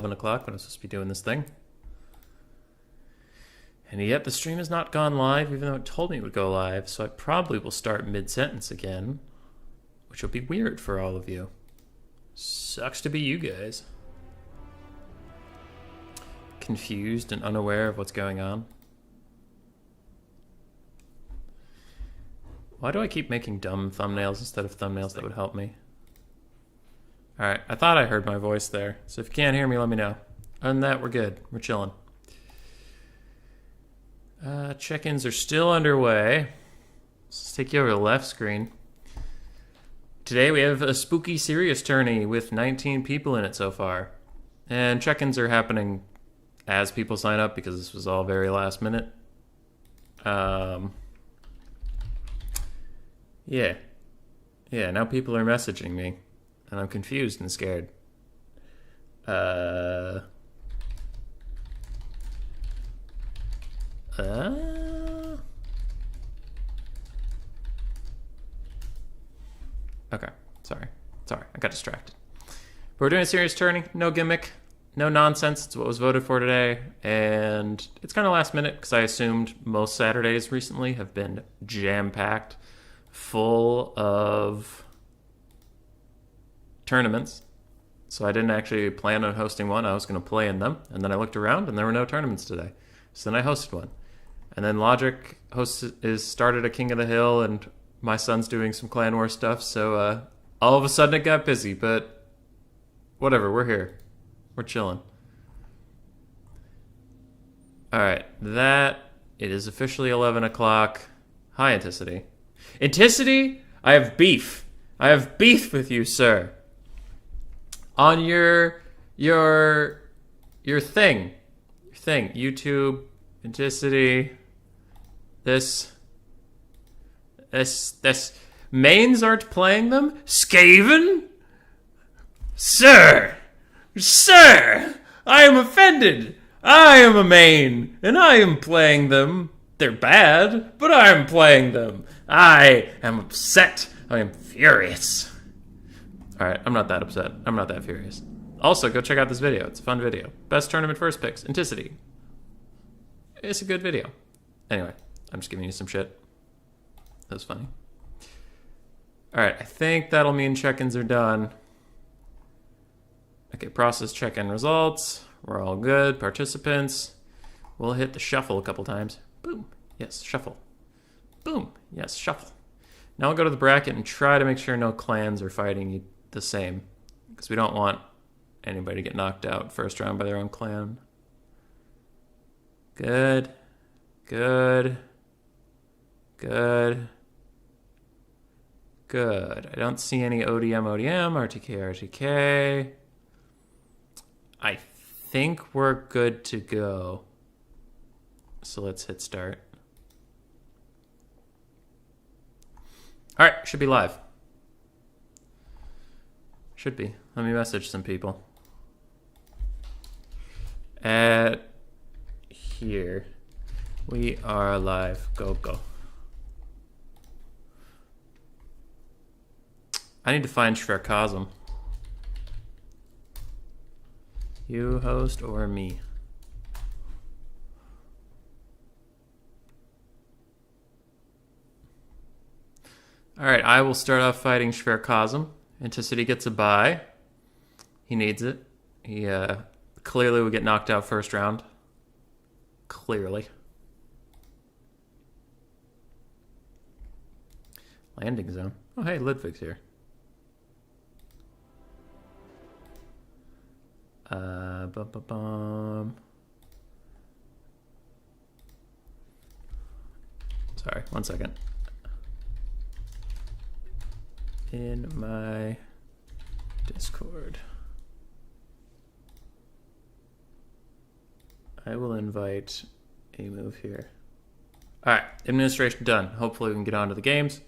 11 o'clock when I'm supposed to be doing this thing. And yet the stream has not gone live, even though it told me it would go live, so I probably will start mid-sentence again, which will be weird for all of you. Sucks to be you guys. Confused and unaware of what's going on. Why do I keep making dumb thumbnails instead of thumbnails that would help me? Alright, I thought I heard my voice there, so if you can't hear me, let me know. Other than that, we're good. We're chilling. Check-ins are still underway. Let's take you over to the left screen. Today we have a spooky serious tourney with 19 people in it so far. And check-ins are happening as people sign up because this was all very last minute. Yeah, now people are messaging me. And I'm confused and scared. Okay, sorry, I got distracted. But we're doing a serious tourney, no gimmick, no nonsense. It's what was voted for today, and it's kind of last minute because I assumed most Saturdays recently have been jam-packed, full of tournaments. So I didn't actually plan on hosting one. I was going to play in them, and then I looked around and there were no tournaments today. So then I hosted one. And then Logic started a King of the Hill, and my son's doing some Clan War stuff, so all of a sudden it got busy, but whatever, we're here. We're chilling. Alright, it is officially 11 o'clock. Hi, Anticity. Anticity, I have beef. I have beef with you, sir. On your thing, YouTube, Anticity, this, mains aren't playing them? Skaven? Sir, I am offended. I am a main, and I am playing them. They're bad, but I am playing them. I am upset. I am furious. Alright, I'm not that upset. I'm not that furious. Also, go check out this video. It's a fun video. Best tournament first picks. Anticity. It's a good video. Anyway, I'm just giving you some shit. That was funny. Alright, I think that'll mean check-ins are done. Okay, process check-in results. We're all good. Participants. We'll hit the shuffle a couple times. Boom. Yes, shuffle. Boom. Yes, shuffle. Now we'll go to the bracket and try to make sure no clans are fighting the same. Because we don't want anybody to get knocked out first round by their own clan. Good. Good. Good. Good. I don't see any ODM, RTK, RTK. I think we're good to go. So let's hit start. All right, should be live. Should be. Let me message some people. Here. We are live. Go. I need to find Shverkazm. You host or me? Alright, I will start off fighting Shverkazm. Anticity gets a bye. He needs it. He clearly would get knocked out first round. Clearly. Landing zone. Oh, hey, Ludwig's here. Sorry, 1 second. In my Discord, I will invite a move here. All right, administration done. Hopefully we can get on to the games.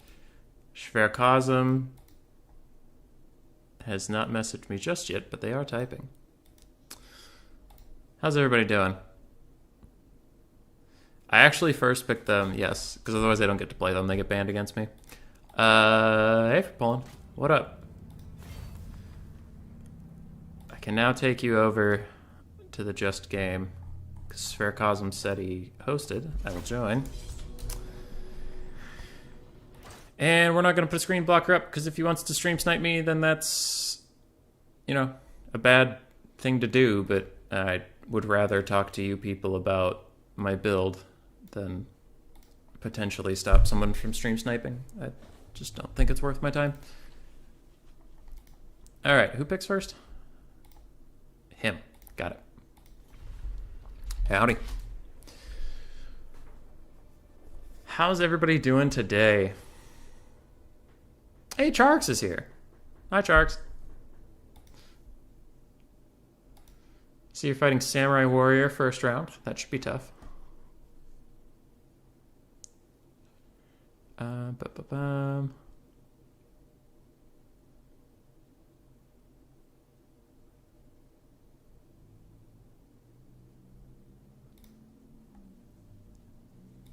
Shverkazm has not messaged me just yet, but they are typing. How's everybody doing? I actually first picked them, yes, because otherwise I don't get to play them. They get banned against me. Hey, Poland. What up? I can now take you over to the Just game. Because Spherecosm said he hosted. I will join. And we're not going to put a screen blocker up, because if he wants to stream snipe me, then that's, you know, a bad thing to do. But I would rather talk to you people about my build than potentially stop someone from stream sniping. I just don't think it's worth my time. All right, who picks first? Him. Got it. Howdy. How's everybody doing today? Hey, Charks is here. Hi, Charks. So you're fighting Samurai Warrior first round. That should be tough.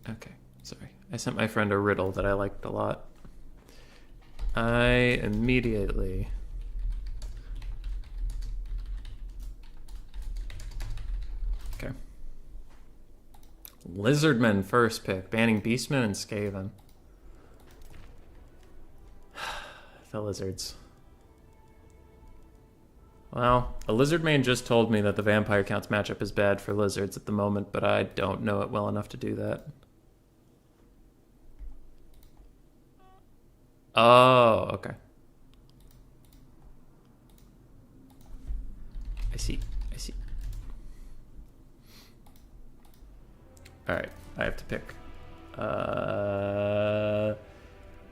Okay, sorry. I sent my friend a riddle that I liked a lot. I immediately... Okay. Lizardman first pick, banning Beastman and Skaven. The lizards. Well, a lizard main just told me that the vampire counts matchup is bad for lizards at the moment, but I don't know it well enough to do that. Oh, okay. I see. I see. Alright, I have to pick.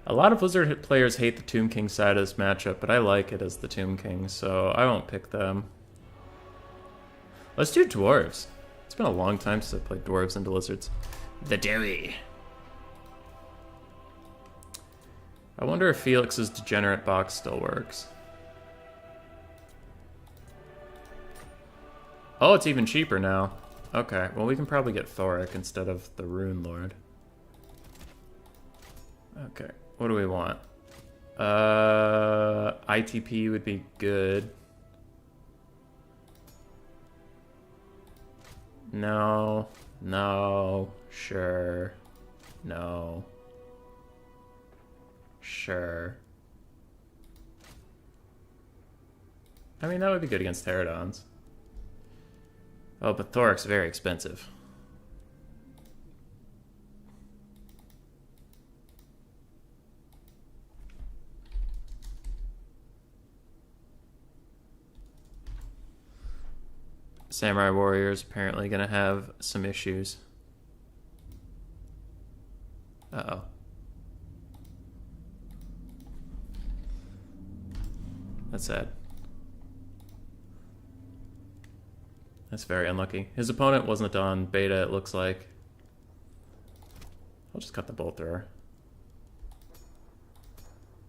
A lot of Blizzard players hate the Tomb King side of this matchup, but I like it as the Tomb King, so I won't pick them. Let's do Dwarves. It's been a long time since I played Dwarves into Lizards. The Dewey. I wonder if Felix's Degenerate box still works. Oh, it's even cheaper now. Okay, well we can probably get Thoric instead of the Rune Lord. Okay, what do we want? ITP would be good. No, no, sure, no. Sure. I mean, that would be good against Pterodons. Oh, but Thoric's very expensive. Samurai Warrior's apparently gonna have some issues. Uh-oh. That's sad. That's very unlucky. His opponent wasn't on beta, it looks like. I'll just cut the bolt thrower.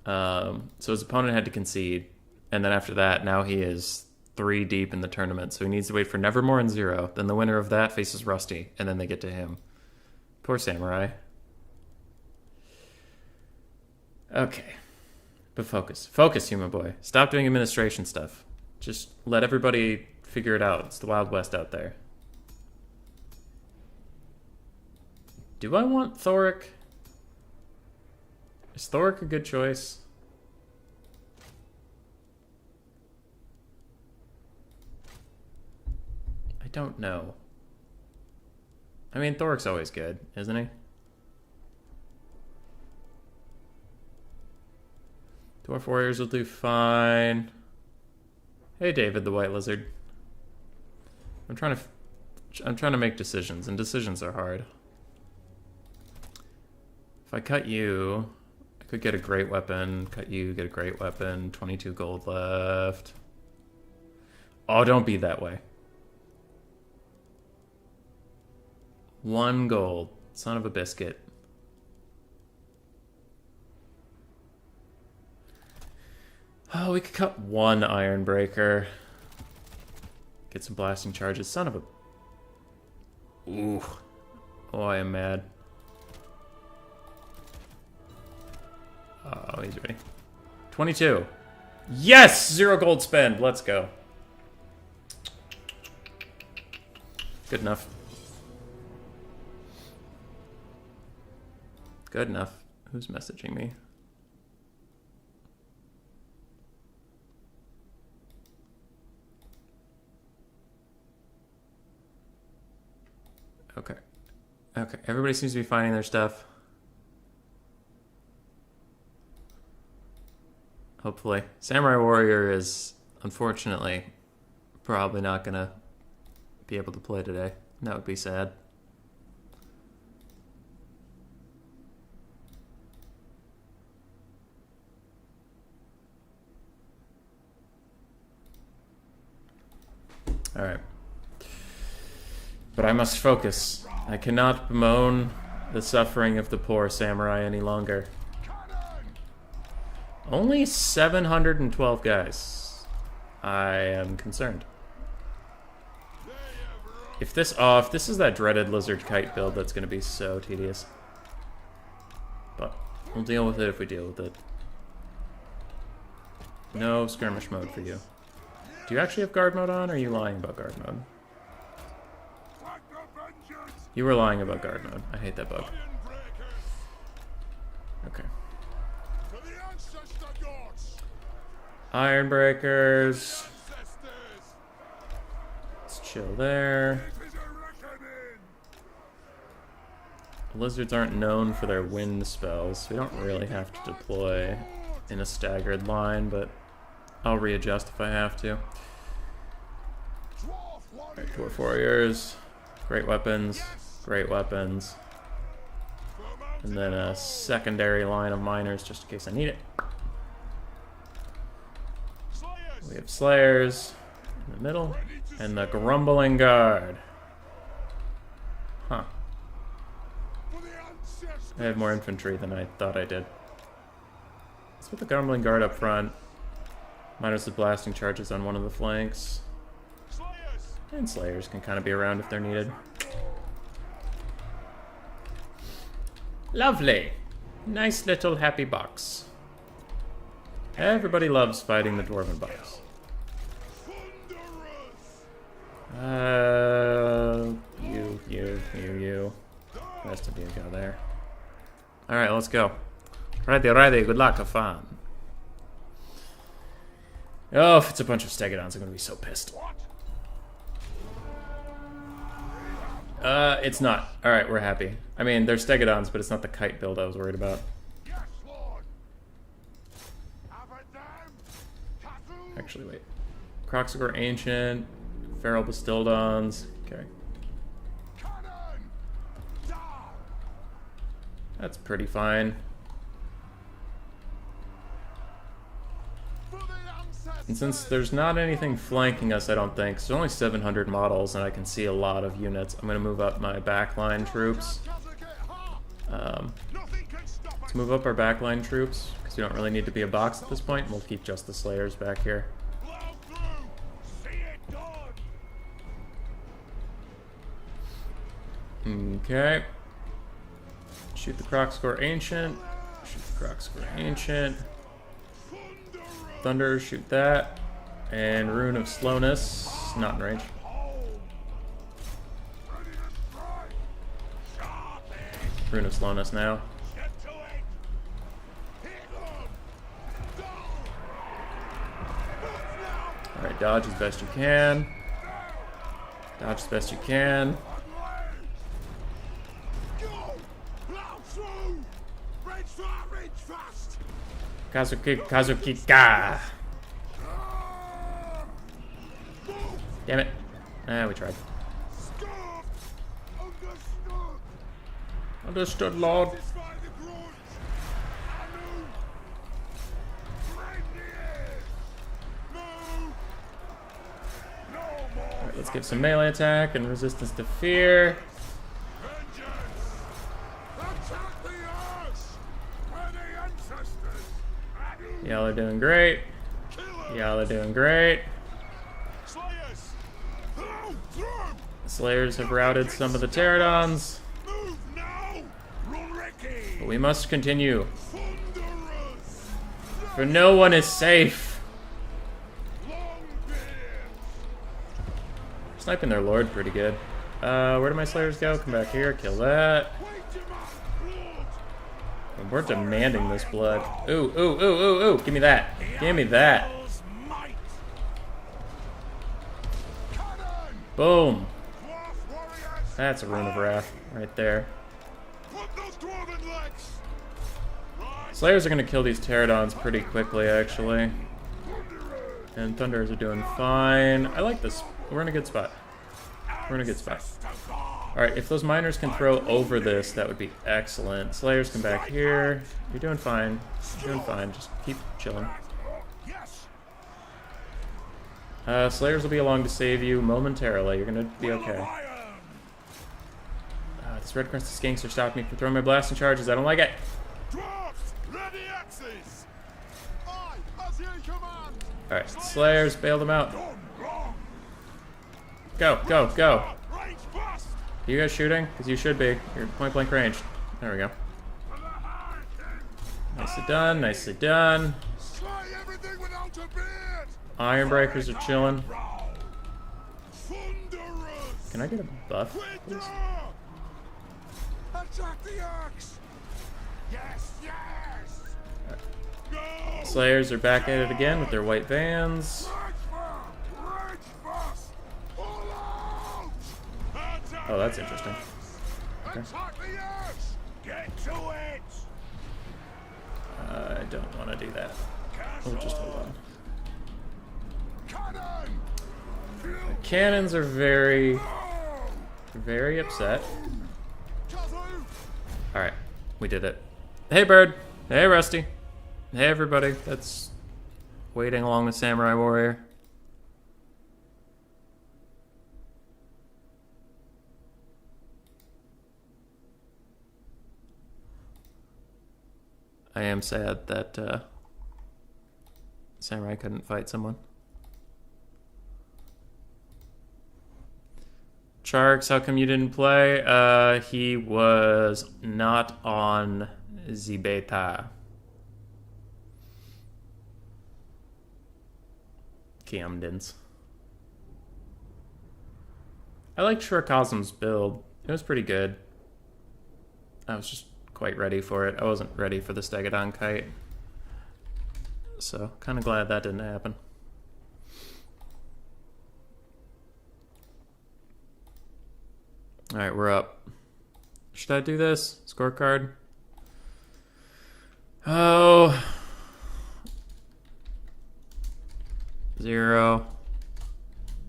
So his opponent had to concede, and then after that, now he is 3 deep in the tournament, so he needs to wait for Nevermore and 0. Then the winner of that faces Rusty, and then they get to him. Poor Samurai. Okay. But focus. Focus, human boy. Stop doing administration stuff. Just let everybody figure it out. It's the Wild West out there. Do I want Thoric? Is Thoric a good choice? I don't know. I mean, Thoric's always good, isn't he? Dwarf Warriors will do fine. Hey, David the White Lizard. I'm trying to make decisions, and decisions are hard. If I cut you, I could get a great weapon. Cut you, get a great weapon. 22 gold left. Oh, don't be that way. 1 gold. Son of a biscuit. Oh, we could cut 1 Iron Breaker. Get some blasting charges. Son of a... Ooh. Oh, I am mad. Oh, he's ready. 22. Yes! 0 gold spend. Let's go. Good enough. Good enough. Who's messaging me? Okay. Okay, everybody seems to be finding their stuff. Hopefully. Samurai Warrior is, unfortunately, probably not gonna be able to play today. That would be sad. Alright. But I must focus. I cannot bemoan the suffering of the poor samurai any longer. Only 712 guys. I am concerned. If this is that dreaded lizard kite build, that's going to be so tedious. But we'll deal with it if we deal with it. No skirmish mode for you. Do you actually have guard mode on, or are you lying about guard mode? You were lying about guard mode. I hate that bug. Okay. Ironbreakers. Let's chill there. Lizards aren't known for their wind spells, so we don't really have to deploy in a staggered line, but I'll readjust if I have to. Alright, Dwarf Warriors. Great weapons. Great weapons. And then a secondary line of miners just in case I need it. We have Slayers in the middle. And the Grumbling Guard. Huh. I have more infantry than I thought I did. Let's put the Grumbling Guard up front. Minus the blasting charges on one of the flanks. And Slayers can kind of be around if they're needed. Lovely. Nice little happy box. Everybody loves fighting the Dwarven box. You. The rest of you go there. Alright, let's go. Ready, good luck, have fun. Oh, if it's a bunch of Stegodons, I'm gonna be so pissed. It's not. Alright, we're happy. I mean, they're Stegodons, but it's not the kite build I was worried about. Actually, wait. Croxagore Ancient, Feral Bastildons. Okay. That's pretty fine. And since there's not anything flanking us, I don't think, so there's only 700 models and I can see a lot of units. I'm going to move up my backline troops. Let's move up our backline troops, because we don't really need to be a box at this point, and we'll keep just the Slayers back here. Okay. Shoot the Croxagore Ancient. Shoot the Croxagore Ancient. Thunder, shoot that. And Rune of Slowness, not in range. Rune of Slowness now. Alright, dodge as best you can. Dodge as best you can. Kazukika! Damn it. Ah, we tried. Understood, Lord. Alright, let's give some melee attack and resistance to fear. Y'all are doing great. Y'all are doing great. The Slayers have routed some of the Pterodons. But we must continue. For no one is safe. Sniping their lord pretty good. Where do my Slayers go? Come back here, kill that. We're demanding this blood. Ooh, ooh, ooh, ooh, ooh. Give me that. Give me that. Boom. That's a Rune of Wrath right there. Slayers are going to kill these pterodons pretty quickly, actually. And Thunderers are doing fine. I like this. We're in a good spot. We're in a good spot. Alright, if those miners can throw over this, that would be excellent. Slayers come back here. You're doing fine. You're doing fine. Just keep chilling. Slayers will be along to save you momentarily. You're gonna be okay. This red crested skinks are stopping me from throwing my blasting charges. I don't like it. Alright, Slayers, bail them out. Go, go, go. Are you guys shooting? Because you should be. You're point blank ranged. There we go. Nicely done, nicely done. Iron Breakers are chilling. Can I get a buff, please? Right. Slayers are back at it again with their white vans. Oh, that's interesting. Okay. I don't want to do that. We'll just hold on. The cannons are very upset. Alright, we did it. Hey, Bird. Hey, Rusty. Hey, everybody that's waiting along with Samurai Warrior. I am sad that Samurai couldn't fight someone. Charks, how come you didn't play? He was not on the beta. Camden's. I liked Shurikazm's build. It was pretty good. I was just quite ready for it. I wasn't ready for the Stegodon kite. So, kind of glad that didn't happen. Alright, we're up. Should I do this? Scorecard? Oh. 0.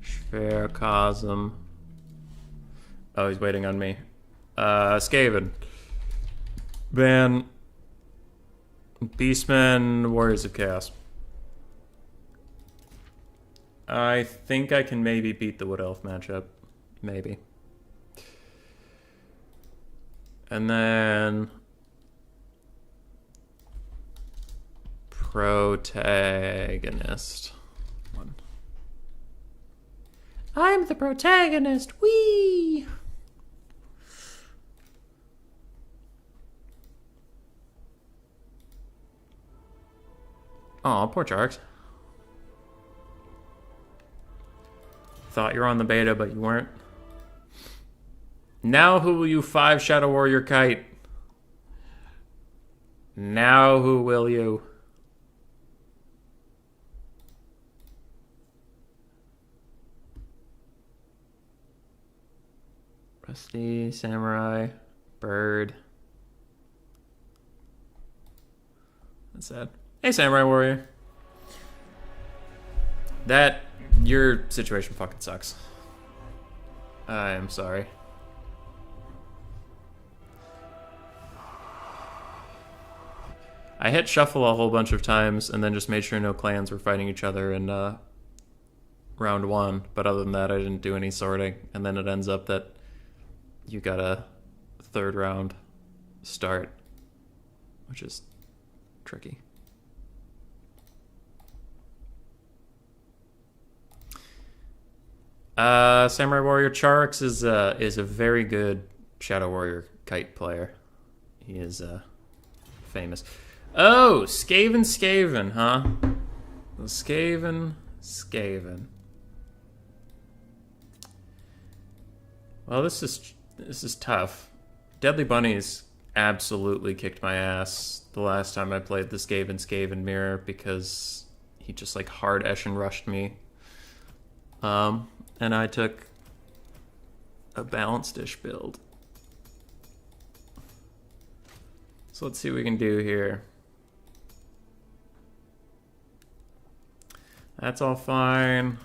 Shurikazm. Oh, he's waiting on me. Skaven. Ban. Beastmen, Warriors of Chaos. I think I can maybe beat the Wood Elf matchup. Maybe. And then protagonist. One. I'm the protagonist. Whee! Aw, poor Charks. Thought you were on the beta, but you weren't. Now who will you 5 Shadow Warrior kite? Now who will you? Rusty, Samurai, Bird. That's sad. Hey, Samurai Warrior. Your situation fucking sucks. I am sorry. I hit shuffle a whole bunch of times and then just made sure no clans were fighting each other in round 1. But other than that, I didn't do any sorting. And then it ends up that you got a 3rd round start, which is tricky. Samurai Warrior Charks is a very good Shadow Warrior kite player. He is famous. Oh, Skaven, huh? Skaven. Well, this is tough. Deadly Bunnies absolutely kicked my ass the last time I played the Skaven mirror because he just like hard Eshin rushed me. And I took a balanced-ish build. So let's see what we can do here. That's all fine.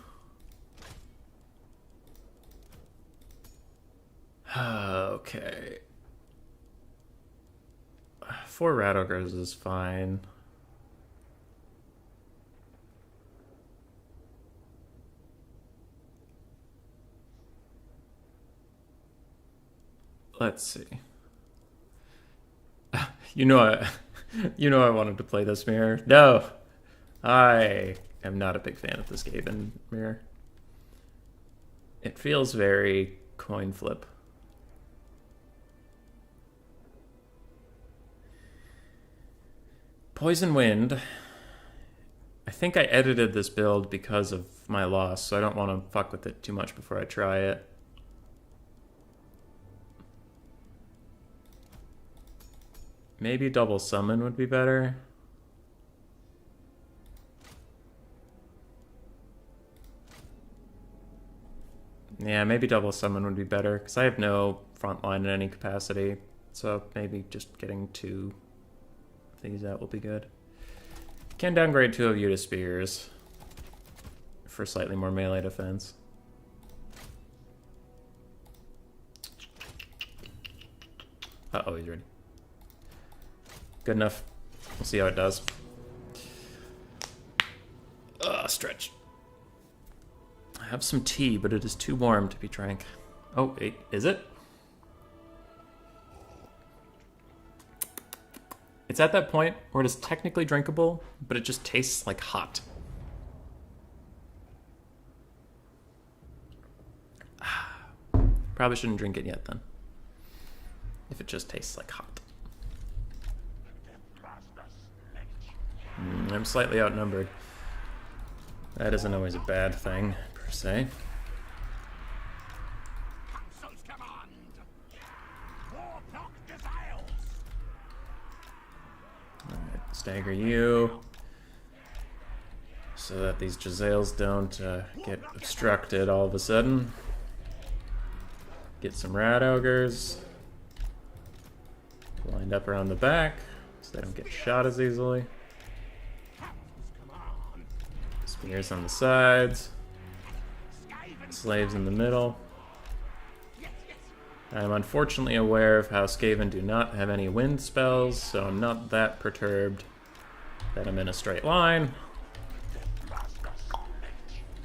Okay. 4 rat ogres is fine. Let's see. You know I wanted to play this mirror. No, I am not a big fan of this Skaven mirror. It feels very coin flip. Poison Wind. I think I edited this build because of my loss, so I don't want to fuck with it too much before I try it. Maybe double summon would be better. Yeah, maybe double summon would be better, because I have no front line in any capacity, so maybe just getting 2 of these out will be good. Can downgrade 2 of you to spears for slightly more melee defense. Uh-oh, he's ready. Good enough. We'll see how it does. Stretch. I have some tea, but it is too warm to be drank. Oh, wait, is it? It's at that point where it is technically drinkable, but it just tastes like hot. Probably shouldn't drink it yet then. If it just tastes like hot. I'm slightly outnumbered. That isn't always a bad thing, per se. Alright, stagger you. So that these Jezzails don't get obstructed all of a sudden. Get some rat ogres. Lined up around the back, so they don't get shot as easily. Spears on the sides. Slaves in the middle. I'm unfortunately aware of how Skaven do not have any wind spells, so I'm not that perturbed that I'm in a straight line.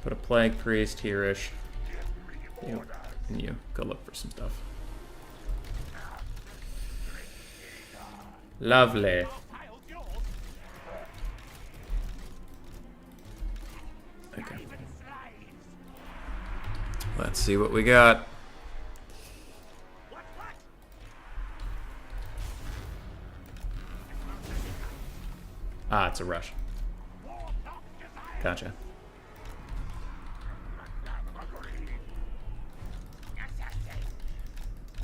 Put a Plague Priest here-ish. You, and you go look for some stuff. Lovely. Okay. Let's see what we got. Ah, it's a rush. Gotcha.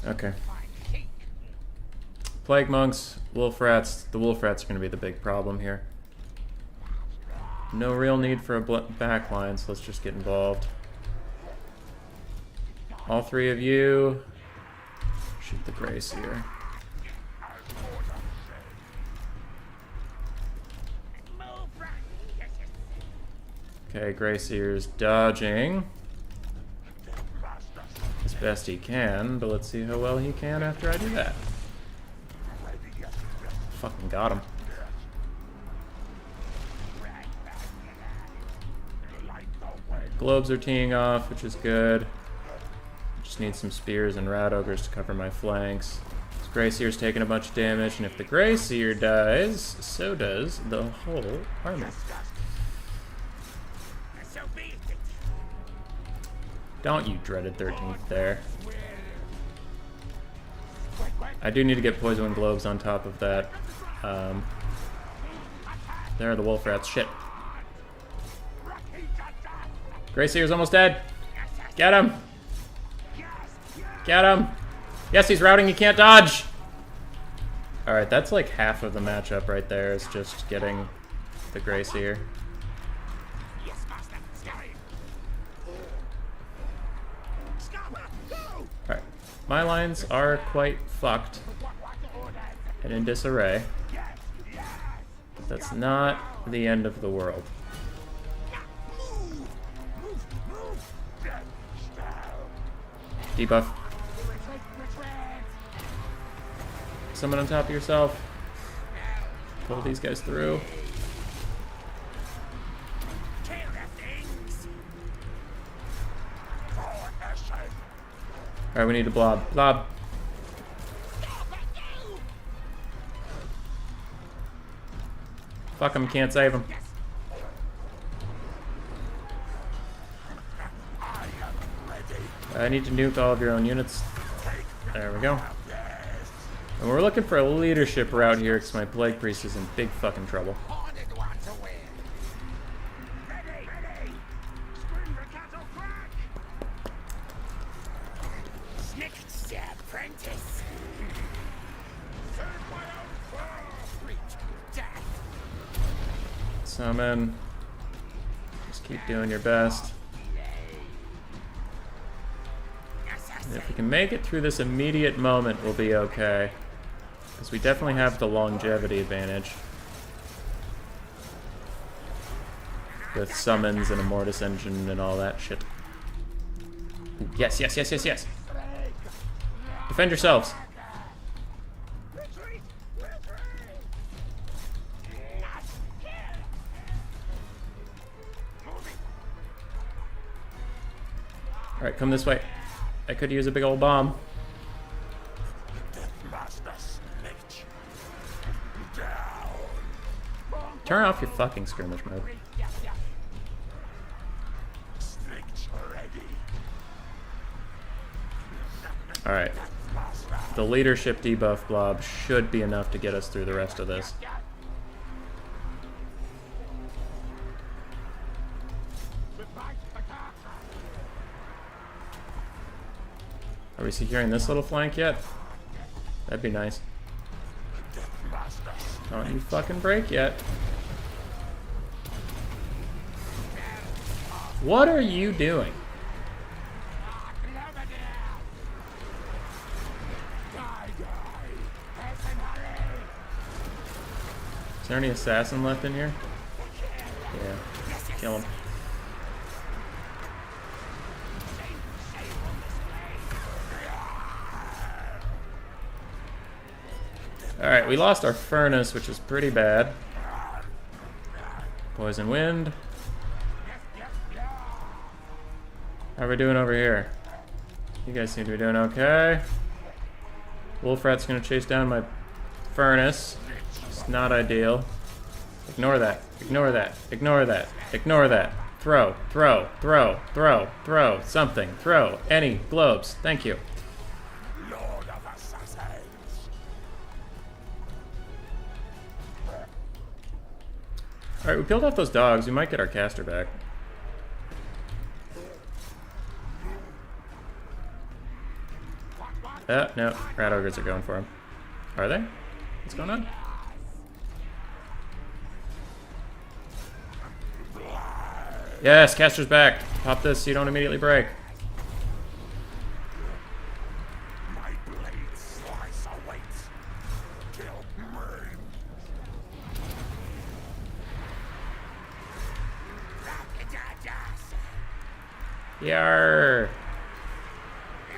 Okay. Plague monks, wolf rats. The wolf rats are going to be the big problem here. No real need for a backline, so let's just get involved. All 3 of you. Shoot the Grace here. Okay, Gracier's dodging as best he can, but let's see how well he can after I do that. Fucking got him. Alright, globes are teeing off, which is good. Just need some spears and rat ogres to cover my flanks. This Gracier's taking a bunch of damage, and if the Gracier dies, so does the whole army. Don't you dreaded 13th there. I do need to get Poison Globes on top of that. There are the wolf rats. Shit. Gracier's almost dead. Get him! Get him! Yes, he's routing, he can't dodge! Alright, that's like half of the matchup right there, is just getting the Grace here. Alright, my lines are quite fucked and in disarray. But that's not the end of the world. Debuff. Someone on top of yourself. Pull these guys through. Alright, we need a blob. Blob. Fuck him, can't save him. I need to nuke all of your own units. There we go. And we're looking for a leadership route here because my Plague Priest is in big fucking trouble. Summon. Just keep doing your best. And if we can make it through this immediate moment, we'll be okay. Because we definitely have the longevity advantage. With summons and a Mortis engine and all that shit. Ooh, yes, yes, yes, yes, yes. Defend yourselves. Alright, come this way. I could use a big old bomb. Turn off your fucking skirmish mode. Alright. The leadership debuff blob should be enough to get us through the rest of this. Are we securing this little flank yet? That'd be nice. Don't you fucking break yet. What are you doing? Is there any assassin left in here? Yeah. Kill him. Alright, we lost our furnace, which is pretty bad. Poison wind. How are we doing over here? You guys seem to be doing okay. Wolfrat's gonna chase down my furnace. It's not ideal. Ignore that. Ignore that. Ignore that. Ignore that. Throw. Throw. Throw. Throw. Throw. Something. Throw. Any globes. Thank you. Alright, we peeled off those dogs. We might get our caster back. No. Rat ogres are going for him. Are they? What's going on? Yes, caster's back. Pop this so you don't immediately break. Yarr!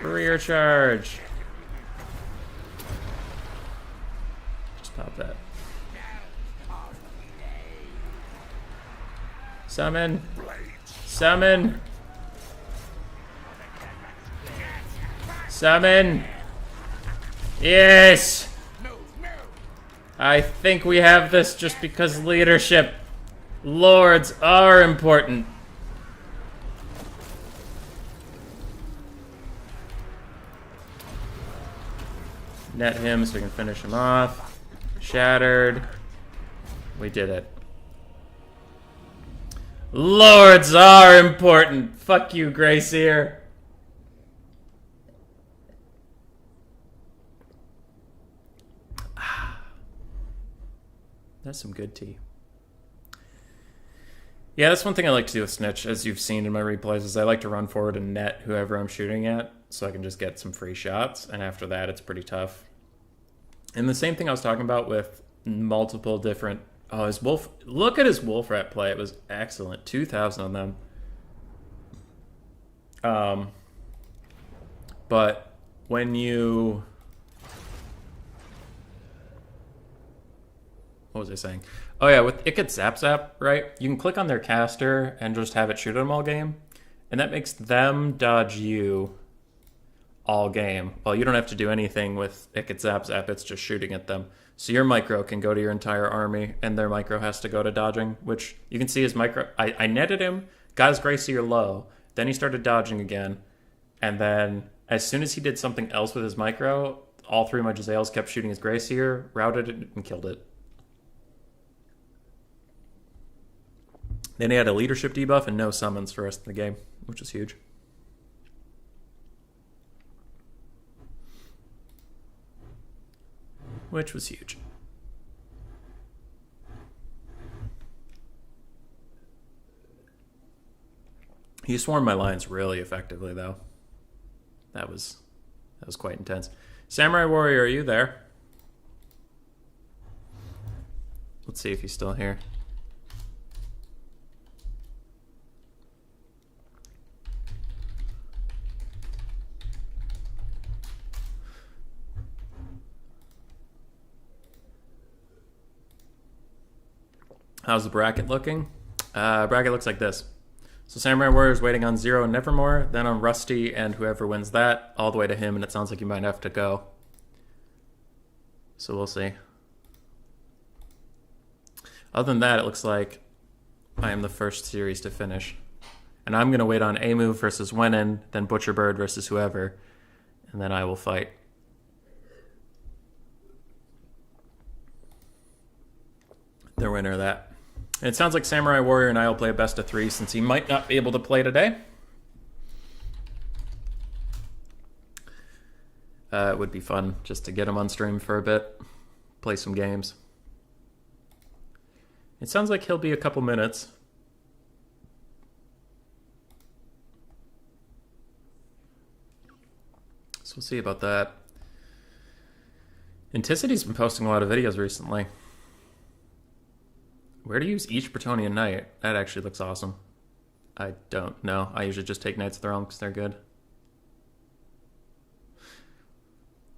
Rear charge! Just pop that. Summon! Summon! Summon! Yes! I think we have this just because leadership lords are important. Net him so we can finish him off. Shattered. We did it. Lords are important. Fuck you, Gracier. That's some good tea. Yeah, that's one thing I like to do with Snitch, as you've seen in my replays, is I like to run forward and net whoever I'm shooting at, so I can just get some free shots, and after that it's pretty tough. And the same thing I was talking about with multiple different... Oh, his wolf... Look at his wolf rat play. It was excellent. 2,000 on them. But when you... What was I saying? Oh yeah, with Ikat Zap Zap, right? You can click on their caster and just have it shoot at them all game. And that makes them dodge you all game. Well, you don't have to do anything with Ikat Zap Zap, it's just shooting at them. So your micro can go to your entire army, and their micro has to go to dodging, which you can see his micro... I netted him, got his Gracie low, then he started dodging again, and then as soon as he did something else with his micro, all three of my Giselles kept shooting his Gracie, routed it, and killed it. Then he had a leadership debuff and no summons for the rest of the game, which was huge. Which was huge. He swarmed my lines really effectively, though. That was quite intense. Samurai Warrior, are you there? Let's see if he's still here. How's the bracket looking? Bracket looks like this. So Samurai Warrior's waiting on Zero and Nevermore, then on Rusty and whoever wins that, all the way to him, and it sounds like he might have to go. So we'll see. Other than that, it looks like I am the first series to finish. And I'm going to wait on Amu versus Wenin, then Butcherbird versus whoever, and then I will fight. The winner of that. And it sounds like Samurai Warrior and I will play a best of 3 since he might not be able to play today. It would be fun just to get him on stream for a bit, play some games. It sounds like he'll be a couple minutes. So we'll see about that. Anticity's been posting a lot of videos recently. Where to use each Bretonnian Knight? That actually looks awesome. I don't know. I usually just take Knights of the Realm because they're good.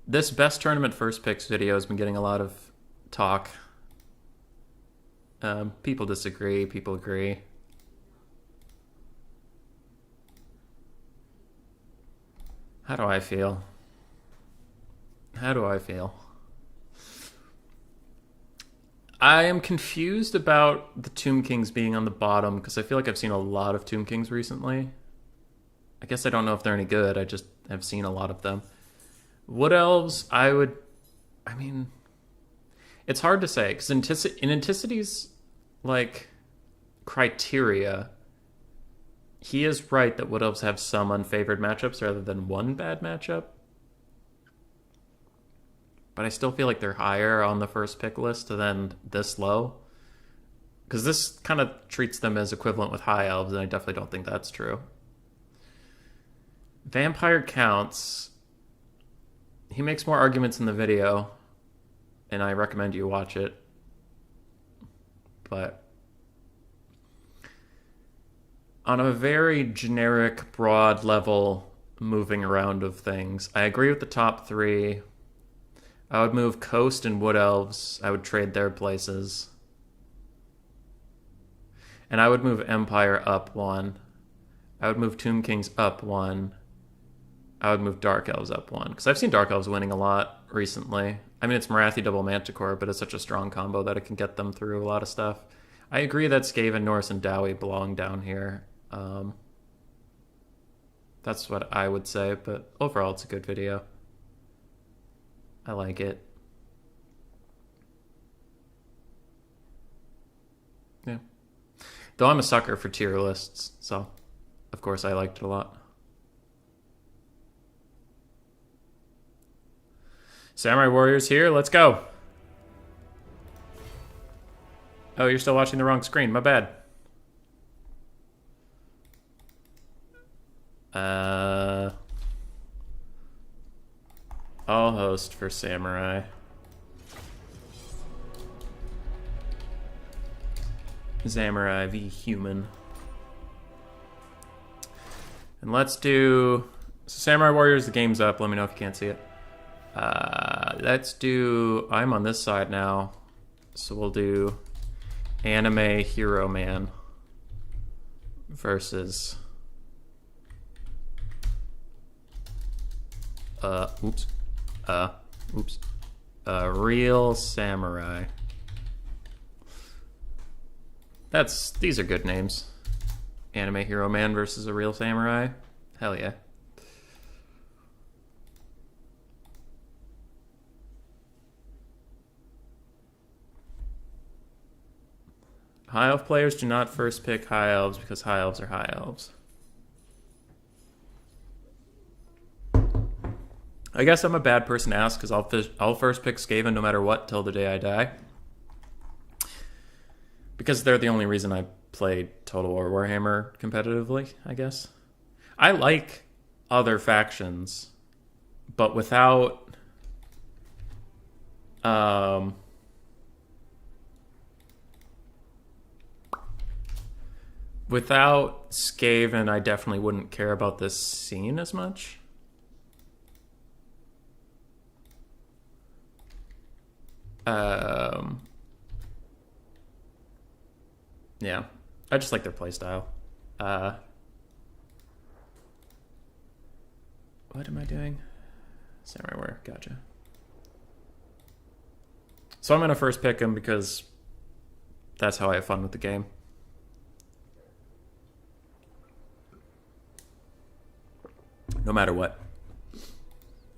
This best tournament first picks video has been getting a lot of talk. People disagree, people agree. How do I feel? How do I feel? I am confused about the Tomb Kings being on the bottom because I feel like I've seen a lot of Tomb Kings recently. I guess I don't know if they're any good. I just have seen a lot of them. Wood Elves, I mean, it's hard to say because in Anticity's like criteria, he is right that Wood Elves have some unfavored matchups rather than one bad matchup. But I still feel like they're higher on the first pick list than this low. Because this kind of treats them as equivalent with High Elves, and I definitely don't think that's true. Vampire counts. He makes more arguments in the video, and I recommend you watch it. But on a very generic, broad level, moving around of things, I agree with the top 3. I would move Coast and Wood Elves. I would trade their places. And I would move Empire up 1. I would move Tomb Kings up 1. I would move Dark Elves up 1. Because I've seen Dark Elves winning a lot recently. I mean, it's Marathi double Manticore, but it's such a strong combo that it can get them through a lot of stuff. I agree that Skaven, Norse, and Dowie belong down here. That's what I would say, but overall it's a good video. I like it. Yeah. Though I'm a sucker for tier lists, so of course I liked it a lot. Samurai Warriors here, let's go. Oh, you're still watching the wrong screen. My bad. I'll host for Samurai. Samurai v Human. And let's do... So Samurai Warriors, the game's up. Let me know if you can't see it. Let's do... I'm on this side now. So we'll do Anime Hero Man versus... Real Samurai. These are good names. Anime Hero Man versus a Real Samurai. Hell yeah. High Elf players do not first pick High Elves because High Elves are High Elves. I guess I'm a bad person to ask because I'll first pick Skaven no matter what till the day I die. Because they're the only reason I played Total War Warhammer competitively, I guess. I like other factions, but without... Without Skaven, I definitely wouldn't care about this scene as much. Yeah, I just like their playstyle. What am I doing? Samurai Warrior, gotcha. So I'm gonna first pick him because that's how I have fun with the game. No matter what.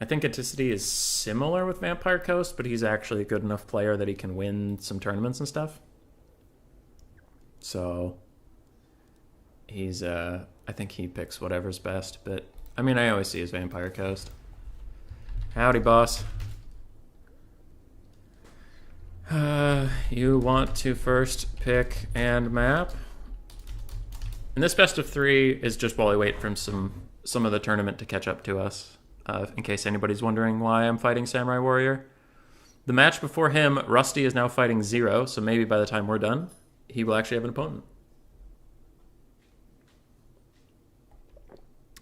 I think Anticity is similar with Vampire Coast, but he's actually a good enough player that he can win some tournaments and stuff. So he's I think he picks whatever's best, but I mean I always see his Vampire Coast. Howdy, boss. You want to first pick and map? And this best of 3 is just while we wait for some of the tournament to catch up to us. In case anybody's wondering why I'm fighting Samurai Warrior. The match before him, Rusty is now fighting 0, so maybe by the time we're done, he will actually have an opponent.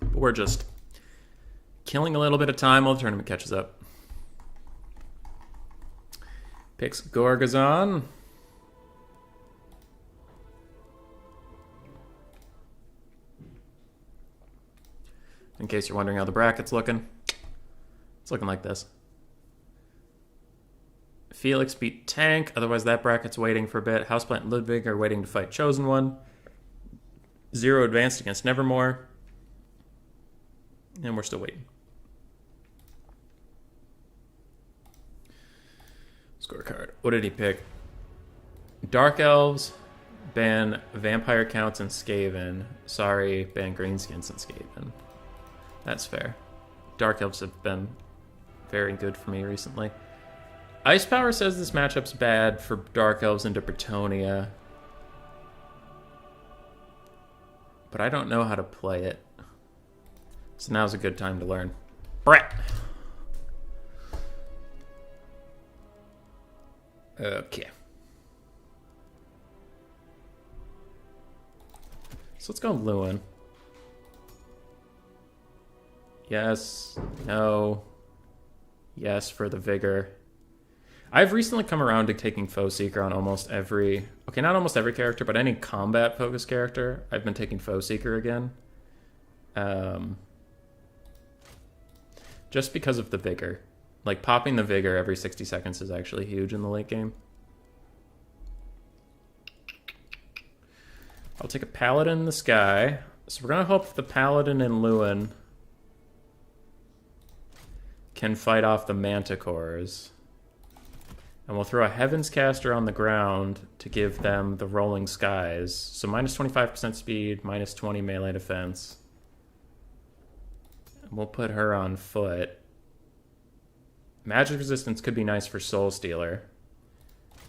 But we're just killing a little bit of time while the tournament catches up. Picks Gorgazon. In case you're wondering how the bracket's looking, it's looking like this. Felix beat Tank, otherwise that bracket's waiting for a bit. Houseplant and Ludwig are waiting to fight Chosen One. 0 advanced against Nevermore. And we're still waiting. Scorecard. What did he pick? Dark Elves, ban Vampire Counts and Skaven. Sorry, ban Greenskins and Skaven. That's fair. Dark Elves have been very good for me recently. Ice Power says this matchup's bad for Dark Elves into Bretonia. But I don't know how to play it. So now's a good time to learn. Brett! Okay. So let's go Lewin. Yes. No. Yes for the Vigor. I've recently come around to taking Foe Seeker on almost every... Okay, not almost every character, but any combat-focused character. I've been taking Foe Seeker again. Just because of the Vigor. Like, popping the Vigor every 60 seconds is actually huge in the late game. I'll take a Paladin in the sky. So we're going to hope the Paladin and Lewin can fight off the Manticores. And we'll throw a Heaven's Caster on the ground to give them the Rolling Skies. So minus 25% speed, minus 20 melee defense. And we'll put her on foot. Magic resistance could be nice for Soul Stealer.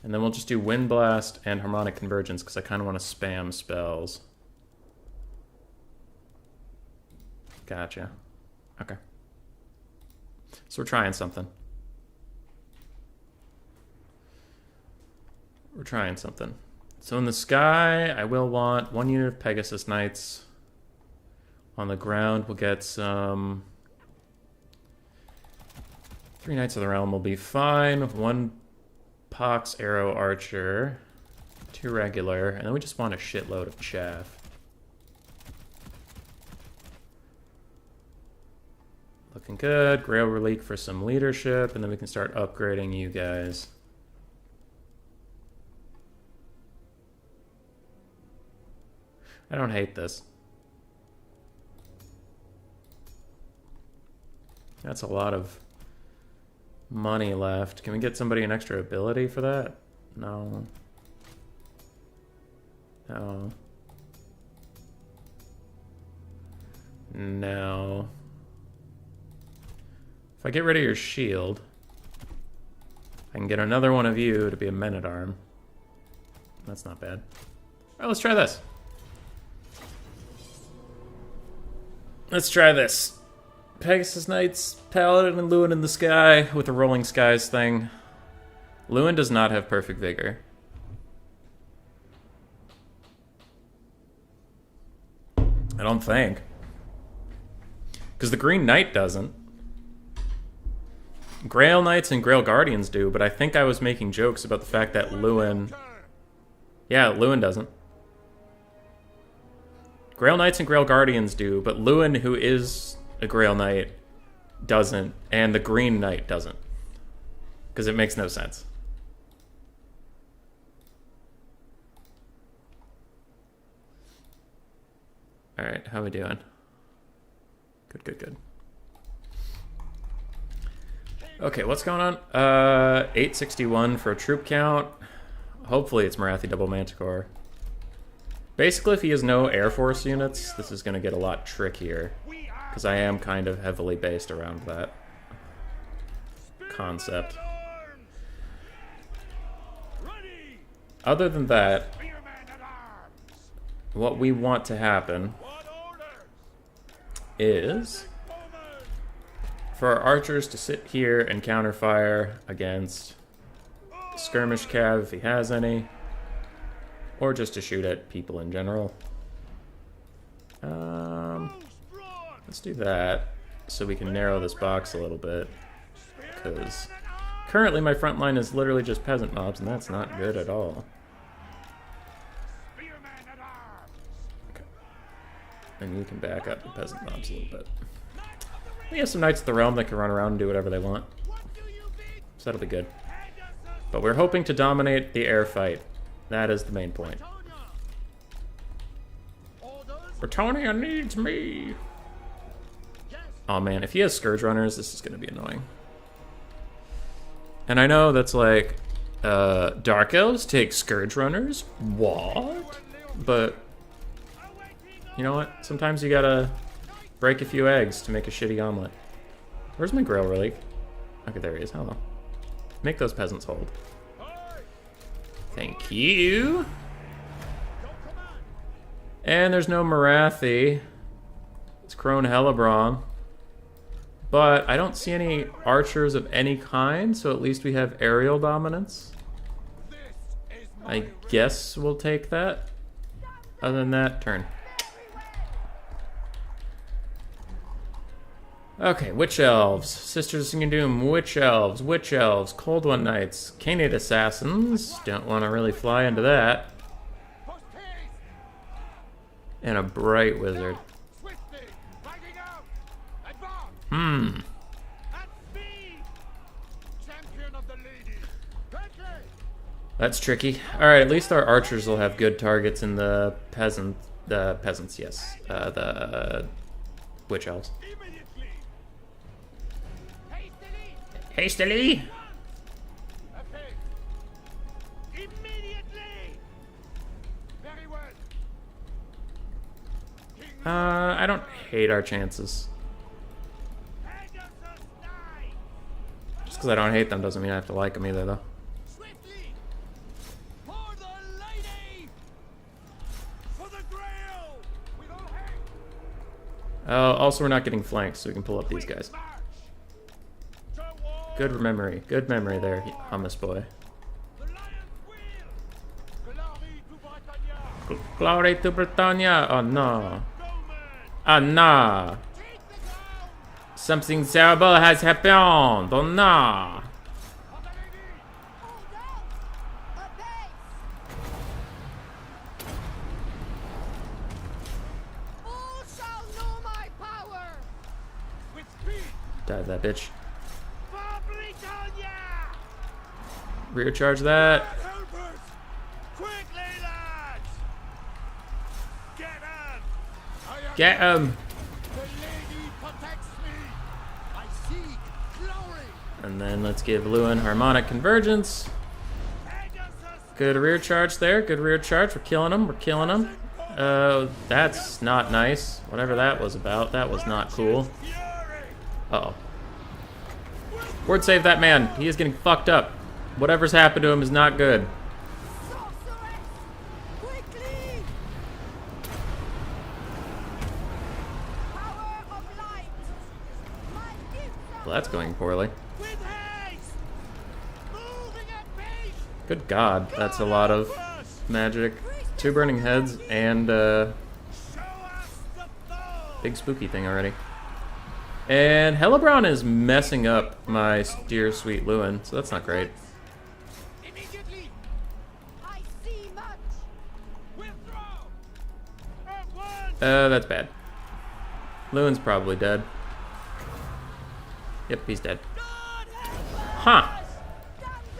And then we'll just do Wind Blast and Harmonic Convergence because I kind of want to spam spells. Gotcha. Okay. So we're trying something. We're trying something. So in the sky, I will want 1 unit of Pegasus Knights. On the ground, we'll get some... 3 Knights of the Realm will be fine. 1 Pox Arrow Archer. 2 regular. And then we just want a shitload of chaff. Looking good. Grail Relique for some leadership. And then we can start upgrading you guys. I don't hate this. That's a lot of money left. Can we get somebody an extra ability for that? No. No. No. If I get rid of your shield, I can get another one of you to be a men-at-arm. That's not bad. Alright, let's try this. Let's try this. Pegasus Knights, Paladin, and Lewin in the sky with the Rolling Skies thing. Lewin does not have perfect vigor. I don't think. Because the Green Knight doesn't. Grail Knights and Grail Guardians do, but I think I was making jokes about the fact that Lewin... Yeah, Lewin doesn't. Grail Knights and Grail Guardians do, but Lewin, who is a Grail Knight, doesn't, and the Green Knight doesn't. Because it makes no sense. Alright, how we doing? Good, good, good. Okay, what's going on? 861 for a troop count. Hopefully it's Marathi Double Manticore. Basically, if he has no Air Force units, this is going to get a lot trickier. Because I am kind of heavily based around that concept. Other than that, what we want to happen is for our archers to sit here and counterfire against skirmish cav if he has any, or just to shoot at people in general. Let's do that so we can narrow this box a little bit, because currently my front line is literally just peasant mobs, and that's not good at all. Okay. And you can back up the peasant mobs a little bit. We have some Knights of the Realm that can run around and do whatever they want, so that'll be good. But we're hoping to dominate the air fight. That is the main point. Britannia needs me! Oh man, if he has Scourge Runners, this is going to be annoying. And I know that's like, Dark Elves take Scourge Runners? What? But, you know what? Sometimes you gotta break a few eggs to make a shitty omelet. Where's my Grail Relic? Okay, there he is. Hello. Make those peasants hold. Thank you. And there's no Marathi. It's Crone Hellebron. But I don't see any archers of any kind, so at least we have aerial dominance. I guess we'll take that. Other than that, turn. Okay, Witch Elves, Sisters of Singing Doom, Witch Elves, Cold One Knights, Canid Assassins, don't want to really fly into that. And a Bright Wizard. That's tricky. Alright, at least our archers will have good targets in the peasants, yes. The Witch Elves. Hastily! I don't hate our chances. Just because I don't hate them doesn't mean I have to like them either, though. Also, we're not getting flanked, so we can pull up these guys. Good memory. Good memory there, hummus boy. Glory to Britannia! Oh no. Oh no. Something terrible has happened! Oh no. Die that bitch. Rear charge that. Get him! And then let's give Lewin harmonic convergence. Good rear charge there. Good rear charge. We're killing him. We're killing him. That's not nice. Whatever that was about. That was not cool. Uh-oh. Ward save that man. He is getting fucked up. Whatever's happened to him is not good. Well, that's going poorly. Good God, that's a lot of magic. 2 burning heads and big spooky thing already. And Hellebron is messing up my dear sweet Lewin, so that's not great. That's bad. Lewin's probably dead. Yep, he's dead. Huh.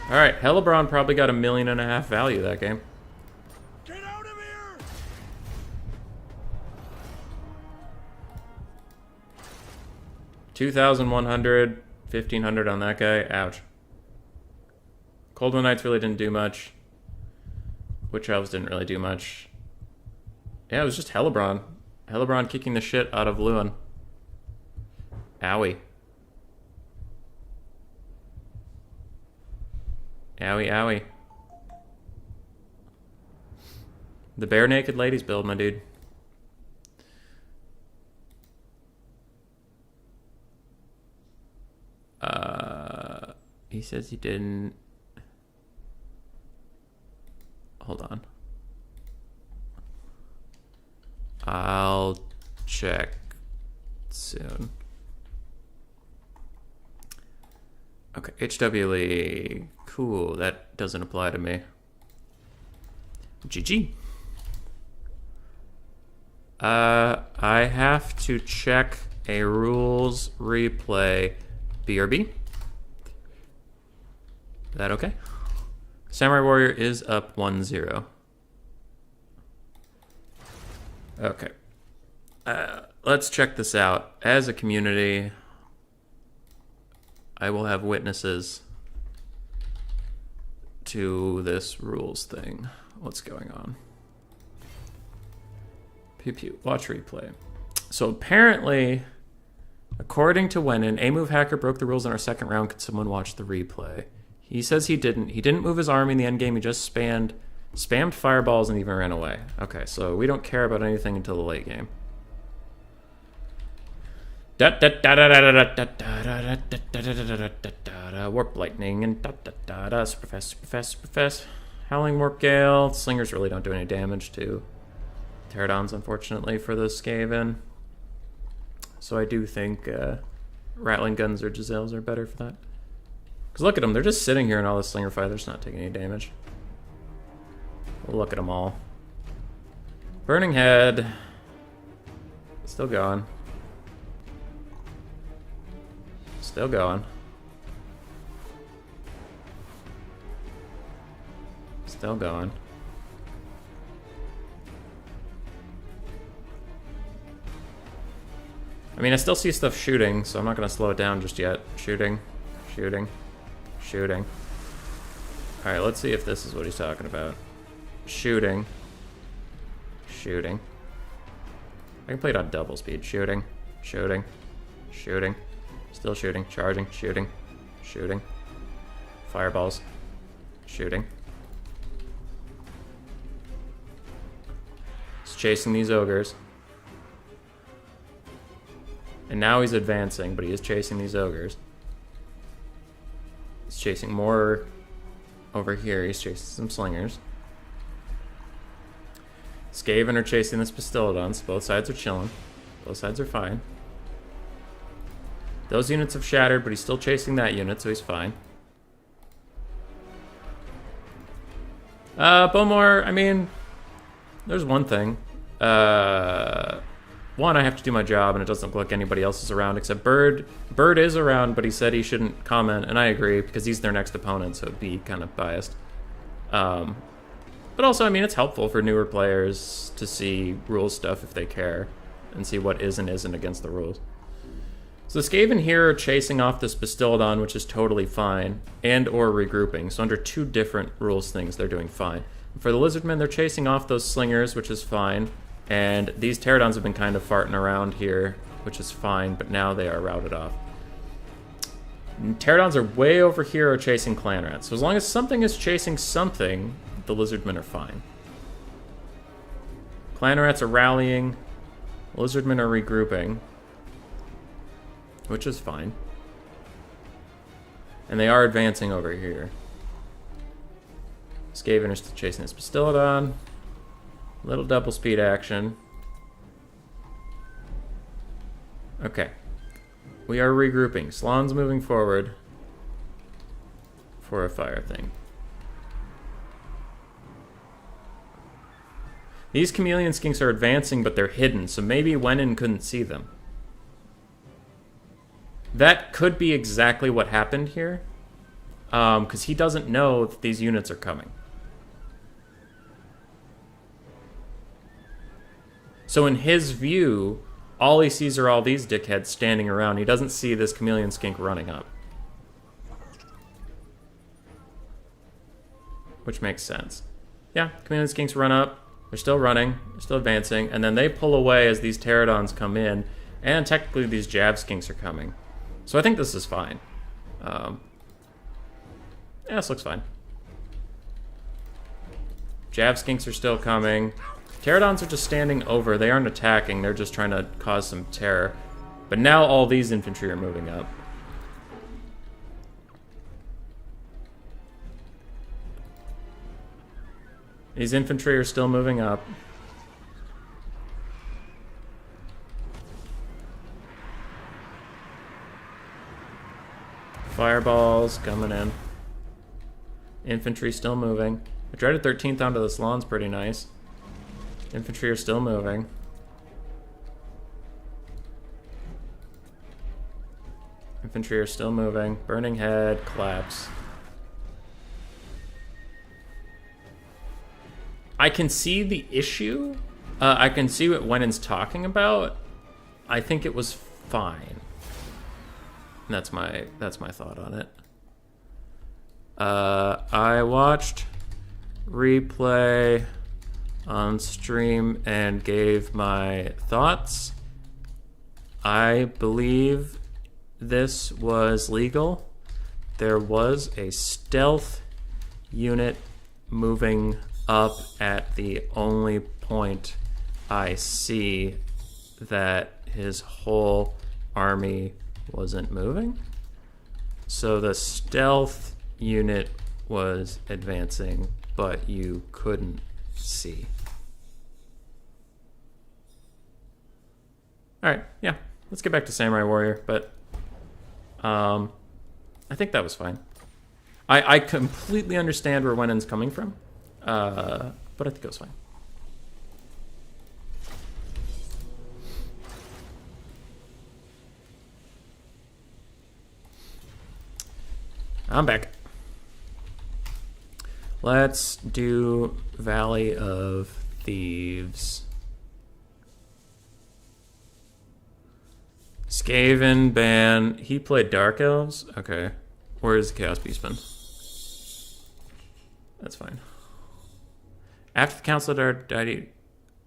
Alright, Hellebron probably got $1.5 million value that game. Get out of here! 2,100, 1,500 on that guy. Ouch. Cold One Knights really didn't do much. Witch Elves didn't really do much. Yeah, it was just Hellebron. Hellebron kicking the shit out of Lewin. Owie. Owie, owie. The bare naked ladies build, my dude. He says he didn't. Hold on. I'll check soon. Okay, HW League. Cool, that doesn't apply to me. GG. I have to check a rules replay. BRB. Is that okay? Samurai Warrior is up 1-0. Okay. Let's check this out. As a community, I will have witnesses to this rules thing. What's going on? Pew pew. Watch replay. So apparently, according to Wenin, a move hacker broke the rules in our second round. Could someone watch the replay? He says he didn't. He didn't move his army in the end game. He just spammed fireballs and even ran away. Okay, so we don't care about anything until the late game. Warp lightning and super fast. Howling warp gale. Slingers really don't do any damage to pterodons, unfortunately, for the Skaven. So I do think rattling guns or Giselles are better for that. Because look at them, they're just sitting here in all this slinger fight. They're just not taking any damage. Look at them all. Burning head. Still going. Still going. Still going. I mean, I still see stuff shooting, so I'm not going to slow it down just yet. Shooting. Shooting. Shooting. Alright, let's see if this is what he's talking about. Shooting. Shooting. I can play it on double speed. Shooting. Shooting. Shooting. Still shooting. Charging. Shooting. Shooting. Fireballs. Shooting. Just chasing these ogres. And now he's advancing, but he is chasing these ogres. He's chasing more over here. He's chasing some slingers. Skaven are chasing this Bastillodon, both sides are chilling. Both sides are fine. Those units have shattered, but he's still chasing that unit, so he's fine. Bowmore, I mean, there's one thing. One, I have to do my job, and it doesn't look like anybody else is around except Bird. Bird is around, but he said he shouldn't comment, and I agree, because he's their next opponent, so it'd be kind of biased. But also, I mean, it's helpful for newer players to see rules stuff if they care, and see what is and isn't against the rules. So the Skaven here are chasing off this Bastillodon, which is totally fine, and or regrouping. So under two different rules things, they're doing fine. For the Lizardmen, they're chasing off those Slingers, which is fine. And these Pterodons have been kind of farting around here, which is fine, but now they are routed off. Pterodons are way over here are chasing Clan Rats. So as long as something is chasing something, the Lizardmen are fine. Clan Rats are rallying. Lizardmen are regrouping, which is fine. And they are advancing over here. Skaven are still chasing this Bastillodon. Little double speed action. Okay. We are regrouping. Slon's moving forward for a fire thing. These chameleon skinks are advancing, but they're hidden, so maybe Wenin couldn't see them. That could be exactly what happened here, because he doesn't know that these units are coming. So in his view, all he sees are all these dickheads standing around. He doesn't see this chameleon skink running up. Which makes sense. Yeah, chameleon skinks run up. They're still running. They're still advancing. And then they pull away as these pterodons come in. And technically these jab skinks are coming. So I think this is fine. Yeah, this looks fine. Jab skinks are still coming. Pterodons are just standing over. They aren't attacking. They're just trying to cause some terror. But now all these infantry are moving up. These infantry are still moving up. Fireballs coming in. Infantry still moving. I dreaded 13th onto the Slon's pretty nice. Infantry are still moving. Infantry are still moving. Burning head, collapse. I can see the issue. I can see what Wenin's talking about. I think it was fine. And that's my thought on it. I watched replay on stream and gave my thoughts. I believe this was legal. There was a stealth unit moving up at the only point I see that his whole army wasn't moving. So the stealth unit was advancing, but you couldn't see. Alright, yeah. Let's get back to Samurai Warrior, but I think that was fine. I completely understand where Wenin's coming from, but I think it was fine. I'm back. Let's do Valley of Thieves. Skaven ban. He played Dark Elves? Okay. Where is the Chaos Beastman? That's fine. After the Council died,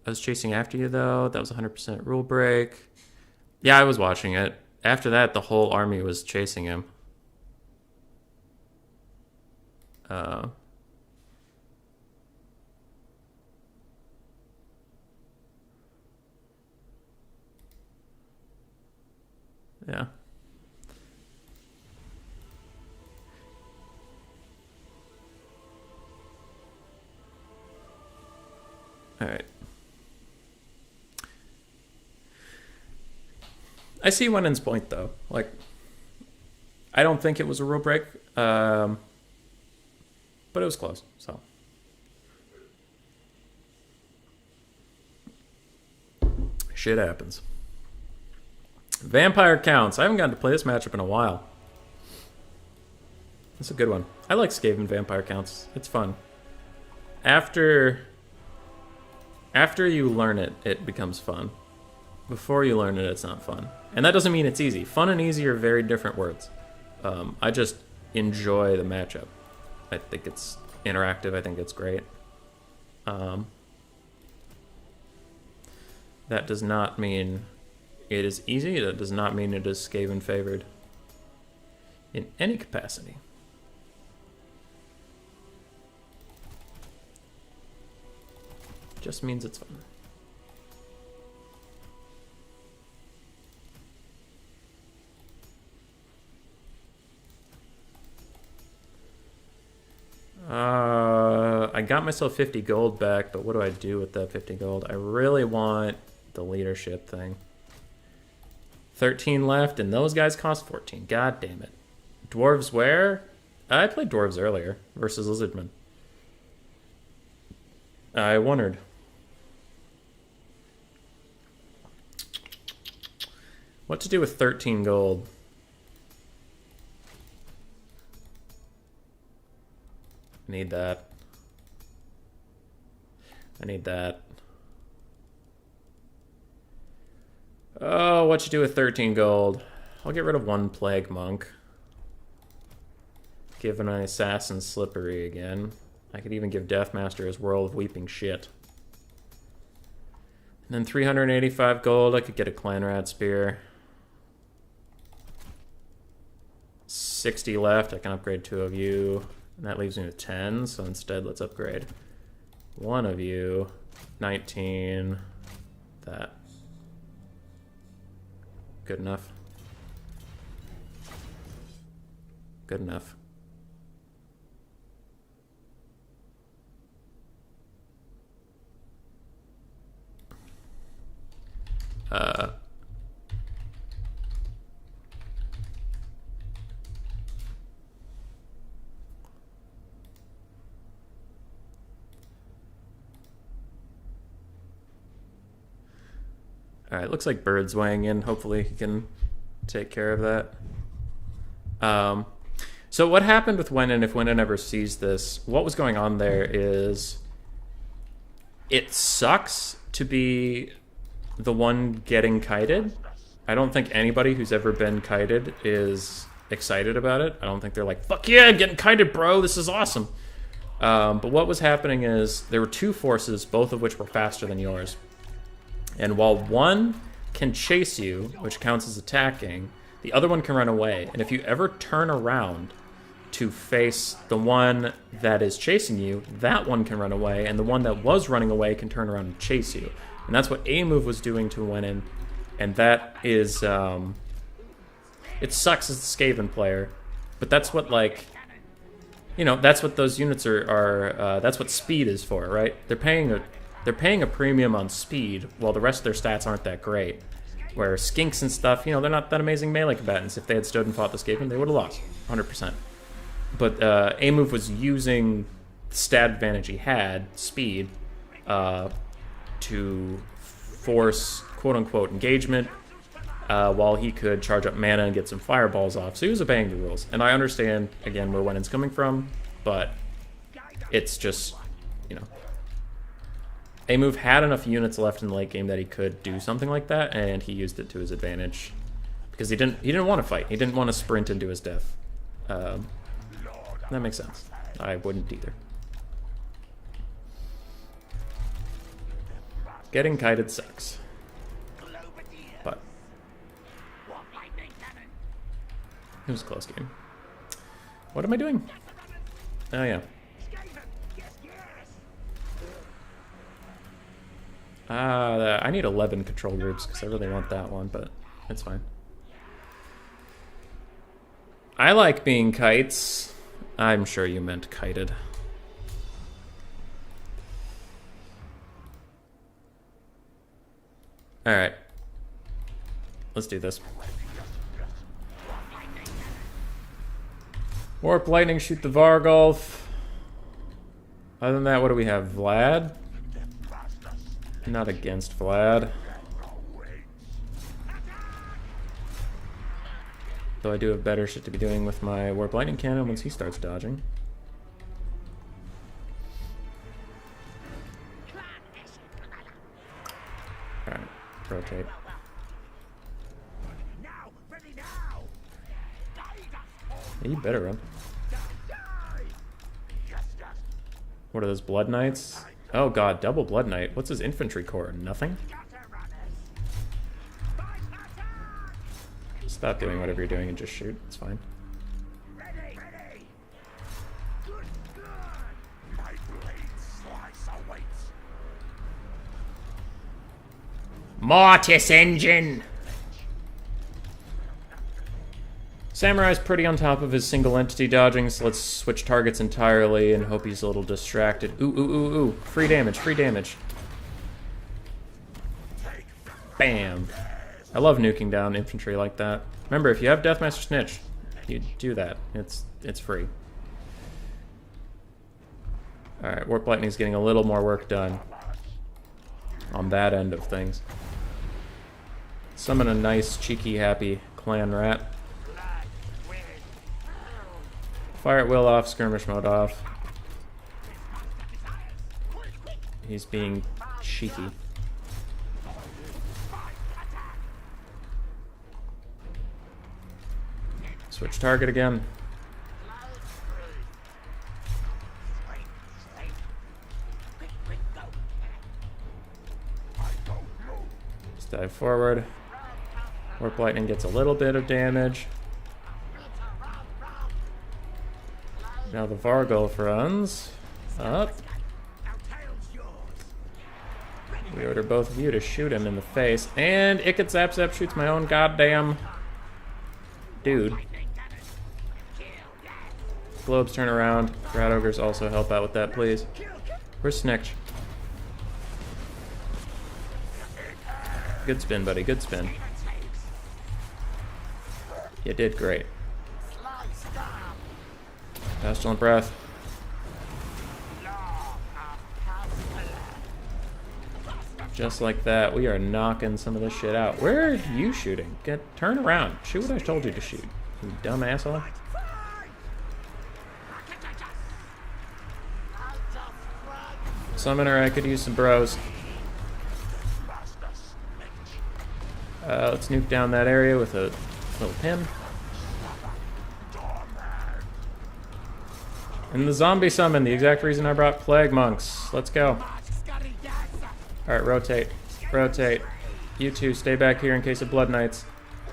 I was chasing after you, though. That was 100% rule break. Yeah, I was watching it. After that, the whole army was chasing him. Yeah. Alright. I see Wenon's point, though. Like, I don't think it was a rule break, but it was close, so. Shit happens. Vampire counts. I haven't gotten to play this matchup in a while. It's a good one. I like Skaven Vampire counts. It's fun. After you learn it, it becomes fun. Before you learn it, it's not fun. And that doesn't mean it's easy. Fun and easy are very different words. I just enjoy the matchup. I think it's interactive. I think it's great. That does not mean it is easy. That does not mean it is Skaven favored in any capacity. Just means it's fun. I got myself 50 gold back, but what do I do with that 50 gold? I really want the leadership thing. 13 left, and those guys cost 14. God damn it. Dwarves where? I played dwarves earlier versus lizardmen. I wondered. What to do with 13 gold? I need that. I need that. Oh, what you do with 13 gold? I'll get rid of one plague monk. Give an assassin slippery again. I could even give Deathmaster his World of Weeping Shit. And then 385 gold, I could get a Clanrad Spear. 60 left, I can upgrade 2 of you. And that leaves me with 10, so instead let's upgrade 1 of you. 19. That. Good enough. Good enough. Alright, looks like Bird's weighing in. Hopefully he can take care of that. So what happened with Wenon, if Wenon ever sees this, what was going on there is it sucks to be the one getting kited. I don't think anybody who's ever been kited is excited about it. I don't think they're like, fuck yeah, I'm getting kited, bro, this is awesome. But what was happening is there were 2 forces, both of which were faster than yours. And while one can chase you, which counts as attacking, the other one can run away. And if you ever turn around to face the one that is chasing you, that one can run away, and the one that was running away can turn around and chase you. And that's what A-Move was doing to Wenon, and that is, it sucks as a Skaven player, but that's what, like, you know, that's what those units are that's what speed is for, right? They're paying a premium on speed, while the rest of their stats aren't that great. Where skinks and stuff, you know, they're not that amazing melee combatants. If they had stood and fought the Skaven, they would have lost, 100%. But A-Move was using the stat advantage he had, speed, to force quote-unquote engagement, while he could charge up mana and get some fireballs off. So he was obeying the rules. And I understand, again, where Wenon's coming from, but it's just, you know, A-Move had enough units left in the late game that he could do something like that, and he used it to his advantage. Because he didn't want to fight. He didn't want to sprint into his death. That makes sense. I wouldn't either. Getting kited sucks. But it was a close game. What am I doing? Oh yeah. I need 11 control groups because I really want that one, but it's fine. I like being kites. I'm sure you meant kited. Alright. Let's do this. Warp lightning, shoot the Vargulf. Other than that, what do we have? Vlad? Not against Vlad. Though I do have better shit to be doing with my Warp Lightning Cannon once he starts dodging. Alright, rotate. Yeah, you better run. What are those Blood Knights? Oh god, double Blood Knight. What's his infantry corps? Nothing? Stop doing whatever you're doing and just shoot. It's fine. Mortis engine! Samurai's pretty on top of his single entity dodging, so let's switch targets entirely and hope he's a little distracted. Ooh, ooh, ooh, ooh. Free damage, free damage. Bam. I love nuking down infantry like that. Remember, if you have Deathmaster Snitch, you do that. It's free. Alright, Warp Lightning's getting a little more work done on that end of things. Summon a nice, cheeky, happy clan rat. Fire at will off, skirmish mode off. He's being cheeky. Switch target again. Let's dive forward. Warp Lightning gets a little bit of damage. Now the Vargulf runs up. We order both of you to shoot him in the face. And Ikit Zap Zap shoots my own goddamn dude. Globes turn around. Rat Ogres also help out with that, please. Where's Snitch? Good spin, buddy. Good spin. You did great. Pestilent Breath. Just like that, we are knocking some of this shit out. Where are you shooting? Turn around. Shoot what I told you to shoot, you dumb asshole. Summoner, I could use some bros. Let's nuke down that area with a little pin. And the zombie summon, the exact reason I brought Plague Monks. Let's go. Alright, rotate. Rotate. You two, stay back here in case of Blood Knights.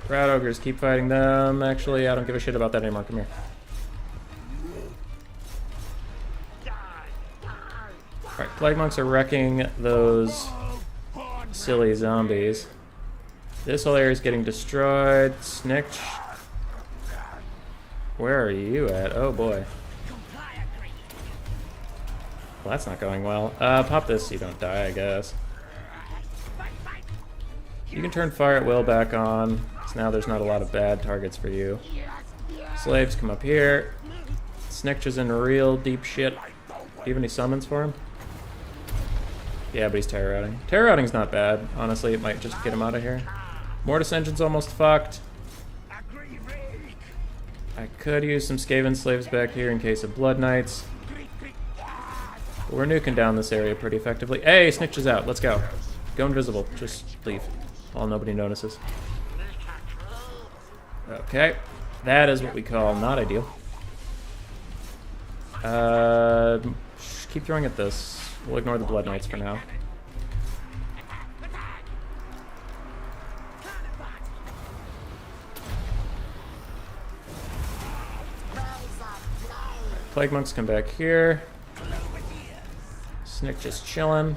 Rat Ogres, keep fighting them. Actually, I don't give a shit about that anymore. Come here. Alright, Plague Monks are wrecking those silly zombies. This whole area is getting destroyed. Snitch. Where are you at? Oh boy. Well, that's not going well. Pop this so you don't die, I guess. You can turn Fire at Will back on, so now there's not a lot of bad targets for you. Slaves, come up here. Snitch is in real deep shit. Do you have any summons for him? Yeah, but he's terror routing. Terror routing's not bad. Honestly, it might just get him out of here. Mortis Engine's almost fucked. I could use some Skaven Slaves back here in case of Blood Knights. But we're nuking down this area pretty effectively. Hey, Snitch is out. Let's go. Go invisible. Just leave. While nobody notices. Okay. That is what we call not ideal. Keep throwing at this. We'll ignore the Blood Knights for now. Plague Monks come back here. Snick just chilling.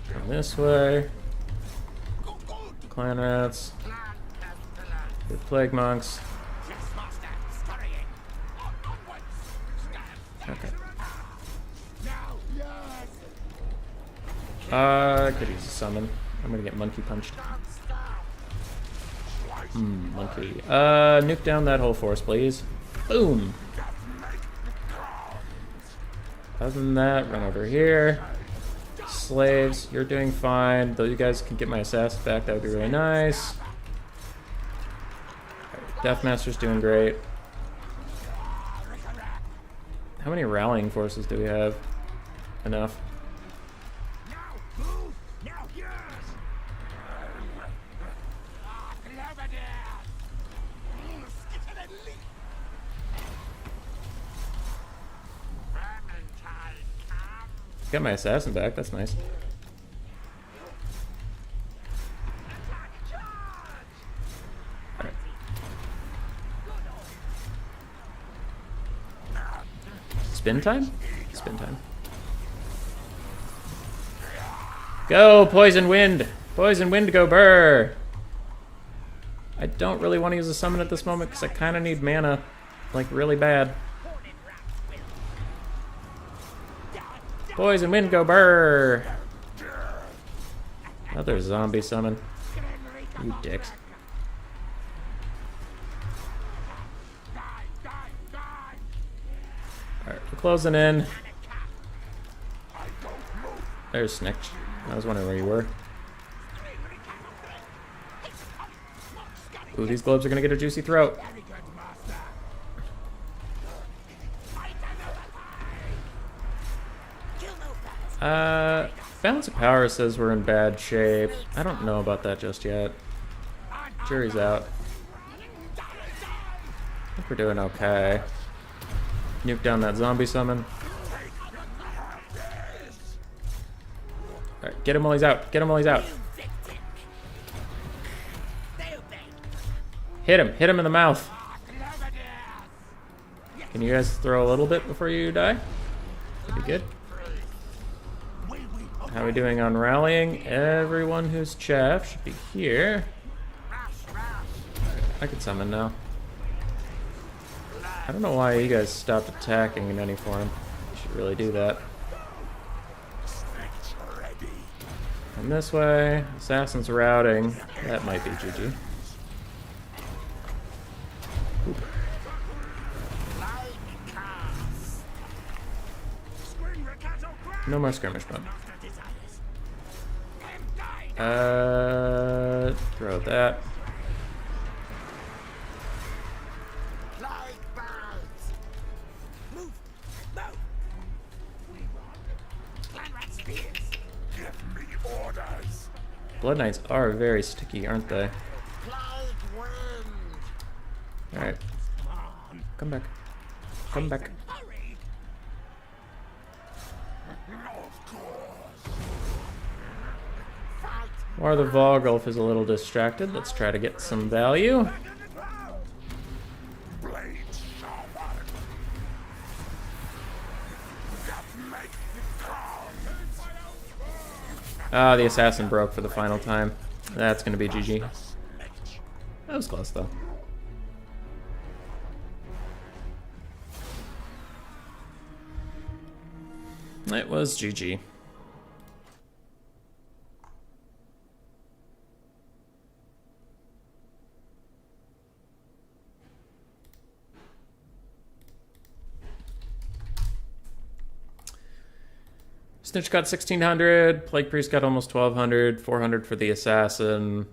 Come this way. Clan Rats. The plague monks. Okay. I could use a summon. I'm gonna get monkey punched. Monkey. Nuke down that whole force, please. Boom! Other than that, run over here. Slaves, you're doing fine. Though you guys can get my assassin back, that would be really nice. Deathmaster's doing great. How many rallying forces do we have? Enough. Got my assassin back, that's nice. Right. Spin time? Spin time. Go, poison wind! Poison wind, go burr! I don't really want to use a summon at this moment because I kind of need mana, like really bad. Poison wind, go burr! Another zombie summon. You dicks. Alright, we're closing in. There's Snitch. I was wondering where you were. Ooh, these globes are gonna get a juicy throat. Balance of power says we're in bad shape. I don't know about that just yet. Jury's out. I think we're doing okay. Nuke down that zombie summon. Alright, get him while he's out. Get him while he's out. Hit him. Hit him in the mouth. Can you guys throw a little bit before you die? That'd be good. How are we doing on rallying? Everyone who's chaff should be here. I can summon now. I don't know why you guys stopped attacking in any form. You should really do that. And this way, assassins routing. That might be GG. Oop. No more skirmish mode. Throw that. Blood Knights are very sticky, aren't they? Alright. Come back. Come back. Or the Volgulf is a little distracted. Let's try to get some value. Ah, the assassin broke for the final time. That's gonna be GG. That was close though. It was GG. Snitch got 1600, Plague Priest got almost 1200, 400 for the Assassin.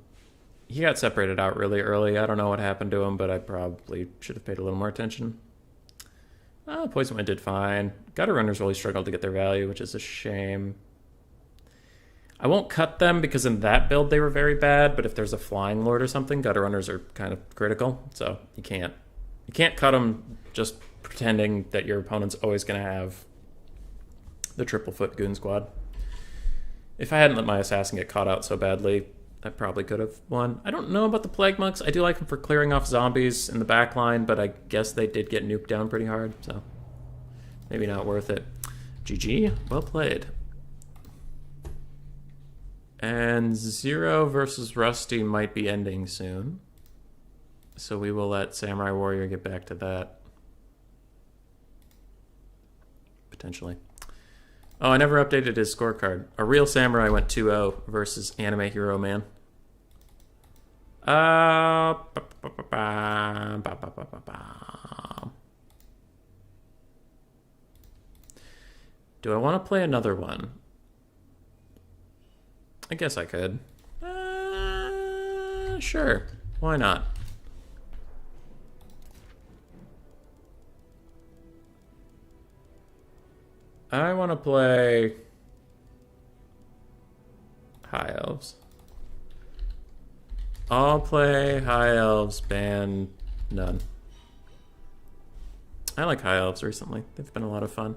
He got separated out really early. I don't know what happened to him, but I probably should have paid a little more attention. Poison Wind did fine. Gutter Runners really struggled to get their value, which is a shame. I won't cut them because in that build they were very bad, but if there's a Flying Lord or something, Gutter Runners are kind of critical, so you can't cut them just pretending that your opponent's always going to have the triple foot goon squad. If I hadn't let my assassin get caught out so badly, I probably could have won. I don't know about the Plague Monks. I do like them for clearing off zombies in the back line, but I guess they did get nuked down pretty hard, so maybe not worth it. GG, well played. And Zero versus Rusty might be ending soon. So we will let Samurai Warrior get back to that. Potentially. Oh, I never updated his scorecard. A real samurai went 2-0 versus Anime Hero Man. Do I want to play another one? I guess I could. Sure. Why not? I want to play High Elves. I'll play High Elves, ban none. I like High Elves recently. They've been a lot of fun.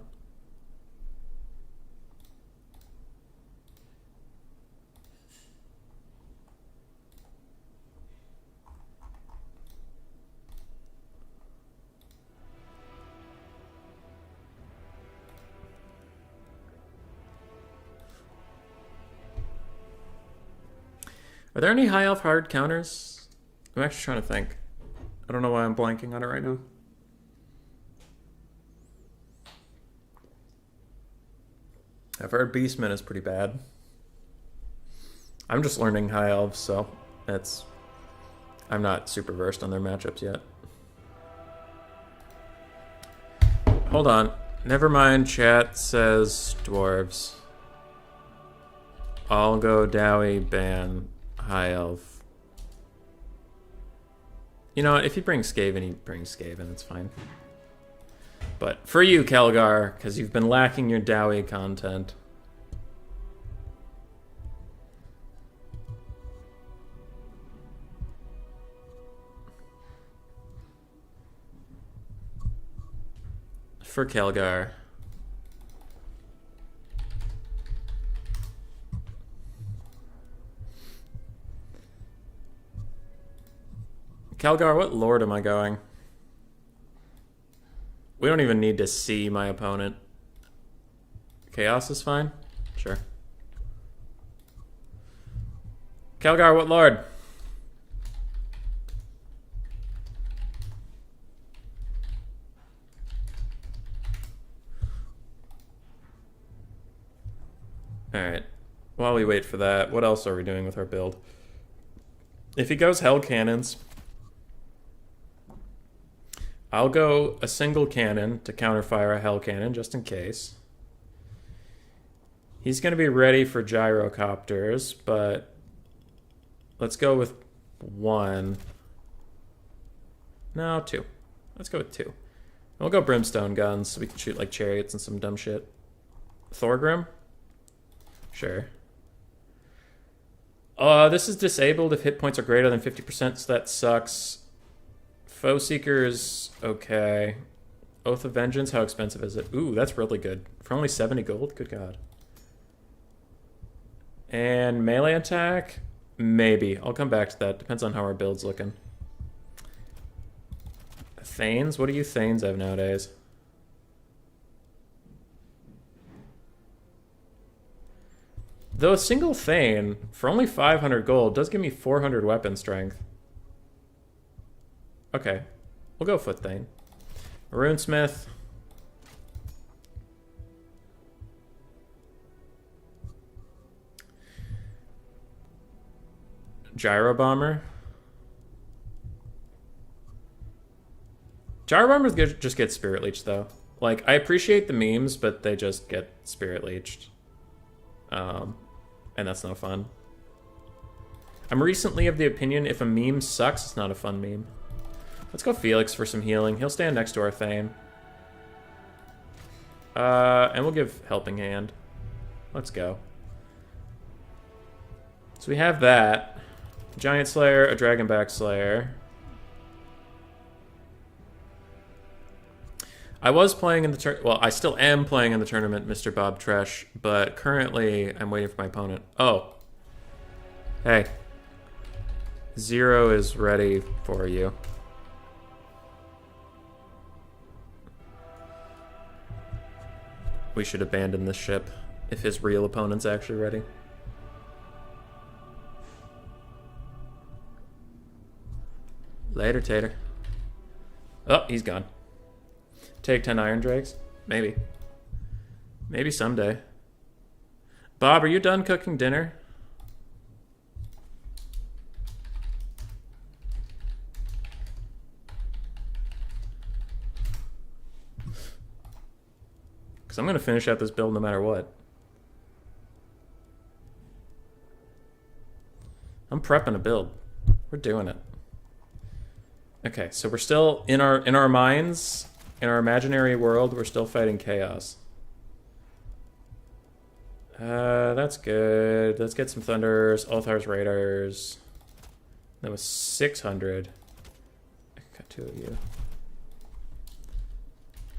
Are there any high elf hard counters? I'm actually trying to think. I don't know why I'm blanking on it right now. I've heard Beastman is pretty bad. I'm just learning high elves, so I'm not super versed on their matchups yet. Hold on. Never mind, chat says dwarves. I'll go Dowie, ban High Elf. You know what? If he brings Skaven, he brings Skaven. It's fine. But for you, Kelgar, because you've been lacking your Dowie content. For Kelgar. Kelgar, what lord am I going? We don't even need to see my opponent. Chaos is fine? Sure. Kelgar, what lord? Alright. While we wait for that, what else are we doing with our build? If he goes Hell Cannons, I'll go a single cannon to counterfire a Hell Cannon, just in case. He's going to be ready for gyrocopters, but let's go with one. No, two. Let's go with two. We'll go Brimstone guns so we can shoot like chariots and some dumb shit. Thorgrim? Sure. This is disabled if hit points are greater than 50%, so that sucks. Foe Seeker's okay. Oath of Vengeance, how expensive is it? Ooh, that's really good. For only 70 gold? Good god. And melee attack? Maybe. I'll come back to that. Depends on how our build's looking. Thanes? What do you Thanes have nowadays? Though a single Thane, for only 500 gold, does give me 400 weapon strength. Okay, we'll go Foot Thane. Runesmith. Gyro Bomber. Gyro Bombers just get Spirit Leeched, though. Like, I appreciate the memes, but they just get Spirit Leeched. And that's no fun. I'm recently of the opinion if a meme sucks, it's not a fun meme. Let's go Felix for some healing. He'll stand next to our Thane. And we'll give Helping Hand. Let's go. So we have that. Giant Slayer, a Dragonback Slayer. I was playing in the well, I still am playing in the tournament, Mr. Bob Tresh, but currently I'm waiting for my opponent. Oh. Hey. Zero is ready for you. We should abandon this ship if his real opponent's actually ready. Later, Tater. Oh, he's gone. Take 10 Iron Drakes? Maybe. Maybe someday. Bob, are you done cooking dinner? Because I'm going to finish out this build no matter what. I'm prepping a build. We're doing it. Okay, so we're still in our minds, in our imaginary world, we're still fighting chaos. That's good. Let's get some Thunders, Althar's Raiders. That was 600. I got 2 of you.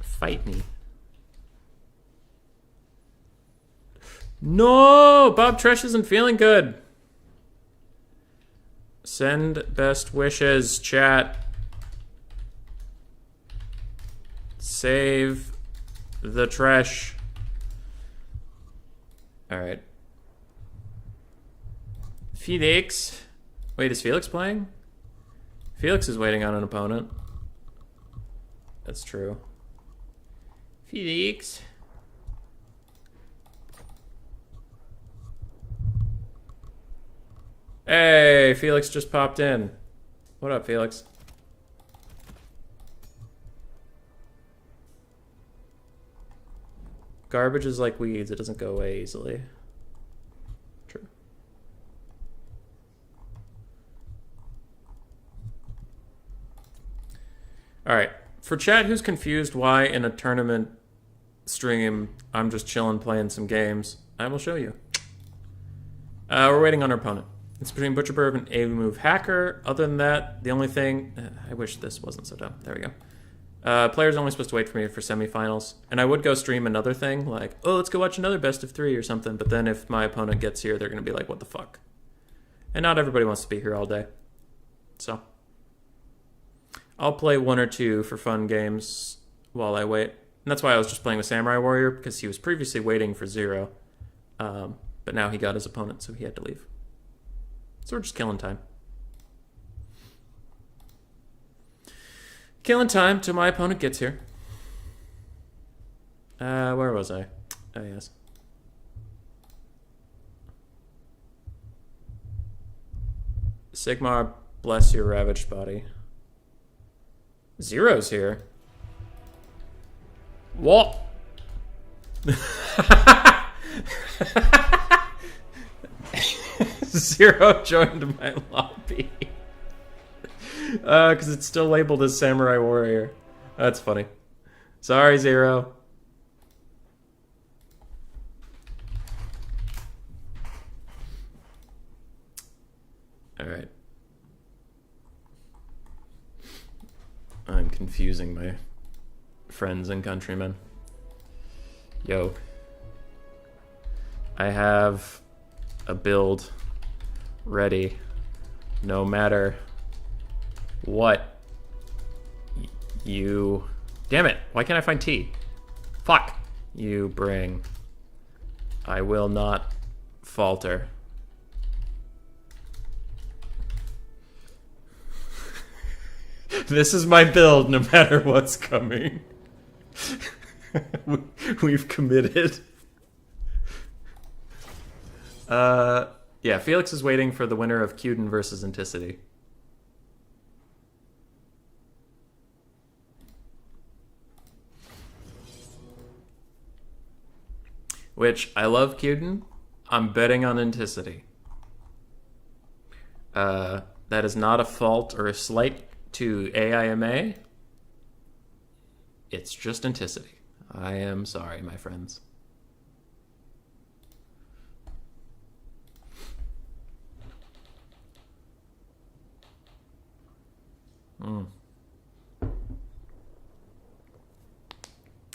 Fight me. No! Bob Tresh isn't feeling good. Send best wishes, chat. Save the trash. Alright. Felix. Wait, is Felix playing? Felix is waiting on an opponent. That's true. Felix. Hey, Felix just popped in. What up, Felix? Garbage is like weeds. It doesn't go away easily. True. Alright. For chat who's confused why in a tournament stream I'm just chilling playing some games, I will show you. We're waiting on our opponent. It's between Butcherbird and A-Move Hacker. Other than that, the only thing... I wish this wasn't so dumb. There we go. Players only supposed to wait for me for semifinals. And I would go stream another thing, like, oh, let's go watch another best of 3 or something. But then if my opponent gets here, they're going to be like, what the fuck? And not everybody wants to be here all day. So, I'll play 1 or 2 for fun games while I wait. And that's why I was just playing with Samurai Warrior, because he was previously waiting for 0. But now he got his opponent, so he had to leave. So we're just killing time. Killing time till my opponent gets here. Where was I? Oh, yes. Sigmar, bless your ravaged body. 0's here. What? 0 joined my lobby. Because it's still labeled as Samurai Warrior. That's funny. Sorry, 0. Alright. I'm confusing my friends and countrymen. Yo. I have a build ready, no matter what you... Damn it, why can't I find T? Fuck! You bring. I will not falter. This is my build, no matter what's coming. We've committed. Yeah, Felix is waiting for the winner of Cuden versus Anticity. Which, I love Cuden. I'm betting on Anticity. That is not a fault or a slight to AIMA. It's just Anticity. I am sorry, my friends.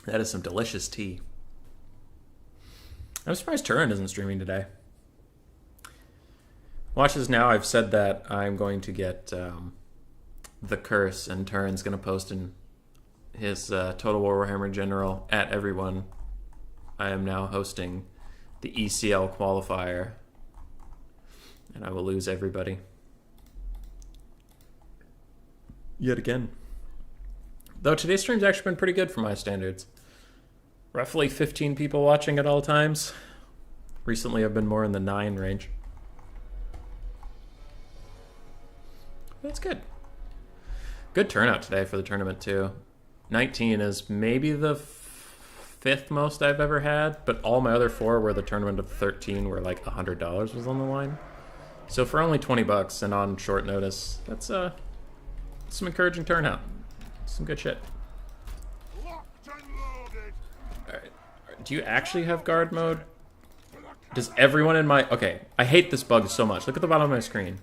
That is some delicious tea. I'm surprised Turin isn't streaming today. Watch this now. I've said that I'm going to get the curse, and Turin's going to post in his Total War Warhammer General at everyone. I am now hosting the ECL qualifier, and I will lose everybody. Yet again. Though today's stream's actually been pretty good for my standards. Roughly 15 people watching at all times. Recently I've been more in the 9 range. That's good. Good turnout today for the tournament too. 19 is maybe the 5th most I've ever had, but all my other 4 were the tournament of 13 where like $100 was on the line. So for only 20 bucks and on short notice, that's some encouraging turnout. Some good shit. Alright. Do you actually have guard mode? Does everyone in my... Okay, I hate this bug so much. Look at the bottom of my screen.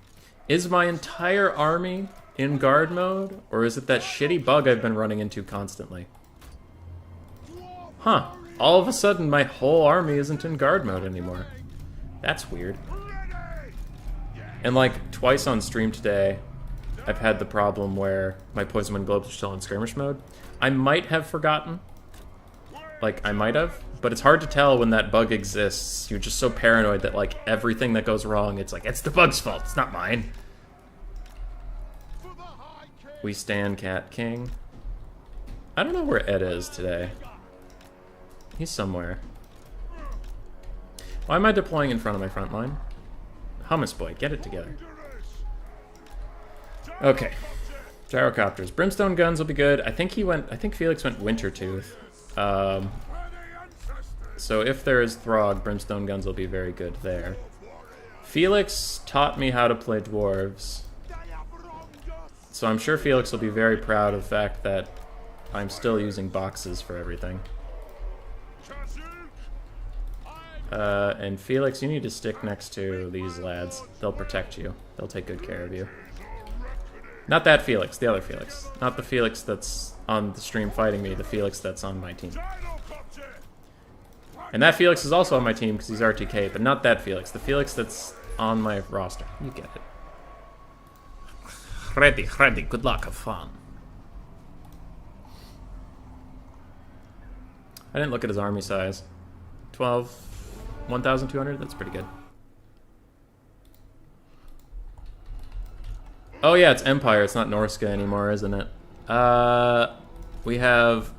Is my entire army in guard mode? Or is it that shitty bug I've been running into constantly? Huh. All of a sudden, my whole army isn't in guard mode anymore. That's weird. And like, twice on stream today, I've had the problem where my Poison Wind Globes are still in skirmish mode. I might have forgotten. Like, I might have. But it's hard to tell when that bug exists. You're just so paranoid that, like, everything that goes wrong, it's like, it's the bug's fault, it's not mine. We stand Cat King. I don't know where Ed is today. He's somewhere. Why am I deploying in front of my front line? Hummus boy, get it together. Okay. Gyrocopters. Brimstone guns will be good. I think Felix went Wintertooth. So if there is Throg, Brimstone guns will be very good there. Felix taught me how to play dwarves. So I'm sure Felix will be very proud of the fact that I'm still using boxes for everything. And Felix, you need to stick next to these lads. They'll protect you. They'll take good care of you. Not that Felix, the other Felix. Not the Felix that's on the stream fighting me, the Felix that's on my team. And that Felix is also on my team because he's RTK, but not that Felix. The Felix that's on my roster. You get it. Ready, good luck, have fun. I didn't look at his army size. 1,200, that's pretty good. Oh yeah, it's Empire, it's not Norska anymore, isn't it? We have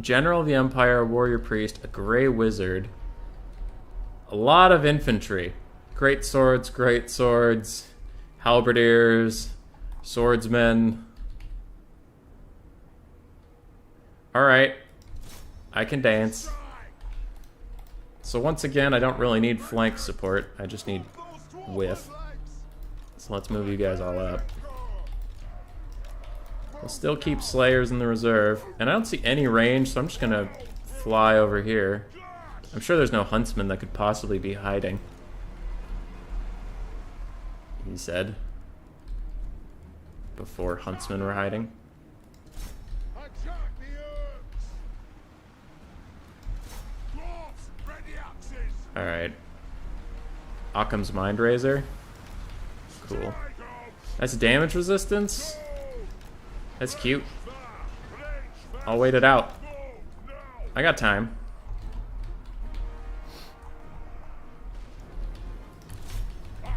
General of the Empire, Warrior Priest, a Grey Wizard, a lot of infantry. Great swords, halberdiers, swordsmen. Alright, I can dance. So once again, I don't really need flank support, I just need width. So let's move you guys all up. We'll still keep Slayers in the reserve. And I don't see any range, so I'm just gonna fly over here. I'm sure there's no Huntsman that could possibly be hiding. He said. Before Huntsmen were hiding. Alright. Occam's Mind Razor. Cool. That's damage resistance. That's cute. I'll wait it out. I got time.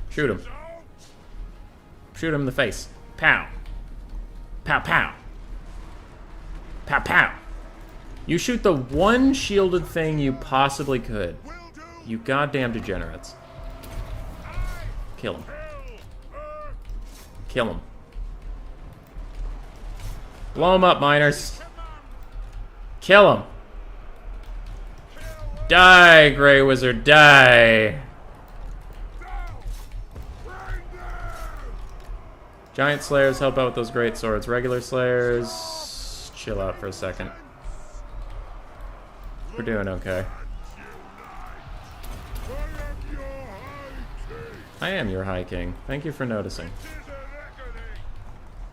Shoot him. Shoot him in the face. Pow. Pow pow. Pow pow. You shoot the one shielded thing you possibly could. You goddamn degenerates. Kill him. Kill him. Blow him up, miners. Kill him. Die, Grey Wizard, die. Giant Slayers help out with those great swords. Regular Slayers, chill out for a second. We're doing okay. I am your High King. Thank you for noticing.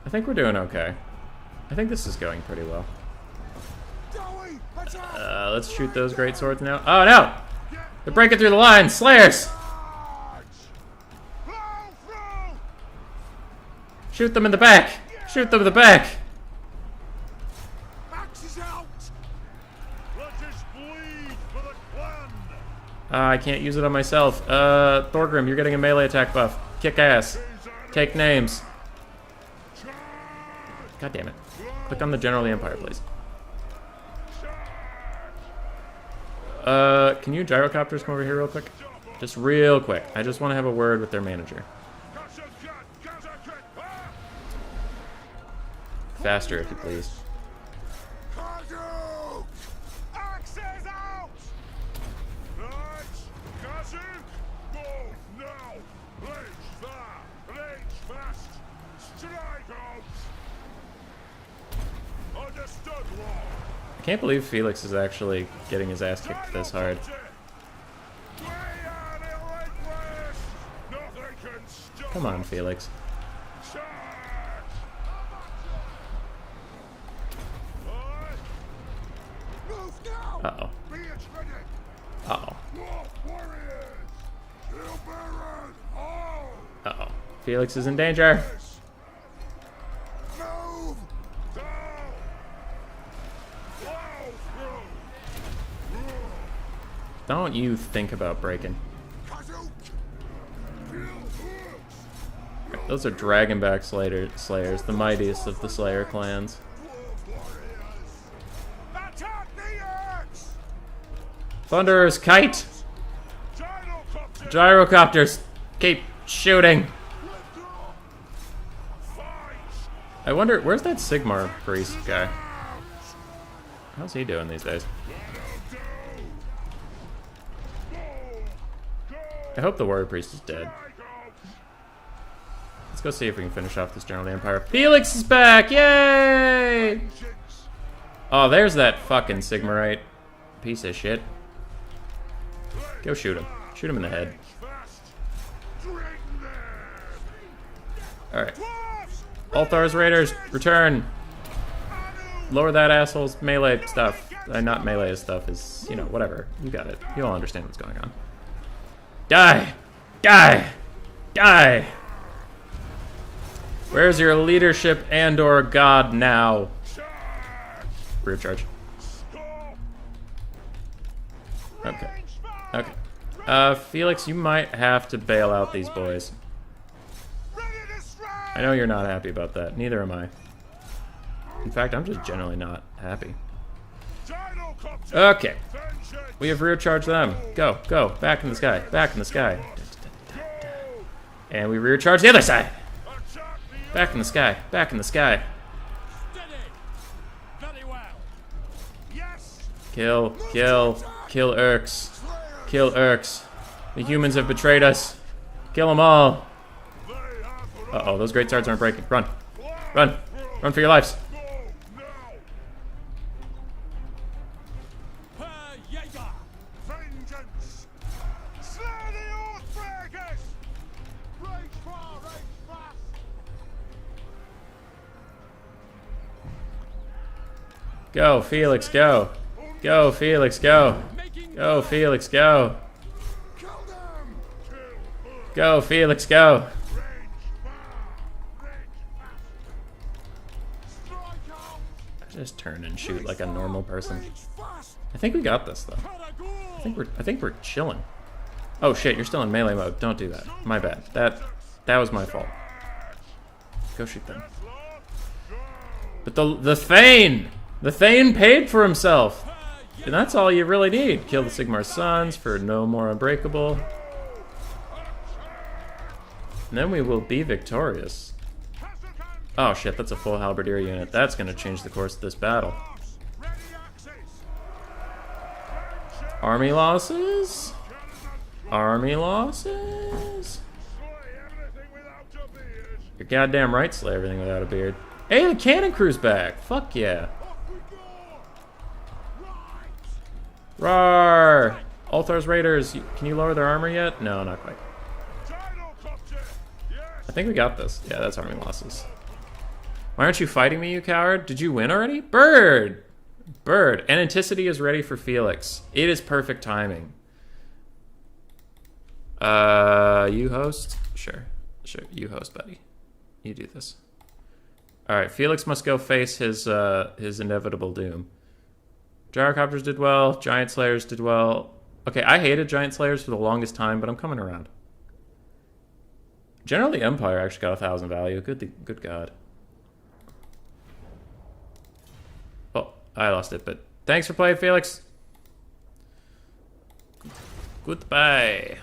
I think we're doing okay. I think this is going pretty well. Let's shoot those great swords now. Oh no! They're breaking through the line! Slayers! Shoot them in the back! Shoot them in the back! I can't use it on myself. Thorgrim, you're getting a melee attack buff. Kick ass. Take names. God damn it. Click on the General of the Empire, please. Can you gyrocopters come over here real quick? Just real quick. I just want to have a word with their manager. Faster, if you please. I can't believe Felix is actually getting his ass kicked this hard. Come on, Felix. Uh-oh. Uh-oh. Uh-oh. Felix is in danger. Don't you think about breaking. Right, those are Dragonback Slayers, the mightiest of the Slayer clans. Thunderer's Kite! Gyrocopters! Keep shooting! I wonder, where's that Sigmar priest guy? How's he doing these days? I hope the warrior priest is dead. Let's go see if we can finish off this General of the Empire. Felix is back! Yay! Oh, there's that fucking Sigmarite. Piece of shit. Go shoot him. Shoot him in the head. Alright. Althar's Raiders, return! Lower that asshole's melee stuff. Not melee stuff, is, you know, whatever. You got it. You all understand what's going on. Die! Die! Die! Where's your leadership and/or god now? Rear charge. Okay. Okay. Felix, you might have to bail out these boys. I know you're not happy about that. Neither am I. In fact, I'm just generally not happy. Okay. We have rear charged them. Go, go. Back in the sky. Back in the sky. And we rear charge the other side. Back in the sky. Back in the sky. Kill, kill, kill Urks. Kill Urks. The humans have betrayed us. Kill them all. Uh-oh, those great swords aren't breaking. Run. Run. Run for your lives. Go, Felix, go. Go, Felix, go. Go, Felix, go. Go, Felix, go. Just turn and shoot like a normal person. I think we got this though. I think we're chilling. Oh shit, you're still in melee mode. Don't do that. My bad. That was my fault. Go shoot them. But the Thane! The Thane paid for himself! And that's all you really need. Kill the Sigmar Sons for no more unbreakable. And then we will be victorious. Oh shit, that's a full halberdier unit. That's gonna change the course of this battle. Army losses? Army losses? You're goddamn right, slay everything without a beard. Hey, the cannon crew's back! Fuck yeah. Roar! Althar's Raiders, can you lower their armor yet? No, not quite. I think we got this. Yeah, that's army losses. Why aren't you fighting me, you coward? Did you win already? Bird! Bird. Ananticity is ready for Felix. It is perfect timing. You host? Sure. Sure, you host, buddy. You do this. Alright, Felix must go face his inevitable doom. Gyrocopters did well. Giant Slayers did well. Okay, I hated Giant Slayers for the longest time, but I'm coming around. General of the Empire actually got 1,000 value. Good God. I lost it, but thanks for playing, Felix. Goodbye.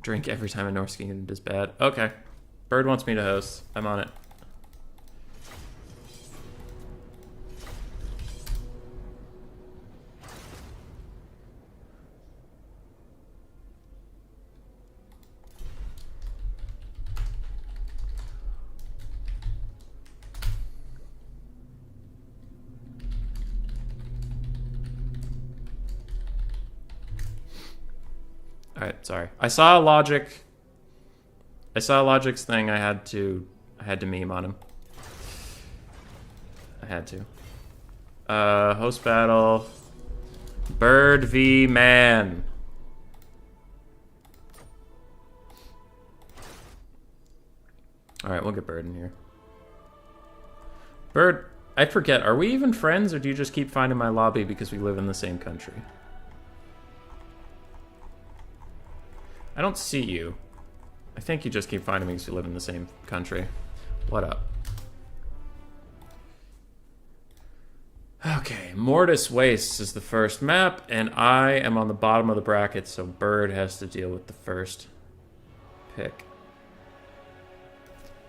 Drink every time a Norse Kingdom is bad. Okay. Bird wants me to host. I'm on it. Alright, sorry. I saw Logic's thing. I had to meme on him. I had to. Host battle. Bird v man. Alright, we'll get Bird in here. Bird, I forget, are we even friends or do you just keep finding my lobby because we live in the same country? I don't see you. I think you just keep finding me because you live in the same country. What up? Okay, Mortis Wastes is the first map, and I am on the bottom of the bracket, so Bird has to deal with the first pick.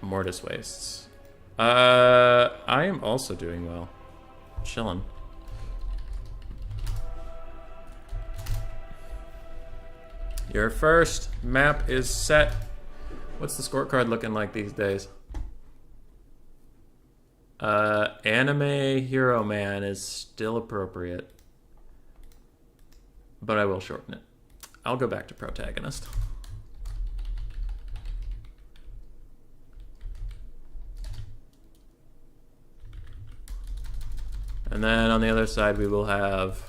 Mortis Wastes. I am also doing well. Chillin'. Your first map is set. What's the scorecard looking like these days? Anime Hero Man is still appropriate. But I will shorten it. I'll go back to protagonist. And then on the other side we will have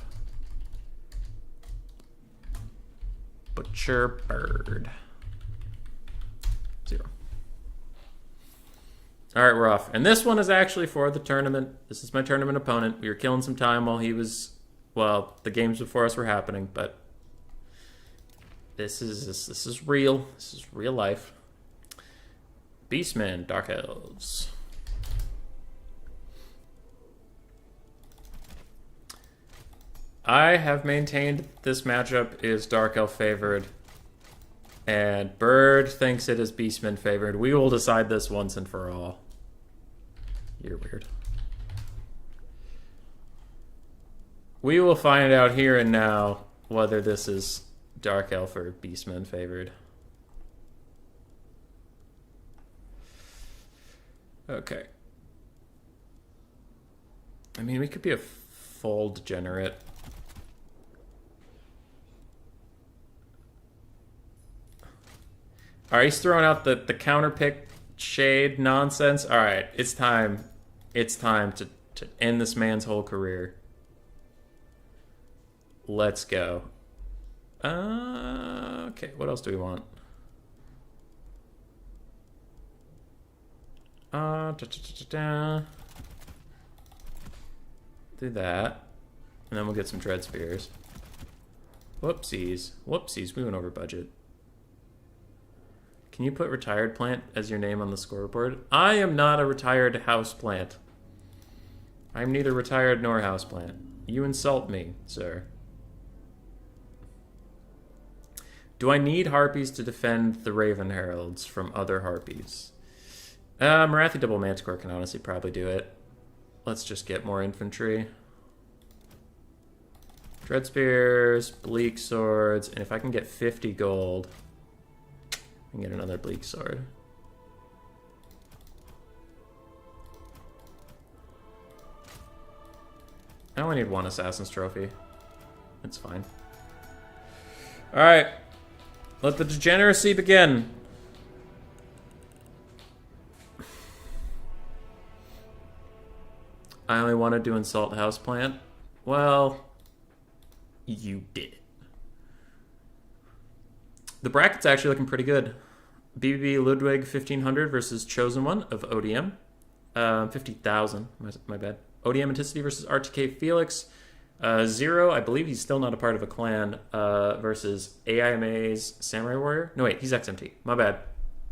Butcher Bird. 0. Alright, we're off. And this one is actually for the tournament. This is my tournament opponent. We were killing some time while he was... Well, the games before us were happening, but... This is real. This is real life. Beastmen, Dark Elves. I have maintained this matchup is Dark Elf favored, and Bird thinks it is Beastman favored. We will decide this once and for all. You're weird. We will find out here and now whether this is Dark Elf or Beastman favored. Okay. I mean, we could be a full degenerate. Alright, he's throwing out the counter pick shade nonsense. Alright, it's time. It's time to end this man's whole career. Let's go. Okay, what else do we want? Do that. And then we'll get some Dread Spears. Whoopsies. Whoopsies, we went over budget. Can you put retired plant as your name on the scoreboard? I am not a retired house plant. I'm neither retired nor house plant. You insult me, sir. Do I need harpies to defend the Raven Heralds from other harpies? Marathi Double Manticore can honestly probably do it. Let's just get more infantry. Dread Spears, Bleak Swords, and if I can get 50 gold... and get another Bleak Sword. I only need one Assassin's Trophy. It's fine. Alright. Let the degeneracy begin. I only wanted to insult Houseplant. Well, you did it. The bracket's actually looking pretty good. BBB Ludwig 1500 versus Chosen One of ODM. 50,000, my bad. ODM Anticity versus RTK Felix. Zero, I believe he's still not a part of a clan, versus AIMA's Samurai Warrior. No, wait, he's XMT. My bad.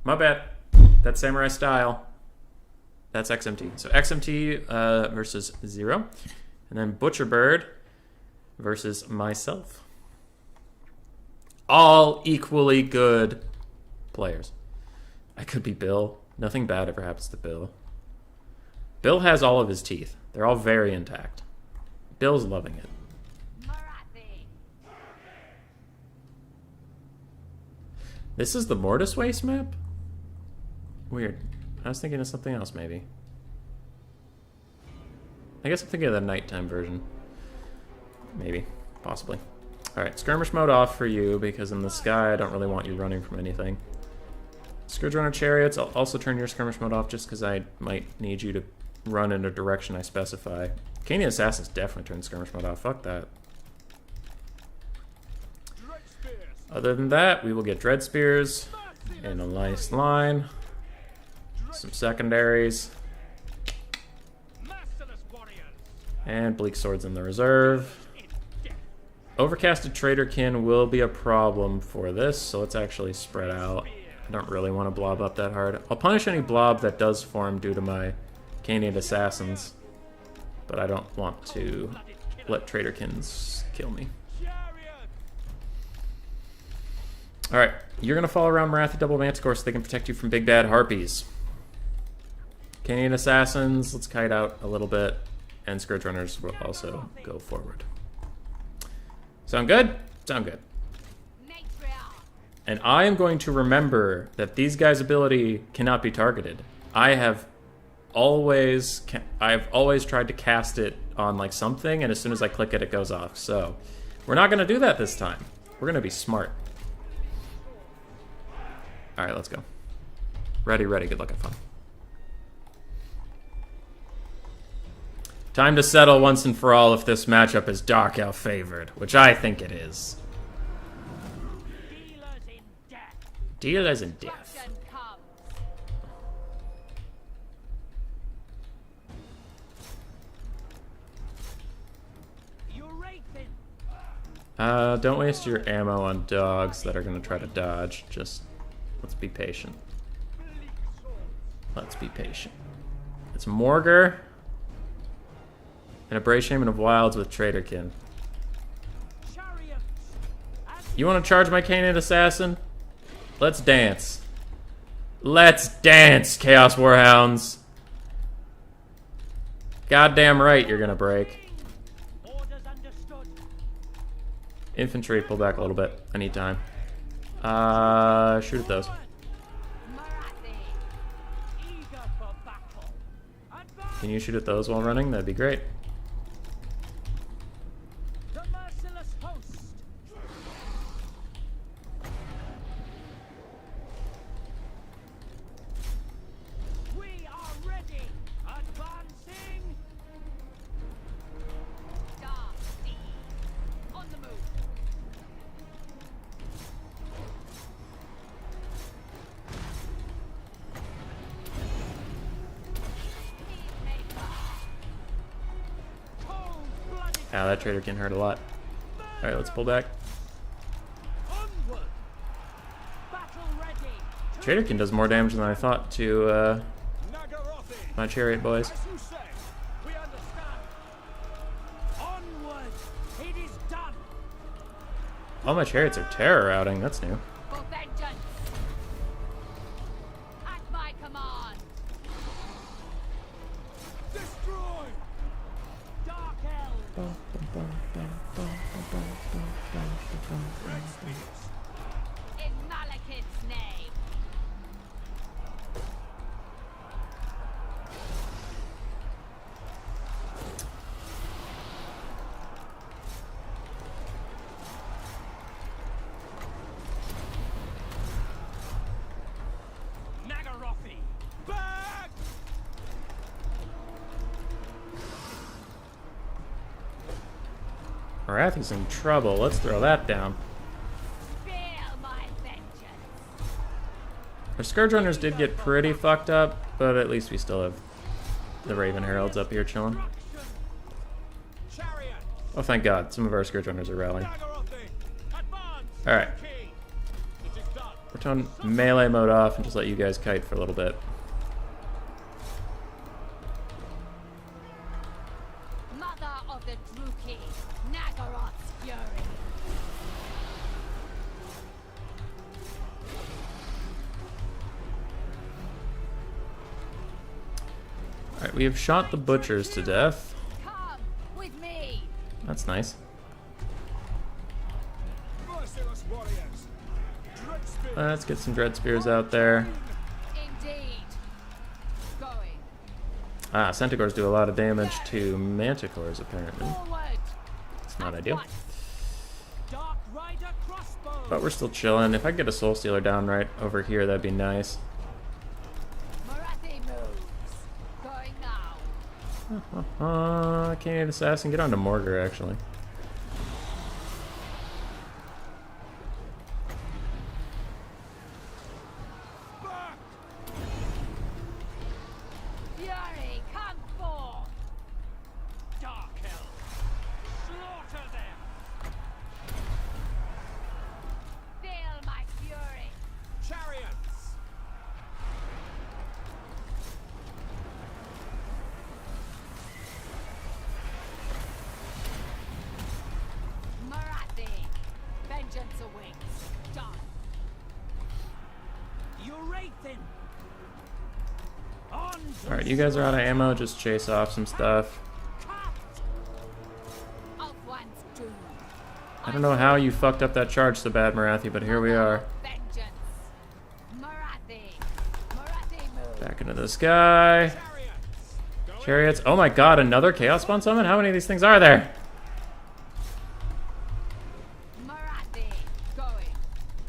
My bad. That's Samurai Style. That's XMT. So XMT versus Zero. And then Butcherbird versus myself. All equally good players. I could be Bill. Nothing bad ever happens to Bill. Bill has all of his teeth. They're all very intact. Bill's loving it. This is the Mortis Waste map? Weird. I was thinking of something else, maybe. I guess I'm thinking of the nighttime version. Maybe. Possibly. Alright, skirmish mode off for you, because in the sky I don't really want you running from anything. Scourge Runner Chariots, I'll also turn your skirmish mode off just because I might need you to run in a direction I specify. Canadian Assassins definitely turn skirmish mode off. Fuck that. Other than that, we will get Dread Spears in a nice line. Some secondaries. And Bleak Swords in the reserve. Overcasted Traderkin will be a problem for this, so let's actually spread out. I don't really want to blob up that hard. I'll punish any blob that does form due to my Canadian Assassins, but I don't want to let Traderkins kill me. Alright, you're going to follow around Marathi Double Manticore so they can protect you from big bad harpies. Canadian Assassins, let's kite out a little bit, and Scourge Runners will also go forward. Sound good? Sound good. And I am going to remember that these guys' ability cannot be targeted. I've always tried to cast it on like something, and as soon as I click it, it goes off. So we're not going to do that this time. We're going to be smart. All right, let's go. Ready, ready. Good luck and fun. Time to settle once and for all if this matchup is Dark Elf favored, which I think it is. Dealers in death. Don't waste your ammo on dogs that are going to try to dodge. Just let's be patient. Let's be patient. It's Morgar and a Brave Shaman of Wilds with Traderkin. You want to charge my Canaan Assassin? Let's dance. Let's dance, Chaos Warhounds. Goddamn right you're gonna break. Infantry, pull back a little bit. I need time. Shoot at those. Can you shoot at those while running? That'd be great. Ow, that trader can hurt a lot. Alright, let's pull back. Traderkin does more damage than I thought to my chariot boys. All my chariots are terror routing, that's new. Marathi's in trouble. Let's throw that down. Our Scourge Runners did get pretty fucked up, but at least we still have the Raven Heralds up here chilling. Oh, thank God. Some of our Scourge Runners are rallying. Alright. We're turning melee mode off and just let you guys kite for a little bit. Mother of the Druki, Nagaroth's fury. Alright, we have shot the butchers to death. Come with me. That's nice. Let's get some Dread Spears out there. Indeed. Going. Ah, Centaurs do a lot of damage to Manticores, apparently. Forward. It's not ideal. Dark Rider crossbow. But we're still chilling. If I could get a Soul Stealer down right over here, that'd be nice. Marathi moves. Going now. Canadian Assassin, get onto Mortar, actually. Fury, come forth. Dark Hell. Slaughter them. Feel my fury. Chariots. Marathi. Vengeance awaits. Done. Eurathin. Alright, you guys are out of ammo, just chase off some stuff. Of one's doom. I don't know how you fucked up that charge so bad, Marathi, but here we are. Vengeance. Marathi. Marathi move. Back into the sky. Chariots. Oh my god, another Chaos Spawn summon? How many of these things are there? Marathi. Going.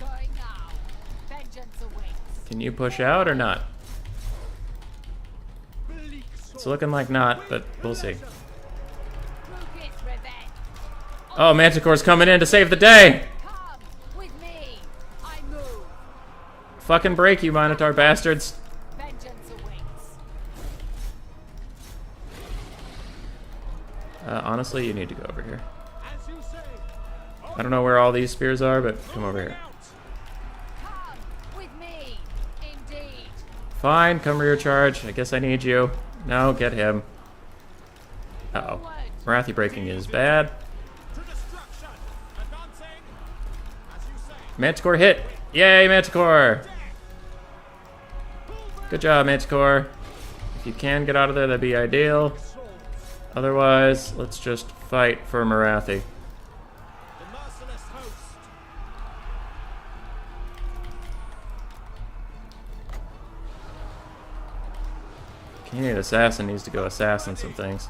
Going now. Vengeance awaits. Can you push out or not? It's looking like not, but we'll see. Druki's revenge. Oh, Manticore's coming in to save the day! Come with me. I move. Fucking break, you Minotaur bastards. Vengeance awaits. Honestly, you need to go over here. As you say. I don't know where all these spears are, but come over here. Come with me. Indeed. Fine, come rear charge. I guess I need you. No, get him. Uh-oh. Marathi breaking is bad. Manticore hit! Yay, Manticore! Good job, Manticore. If you can get out of there, that'd be ideal. Otherwise, let's just fight for Marathi. Canadian Assassin needs to go assassin some things.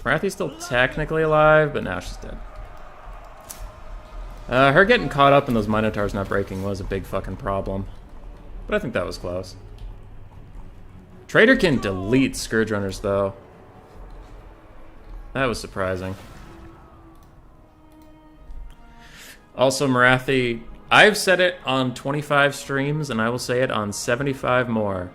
Marathi's still technically alive, but now she's dead. Her getting caught up in those Minotaurs not breaking was a big fucking problem. But I think that was close. Trader can delete Scourge Runners, though. That was surprising. Also, Marathi, I've said it on 25 streams, and I will say it on 75 more.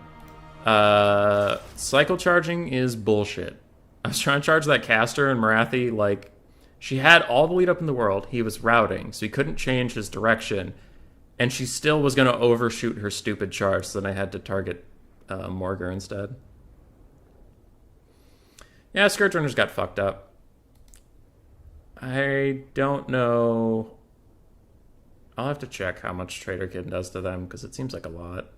Cycle charging is bullshit. I was trying to charge that caster, and Marathi, like, she had all the lead up in the world. He was routing, so he couldn't change his direction. And she still was going to overshoot her stupid charge, so then I had to target Morgar instead. Yeah, Scourge Runners got fucked up. I don't know. I'll have to check how much Traderkin does to them, because it seems like a lot.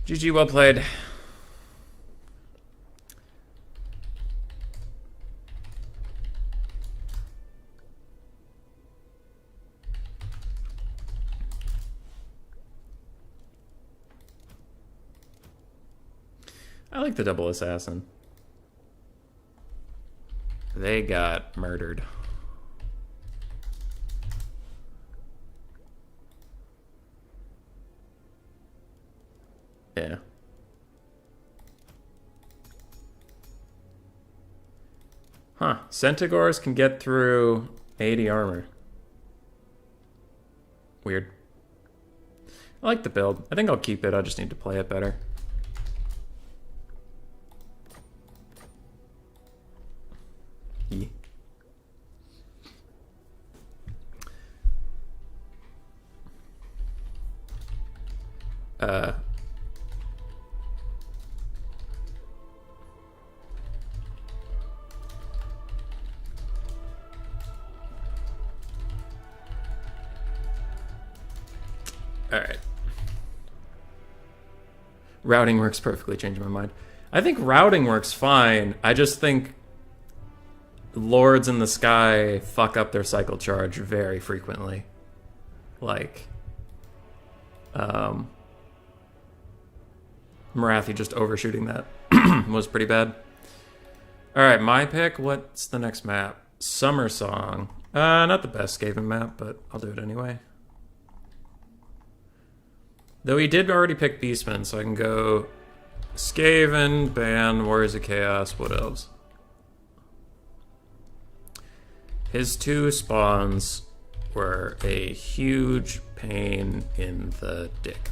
GG, well played. I like the double assassin. They got murdered. Yeah. Huh. Centaurs can get through 80 armor. Weird. I like the build. I think I'll keep it. I just need to play it better. Yeah. All right. Routing works perfectly, changing my mind. I think routing works fine. I just think Lords in the Sky fuck up their cycle charge very frequently. Like, Marathi just overshooting that was pretty bad. Alright, my pick. What's the next map? Summer Song. Not the best Skaven map, but I'll do it anyway. Though he did already pick Beastman, so I can go Skaven, Ban, Warriors of Chaos, what else? His two spawns were a huge pain in the dick.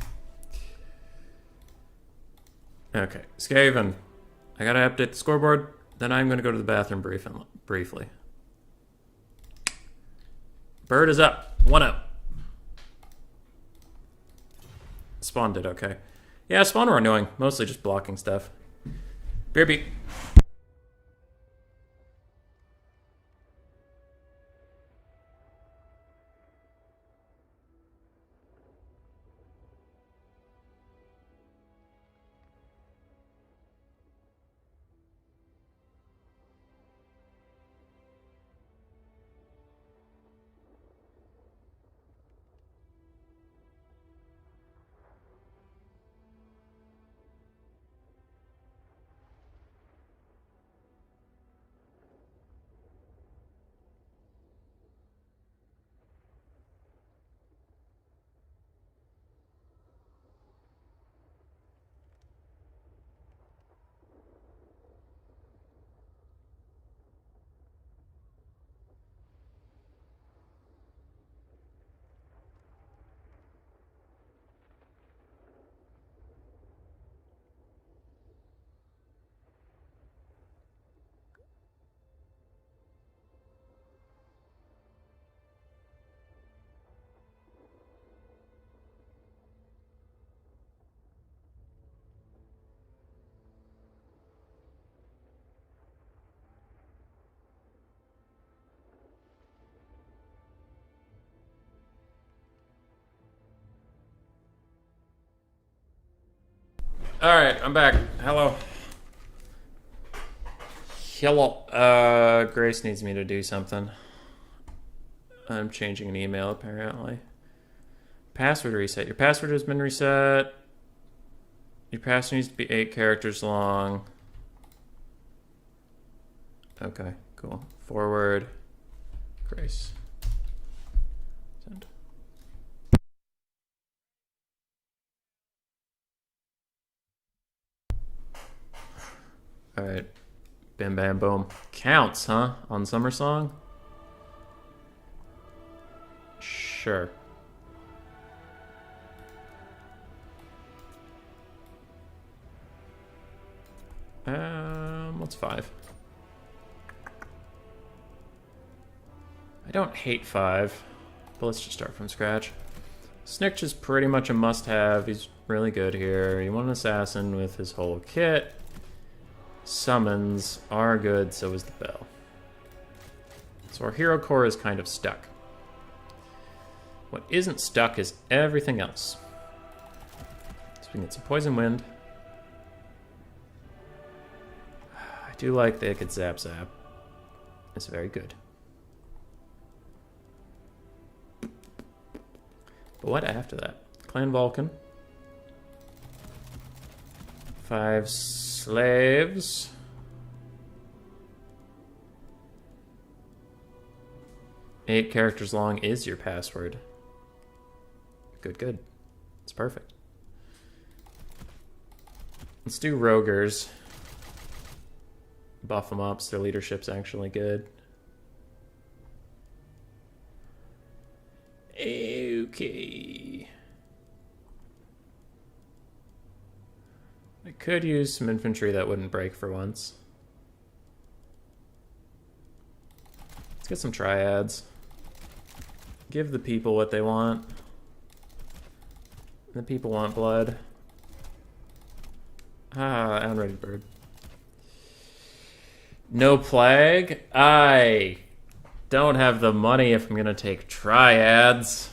Okay, Skaven. I gotta update the scoreboard, then I'm gonna go to the bathroom briefly. Bird is up, 1-0. Spawn did okay. Yeah, spawn were annoying. Mostly just blocking stuff. Beer beat. Alright, I'm back. Hello. Hello. Grace needs me to do something. I'm changing an email, apparently. Password reset. Your password has been reset. Your password needs to be 8 characters long. Okay, cool. Forward. Grace. Send. Alright. Bam, bam, boom. Counts, huh? On Summer Song? Sure. What's 5? I don't hate 5, but let's just start from scratch. Snitch is pretty much a must-have. He's really good here. You want an assassin with his whole kit. Summons are good, so is the bell. So our hero core is kind of stuck. What isn't stuck is everything else. So we can get some Poison Wind. I do like that it could zap zap. It's very good. But what after that? Clan Vulcan. 5 slaves. Eight characters long is your password. Good, good. It's perfect. Let's do Rogers. Buff them up so their leadership's actually good. Okay. could use some infantry that wouldn't break for once. Let's get some triads. Give the people what they want. The people want blood. Ah, unready bird. No plague. I don't have the money if I'm gonna take triads.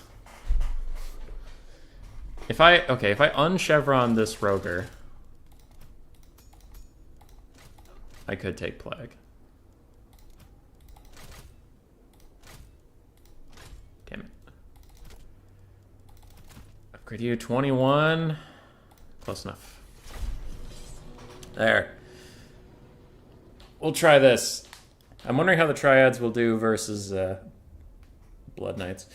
If I unchevron this roger, I could take plague. Damn it. Upgrade you 21. Close enough. There. We'll try this. I'm wondering how the triads will do versus Blood Knights.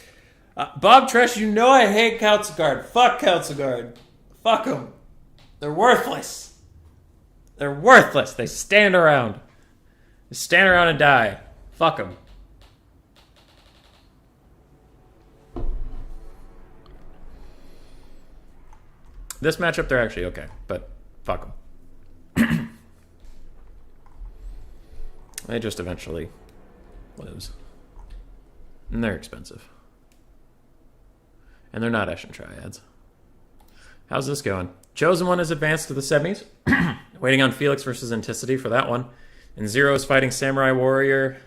Bob Tresh, you know I hate Council Guard. Fuck Council Guard. Fuck them. They're worthless. They're worthless. They stand around. They stand around and die. Fuck them. This matchup, they're actually okay, but fuck them. They just eventually lose. And they're expensive. And they're not Eshin Triads. How's this going? Chosen One is advanced to the semis. Waiting on Felix versus Anticity for that one. And Zero is fighting Samurai Warrior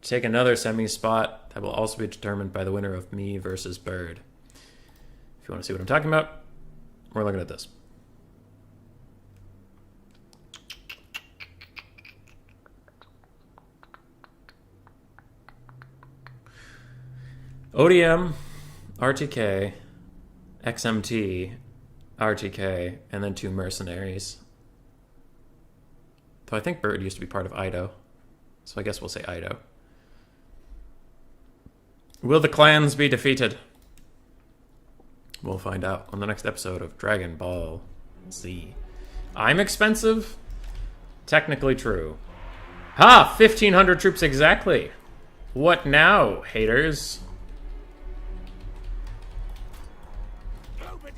to take another semi spot that will also be determined by the winner of me versus Bird. If you want to see what I'm talking about, we're looking at this. ODM, RTK, XMT, RTK, and then 2 mercenaries. Though I think Bird used to be part of Ido, so I guess we'll say Ido. Will the clans be defeated? We'll find out on the next episode of Dragon Ball Z. I'm expensive? Technically true. Ha! 1,500 troops exactly! What now, haters?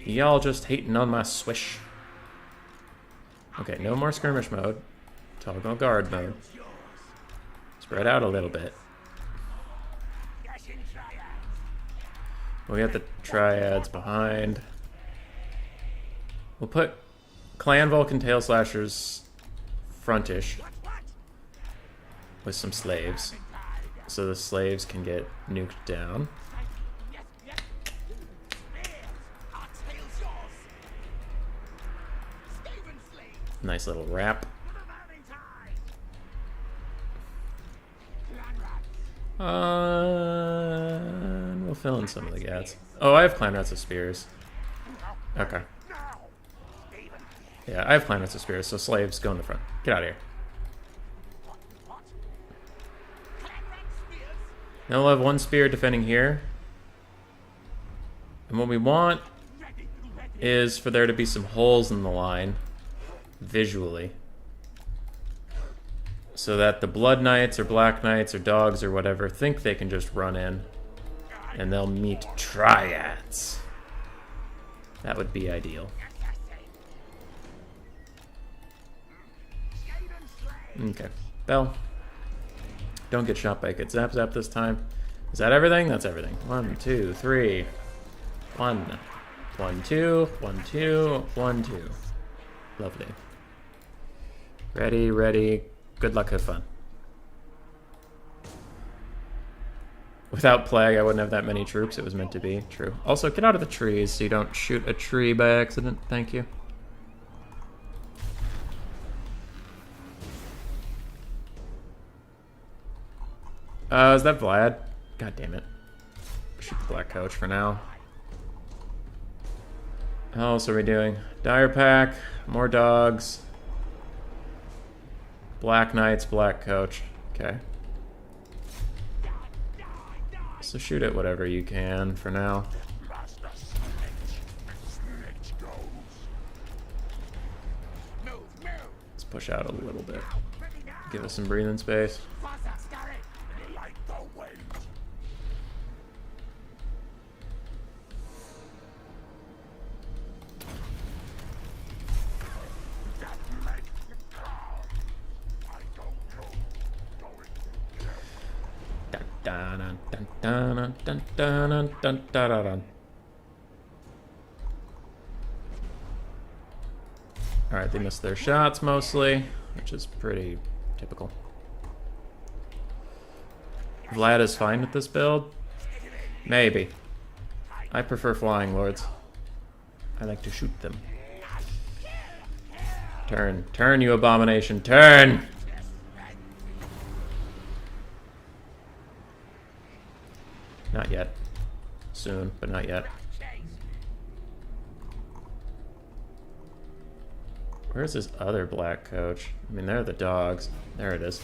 Y'all just hating on my swish. Okay, no more skirmish mode. Toggle guard mode. Spread out a little bit. We got the triads behind. We'll put Clan Vulcan Tail Slashers frontish with some slaves, so the slaves can get nuked down. Nice little wrap. We'll fill in some of the gats. Oh, I have Clan Rats of Spears. Okay. Yeah, I have Clan Rats of Spears, so slaves, go in the front. Get out of here. Now we'll have 1 spear defending here. And what we want is for there to be some holes in the line, visually, so that the Blood Knights or Black Knights or dogs or whatever think they can just run in and they'll meet triads. That would be ideal. Okay, Bell. Don't get shot by a good Zap Zap this time. Is that everything? That's everything. 1, 2, 3. 1. 1, 2. 1, 2. 1, 2. Lovely. Ready, ready. Good luck, have fun. Without Plague, I wouldn't have that many troops. It was meant to be. True. Also, get out of the trees so you don't shoot a tree by accident. Thank you. Is that Vlad? God damn it. Shoot the Black Coach for now. How else are we doing? Dire Pack, more dogs. Black Knights, Black Coach. Okay. So shoot at whatever you can for now. Let's push out a little bit. Give us some breathing space. Dun, dun, dun, dun, dun, dun, dun, dun, dun, dun. Alright, they missed their shots mostly, which is pretty typical. Vlad is fine with this build? Maybe. I prefer flying lords. I like to shoot them. Turn. Turn, you abomination. Turn! Not yet. Soon, but not yet. Where's this other black coach? I mean, they're the dogs. There it is.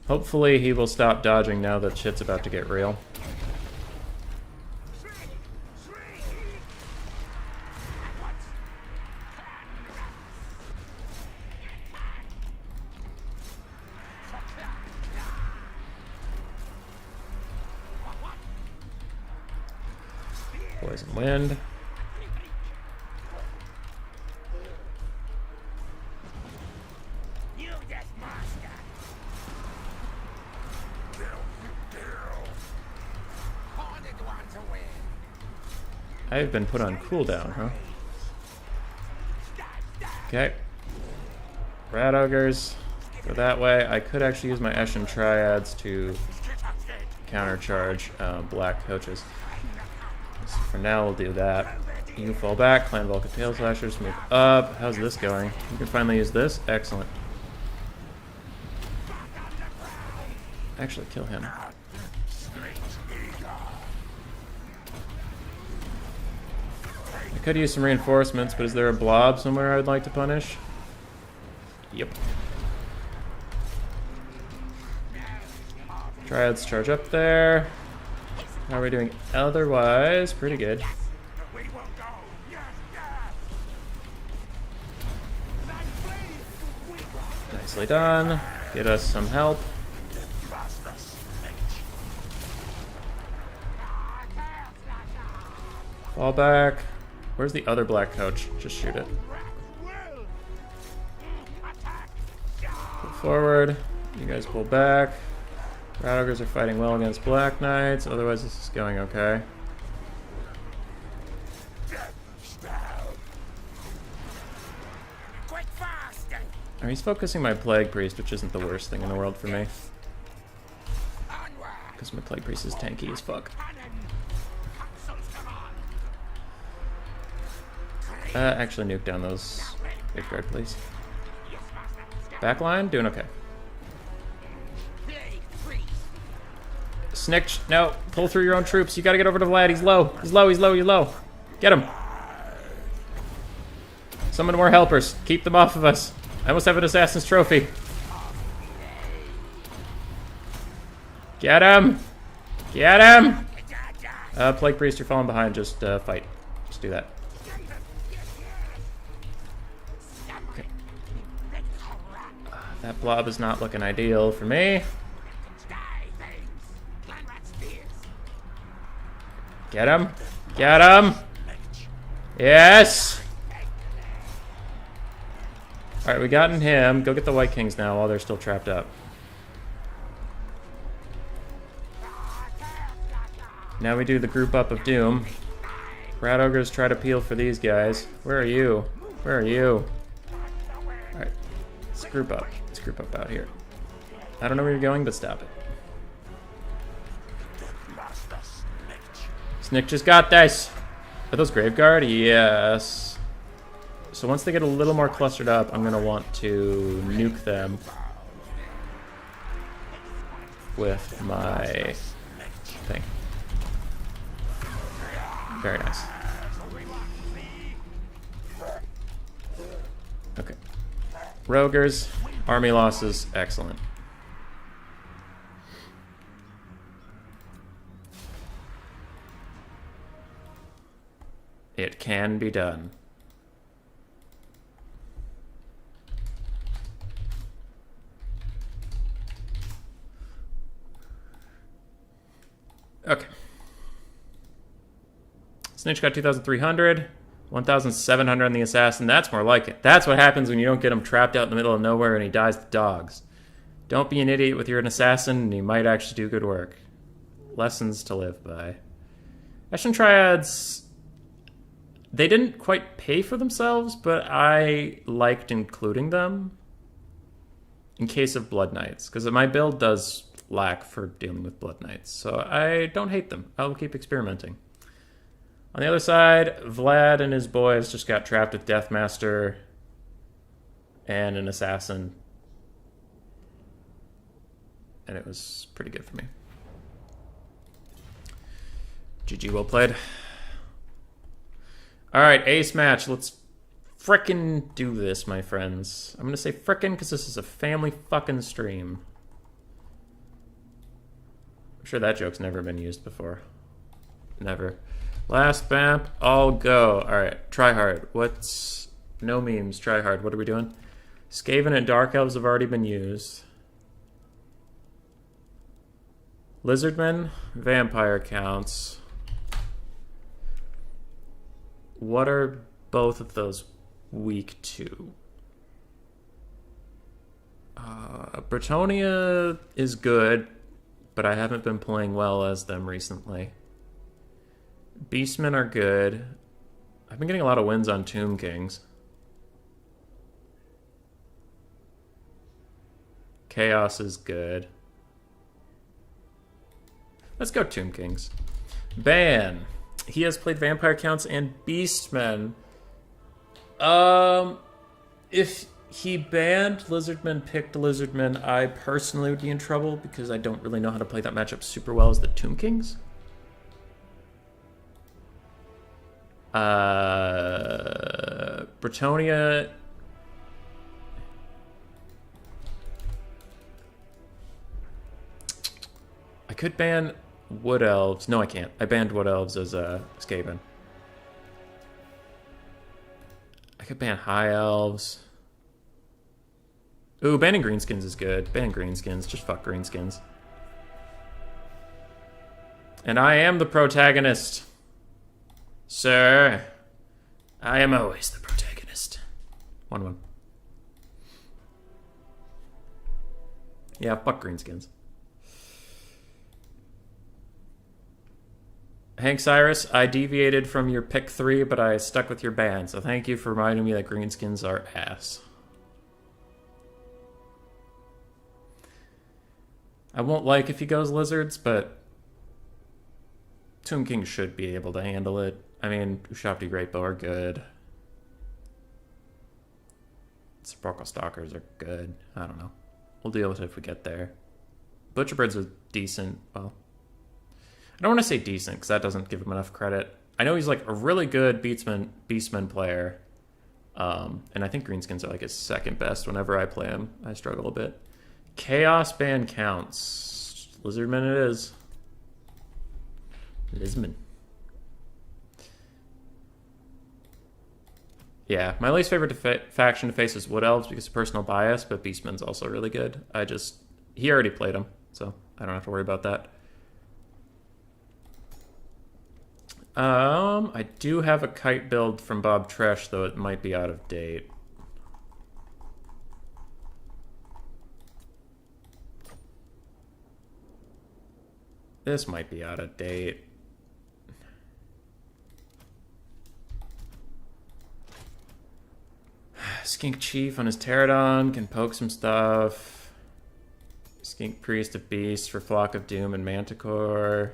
Hopefully he will stop dodging now that shit's about to get real. Poison wind. I've been put on cooldown, huh? Okay. Rat ogres. Go that way. I could actually use my Eshin triads to countercharge black coaches. So for now, we'll do that. You fall back. Clan Vulcan Tail Slashers move up. How's this going? You can finally use this. Excellent. Actually, kill him. I could use some reinforcements, but is there a blob somewhere I'd like to punish? Yep. Triads charge up there. How are we doing otherwise? Pretty good. Nicely done. Get us some help. Fall back. Where's the other black coach? Just shoot it. Pull forward. You guys pull back. Rat ogres are fighting well against black knights. Otherwise, this is going okay. Oh, he's focusing my plague priest, which isn't the worst thing in the world for me. Because my plague priest is tanky as fuck. Actually nuke down those Graveguard, please. Backline, doing okay. Snitch, no, pull through your own troops. You gotta get over to Vlad, he's low. He's low, he's low, he's low. Get him. Summon more helpers. Keep them off of us. I almost have an assassin's trophy. Get him. Get him. Plague priest, you're falling behind. Just fight. Just do that. That blob is not looking ideal for me. Get him. Get him. Yes. Alright, we gotten him. Go get the White Kings now while they're still trapped up. Now we do the group up of doom. Rat ogres try to peel for these guys. Where are you? Where are you? Alright. Let's group up. Let's group up out here. I don't know where you're going, but stop it. Snick just got this. Are those Graveguard? Yes. So once they get a little more clustered up, I'm going to want to nuke them with my thing. Very nice. Okay. Rogers, army losses, excellent. It can be done. Okay. Snitch got 2,300. 1,700 on the assassin. That's more like it. That's what happens when you don't get him trapped out in the middle of nowhere and he dies to dogs. Don't be an idiot with you're an assassin, and you might actually do good work. Lessons to live by. Ashen Triads, they didn't quite pay for themselves, but I liked including them in case of Blood Knights, because my build does lack for dealing with Blood Knights, so I don't hate them. I'll keep experimenting. On the other side, Vlad and his boys just got trapped with Deathmaster and an assassin, and it was pretty good for me. GG, well played. Alright, ace match. Let's frickin' do this, my friends. I'm gonna say frickin' because this is a family fucking stream. I'm sure that joke's never been used before. Never. Last bamp, all go. Alright, try hard. What's... No memes, try hard. What are we doing? Skaven and Dark Elves have already been used. Lizardmen, Vampire counts. What are both of those weak to? Bretonia is good, but I haven't been playing well as them recently. Beastmen are good. I've been getting a lot of wins on Tomb Kings. Chaos is good. Let's go Tomb Kings. Ban. He has played Vampire Counts and Beastmen. If he banned Lizardmen, picked Lizardmen, I personally would be in trouble because I don't really know how to play that matchup super well as the Tomb Kings. Bretonia... I could ban Wood Elves. No, I can't. I banned Wood Elves as Skaven. I could ban High Elves. Ooh, banning Greenskins is good. Ban Greenskins. Just fuck Greenskins. And I am the protagonist. Sir. I am always the protagonist. 1-1. Yeah, fuck Greenskins. Hank Cyrus, I deviated from your pick 3, but I stuck with your ban, so thank you for reminding me that Greenskins are ass. I won't like if he goes Lizards, but Tomb King should be able to handle it. I mean, Ushabti Greatbow are good. Sepulchral Stalkers are good. I don't know. We'll deal with it if we get there. Butcherbirds are decent. Well, I don't want to say decent, because that doesn't give him enough credit. I know he's like a really good Beastman player. And I think Greenskins are like his second best whenever I play him. I struggle a bit. Chaos ban counts. Lizardman it is. Lizman. Yeah, my least favorite faction to face is Wood Elves because of personal bias, but Beastman's also really good. He already played him, so I don't have to worry about that. I do have a kite build from Bob Tresh, though it might be out of date. This might be out of date. Skink Chief on his Pterodon can poke some stuff. Skink Priest of Beast for Flock of Doom and Manticore.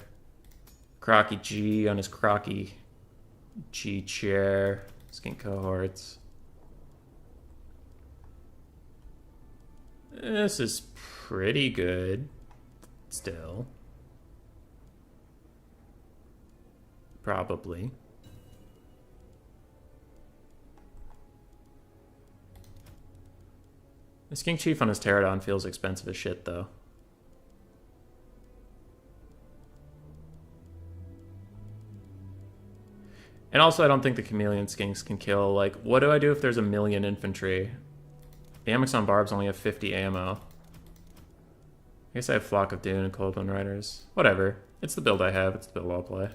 Crocky G on his Crocky G chair. Skink cohorts. This is pretty good. Still. Probably. The Skink Chief on his Pterodon feels expensive as shit, though. And also, I don't think the Chameleon Skinks can kill. Like, what do I do if there's a million infantry? The Amazon Barbs only have 50 ammo. I guess I have Flock of Dune and Coldwind Riders. Whatever. It's the build I have. It's the build I'll play.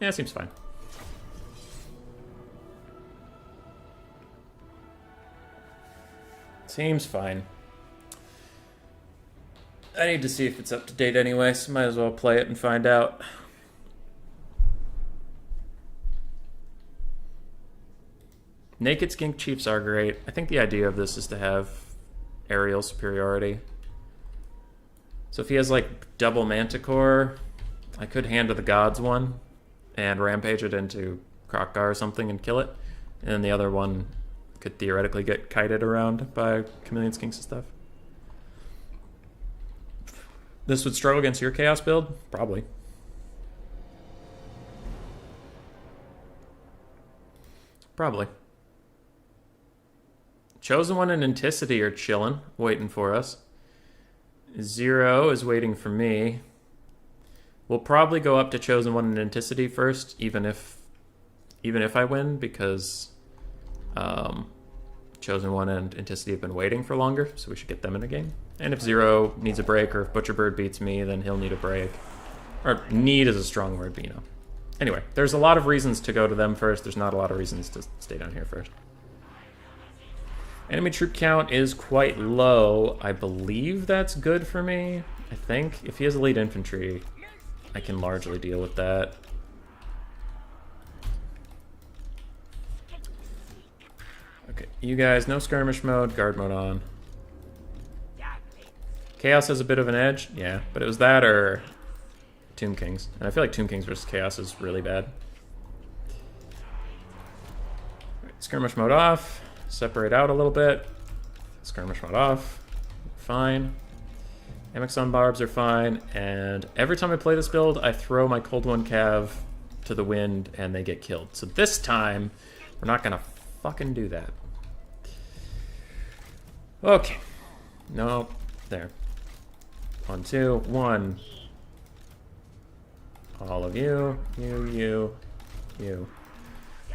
Yeah, seems fine. Seems fine. I need to see if it's up to date anyway, so might as well play it and find out. Naked Skink Chiefs are great. I think the idea of this is to have aerial superiority. So if he has like double Manticore, I could hand to the gods one and rampage it into Krokgar or something and kill it. And then the other one could theoretically get kited around by Chameleon Skinks and stuff. This would struggle against your Chaos build? Probably. Probably. Chosen One and Anticity are chilling, waiting for us. Zero is waiting for me. We'll probably go up to Chosen One and Anticity first, even if I win, because Chosen One and Anticity have been waiting for longer, so we should get them in the game. And if Zero needs a break, or if Butcherbird beats me, then he'll need a break. Or need is a strong word, but you know. Anyway, there's a lot of reasons to go to them first. There's not a lot of reasons to stay down here first. Enemy troop count is quite low. I believe that's good for me. I think. If he has elite infantry, I can largely deal with that. Okay, you guys, no skirmish mode, guard mode on. Chaos has a bit of an edge, yeah, but it was that or Tomb Kings. And I feel like Tomb Kings versus Chaos is really bad. Right, skirmish mode off, separate out a little bit. Skirmish mode off, fine. Amexon barbs are fine, and every time I play this build, I throw my Cold One Cav to the wind and they get killed. So this time, we're not gonna fucking do that. Okay. No, there. 1, 2, 1. All of you, you. And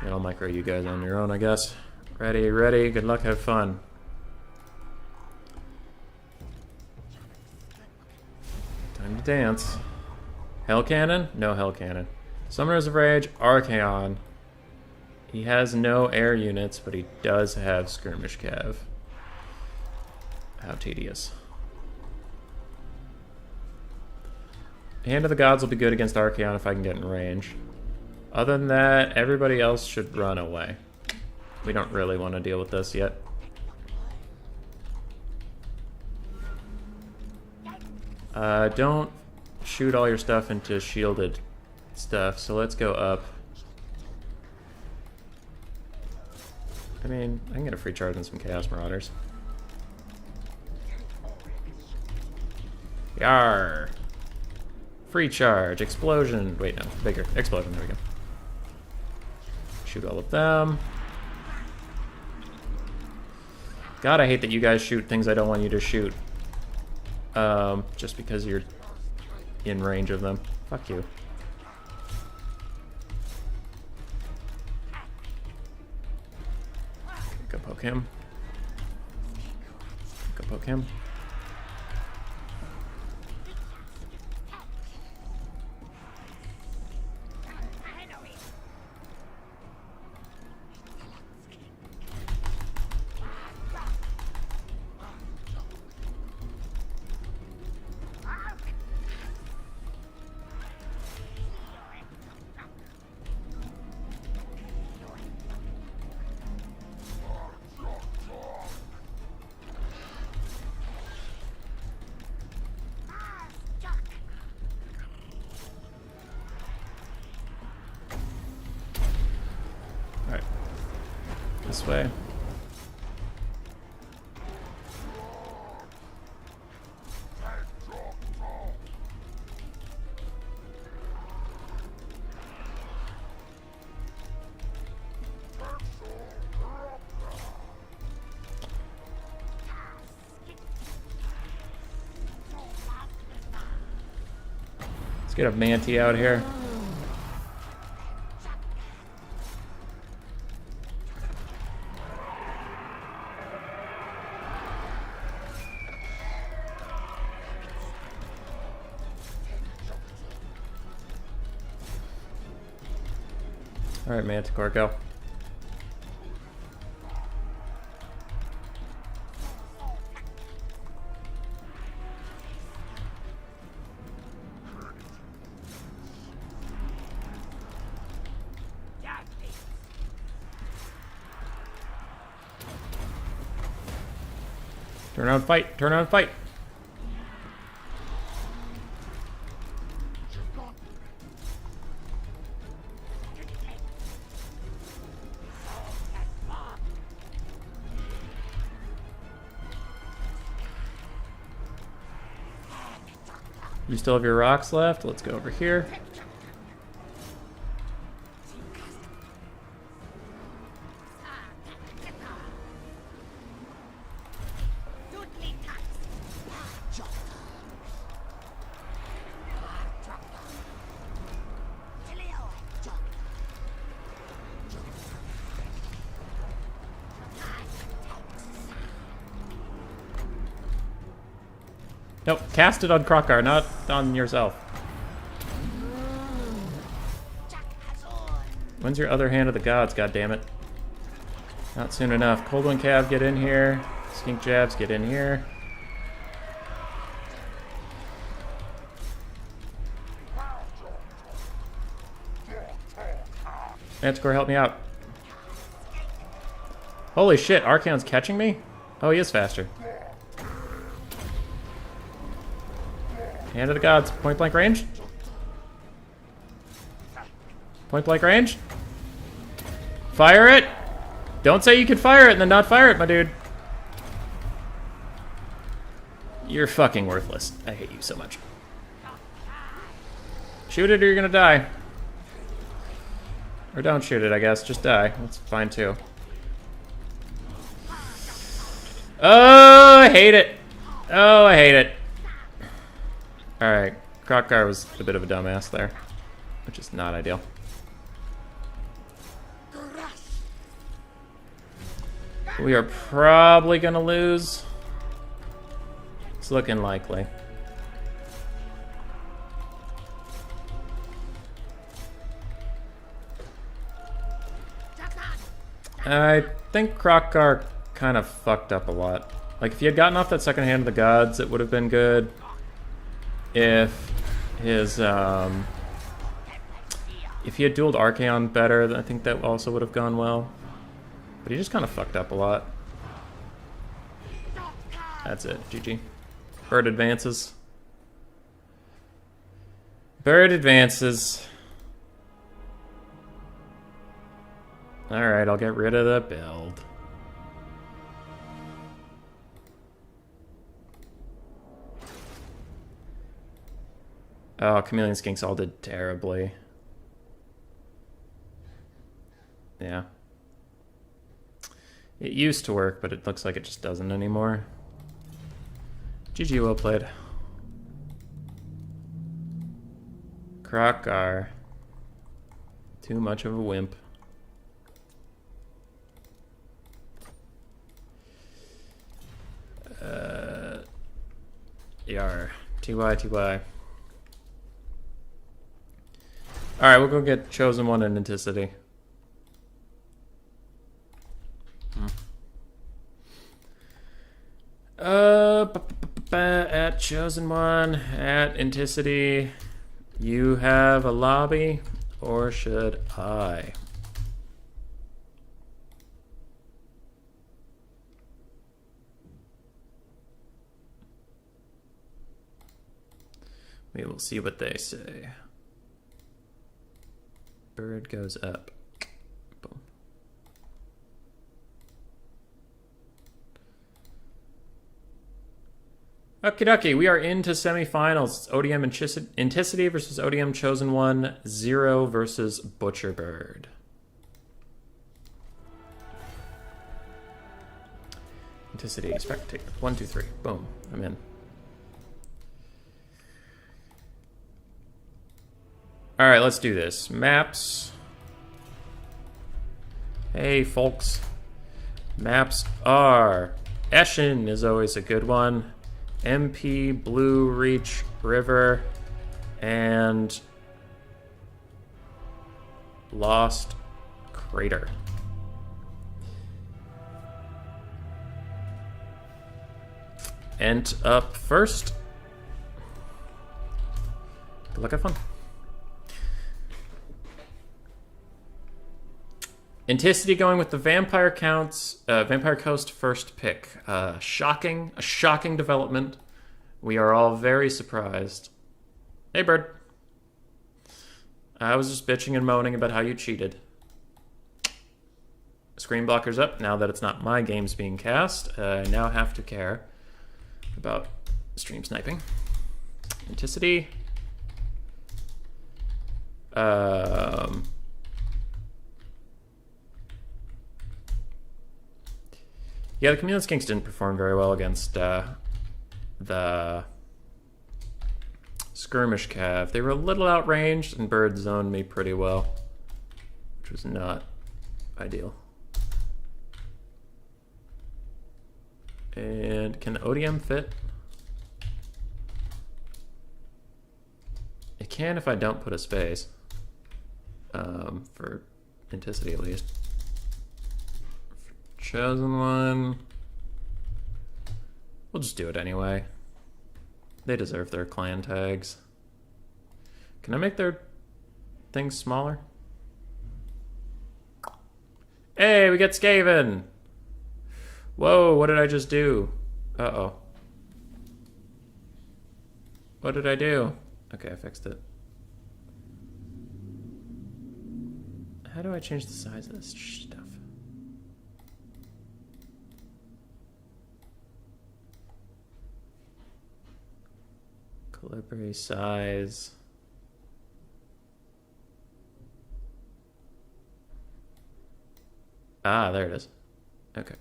I'll micro you guys on your own, I guess. Ready, good luck, have fun. Time to dance. Hell Cannon? No Hell Cannon. Summoners of Rage, Archaon. He has no air units, but he does have Skirmish Cav. How tedious. Hand of the Gods will be good against Archaon if I can get in range. Other than that, everybody else should run away. We don't really want to deal with this yet. Don't shoot all your stuff into shielded stuff, so let's go up. I mean, I can get a free charge on some Chaos Marauders. Yarr! Free charge, explosion. Wait, no, bigger. Explosion, there we go. Shoot all of them. God, I hate that you guys shoot things I don't want you to shoot. Just because you're in range of them. Fuck you. Go poke him. Go poke him. This way. Let's get a Manti out here. Alright, Manticore, go. Turn around, fight. Turn around, fight. You still have your rocks left. Let's go over here. Nope, cast it on Krokar, not on yourself. When's your other hand of the gods, goddammit? Not soon enough. Cold One Cav, get in here. Skink Jabs, get in here. Manticore, help me out. Holy shit, Archaon's catching me? Oh, he is faster. Hand of the gods, point blank range. Point blank range. Fire it. Don't say you can fire it and then not fire it, my dude. You're fucking worthless. I hate you so much. Shoot it or you're gonna die. Or don't shoot it, I guess. Just die. That's fine too. Oh, I hate it. Oh, I hate it. Alright, Krokar was a bit of a dumbass there, which is not ideal. We are probably gonna lose. It's looking likely. I think Krokar kind of fucked up a lot. Like, if he had gotten off that second hand of the gods, it would have been good. If his, if he had dueled Archaon better, then I think that also would have gone well. But he just kind of fucked up a lot. That's it. GG. Bird advances. Bird advances. Alright, I'll get rid of the build. Oh, Chameleon Skinks all did terribly. Yeah. It used to work, but it looks like it just doesn't anymore. GG, well played. Krokar. Too much of a wimp. Yar. TY, TY. Alright, we'll go get Chosen One and Anticity. At Chosen One, at Anticity, you have a lobby, or should I? We will see what they say. Bird goes up. Boom. Okie dokie, we are into semifinals. It's ODM Anticity versus ODM Chosen One, 0 versus Butcher Bird. Anticity, spectate. 1, 2, 3. Boom. I'm in. Alright, let's do this. Maps. Hey, folks. Maps are... Eshin is always a good one. MP, Blue Reach, River, and... Lost Crater. Ent up first. Good luck, have fun. Anticity going with the Vampire Coast first pick. A shocking development. We are all very surprised. Hey, Bird. I was just bitching and moaning about how you cheated. Screen blocker's up. Now that it's not my games being cast, I now have to care about stream sniping. Anticity. Yeah, the Chameleon Skinks didn't perform very well against the Skirmish Cav. They were a little outranged, and Bird zoned me pretty well, which was not ideal. And can the ODM fit? It can if I don't put a space. For Anticity at least. For Chosen One, we'll just do it anyway. They deserve their clan tags. Can I make their things smaller? Hey, we get Skaven! Whoa, what did I just do? Uh-oh. What did I do? Okay, I fixed it. How do I change the size of this stuff? Calibri size. Ah, there it is. Okay.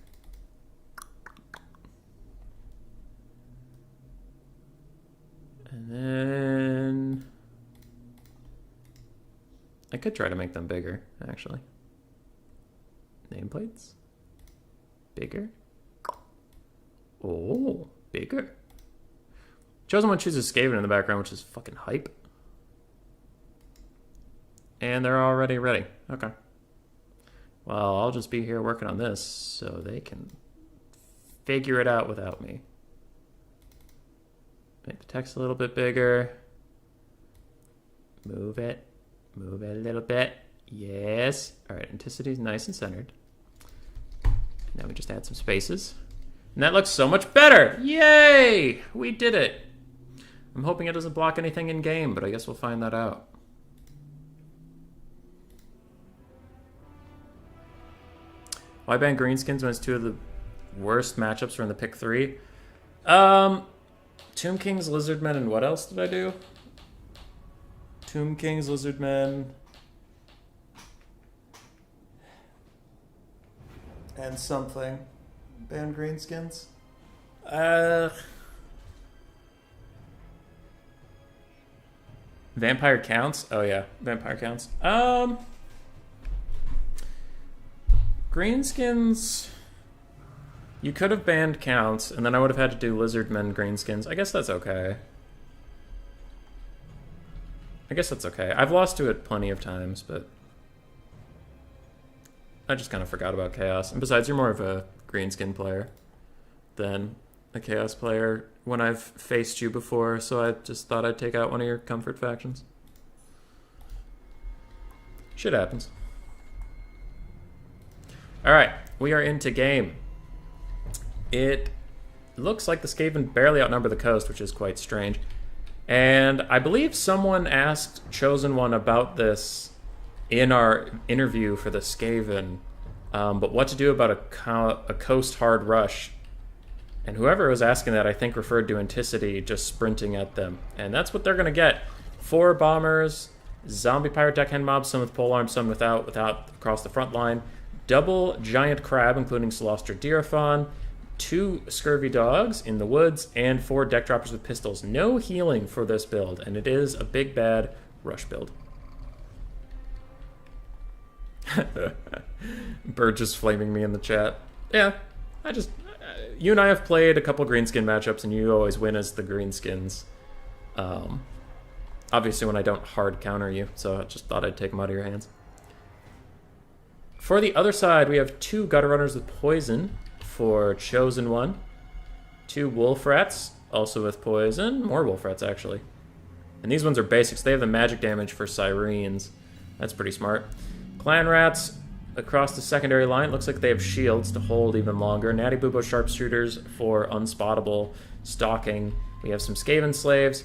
And then I could try to make them bigger, actually. Nameplates? Bigger? Oh, bigger. Chosen One chooses Skaven in the background, which is fucking hype. And they're already ready. Okay. Well, I'll just be here working on this so they can figure it out without me. Make the text a little bit bigger. Move it. Move it a little bit. Yes. All right, Anticity's nice and centered. Now we just add some spaces. And that looks so much better. Yay! We did it. I'm hoping it doesn't block anything in game, but I guess we'll find that out. Why ban greenskins when it's two of the worst matchups for in the pick 3? Tomb Kings, Lizardmen, and what else did I do? Tomb Kings, Lizardmen, and something. Ban greenskins? Vampire counts? Oh yeah, vampire counts. Greenskins, you could have banned counts, and then I would have had to do Lizardmen greenskins. I guess that's okay. I've lost to it plenty of times, but I just kind of forgot about Chaos. And besides, you're more of a greenskin player than a Chaos player when I've faced you before, so I just thought I'd take out one of your comfort factions. Shit happens. Alright, we are into game. It looks like the Skaven barely outnumber the Coast, which is quite strange. And I believe someone asked Chosen One about this in our interview for the Skaven, but what to do about a Coast hard rush. And whoever was asking that, I think, referred to Anticity just sprinting at them. And that's what they're going to get. 4 bombers, zombie pirate deck hand mobs, some with polearm, some without across the front line. Double giant crab, including Celostra Deerathon. 2 scurvy dogs in the woods, and 4 deck droppers with pistols. No healing for this build, and it is a big bad rush build. Bird just flaming me in the chat. Yeah, you and I have played a couple greenskin matchups, and you always win as the greenskins. Obviously when I don't hard counter you, so I just thought I'd take them out of your hands. For the other side, we have 2 gutter runners with poison for Chosen One. 2 wolf rats, also with poison. More wolf rats, actually. And these ones are basics. They have the magic damage for sirens. That's pretty smart. Clan rats, across the secondary line. Looks like they have shields to hold even longer. Natty Bubo sharpshooters for unspottable stalking. We have some Skaven slaves,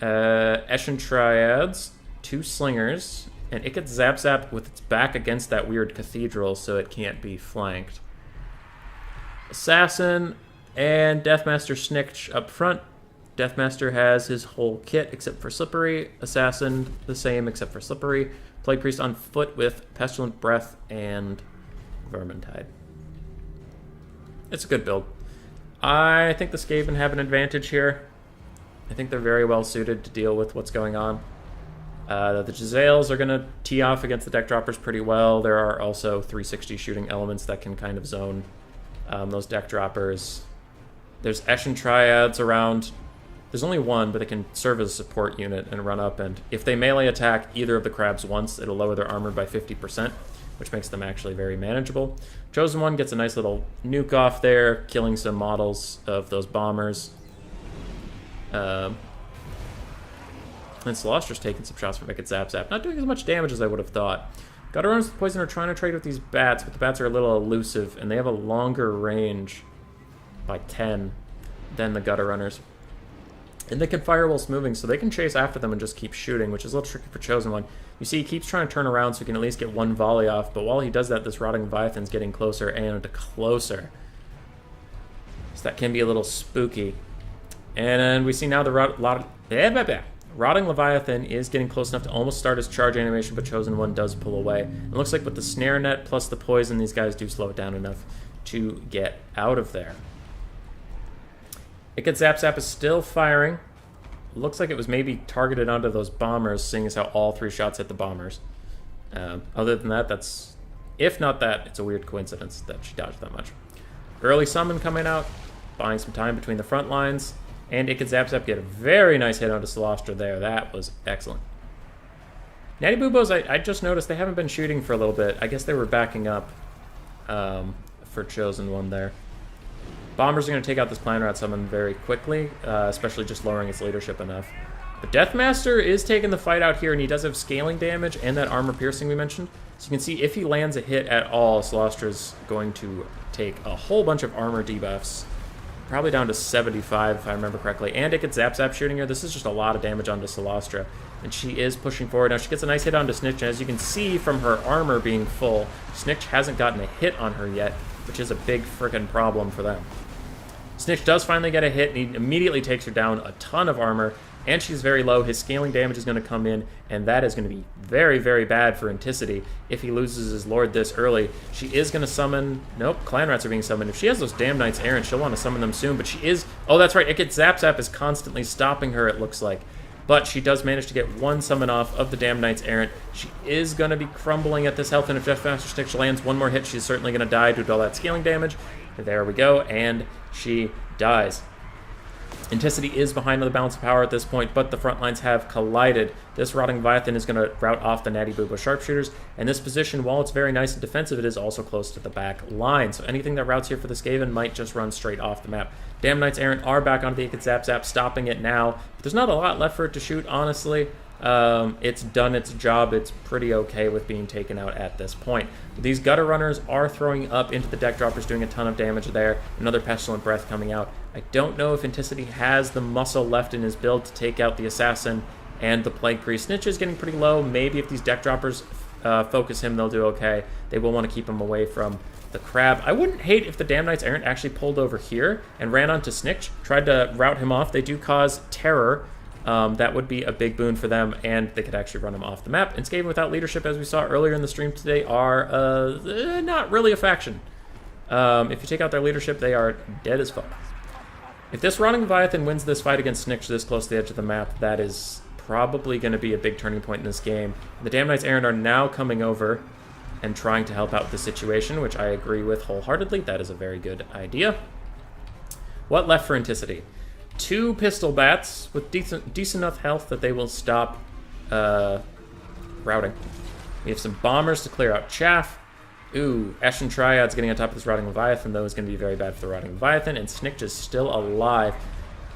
Eshin triads, 2 slingers, and it gets zap with its back against that weird cathedral, so it can't be flanked. Assassin and Deathmaster Snikch up front. Deathmaster has his whole kit except for Slippery. Assassin the same except for Slippery. Plague Priest on foot with Pestilent Breath and Vermintide. It's a good build. I think the Skaven have an advantage here. I think they're very well suited to deal with what's going on. The Jezzails are going to tee off against the deck droppers pretty well. There are also 360 shooting elements that can kind of zone those deck droppers. There's Eshin triads around. There's only one, but they can serve as a support unit and run up, and if they melee attack either of the crabs once, it'll lower their armor by 50%, which makes them actually very manageable. Chosen One gets a nice little nuke off there, killing some models of those bombers. And Celostro's taking some shots from Wicked Zap Zap, not doing as much damage as I would have thought. Gutter Runners with Poison are trying to trade with these bats, but the bats are a little elusive, and they have a longer range by 10 than the Gutter Runners. And they can fire whilst moving, so they can chase after them and just keep shooting, which is a little tricky for Chosen One. You see, he keeps trying to turn around so he can at least get one volley off, but while he does that, this Rotting Leviathan's getting closer and closer. So that can be a little spooky. And we see now the Rotting Leviathan is getting close enough to almost start his charge animation, but Chosen One does pull away. It looks like with the Snare Net plus the Poison, these guys do slow it down enough to get out of there. It gets Zap Zap is still firing. Looks like it was maybe targeted onto those bombers, seeing as how all 3 shots hit the bombers. Other than that, that's... If not that, it's a weird coincidence that she dodged that much. Early summon coming out, buying some time between the front lines. And it could Zap Zap get a very nice hit onto Celostra there. That was excellent. Natty Bubos, I just noticed they haven't been shooting for a little bit. I guess they were backing up for Chosen One there. Bombers are going to take out this Plan Rat summon very quickly, especially just lowering its leadership enough. But Deathmaster is taking the fight out here, and he does have scaling damage and that armor piercing we mentioned. So you can see if he lands a hit at all, Celostra's going to take a whole bunch of armor debuffs. Probably down to 75 if I remember correctly. And it gets Zap Zap shooting her. This is just a lot of damage onto Celostra. And she is pushing forward. Now she gets a nice hit onto Snitch, and as you can see from her armor being full, Snitch hasn't gotten a hit on her yet, which is a big frickin' problem for them. Snitch does finally get a hit, and he immediately takes her down a ton of armor, and she's very low. His scaling damage is going to come in, and that is going to be very, very bad for Anticity if he loses his Lord this early. She is going to summon... Nope, Clan Rats are being summoned. If she has those damn Knights Errant, she'll want to summon them soon, but she is... Oh, that's right, it gets Zap Zap is constantly stopping her, it looks like. But she does manage to get one summon off of the damn Knights Errant. She is going to be crumbling at this health, and if Deathmaster Snitch lands one more hit, she's certainly going to die due to all that scaling damage. There we go, and she dies. Anticity is behind on the balance of power at this point, but the front lines have collided. This Rotting Leviathan is going to rout off the Natty Boobo sharpshooters, and this position, while it's very nice and defensive, it is also close to the back line. So anything that routes here for the Skaven might just run straight off the map. Damn Knights Errant are back onto the Ikid Zap Zap, stopping it now. But there's not a lot left for it to shoot, honestly. It's done its job. It's pretty okay with being taken out at this point. These Gutter Runners are throwing up into the deck droppers, doing a ton of damage there. Another Pestilent Breath coming out. I don't know if Anticity has the muscle left in his build to take out the Assassin and the Plague Priest. Snitch is getting pretty low. Maybe if these deck droppers focus him, they'll do okay. They will want to keep him away from the crab. I wouldn't hate if the Damn Knights Errant actually pulled over here and ran onto Snitch, tried to rout him off. They do cause terror. That would be a big boon for them, and they could actually run them off the map. And Skaven without leadership, as we saw earlier in the stream today, are not really a faction. If you take out their leadership, they are dead as fuck. If this Rotting Leviathan wins this fight against Snitch this close to the edge of the map, that is probably going to be a big turning point in this game. The Damn Knights Errant are now coming over and trying to help out the situation, which I agree with wholeheartedly. That is a very good idea. What left for Anticity? 2 pistol bats with decent enough health that they will stop routing. We have some bombers to clear out chaff. Ooh, Eshin Triads getting on top of this Rotting Leviathan, though, is going to be very bad for the Rotting Leviathan, and Snitch is still alive,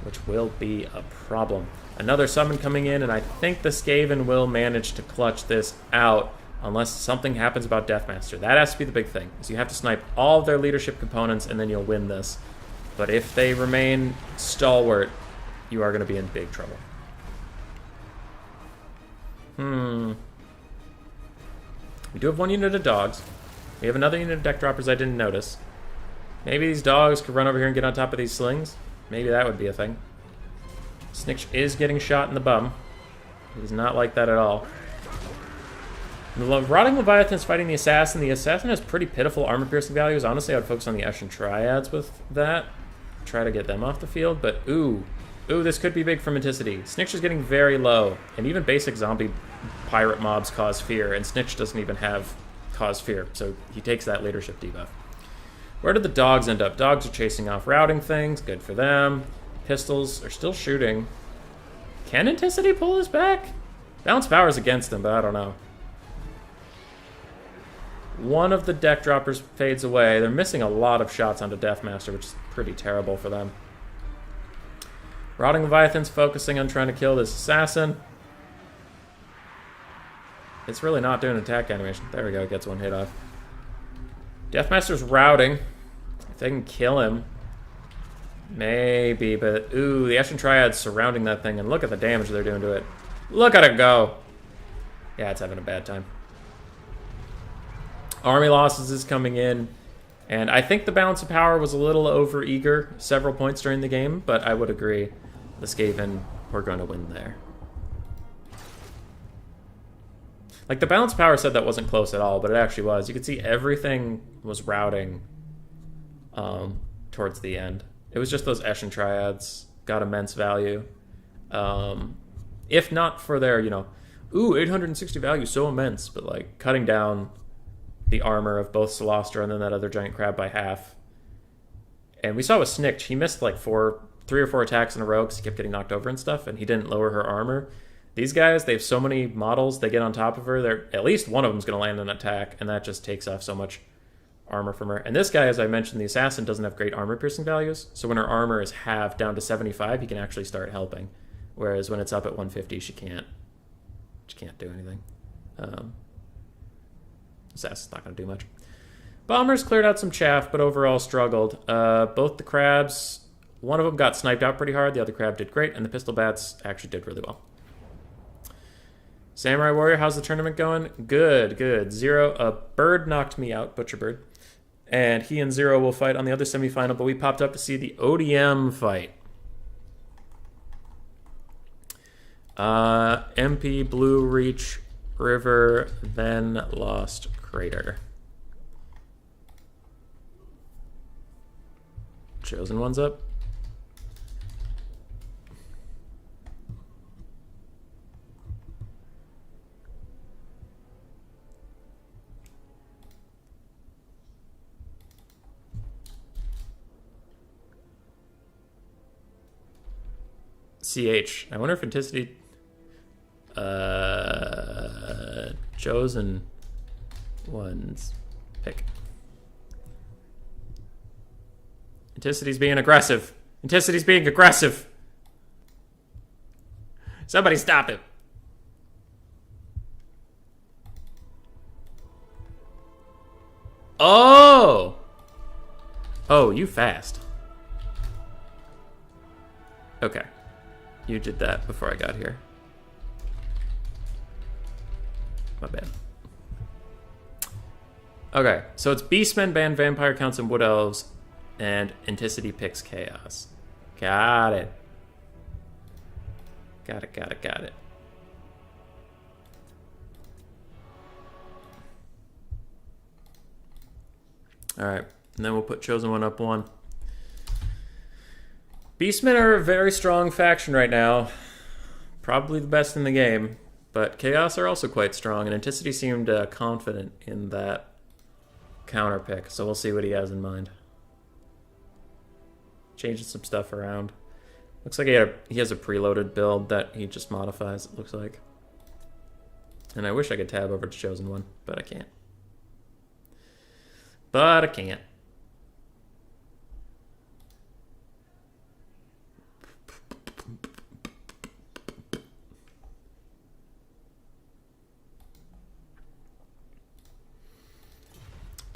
which will be a problem. Another summon coming in, and I think the Skaven will manage to clutch this out. Unless something happens about Deathmaster. That has to be the big thing. Is you have to snipe all of their leadership components and then you'll win this. But if they remain stalwart, you are going to be in big trouble. We do have one unit of dogs. We have another unit of deck droppers I didn't notice. Maybe these dogs could run over here and get on top of these slings. Maybe that would be a thing. Snitch is getting shot in the bum. He's not like that at all. The Rotting Leviathan's fighting the Assassin. The Assassin has pretty pitiful armor-piercing values. Honestly, I would focus on the Eshin Triads with that. Try to get them off the field, but ooh, this could be big for Menticity. Snitch is getting very low, and even basic zombie pirate mobs cause fear, and Snitch doesn't even have cause fear, so he takes that leadership debuff. Where did the dogs end up? Dogs are chasing off routing things. Good for them. Pistols are still shooting. Can Menticity pull this back? Balance power is against them, but I don't know. One of the deck droppers fades away. They're missing a lot of shots onto Deathmaster, which is pretty terrible for them. Rotting Leviathan's focusing on trying to kill this assassin. It's really not doing attack animation. There we go, gets one hit off. Deathmaster's routing. If they can kill him, maybe, but ooh, the Eshin Triad's surrounding that thing, and look at the damage they're doing to it. Look at it go! Yeah, it's having a bad time. Army losses is coming in, and I think the balance of power was a little over-eager several points during the game, but I would agree. The Skaven, we're going to win there. Like, the balance of power said that wasn't close at all, but it actually was. You could see everything was routing towards the end. It was just those Eshin Triads got immense value. If not for their, 860 value, so immense, but, like, cutting down the armor of both Celostra and then that other giant crab by half. And we saw with Snitch, he missed like 3 or 4 attacks in a row because he kept getting knocked over and stuff, and he didn't lower her armor. These guys, they have so many models, they get on top of her, at least one of them's going to land an attack, and that just takes off so much armor from her. And this guy, as I mentioned, the Assassin doesn't have great armor-piercing values, so when her armor is halved down to 75, he can actually start helping. Whereas when it's up at 150, she can't do anything. Assassin's not going to do much. Bombers cleared out some chaff, but overall struggled. Both the crabs, one of them got sniped out pretty hard, the other crab did great, and the pistol bats actually did really well. Samurai Warrior, how's the tournament going? Good, good. Zero, a bird knocked me out, Butcher Bird, and he and Zero will fight on the other semifinal, but we popped up to see the ODM fight. MP, Blue Reach, River, then Lost Crater. Chosen One's up. CH. I wonder if Anticity... Chosen One's pick. Anticity's being aggressive. Anticity's being aggressive. Somebody stop him. Oh! Oh, you fast. Okay. You did that before I got here. My bad. Okay, so it's Beastmen ban Vampire Counts and Wood Elves, and Anticity picks Chaos. Got it. Got it. Alright, and then we'll put Chosen One up 1. Beastmen are a very strong faction right now. Probably the best in the game. But Chaos are also quite strong, and Anticity seemed confident in that counter pick, so we'll see what he has in mind. Changing some stuff around. Looks like he has a preloaded build that he just modifies, it looks like. And I wish I could tab over to Chosen One, but I can't.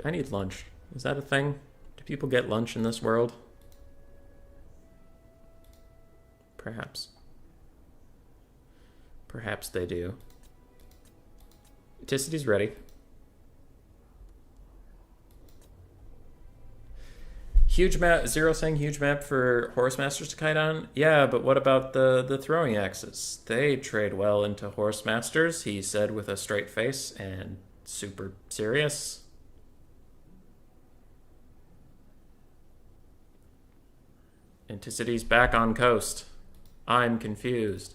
I need lunch. Is that a thing? Do people get lunch in this world? Perhaps. Perhaps they do. Ticity's ready. Huge map, Zero saying huge map for Horse Masters to kite on. Yeah, but what about the throwing axes? They trade well into Horse Masters, he said with a straight face and super serious. Anticity's back on coast. I'm confused.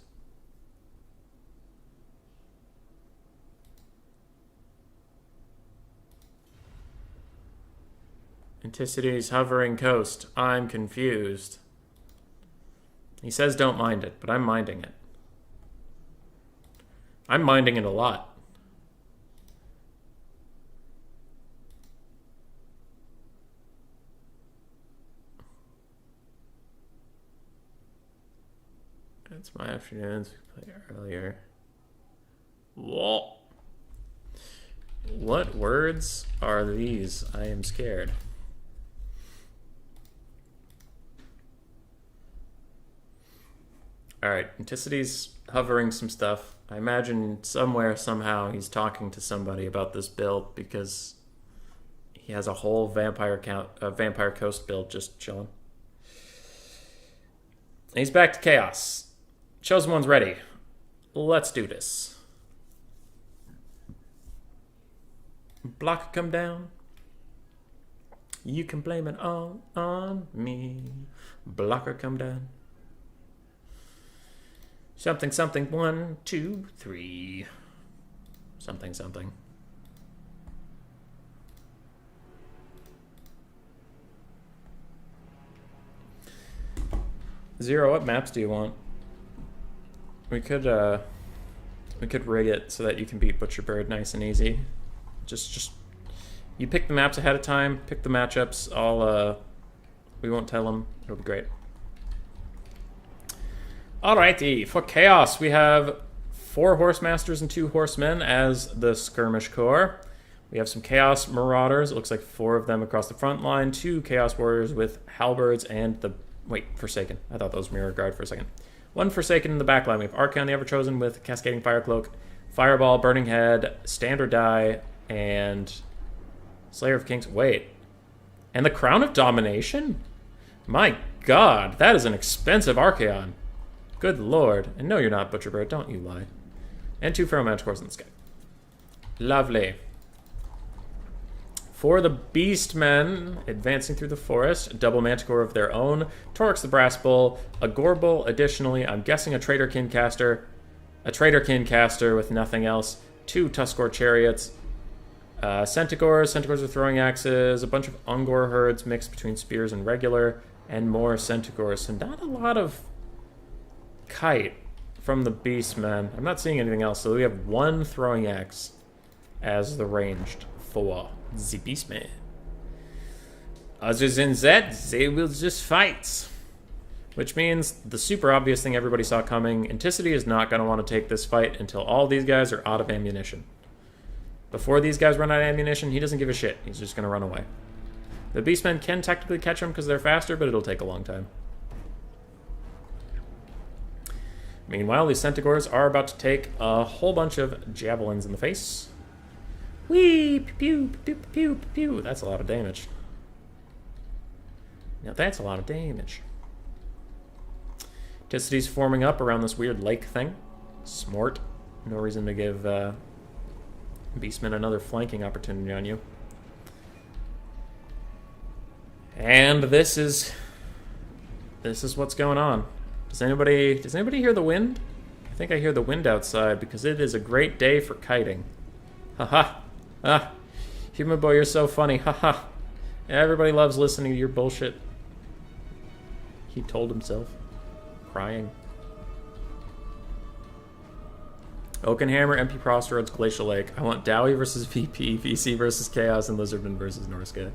Anticity's hovering coast. I'm confused. He says don't mind it, but I'm minding it. I'm minding it a lot. That's my afternoons. We played earlier. Whoa. What words are these? I am scared. Alright, Anticity's hovering some stuff. I imagine somewhere, somehow, he's talking to somebody about this build because he has a whole Vampire Coast build just chilling. And he's back to Chaos. Chosen One's ready. Let's do this. Blocker come down. You can blame it all on me. Blocker come down. Something, something, 1, 2, 3. Something, something. Zero, what maps do you want? We could rig it so that you can beat Butcherbird nice and easy. Just you pick the maps ahead of time, pick the matchups, we won't tell them, it'll be great. Alrighty, for Chaos, we have 4 Horse Masters and 2 Horsemen as the Skirmish Corps. We have some Chaos Marauders, it looks like 4 of them across the front line, 2 Chaos Warriors with Halberds and the... Wait, Forsaken. I thought that was Mirror Guard for a second. 1 Forsaken in the back line. We have Archon the Everchosen with Cascading Fire Cloak, Fireball, Burning Head, Stand or Die, and Slayer of Kings. Wait. And the Crown of Domination? My god, that is an expensive Archaon. Good lord. And no, you're not, Butcherbird. Don't you lie. And 2 Pharaoh Manticores in the sky. Lovely. For the Beastmen, advancing through the forest, a double Manticore of their own, Torix the Brass Bull, a Gorbel, additionally, I'm guessing a Traitorkin caster with nothing else, 2 Tuskor Chariots, Centaurs with throwing axes, a bunch of Ungor herds mixed between spears and regular, and more Centaurs. So not a lot of kite from the Beastmen. I'm not seeing anything else, so we have 1 throwing axe as the ranged for the Beastmen. Other than that, they will just fight. Which means the super obvious thing everybody saw coming, Anticity is not going to want to take this fight until all these guys are out of ammunition. Before these guys run out of ammunition, he doesn't give a shit. He's just going to run away. The Beastmen can technically catch him because they're faster, but it'll take a long time. Meanwhile, these Centaurs are about to take a whole bunch of javelins in the face. Whee! Pew, pew, pew, pew, pew. That's a lot of damage. Now that's a lot of damage. Anticity's forming up around this weird lake thing. Smart. No reason to give Beastmen another flanking opportunity on you. And this is what's going on. Does anybody hear the wind? I think I hear the wind outside because it is a great day for kiting. Haha. Ah. Human boy, you're so funny. Haha. Everybody loves listening to your bullshit. He told himself. Crying. Oakenhammer, MP Crossroads, Glacial Lake. I want Dowie versus VP, VC versus Chaos, and Lizardman versus Norska.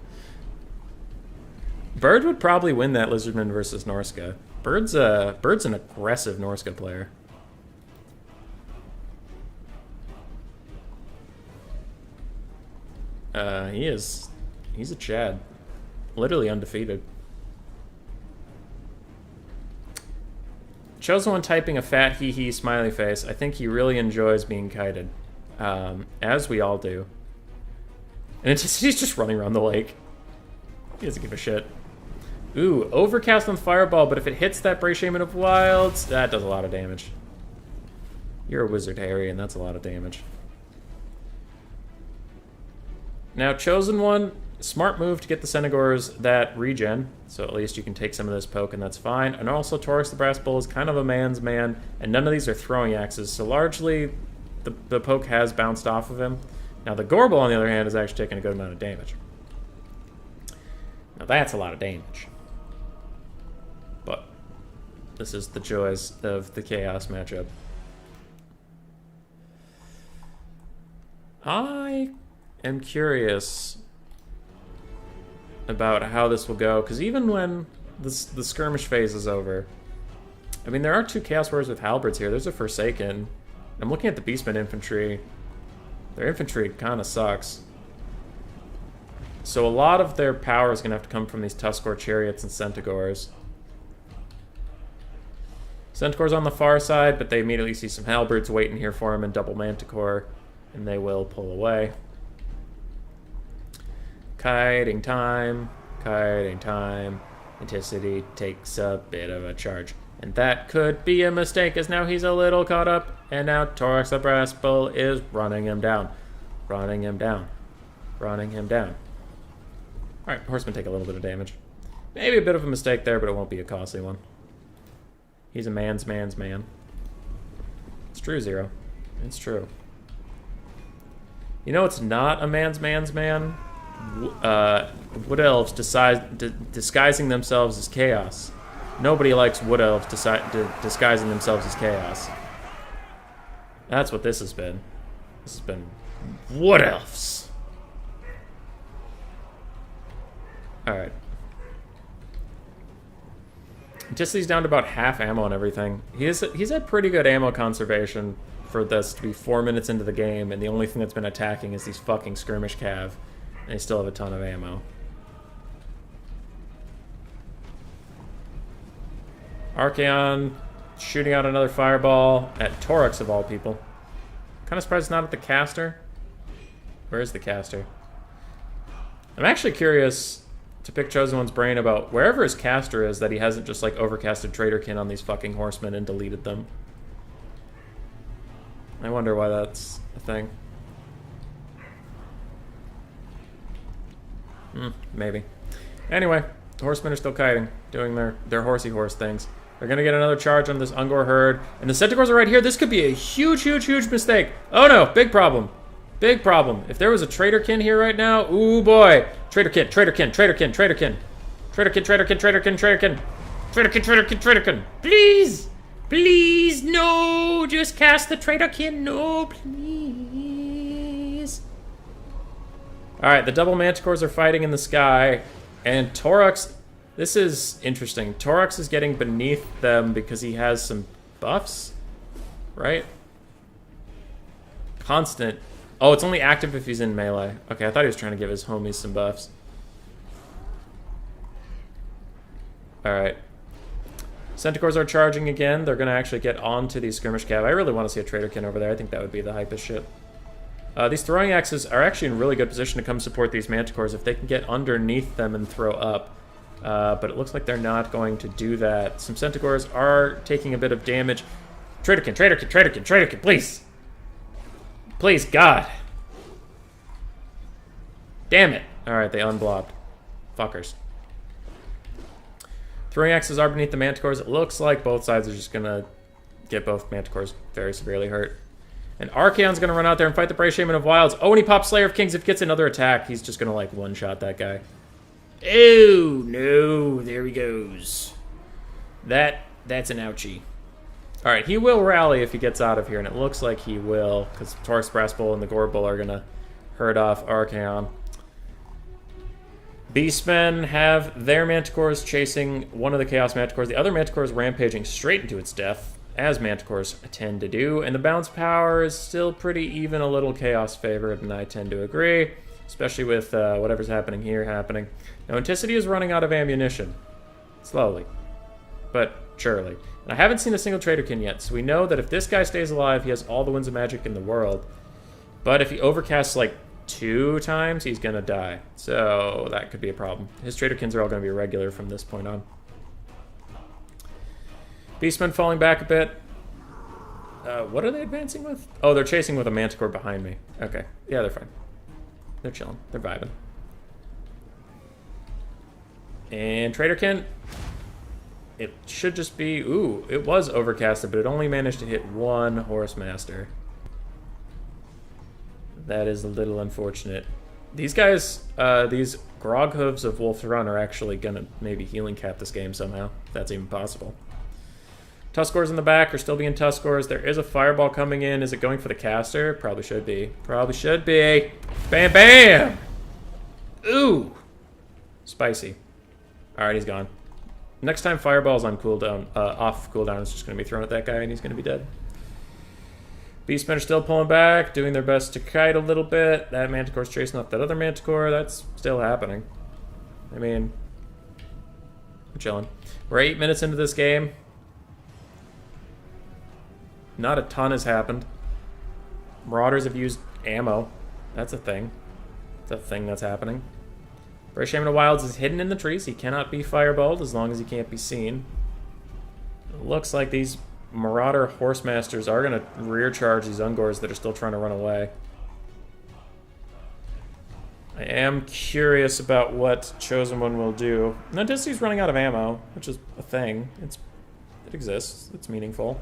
Bird would probably win that Lizardman versus Norska. Bird's an aggressive Norska player. He is He's a Chad. Literally undefeated. Chosen One typing a fat hee-hee smiley face. I think he really enjoys being kited. As we all do. And he's just running around the lake. He doesn't give a shit. Ooh, Overcast on Fireball, but if it hits that Bray Shaman of Wilds, that does a lot of damage. You're a wizard, Harry, and that's a lot of damage. Now, Chosen One, smart move to get the Centaurs that regen, so at least you can take some of this poke, and that's fine. And also, Torax the Brass Bull is kind of a man's man, and none of these are throwing axes, so largely the poke has bounced off of him. Now, the Gorbel, on the other hand, is actually taking a good amount of damage. Now, that's a lot of damage. But this is the joys of the Chaos matchup. I am curious about how this will go, because even when the skirmish phase is over, I mean, there are 2 Chaos Warriors with halberds here. There's a Forsaken. I'm looking at the Beastmen infantry. Their infantry kind of sucks. So a lot of their power is going to have to come from these Tuskor chariots and Centaurs. Centaur's on the far side, but they immediately see some halberds waiting here for him and double Manticore, and they will pull away. Kiting time, kiting time. Anticity takes a bit of a charge. And that could be a mistake, as now he's a little caught up, and now Torax the Brass Bull is running him down. Running him down. Running him down. Alright, Horsemen take a little bit of damage. Maybe a bit of a mistake there, but it won't be a costly one. He's a man's man. It's true, Zero. It's true. You know it's not a man's man? Wood Elves disguising themselves as Chaos. Nobody likes Wood Elves disguising themselves as Chaos. That's what this has been. This has been Wood Elves. Alright. Anticity's down to about half ammo and everything. He's had pretty good ammo conservation for this to be 4 minutes into the game, and the only thing that's been attacking is these fucking skirmish cav. And they still have a ton of ammo. Archaon shooting out another fireball at Torax of all people. Kind of surprised it's not at the caster. Where's the caster? I'm actually curious to pick Chosen One's brain about wherever his caster is, that he hasn't just like overcasted Traitorkin on these fucking horsemen and deleted them. I wonder why that's a thing. Maybe. Anyway, the horsemen are still kiting, doing their horsey horse things. They're gonna get another charge on this Ungor herd, and the Centaurs are right here. This could be a huge mistake. Oh no, big problem. Big problem. If there was a Traitorkin here right now, ooh boy. Traitorkin. Please! Please, no! Just cast the Traitorkin, no, please. Alright, the double Manticores are fighting in the sky, and Torax, this is interesting. Torax is getting beneath them because he has some buffs, right? Constant. Oh, it's only active if he's in melee. Okay, I thought he was trying to give his homies some buffs. Alright. Centaurs are charging again. They're going to actually get onto these skirmish cav. I really want to see a Traitorkin over there. I think that would be the hypest shit. These throwing axes are actually in really good position to come support these Manticores if they can get underneath them and throw up. But it looks like they're not going to do that. Some Centaurs are taking a bit of damage. Traitorkin, please! Please, God! Damn it! Alright, they unblocked. Fuckers. Throwing axes are beneath the Manticores. It looks like both sides are just gonna get both Manticores very severely hurt. And Archaon's gonna run out there and fight the Bray Shaman of Wilds. Oh, and he pops Slayer of Kings. If he gets another attack, he's just gonna, like, one-shot that guy. Oh, no. There he goes. That's an ouchie. Alright, he will rally if he gets out of here, and it looks like he will, because Torax Brass Bull and the Gore Bull are gonna herd off Archaon. Beastmen have their Manticores chasing one of the Chaos Manticores. The other Manticore is rampaging straight into its death, as Manticores tend to do. And the bounce power is still pretty even, a little Chaos favored, and I tend to agree. especially with whatever's happening here happening. Now, Anticity is running out of ammunition. Slowly, but surely. And I haven't seen a single Traderkin yet, so we know that if this guy stays alive, he has all the winds of magic in the world. But if he overcasts like 2 times, he's gonna die. So that could be a problem. His Traderkins are all gonna be regular from this point on. Beastmen falling back a bit. What are they advancing with? Oh, they're chasing with a Manticore behind me. Okay, yeah, they're fine. They're chilling. They're vibing. And Traderkin. It should just be... Ooh, it was overcasted, but it only managed to hit 1 Horsemaster. That is a little unfortunate. These guys, these Grog Hooves of Wolf's Run are actually gonna maybe healing cap this game somehow, if that's even possible. Tuskors in the back are still being Tuskors. There is a Fireball coming in. Is it going for the caster? Probably should be. Probably should be. Bam, bam! Ooh! Spicy. Alright, he's gone. Next time Fireball's on cooldown, off cooldown, it's just going to be thrown at that guy and he's going to be dead. Beastmen are still pulling back, doing their best to kite a little bit. That Manticore's chasing off that other Manticore. That's still happening. I mean, we're chilling. We're 8 minutes into this game. Not a ton has happened. Marauders have used ammo. That's a thing. It's a thing that's happening. Brave Shaman of Wilds is hidden in the trees. He cannot be fireballed as long as he can't be seen. It looks like these Marauder Horsemasters are going to rear charge these Ungors that are still trying to run away. I am curious about what Chosen One will do. Nantisi's running out of ammo, which is a thing. It exists. It's meaningful.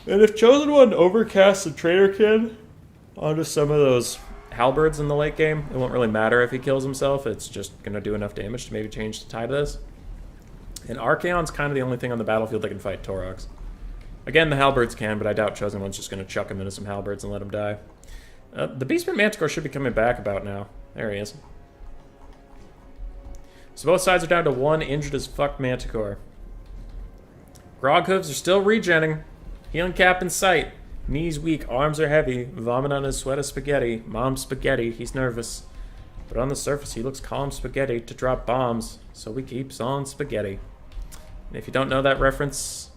And if Chosen One overcasts a Traderkin onto some of those halberds in the late game, it won't really matter if he kills himself. It's just going to do enough damage to maybe change the tide of this. And Archaon's kind of the only thing on the battlefield that can fight Taurox. Again, the halberds can, but I doubt Chosen One's just going to chuck him into some halberds and let him die. The Beastman Manticore should be coming back about now. There he is. So both sides are down to 1 injured as fuck Manticore. Grog Hooves are still regenning. Healing cap in sight. Knees weak, arms are heavy. Vomit on his sweat of spaghetti. Mom's spaghetti, he's nervous. But on the surface he looks calm spaghetti to drop bombs. So he keeps on spaghetti. And if you don't know that reference,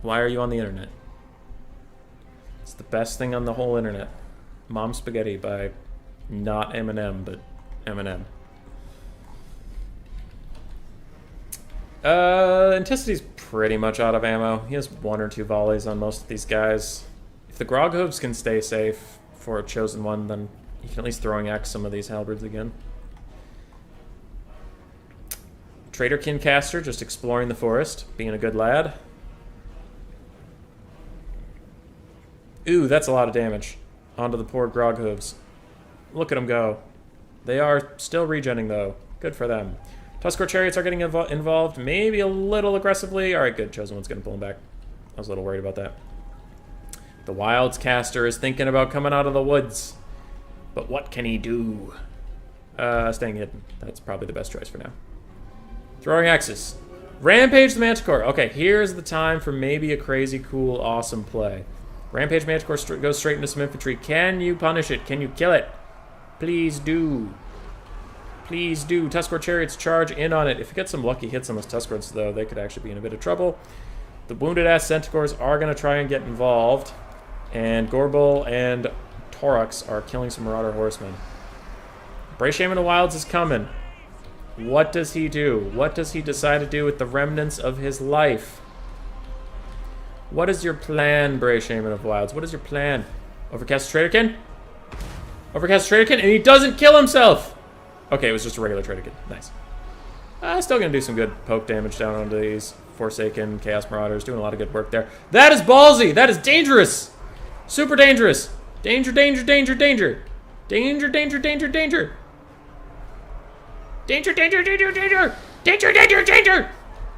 why are you on the internet? It's the best thing on the whole internet. Mom's Spaghetti by not Eminem, but Eminem. Anticity's pretty much out of ammo. He has 1 or 2 volleys on most of these guys. If the Grog Hooves can stay safe for a Chosen One, then he can at least throwing axe some of these halberds again. Traderkin caster just exploring the forest, being a good lad. Ooh, that's a lot of damage onto the poor Grog Hooves. Look at them go. They are still regenning though. Good for them. Tuskor Chariots are getting involved, maybe a little aggressively. Alright, good. Chosen One's going to pull him back. I was a little worried about that. The Wilds caster is thinking about coming out of the woods. But what can he do? Staying hidden. That's probably the best choice for now. Throwing axes. Rampage the Manticore. Okay, here's the time for maybe a crazy, cool, awesome play. Rampage Manticore goes straight into some infantry. Can you punish it? Can you kill it? Please do. Please do. Tuskor Chariots charge in on it. If you get some lucky hits on those Tuskors, though, they could actually be in a bit of trouble. The wounded-ass Centaurs are going to try and get involved. And Gorbel and Taurox are killing some Marauder Horsemen. Brave Shaman of Wilds is coming. What does he do? What does he decide to do with the remnants of his life? What is your plan, Brave Shaman of Wilds? What is your plan? Overcast Traderkin? Overcast Traderkin, and he doesn't kill himself! Okay, it was just a regular Traderkin. Nice. Still gonna do some good poke damage down onto these Forsaken Chaos Marauders. Doing a lot of good work there. That is ballsy! That is dangerous! Super dangerous! Danger, danger, danger, danger! Danger, danger, danger, danger! Danger, danger, danger, danger! Danger, danger, danger!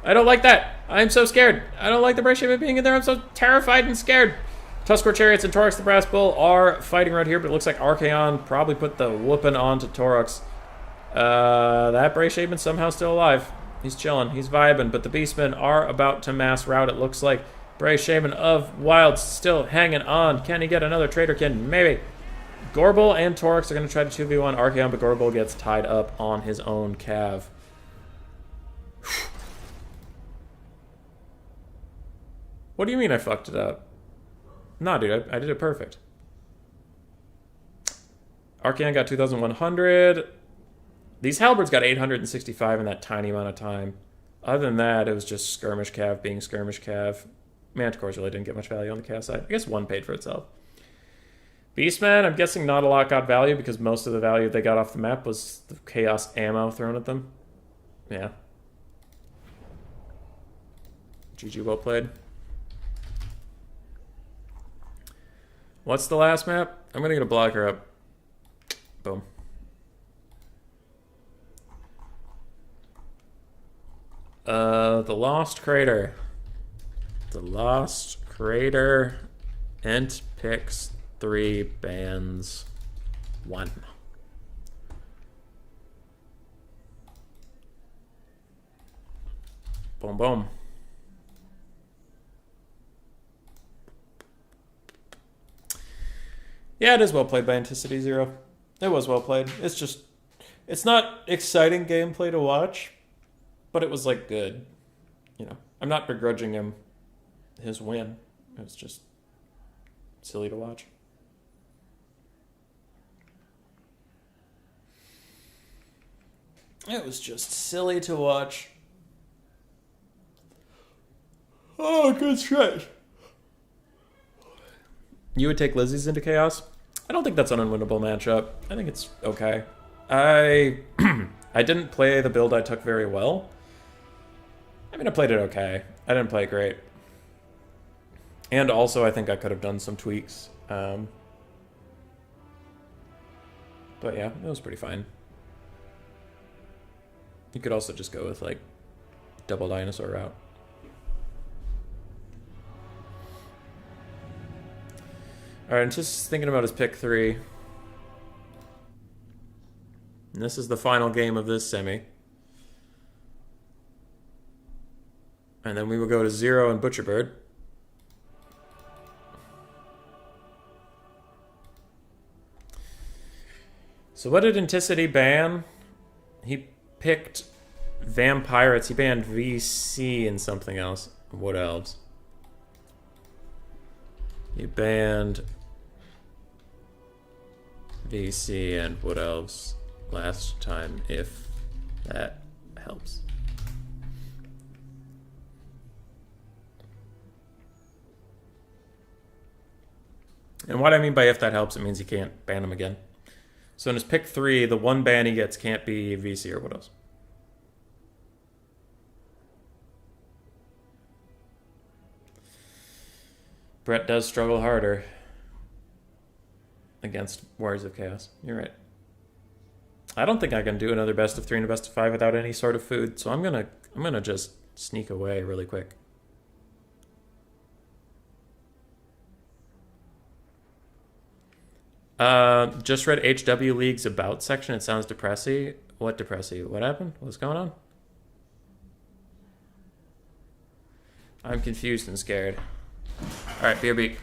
I don't like that. I'm so scared. I don't like the Brave Shaman being in there. I'm so terrified and scared. Tuskor Chariots and Taurox the Brass Bull are fighting right here, but it looks like Archaon probably put the whooping onto Taurox. That Brave Shaman's somehow still alive. He's chilling. He's vibing, but the Beastmen are about to mass rout, it looks like. Brave Shaman of Wilds still hanging on. Can he get another Traderkin? Maybe. Gorbel and Torx are going to try to 2v1 Archeon, but Gorbel gets tied up on his own Cav. What do you mean I fucked it up? Nah, dude, I did it perfect. Archeon got 2,100. These halberds got 865 in that tiny amount of time. Other than that, it was just skirmish Cav being skirmish Cav. Manticores really didn't get much value on the Cav side. I guess one paid for itself. Beastmen, I'm guessing not a lot got value because most of the value they got off the map was the chaos ammo thrown at them. Yeah. GG, well played. What's the last map? I'm gonna get a blocker up. Boom. The Lost Crater. The Lost Crater. Ent picks 3, bans 1. Boom, boom. Yeah, it is well played by Anticity Zero. It was well played. It's just, it's not exciting gameplay to watch, but it was like good. You know, I'm not begrudging him his win. It was just silly to watch. It was just silly to watch. Oh, good stretch. You would take Lizzie's into Chaos? I don't think that's an unwinnable matchup. I think it's okay. I didn't play the build I took very well. I mean, I played it okay. I didn't play it great. And also, I think I could have done some tweaks. But yeah, it was pretty fine. You could also just go with, like, double dinosaur route. Alright, I'm just thinking about his pick 3. And this is the final game of this semi. And then we will go to 0 and Butcherbird. So what did Anticity ban? He picked Vampirates. He banned VC and something else. What else? He banned VC and what else last time, if that helps. And what I mean by if that helps, it means he can't ban him again. So in his pick 3, the one ban he gets can't be VC or what else? Brett does struggle harder against Warriors of Chaos. You're right. I don't think I can do another best of 3 and a best of 5 without any sort of food, so I'm gonna just sneak away really quick. Just read HW League's About section. It sounds depressing. What depressing? What happened? What's going on? I'm confused and scared. Alright, BRB.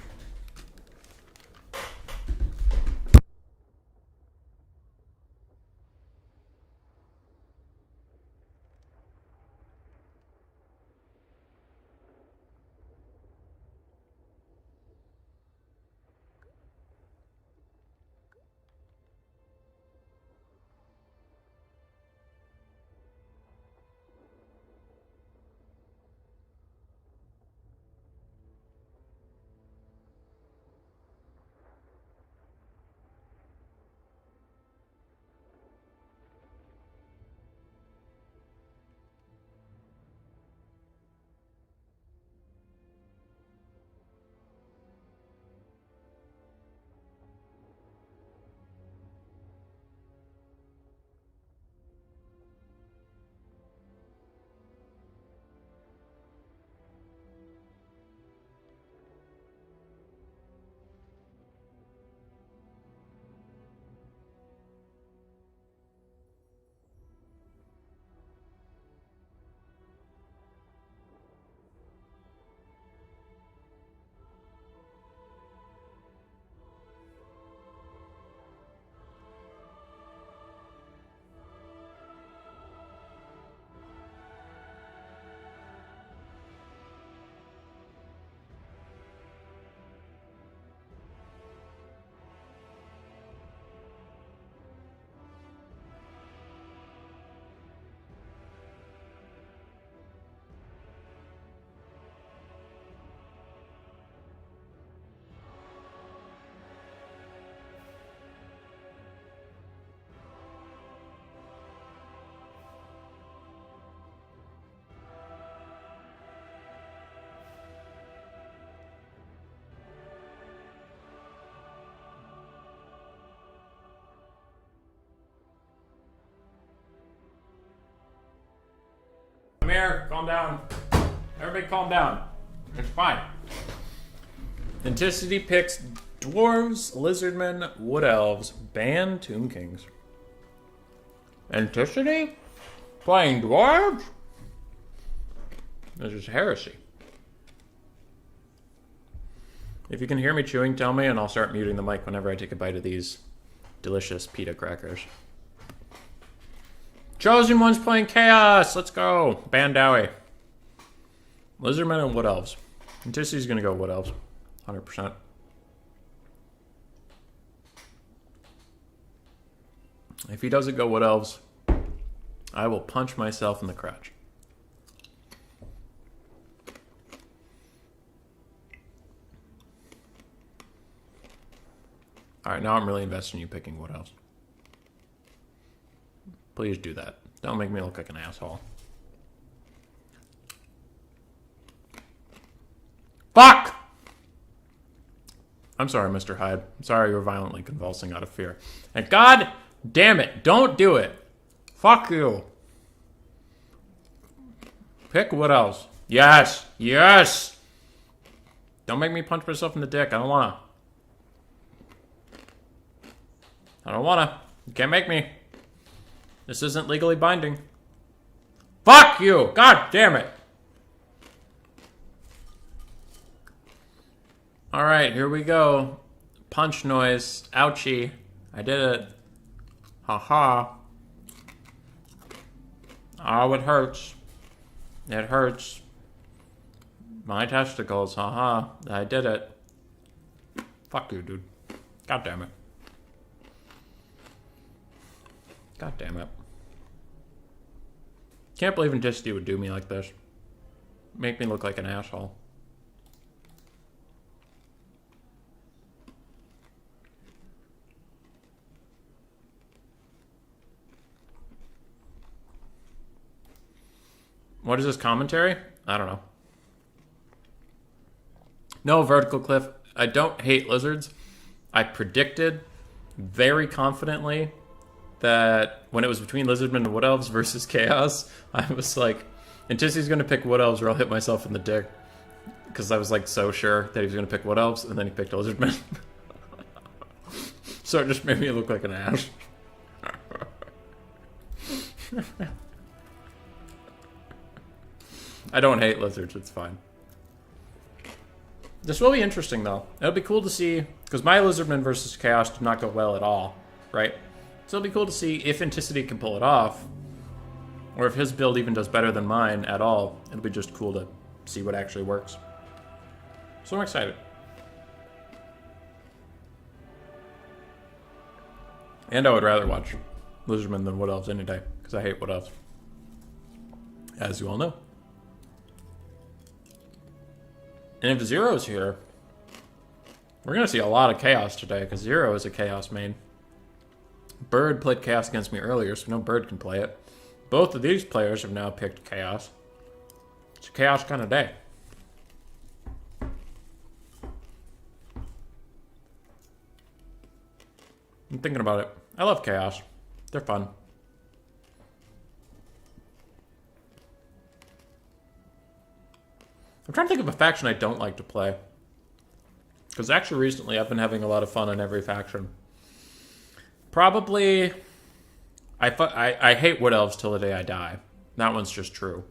Come here. Calm down. Everybody calm down. It's fine. Anticity picks dwarves, lizardmen, wood elves, ban tomb kings. Anticity? Playing dwarves? This is heresy. If you can hear me chewing, tell me, and I'll start muting the mic whenever I take a bite of these delicious pita crackers. Chosen One's playing Chaos! Let's go! Bandowie. Lizardmen and wood elves. Anticity's gonna go wood elves. 100%. If he doesn't go wood elves, I will punch myself in the crotch. Alright, now I'm really invested in you picking wood elves. Please do that. Don't make me look like an asshole. Fuck! I'm sorry, Mr. Hyde. I'm sorry you're violently convulsing out of fear. And God damn it, don't do it. Fuck you. Pick what else? Yes, yes. Don't make me punch myself in the dick. I don't wanna. I don't wanna. You can't make me. This isn't legally binding. Fuck you! God damn it! Alright, here we go. Punch noise. Ouchie. I did it. Haha. Oh, it hurts. It hurts. My testicles. Haha. I did it. Fuck you, dude. God damn it. God damn it. Can't believe Anticity would do me like this. Make me look like an asshole. What is this commentary? I don't know. No, Vertical Cliff. I don't hate lizards. I predicted very confidently that when it was between lizardmen and wood elves versus chaos, I was like, Anticity's gonna pick wood elves or I'll hit myself in the dick. Because I was like so sure that he was gonna pick wood elves, and then he picked lizardmen. So it just made me look like an ass. I don't hate lizards, it's fine. This will be interesting though. It'll be cool to see, because my lizardman versus chaos did not go well at all, right? So it'll be cool to see if Anticity can pull it off, or if his build even does better than mine at all. It'll be just cool to see what actually works. So I'm excited. And I would rather watch lizardmen than wood elves any day, because I hate wood elves. As you all know. And if Zero's here, we're going to see a lot of chaos today, because Zero is a chaos main. Bird played chaos against me earlier, so no Bird can play it. Both of these players have now picked chaos. It's a chaos kind of day. I'm thinking about it. I love chaos. They're fun. I'm trying to think of a faction I don't like to play. Because actually recently I've been having a lot of fun on every faction. Probably... I hate Wood Elves till the day I die. That one's just true.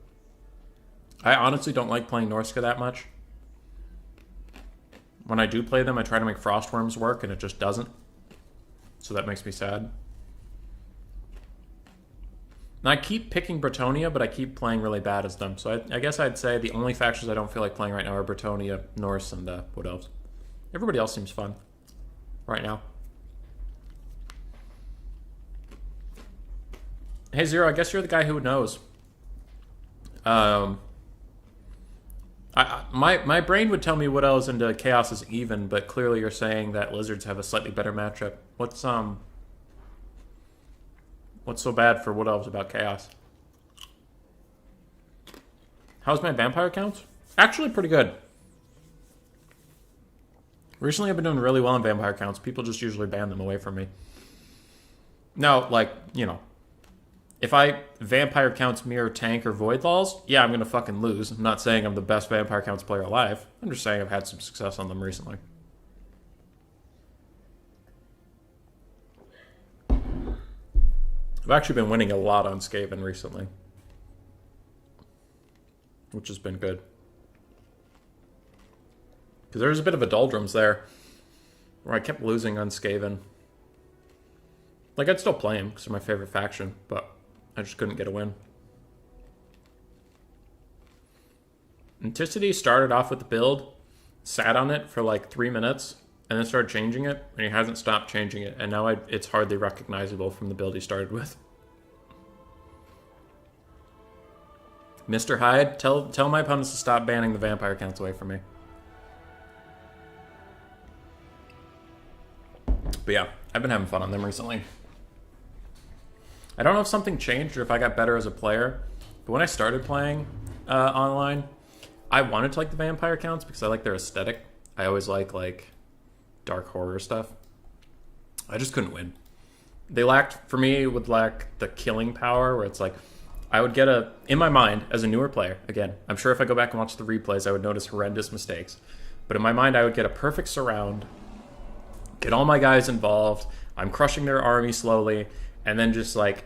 I honestly don't like playing Norska that much. When I do play them, I try to make Frostworms work, and it just doesn't. So that makes me sad. And I keep picking Bretonia, but I keep playing really bad as them. So I guess I'd say the only factions I don't feel like playing right now are Bretonia, Norse, and Wood Elves. Everybody else seems fun right now. Hey, Zero, I guess you're the guy who knows. My brain would tell me Wood Elves into Chaos is even, but clearly you're saying that Lizards have a slightly better matchup. What's so bad for Wood Elves about Chaos? How's my vampire count? Actually pretty good. Recently I've been doing really well in vampire counts. People just usually ban them away from me. No, like, you know, If I Vampire Counts Mirror Tank or Void Laws, yeah, I'm going to fucking lose. I'm not saying I'm the best Vampire Counts player alive. I'm just saying I've had some success on them recently. I've actually been winning a lot on Skaven recently, which has been good. Because there was a bit of a doldrums there, where I kept losing on Skaven. Like, I'd still play him, because they're my favorite faction, but I just couldn't get a win. Anticity started off with the build, sat on it for like 3 minutes, and then started changing it, and he hasn't stopped changing it, and now it's hardly recognizable from the build he started with. Mr. Hyde, tell my opponents to stop banning the Vampire Counts away from me. But yeah, I've been having fun on them recently. I don't know if something changed or if I got better as a player, but when I started playing online, I wanted to like the Vampire Counts because I like their aesthetic. I always like dark horror stuff. I just couldn't win. They lacked, for me, would lack the killing power where it's like, I would get in my mind, as a newer player, again, I'm sure if I go back and watch the replays, I would notice horrendous mistakes. But in my mind, I would get a perfect surround, get all my guys involved, I'm crushing their army slowly, and then just like,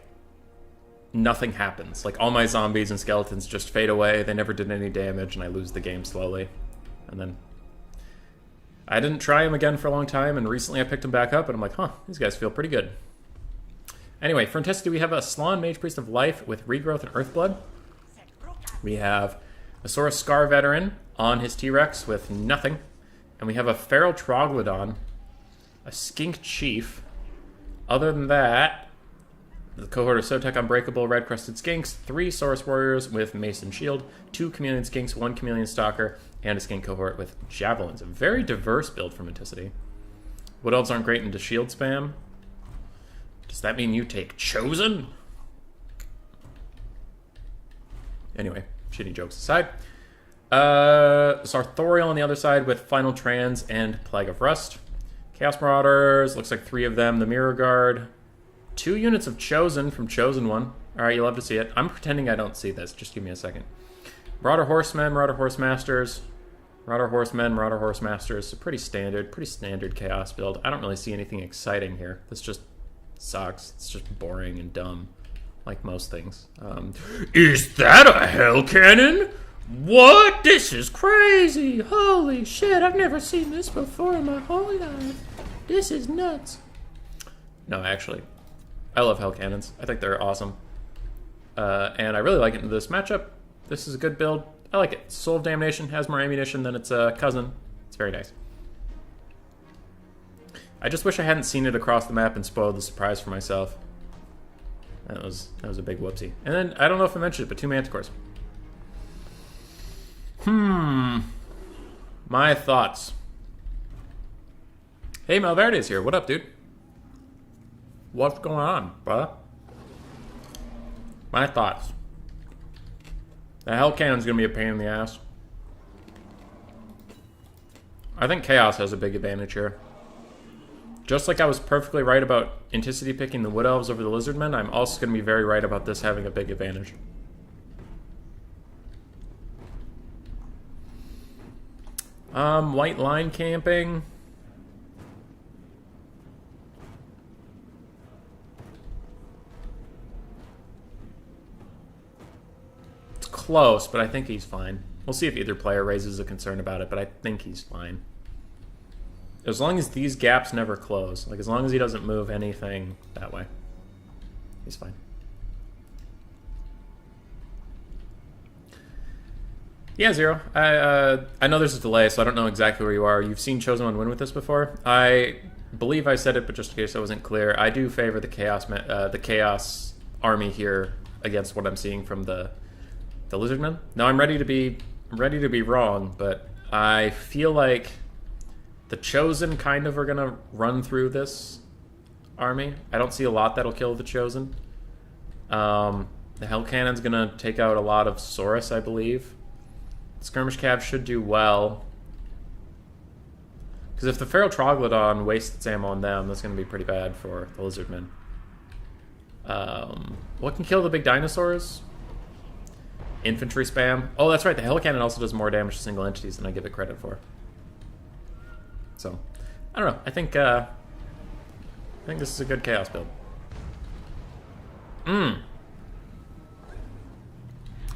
nothing happens. Like all my zombies and skeletons just fade away, they never did any damage, and I lose the game slowly. And then I didn't try them again for a long time, and recently I picked them back up, and I'm like, huh, these guys feel pretty good. Anyway, for Intensity, we have a Slann Mage Priest of Life with Regrowth and Earthblood. We have a Saurus Scar Veteran on his T-Rex with nothing. And we have a Feral Troglodyte, a Skink Chief. Other than that, the cohort of Sotek Unbreakable Red Crested Skinks, 3 Saurus Warriors with Mace and Shield, 2 Chameleon Skinks, 1 Chameleon Stalker, and a Skink cohort with Javelins. A very diverse build from Intensity. Wood Elves aren't great into shield spam. Does that mean you take Chosen? Anyway, shitty jokes aside. Sartorial on the other side with Final Trans and Plague of Rust. Chaos Marauders, looks like 3 of them. The Mirror Guard. 2 units of Chosen from Chosen One. Alright, you love to see it. I'm pretending I don't see this. Just give me a second. Marauder Horsemen, Marauder Horsemasters. Marauder Horsemen, Marauder Horsemasters. Pretty standard Chaos build. I don't really see anything exciting here. This just sucks. It's just boring and dumb, like most things. Is that a hell cannon? What? This is crazy! Holy shit! I've never seen this before in my whole life. This is nuts. No, actually, I love hell cannons. I think they're awesome, and I really like it in this matchup. This is a good build. I like it. Soul of Damnation has more ammunition than its cousin. It's very nice. I just wish I hadn't seen it across the map and spoiled the surprise for myself. That was a big whoopsie. And then, I don't know if I mentioned it, but 2 Manticores. My thoughts. Hey, Malverde's here. What up, dude? What's going on, brother? My thoughts. The Hell Cannon's gonna be a pain in the ass. I think Chaos has a big advantage here. Just like I was perfectly right about Intensity picking the Wood Elves over the Lizardmen, I'm also going to be very right about this having a big advantage. White line camping. It's close, but I think he's fine. We'll see if either player raises a concern about it, but I think he's fine. As long as these gaps never close. Like, as long as he doesn't move anything that way. He's fine. Yeah, Zero. I know there's a delay, so I don't know exactly where you are. You've seen Chosen One win with this before. I believe I said it, but just in case I wasn't clear, I do favor the Chaos army here against what I'm seeing from the Lizardmen. Now, I'm ready to be wrong, but I feel like the Chosen kind of are going to run through this army. I don't see a lot that'll kill the Chosen. The Hell Cannon's going to take out a lot of Saurus, I believe. Skirmish Cav should do well. Because if the Feral Troglodyte wastes its ammo on them, that's going to be pretty bad for the Lizardmen. What can kill the big dinosaurs? Infantry spam. Oh, that's right. The Hell Cannon also does more damage to single entities than I give it credit for. So, I don't know. I think this is a good Chaos build.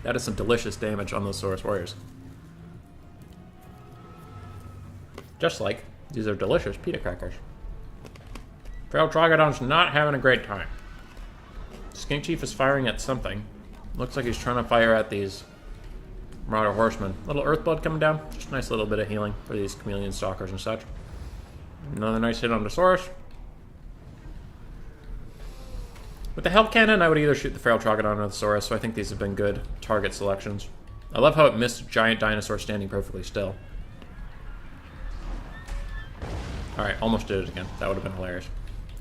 That is some delicious damage on those Saurus Warriors. Just like these are delicious pita crackers. Feral Trogodon's not having a great time. Skink Chief is firing at something. Looks like he's trying to fire at these Marauder Horsemen. Little Earthblood coming down. Just a nice little bit of healing for these Chameleon Stalkers and such. Another nice hit on the Saurus. With the Hell Cannon, I would either shoot the Feral Trogodon or the Saurus, so I think these have been good target selections. I love how it missed a giant dinosaur standing perfectly still. Alright, almost did it again. That would have been hilarious.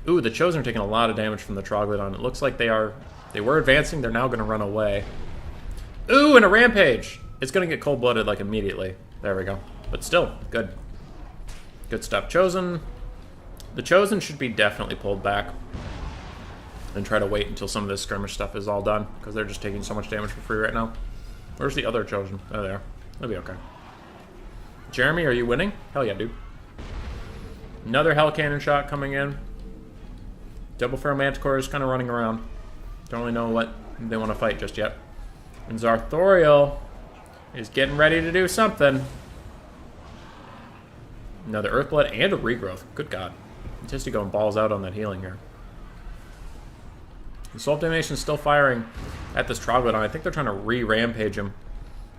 Ooh, the Chosen are taking a lot of damage from the Troglodon. It looks like they were advancing, they're now going to run away. Ooh, and a Rampage! It's going to get cold-blooded, like, immediately. There we go. But still, good. Good stuff. Chosen. The Chosen should be definitely pulled back. And try to wait until some of this skirmish stuff is all done, because they're just taking so much damage for free right now. Where's the other Chosen? Oh, there. They'll be okay. Jeremy, are you winning? Hell yeah, dude. Another Hell Cannon shot coming in. Double Feral Manticore is kind of running around. Don't really know what they want to fight just yet. And Zarthoriel is getting ready to do something. Another Earthblood and a Regrowth. Good God. Tisty going balls out on that healing here. The Soul of Damnation is still firing at this Troglodon. I think they're trying to re-rampage him.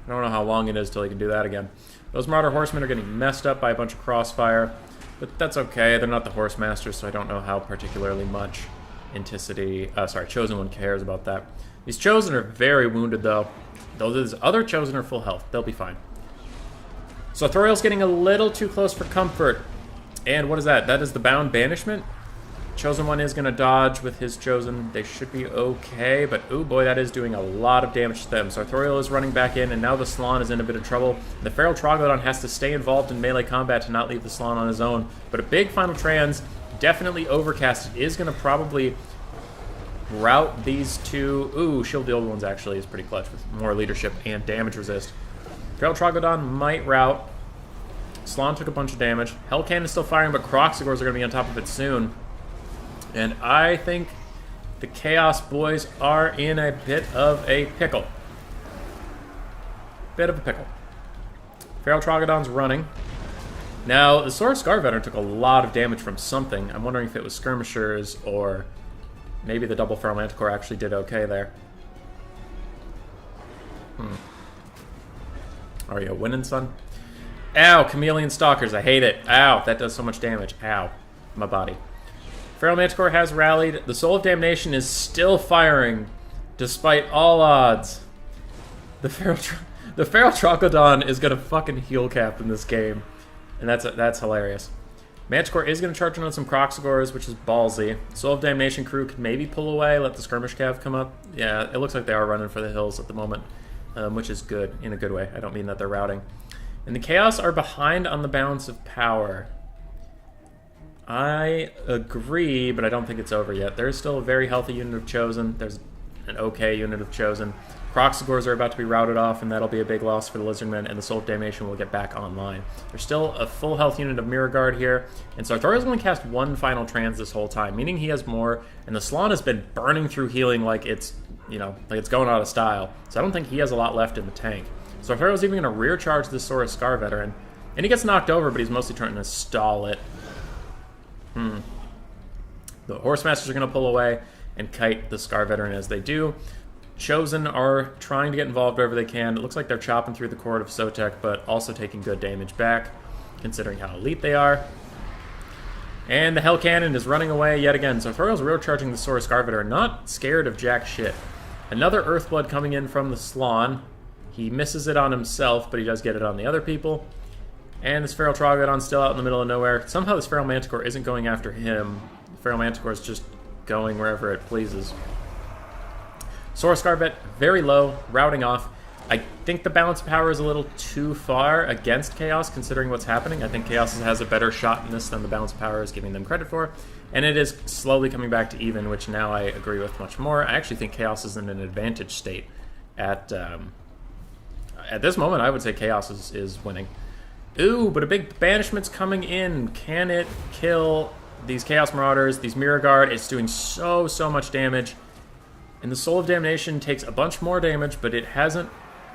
I don't know how long it is till he can do that again. Those Marauder Horsemen are getting messed up by a bunch of crossfire. But that's okay. They're not the Horse Masters, so I don't know how particularly much Chosen One cares about that. These Chosen are very wounded, though. Those other Chosen are full health. They'll be fine. So Thoriel's getting a little too close for comfort. And what is that? That is the Bound Banishment. Chosen One is going to dodge with his Chosen. They should be okay, but oh boy, that is doing a lot of damage to them. So Arthuriel is running back in, and now the Slon is in a bit of trouble. The Feral Troglodon has to stay involved in melee combat to not leave the Slon on his own. But a big Final Trans, definitely overcast, is going to probably route these two. Ooh, Shield the Old Ones actually is pretty clutch with more leadership and damage resist. Feral Troglodon might route. Slon took a bunch of damage. Hell Cannon is still firing, but Croxigors are going to be on top of it soon. And I think the Chaos Boys are in a bit of a pickle. Bit of a pickle. Feral Trogodon's running. Now, the Saurus Scar Veteran took a lot of damage from something. I'm wondering if it was skirmishers or maybe the double Feral Manticore actually did okay there. Are you winning, son? Ow, Chameleon Stalkers, I hate it. Ow, that does so much damage. Ow, my body. Feral Manticore has rallied. The Soul of Damnation is still firing, despite all odds. The Feral Troglodon is gonna fucking heal cap in this game, and that's hilarious. Manticore is gonna charge on some Croxigors, which is ballsy. Soul of Damnation crew could maybe pull away, let the skirmish cav come up. Yeah, it looks like they are running for the hills at the moment, which is good in a good way. I don't mean that they're routing. And the Chaos are behind on the balance of power. I agree, but I don't think it's over yet. There's still a very healthy unit of Chosen. There's an okay unit of Chosen. Croxigors are about to be routed off, and that'll be a big loss for the Lizardmen, and the Soul of Damnation will get back online. There's still a full health unit of Mirror Guard here, and so Artoriel's going to cast one Final Trans this whole time, meaning he has more, and the Slon has been burning through healing like it's, like it's going out of style. So I don't think he has a lot left in the tank. So Artoriel's even going to rear charge the Saurus Scar Veteran, and he gets knocked over, but he's mostly trying to stall it. The Horse Masters are going to pull away and kite the Scar Veteran as they do. Chosen are trying to get involved wherever they can. It looks like they're chopping through the Court of Sotek, but also taking good damage back, considering how elite they are. And the Hell Cannon is running away yet again. So Thoriel's rear charging the Saurus Scar Veteran, not scared of jack shit. Another Earthblood coming in from the Slon. He misses it on himself, but he does get it on the other people. And this Feral Troglodon's still out in the middle of nowhere. Somehow this Feral Manticore isn't going after him. The Feral Manticore is just going wherever it pleases. Saurus Scar Vet, very low, routing off. I think the balance of power is a little too far against Chaos, considering what's happening. I think Chaos has a better shot in this than the balance of power is giving them credit for. And it is slowly coming back to even, which now I agree with much more. I actually think Chaos is in an advantage state. At this moment, I would say Chaos is winning. Ooh, but a big banishment's coming in. Can it kill these Chaos Marauders, these Mirror Guard? It's doing so much damage. And the Soul of Damnation takes a bunch more damage, but it hasn't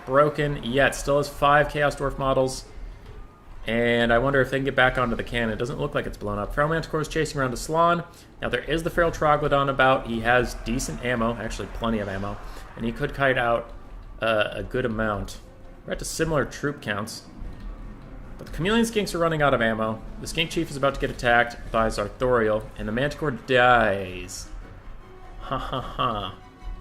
broken yet. Still has 5 Chaos Dwarf models. And I wonder if they can get back onto the cannon. It doesn't look like it's blown up. Feral Manticore is chasing around a Salon. Now there is the Feral Troglodyte about. He has decent ammo, actually plenty of ammo. And he could kite out a good amount. We're at to similar troop counts. But the Chameleon Skinks are running out of ammo. The Skink Chief is about to get attacked by Zarthoriel. And the Manticore dies. Ha ha ha.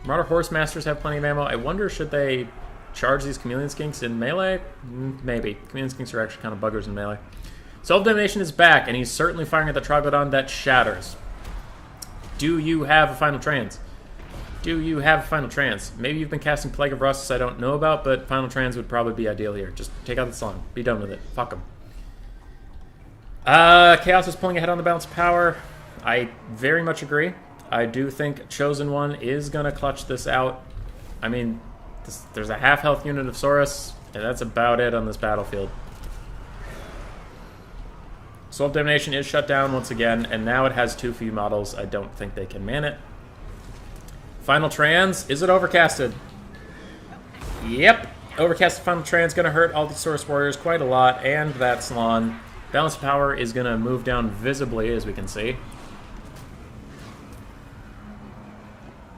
Marauder Horse Masters have plenty of ammo. I wonder, should they charge these Chameleon Skinks in melee? Maybe. Chameleon Skinks are actually kind of buggers in melee. Soul of Damnation is back, and he's certainly firing at the Troglodon that shatters. Do you have a Final Trans? Do you have a Final Trans? Maybe you've been casting Plague of Rusts I don't know about, but Final Trans would probably be ideal here. Just take out the Salon. Be done with it. Fuck them. Chaos is pulling ahead on the balance of power. I very much agree. I do think Chosen One is going to clutch this out. I mean, there's a half-health unit of Saurus, and that's about it on this battlefield. Soul of Damnation is shut down once again, and now it has 2 few models. I don't think they can man it. Final Trans, is it overcasted? Yep. Overcasted Final Trans going to hurt all the Saurus Warriors quite a lot, and that Salon. Balance of power is going to move down visibly, as we can see.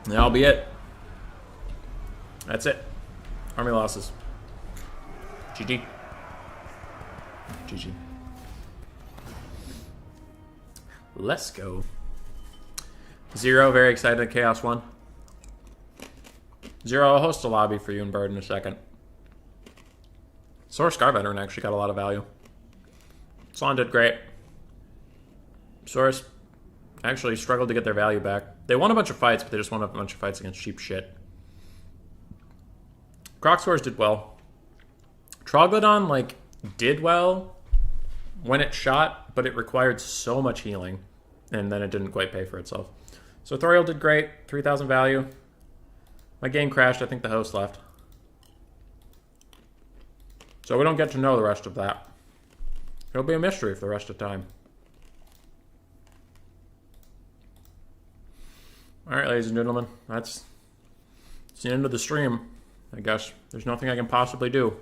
That'll be it. That's it. Army losses. GG. GG. Let's go. Zero, very excited at Chaos 1. Zero, I'll host a lobby for you and Bird in a second. Saurus Scar Veteran actually got a lot of value. Salon did great. Saurus actually struggled to get their value back. They won a bunch of fights, but they just won a bunch of fights against cheap shit. Croxors did well. Troglodon, like, did well when it shot, but it required so much healing, and then it didn't quite pay for itself. So Thoriel did great, 3,000 value. My game crashed, I think the host left. So we don't get to know the rest of that. It'll be a mystery for the rest of the time. Alright, ladies and gentlemen, that's the end of the stream, I guess. There's nothing I can possibly do.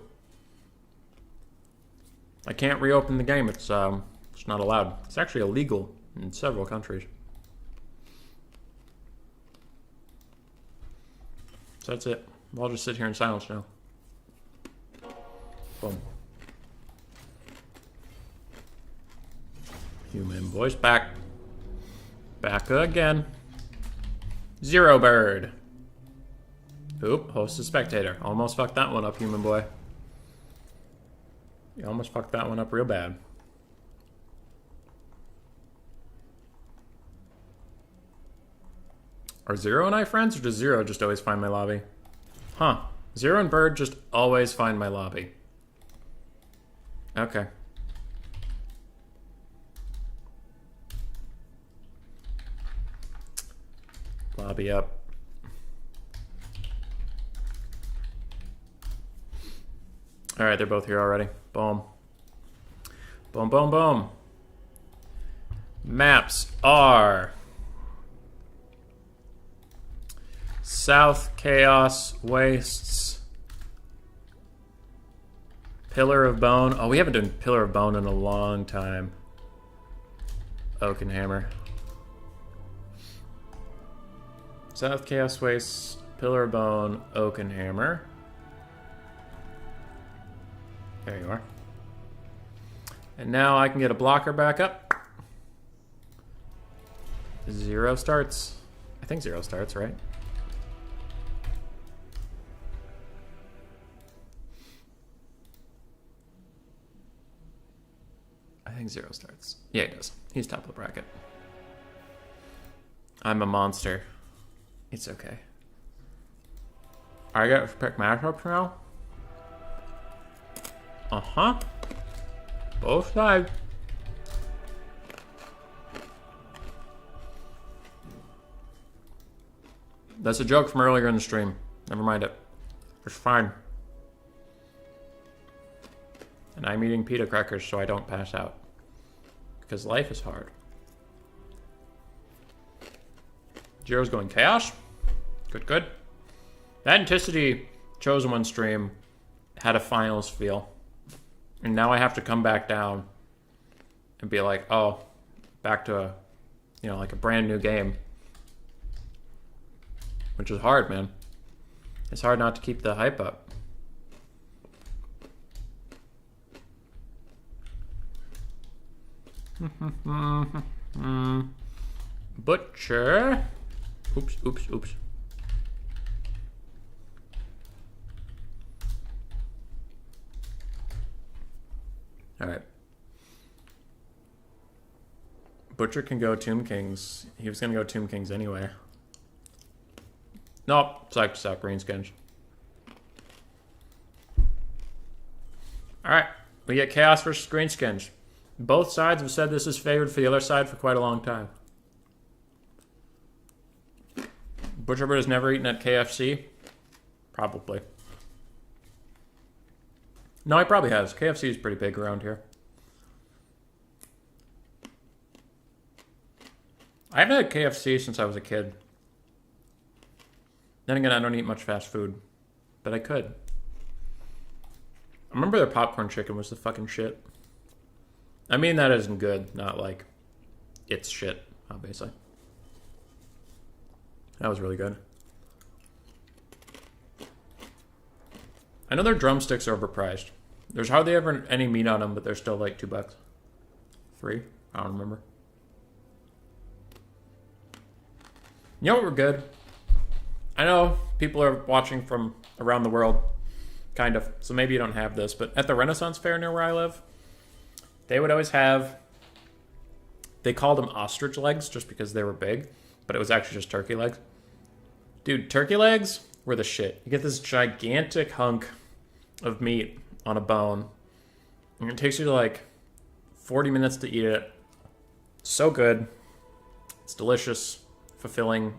I can't reopen the game, it's not allowed. It's actually illegal in several countries. So that's it. I'll just sit here in silence now. Boom. Human voice back. Back again. Zero Bird. Oop, host a spectator. Almost fucked that one up, human boy. You almost fucked that one up real bad. Are Zero and I friends, or does Zero just always find my lobby? Huh. Zero and Bird just always find my lobby. Okay. Lobby up. Alright, they're both here already. Boom. Boom, boom, boom. Maps are South Chaos Wastes, Pillar of Bone. Oh, we haven't done Pillar of Bone in a long time. Oakenhammer. South Chaos Wastes, Pillar of Bone, Oakenhammer. There you are. And now I can get a blocker back up. Zero starts. I think Zero starts, right? I think Zero starts. Yeah, he does. He's top of the bracket. I'm a monster. It's okay. I got to pick matchups now? Uh-huh. Both sides. That's a joke from earlier in the stream. Never mind it. It's fine. And I'm eating pita crackers so I don't pass out. Because life is hard. Jiro's going chaos. Good, good. That Anticity Chosen One stream had a finals feel. And now I have to come back down and be like, oh, back to a, you know, like a brand new game. Which is hard, man. It's hard not to keep the hype up. Butcher. Oops, oops, oops. Alright. Butcher can go Tomb Kings. He was gonna go Tomb Kings anyway. Nope. Suck, greenskins. Alright. We get Chaos versus greenskins. Both sides have said this is favored for the other side for quite a long time. Butcherbird has never eaten at KFC? Probably. No, he probably has. KFC is pretty big around here. I haven't had KFC since I was a kid. Then again, I don't eat much fast food. But I could. I remember their popcorn chicken was the fucking shit. I mean that isn't good, not like it's shit, obviously. That was really good. I know their drumsticks are overpriced. There's hardly ever any meat on them, but they're still like $2. $3? I don't remember. You know what we're good? I know people are watching from around the world, kind of, so maybe you don't have this, but at the Renaissance Fair near where I live, they would always have, they called them ostrich legs just because they were big, but it was actually just turkey legs. Dude, turkey legs were the shit. You get this gigantic hunk of meat on a bone, and it takes you like 40 minutes to eat it. So good. It's delicious, fulfilling.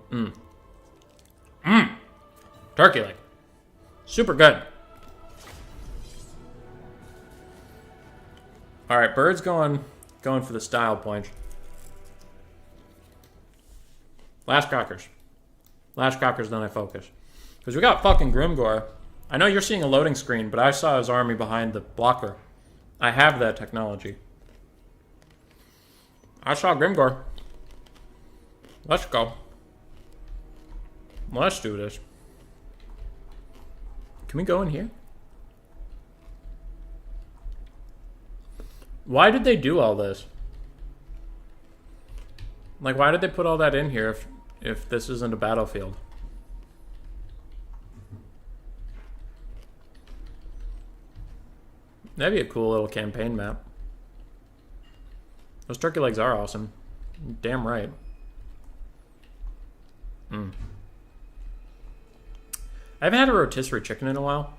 Turkey leg. Super good. Alright, Bird's going for the style point. Last Cockers. Last Cockers, then I focus. Because we got fucking Grimgor. I know you're seeing a loading screen, but I saw his army behind the blocker. I have that technology. I saw Grimgor. Let's go. Let's do this. Can we go in here? Why did they do all this? Like, why did they put all that in here if this isn't a battlefield? That'd be a cool little campaign map. Those turkey legs are awesome. Damn right. I haven't had a rotisserie chicken in a while.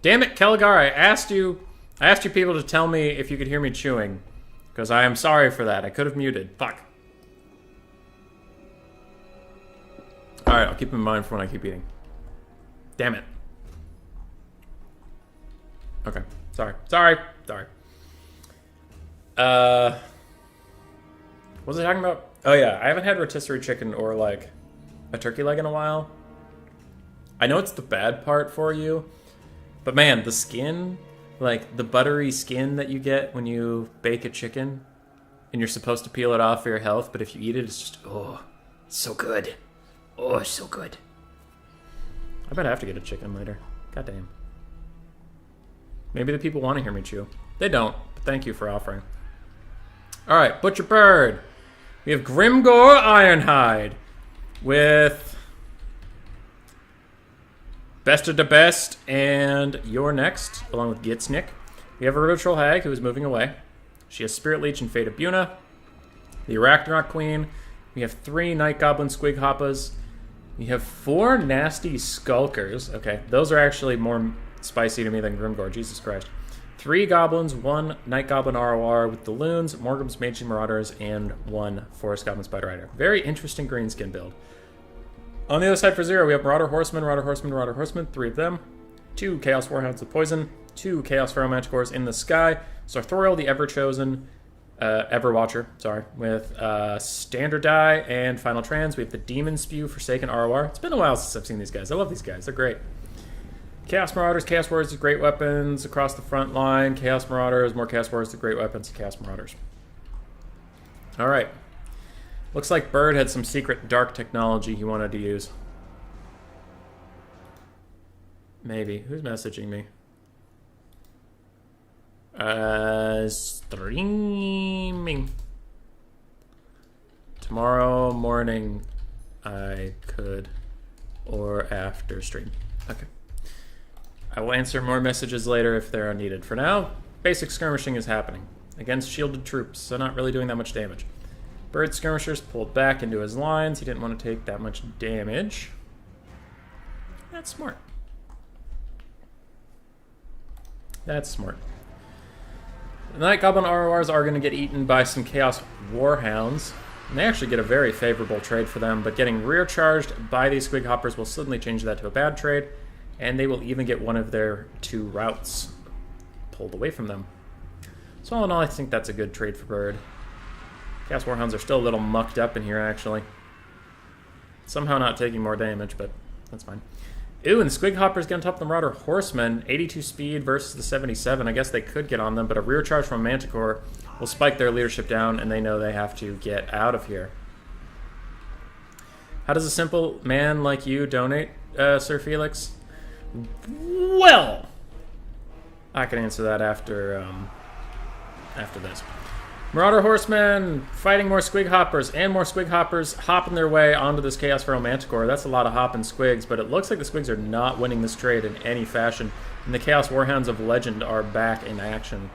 Damn it, Kelgar, I asked you people to tell me if you could hear me chewing. Because I am sorry for that. I could have muted. Fuck. Alright, I'll keep in mind for when I keep eating. Damn it. Okay. Sorry. What was I talking about? Oh yeah, I haven't had rotisserie chicken or like a turkey leg in a while. I know it's the bad part for you, but man, the skin, like the buttery skin that you get when you bake a chicken, and you're supposed to peel it off for your health, but if you eat it, it's just, oh, it's so good. Oh, it's so good. I bet I have to get a chicken later. Goddamn. Maybe the people want to hear me chew. They don't, but thank you for offering. Alright, Butcher Bird. We have Grimgor Ironhide with Best of the Best, and you're next, along with Gitsnick. We have a Ritual Hag who is moving away. She has Spirit Leech and Fate of Buna. The Arachnarok Queen. We have 3 Night Goblin Squig Hoppas. We have 4 Nasty Skulkers. Okay, those are actually more spicy to me than Grimgore. Jesus Christ. 3 goblins, 1 Night Goblin ROR with the loons, Morgrim's Mage Marauders, and 1 Forest Goblin Spider Rider. Very interesting greenskin build. On the other side for 0, we have Marauder Horseman, Marauder Horseman, Marauder Horseman, 3 of them. 2 Chaos Warhounds with Poison, 2 Chaos Feral Manticores in the sky, Sartorial the Ever-Chosen, Everwatcher, sorry, with Standard Die and Final Trans. We have the Demon Spew, Forsaken ROR. It's been a while since I've seen these guys. I love these guys. They're great. Chaos Marauders, Chaos Warriors with great weapons across the front line. Chaos Marauders, more Chaos Warriors with great weapons. Chaos Marauders. All right. Looks like Bird had some secret dark technology he wanted to use. Maybe. Who's messaging me? Streaming. Tomorrow morning I could, or after stream. Okay. I will answer more messages later if they are needed. For now, basic skirmishing is happening against shielded troops, so not really doing that much damage. Bird skirmishers pulled back into his lines. He didn't want to take that much damage. That's smart. That's smart. The Night Goblin RORs are going to get eaten by some Chaos Warhounds. And they actually get a very favorable trade for them, but getting rear charged by these Squig Hoppers will suddenly change that to a bad trade, and they will even get one of their 2 routes pulled away from them. So all in all, I think that's a good trade for Bird. Chaos Warhounds are still a little mucked up in here, actually. Somehow not taking more damage, but that's fine. Ooh, and the Squig Hopper's going to top the Marauder Horseman. 82 speed versus the 77. I guess they could get on them, but a rear charge from Manticore will spike their leadership down, and they know they have to get out of here. How does a simple man like you donate, Sir Felix? Well, I can answer that after this. Marauder Horsemen fighting more Squig Hoppers, and more Squig Hoppers hopping their way onto this Chaos Feral Manticore. That's a lot of hopping Squigs, but it looks like the Squigs are not winning this trade in any fashion, and the Chaos Warhounds of Legend are back in action.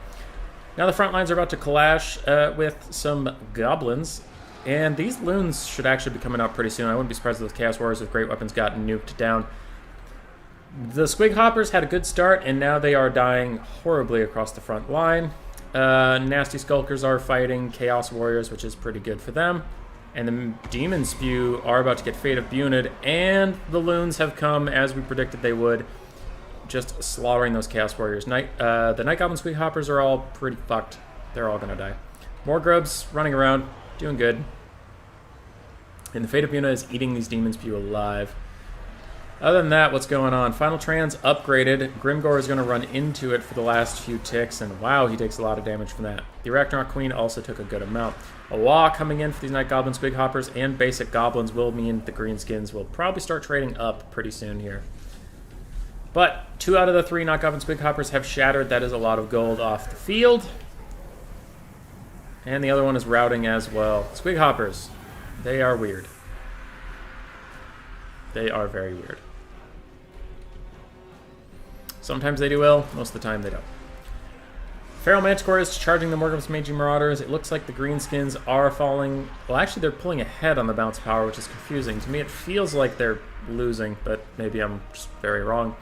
Now the front lines are about to clash with some Goblins, and these loons should actually be coming out pretty soon. I wouldn't be surprised if those Chaos Warriors with great weapons got nuked down. The Squig Hoppers had a good start, and now they are dying horribly across the front line. Nasty Skulkers are fighting Chaos Warriors, which is pretty good for them. And the Demon Spew are about to get Fate of Bunid, and the Loons have come as we predicted they would, just slaughtering those Chaos Warriors. The Night Goblin Squig Hoppers are all pretty fucked. They're all gonna die. More Grubs running around, doing good. And the Fate of Bunid is eating these Demon Spew alive. Other than that, what's going on? Final Trans upgraded. Grimgore is going to run into it for the last few ticks, and wow, he takes a lot of damage from that. The Arachnarok Queen also took a good amount. A Law coming in for these Night Goblin Squig Hoppers and basic Goblins will mean the Greenskins will probably start trading up pretty soon here. But 2 out of the 3 Night Goblin Squig Hoppers have shattered. That is a lot of gold off the field. And the other one is routing as well. Squig Hoppers, they are weird. They are very weird. Sometimes they do well, most of the time they don't. Feral Manticore is charging the Morgrim's Mage Marauders. It looks like the Greenskins are falling. Well, actually, they're pulling ahead on the bounce power, which is confusing. To me, it feels like they're losing, but maybe I'm just very wrong.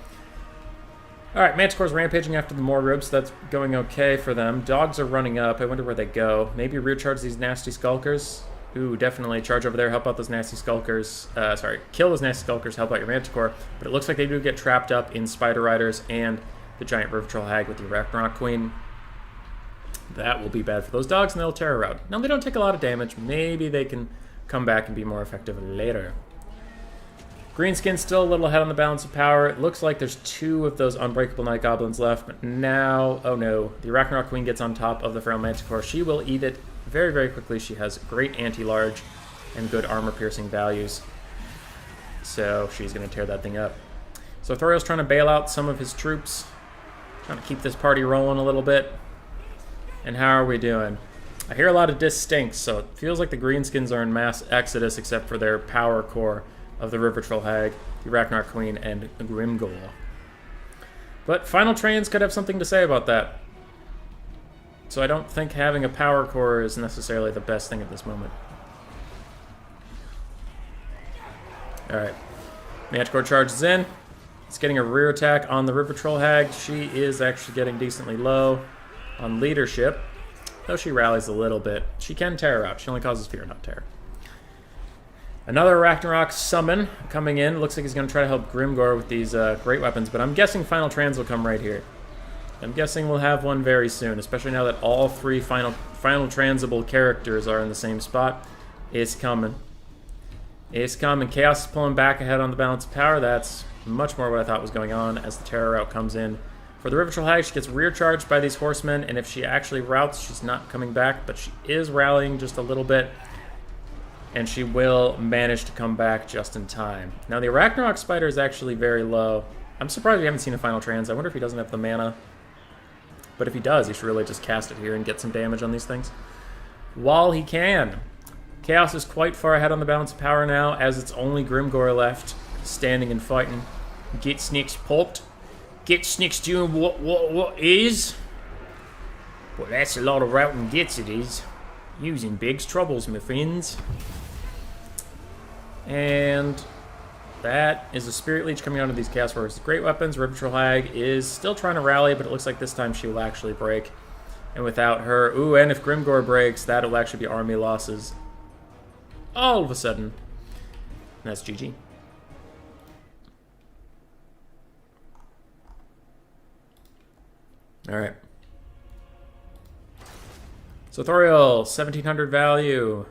Alright, Manticore's rampaging after the Morgribs. That's going okay for them. Dogs are running up. I wonder where they go. Maybe rear charge these nasty Skulkers. Ooh, definitely charge over there, help out those nasty Skulkers. Kill those nasty Skulkers, help out your Manticore. But it looks like they do get trapped up in Spider Riders and the Giant River Troll Hag with the Arachnarok Queen. That will be bad for those dogs, and they'll tear around. Now, they don't take a lot of damage. Maybe they can come back and be more effective later. Greenskin's still a little ahead on the balance of power. It looks like there's 2 of those Unbreakable Night Goblins left, but now, oh no, the Arachnarok Queen gets on top of the Feral Manticore. She will eat it very, very quickly. She has great anti-large and good armor-piercing values, so she's going to tear that thing up. So Thoriel's trying to bail out some of his troops, trying to keep this party rolling a little bit. And how are we doing? I hear a lot of distinct, so it feels like the Greenskins are in mass exodus except for their power core of the River Troll Hag, the Arachnarok Queen, and Grimgore. But Final Trans could have something to say about that. So I don't think having a power core is necessarily the best thing at this moment. Alright. Manticore charges in. It's getting a rear attack on the River Troll Hag. She is actually getting decently low on leadership, though she rallies a little bit. She can terror out. She only causes fear, not terror. Another Ragnarok summon coming in. Looks like he's going to try to help Grimgor with these great weapons, but I'm guessing Final Trans will come right here. I'm guessing we'll have one very soon, especially now that all 3 final transable characters are in the same spot. It's coming. It's coming. Chaos is pulling back ahead on the balance of power. That's much more what I thought was going on as the terror route comes in. For the River Troll Hag, she gets rear charged by these horsemen, and if she actually routes, she's not coming back, but she is rallying just a little bit, and she will manage to come back just in time. Now, the Ragnarok Spider is actually very low. I'm surprised we haven't seen a Final Trans. I wonder if he doesn't have the mana. But if he does, he should really just cast it here and get some damage on these things while he can. Chaos is quite far ahead on the balance of power now, as it's only Grimgor left standing and fighting. Get Snicks pulped. Get Snicks doing what is. Well, that's a lot of routing gets it is. Using Big's troubles, my friends. And that is a Spirit Leech coming out of these Chaos Warriors. Great weapons. River Troll Hag is still trying to rally, but it looks like this time she will actually break. And without her... Ooh, and if Grimgor breaks, that will actually be army losses all of a sudden. And that's GG. Alright. So Thoriel, 1700 value.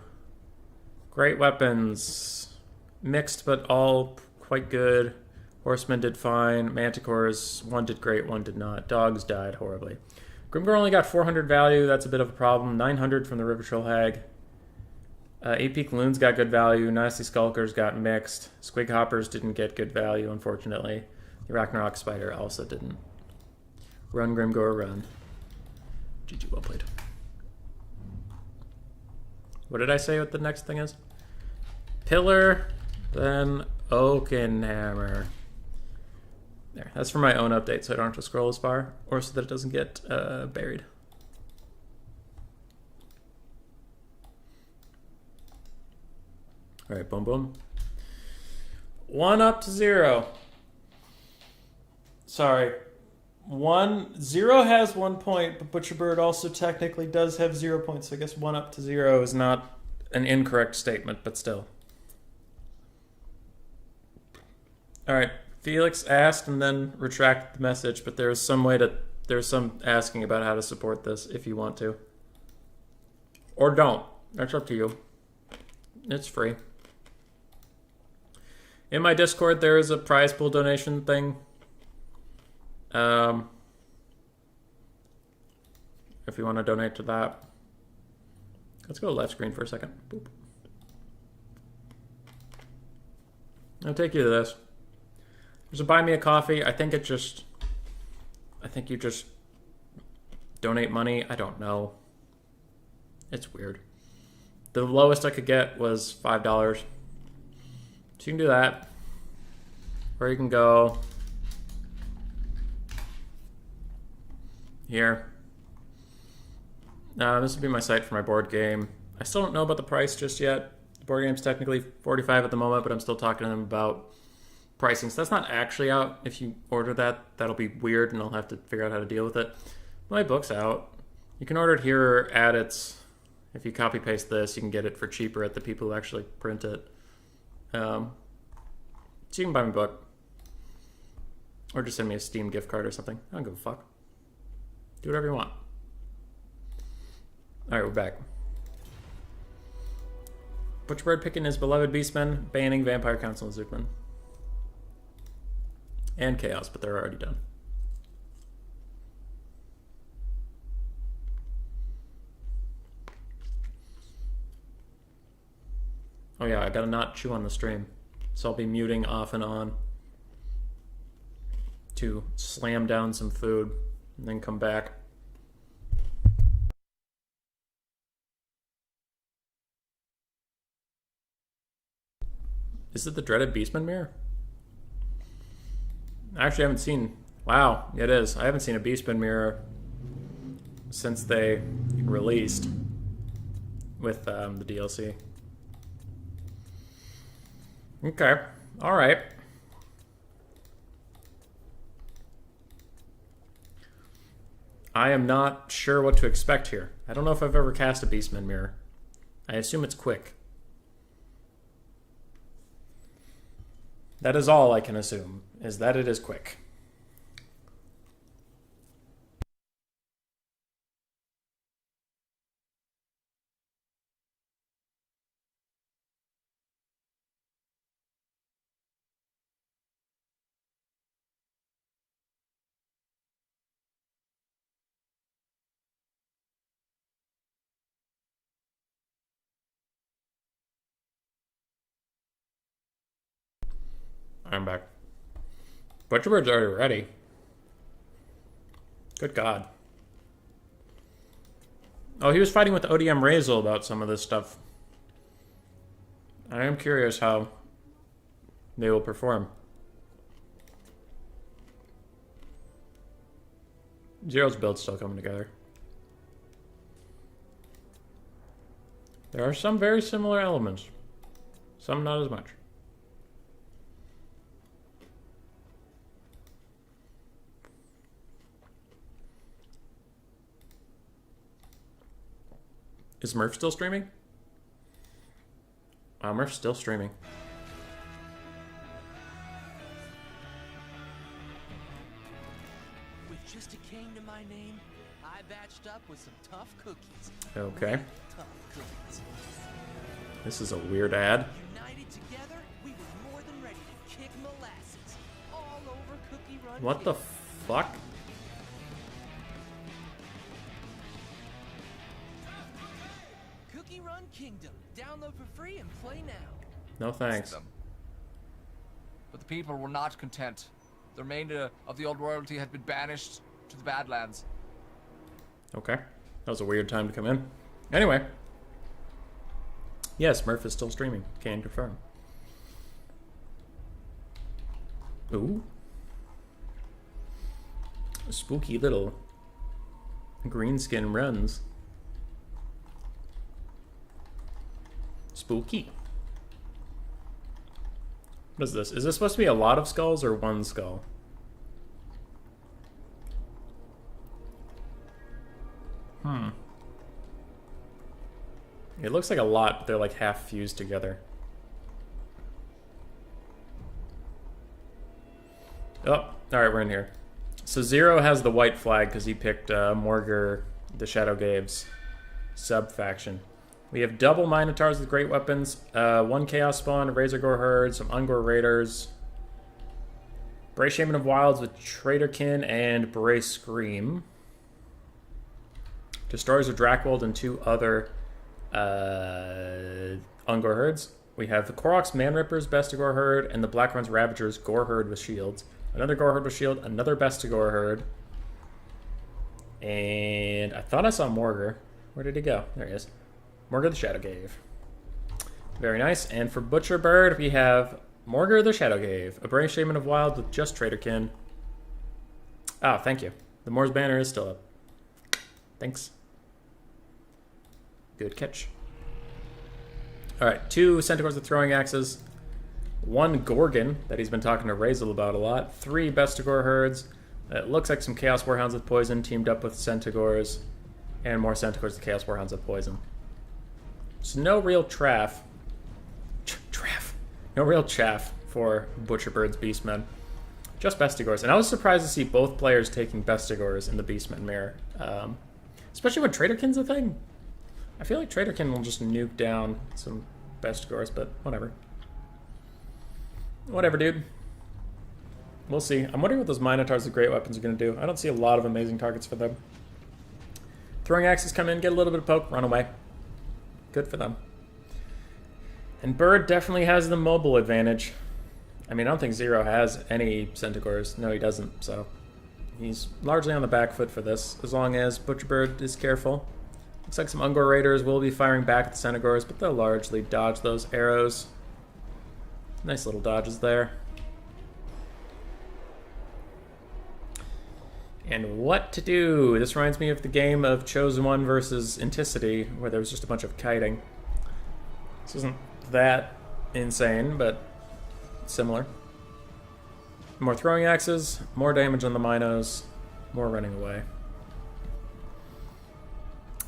Great weapons. Mixed, but all quite good. Horsemen did fine. Manticores, one did great, one did not. Dogs died horribly. Grimgor only got 400 value. That's a bit of a problem. 900 from the River Troll Hag. 8-Peak Loons got good value. Nasty Skulkers got mixed. Squig Hoppers didn't get good value, unfortunately. The Ragnarok Spider also didn't. Run, Grimgor, run. GG, well played. What did I say what the next thing is? Pillar, then Oakenhammer. There, that's for my own update, so I don't have to scroll as far, or so that it doesn't get buried. All right, boom, boom. 1 up to 0. Sorry. 0 has 1 point, but Butcherbird also technically does have 0 points, so I guess 1 up to 0 is not an incorrect statement, but still. Alright, Felix asked and then retracted the message, but there's some asking about how to support this if you want to. Or don't. That's up to you. It's free. In my Discord, there is a prize pool donation thing. If you want to donate to that. Let's go left screen for a second. Boop. I'll take you to this. There's a buy me a coffee. I think you just donate money. I don't know. It's weird. The lowest I could get was $5. So you can do that. Or you can go here. This would be my site for my board game. I still don't know about the price just yet. The board game's technically $45 at the moment, but I'm still talking to them about pricing. So that's not actually out. If you order that, that'll be weird, and I'll have to figure out how to deal with it. My book's out. You can order it here or at its... If you copy paste this, you can get it for cheaper at the people who actually print it. So you can buy my book. Or just send me a Steam gift card or something. I don't give a fuck. Do whatever you want. Alright, we're back. Butcherbird picking his beloved Beastmen, banning Vampire Council and Zookman. And Chaos, but they're already done. Oh yeah, I gotta not chew on the stream. So I'll be muting off and on to slam down some food and then come back. Is it the dreaded Beastman mirror? I actually haven't seen... Wow, it is. I haven't seen a Beastman mirror since they released with the DLC. Okay, alright. I am not sure what to expect here. I don't know if I've ever cast a Beastman Mirror. I assume it's quick. That is all I can assume, is that it is quick. I'm back. Butcherbird's already ready. Good God. Oh, he was fighting with ODM Razel about some of this stuff. I am curious how they will perform. Zero's build's still coming together. There are some very similar elements. Some not as much. Is Murph still streaming? Murph's still streaming. With just a king to my name, I batched up with some tough cookies. Okay. Tough cookies. This is a weird ad. United together, we were more than ready to kick molasses all over Cookie Run. What the fuck? Cookie Run Kingdom. Download for free and play now. No thanks. But the people were not content. The remainder of the old royalty had been banished to the Badlands. Okay. That was a weird time to come in. Anyway. Yes, Murph is still streaming. Can confirm. Ooh. Spooky little greenskin runs. Spooky. What is this? Is this supposed to be a lot of skulls or one skull? It looks like a lot, but they're like half fused together. Oh, alright, we're in here. So Zero has the white flag because he picked Morgur, the Shadow Gaves sub-faction. We have double Minotaurs with great weapons, one Chaos Spawn, a Razor Gore Herd, some Ungor Raiders, Bray Shaman of Wilds with Traderkin and Bray Scream. Destroyers of Drakwold and two other Ungor Herds. We have the Koroks Manrippers, Bestigor Herd, and the Blackruns Ravagers, Gore Herd with shields. Another Gore Herd with shield, another Bestigor Herd. And I thought I saw Morgur. Where did he go? There he is. Morgur the Shadow Gave. Very nice. And for Butcher Bird, we have Morgur the Shadow Gave. A Bray Shaman of Wild with just Traderkin. Oh, thank you. The Moor's banner is still up. Thanks. Good catch. Alright, two Centaurs with throwing axes. One Gorgon that he's been talking to Razel about a lot. Three Bestigor Herds. It looks like some Chaos Warhounds with poison teamed up with Centaurs. And more Centaurs with Chaos Warhounds with poison. So no real no real chaff for Butcherbird's Beastmen. Just Bestigors. And I was surprised to see both players taking Bestigors in the Beastmen mirror. Especially when Traderkin's a thing. I feel like Traderkin will just nuke down some Bestigors, but whatever. Whatever, dude. We'll see. I'm wondering what those Minotaurs with great weapons are going to do. I don't see a lot of amazing targets for them. Throwing axes come in, get a little bit of poke, run away. Good for them. And Bird definitely has the mobile advantage. I mean, I don't think Zero has any Centaurs. No, he doesn't, so he's largely on the back foot for this, as long as Butcherbird is careful. Looks like some Ungor Raiders will be firing back at the Centaurs, but they'll largely dodge those arrows. Nice little dodges there. And what to do? This reminds me of the game of Chosen One versus Inticity, where there was just a bunch of kiting. This isn't that insane, but similar. More throwing axes, more damage on the Minos, more running away.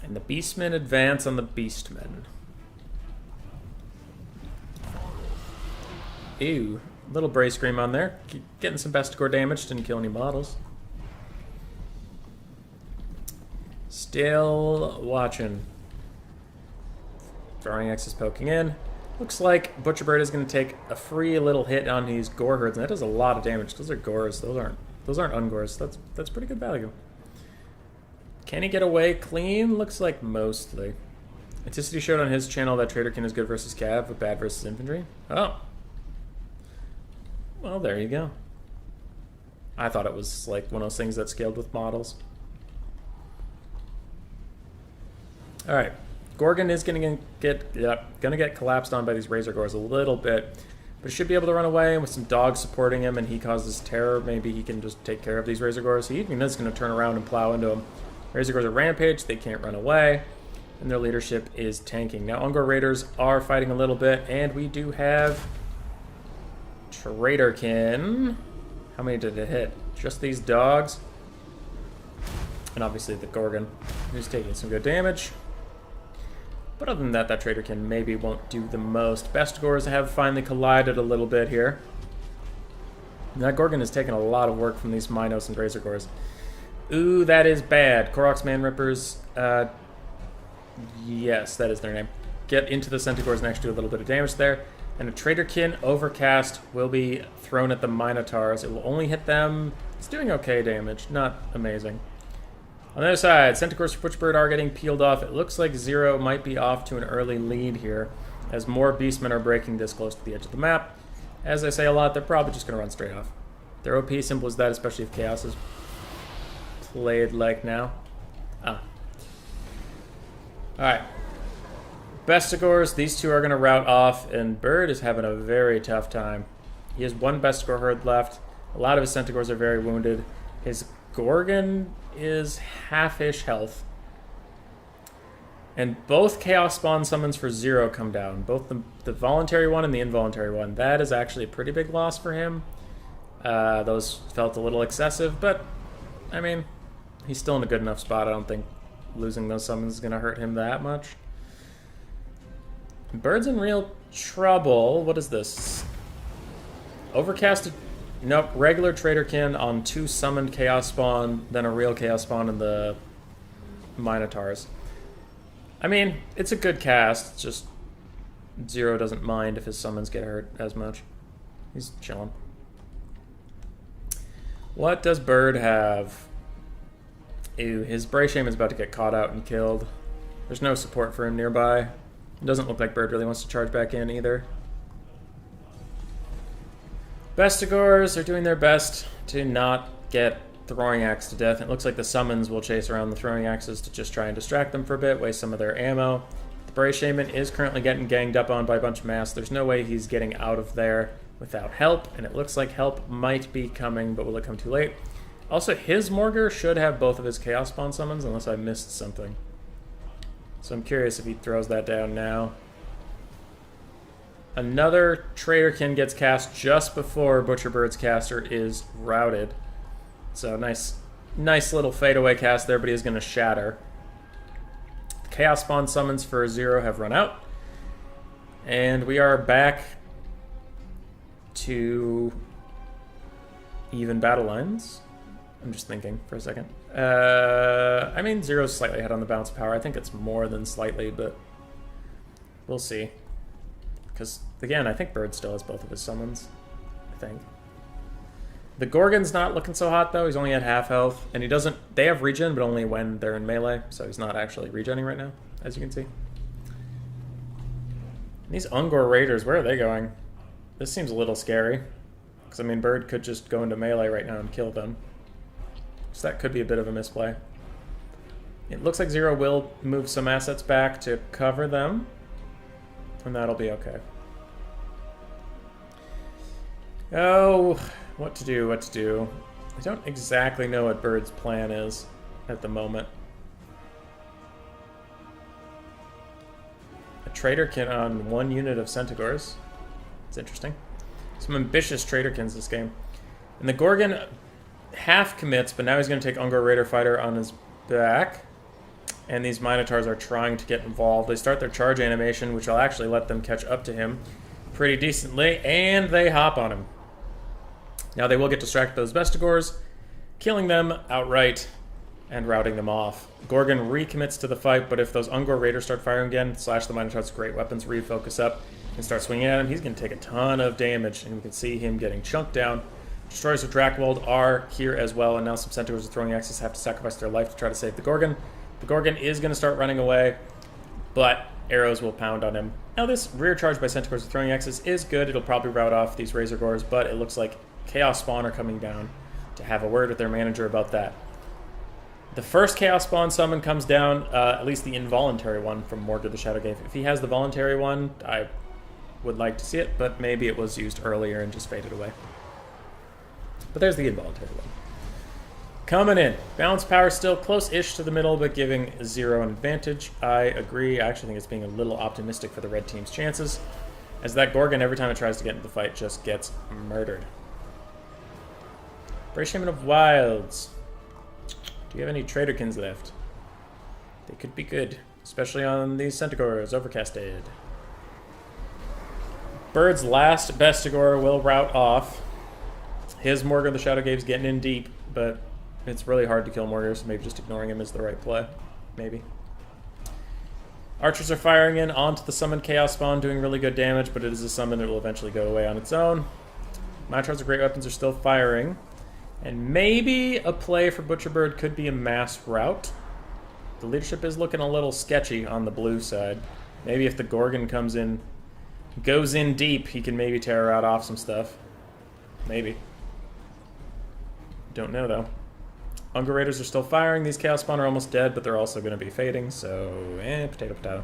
And the Beastmen advance on the Beastmen. Ew. Little Brace Scream on there. Getting some Bestigor damage. Didn't kill any models. Still watching. Throwing Axes poking in. Looks like Butcherbird is going to take a free little hit on these Gore Herds, and that does a lot of damage. Those are Gores. Those aren't Ungores. That's pretty good value. Can he get away clean? Looks like mostly. Anticity showed on his channel that Traderkin is good versus Cav, but bad versus infantry. Oh. Well, there you go. I thought it was like one of those things that scaled with models. Alright. Gorgon is gonna get collapsed on by these Razor Gores a little bit. But he should be able to run away, and with some dogs supporting him and he causes terror, maybe he can just take care of these Razor Gores. He even is going to turn around and plow into them. Razor Gores are rampage, they can't run away, and their leadership is tanking. Now, Ungor Raiders are fighting a little bit, and we do have Traderkin. How many did it hit? Just these dogs. And obviously the Gorgon, who's taking some good damage. But other than that, that Traderkin maybe won't do the most. Bestigors have finally collided a little bit here. And that Gorgon has taken a lot of work from these Minos and Razor Gores. Ooh, that is bad. Koroks Man Rippers, yes, that is their name. Get into the Centaurs and actually do a little bit of damage there. And a Traderkin Overcast will be thrown at the Minotaurs. It will only hit them. It's doing okay damage, not amazing. On the other side, Centaurs for Butcherbird are getting peeled off. It looks like Zero might be off to an early lead here, as more Beastmen are breaking this close to the edge of the map. As I say a lot, they're probably just going to run straight off. Their OP simple as that, especially if Chaos is played like now. Alright. Bestigors, these two are going to route off, and Bird is having a very tough time. He has one Bestigor herd left. A lot of his Centaurs are very wounded. His Gorgon is half-ish health. And both Chaos Spawn summons for Zero come down. Both the voluntary one and the involuntary one. That is actually a pretty big loss for him. Those felt a little excessive, but, I mean, he's still in a good enough spot. I don't think losing those summons is going to hurt him that much. Bird's in real trouble. What is this? Overcasted... Nope, regular Traderkin on 2 summoned Chaos Spawn, then a real Chaos Spawn in the Minotaurs. I mean, it's a good cast, it's just Zero doesn't mind if his summons get hurt as much. He's chilling. What does Bird have? Ew, his Bray Shaman is about to get caught out and killed. There's no support for him nearby. It doesn't look like Bird really wants to charge back in either. Bestigors are doing their best to not get Throwing Axe to death. It looks like the summons will chase around the Throwing Axes to just try and distract them for a bit, waste some of their ammo. The Bray Shaman is currently getting ganged up on by a bunch of mass. There's no way he's getting out of there without help, and it looks like help might be coming, but will it come too late? Also, his Morgar should have both of his Chaos Spawn summons, unless I missed something. So I'm curious if he throws that down now. Another Traderkin gets cast just before Butcherbird's caster is routed. So nice little fadeaway cast there, but he is going to shatter. Chaos Spawn summons for Zero have run out. And we are back to even battle lines. I'm just thinking for a second. I mean, Zero's slightly ahead on the balance of power. I think it's more than slightly, but we'll see. Because, again, I think Bird still has both of his summons. I think. The Gorgon's not looking so hot, though. He's only at half health. And he doesn't... They have regen, but only when they're in melee. So he's not actually regenning right now, as you can see. And these Ungor Raiders, where are they going? This seems a little scary. Because, I mean, Bird could just go into melee right now and kill them. So that could be a bit of a misplay. It looks like Zero will move some assets back to cover them. And that'll be okay. Oh, what to do, what to do. I don't exactly know what Bird's plan is at the moment. A Traderkin on 1 unit of Centaurs. It's interesting. Some ambitious Traderkins this game. And the Gorgon half commits, but now he's going to take Ungor Raider Fighter on his back. and these Minotaurs are trying to get involved. They start their charge animation, which will actually let them catch up to him pretty decently, and they hop on him. Now they will get distracted by those Vestigors, killing them outright and routing them off. Gorgon recommits to the fight, but if those Ungor Raiders start firing again, Slash the Minotaur's great weapons, refocus up, and start swinging at him, he's going to take a ton of damage, and we can see him getting chunked down. Destroyers of Drakwold are here as well, and now some Centaurs with throwing axes have to sacrifice their life to try to save the Gorgon. The Gorgon is going to start running away, but arrows will pound on him. Now this rear charge by Centaurs with throwing axes is good. It'll probably rout off these Razor Gores, but it looks like Chaos Spawn are coming down to have a word with their manager about that. The first Chaos Spawn summon comes down, at least the involuntary one from Morgr the Shadowgave. If he has the voluntary one, I would like to see it, but maybe it was used earlier and just faded away. But there's the involuntary one. Coming in. Balance power still close-ish to the middle, but giving 0 an advantage. I agree. I actually think it's being a little optimistic for the red team's chances, as that Gorgon, every time it tries to get into the fight, just gets murdered. Brave Shaman of Wilds. Do you have any Traderkins left? They could be good, especially on these Centaurs, overcasted. Bird's last Bestigor will rout off. His Morgr the Shadowgave's getting in deep, but it's really hard to kill Morgr, so maybe just ignoring him is the right play. Maybe. Archers are firing in onto the summoned Chaos Spawn, doing really good damage, but it is a summon that will eventually go away on its own. Minotaurs of Great Weapons are still firing. And maybe a play for Butcherbird could be a mass rout. The leadership is looking a little sketchy on the blue side. Maybe if the Gorgon comes in, goes in deep, he can maybe tear out off some stuff. Maybe. Don't know, though. Ungor Raiders are still firing. These Chaos Spawn are almost dead, but they're also going to be fading, so potato, potato.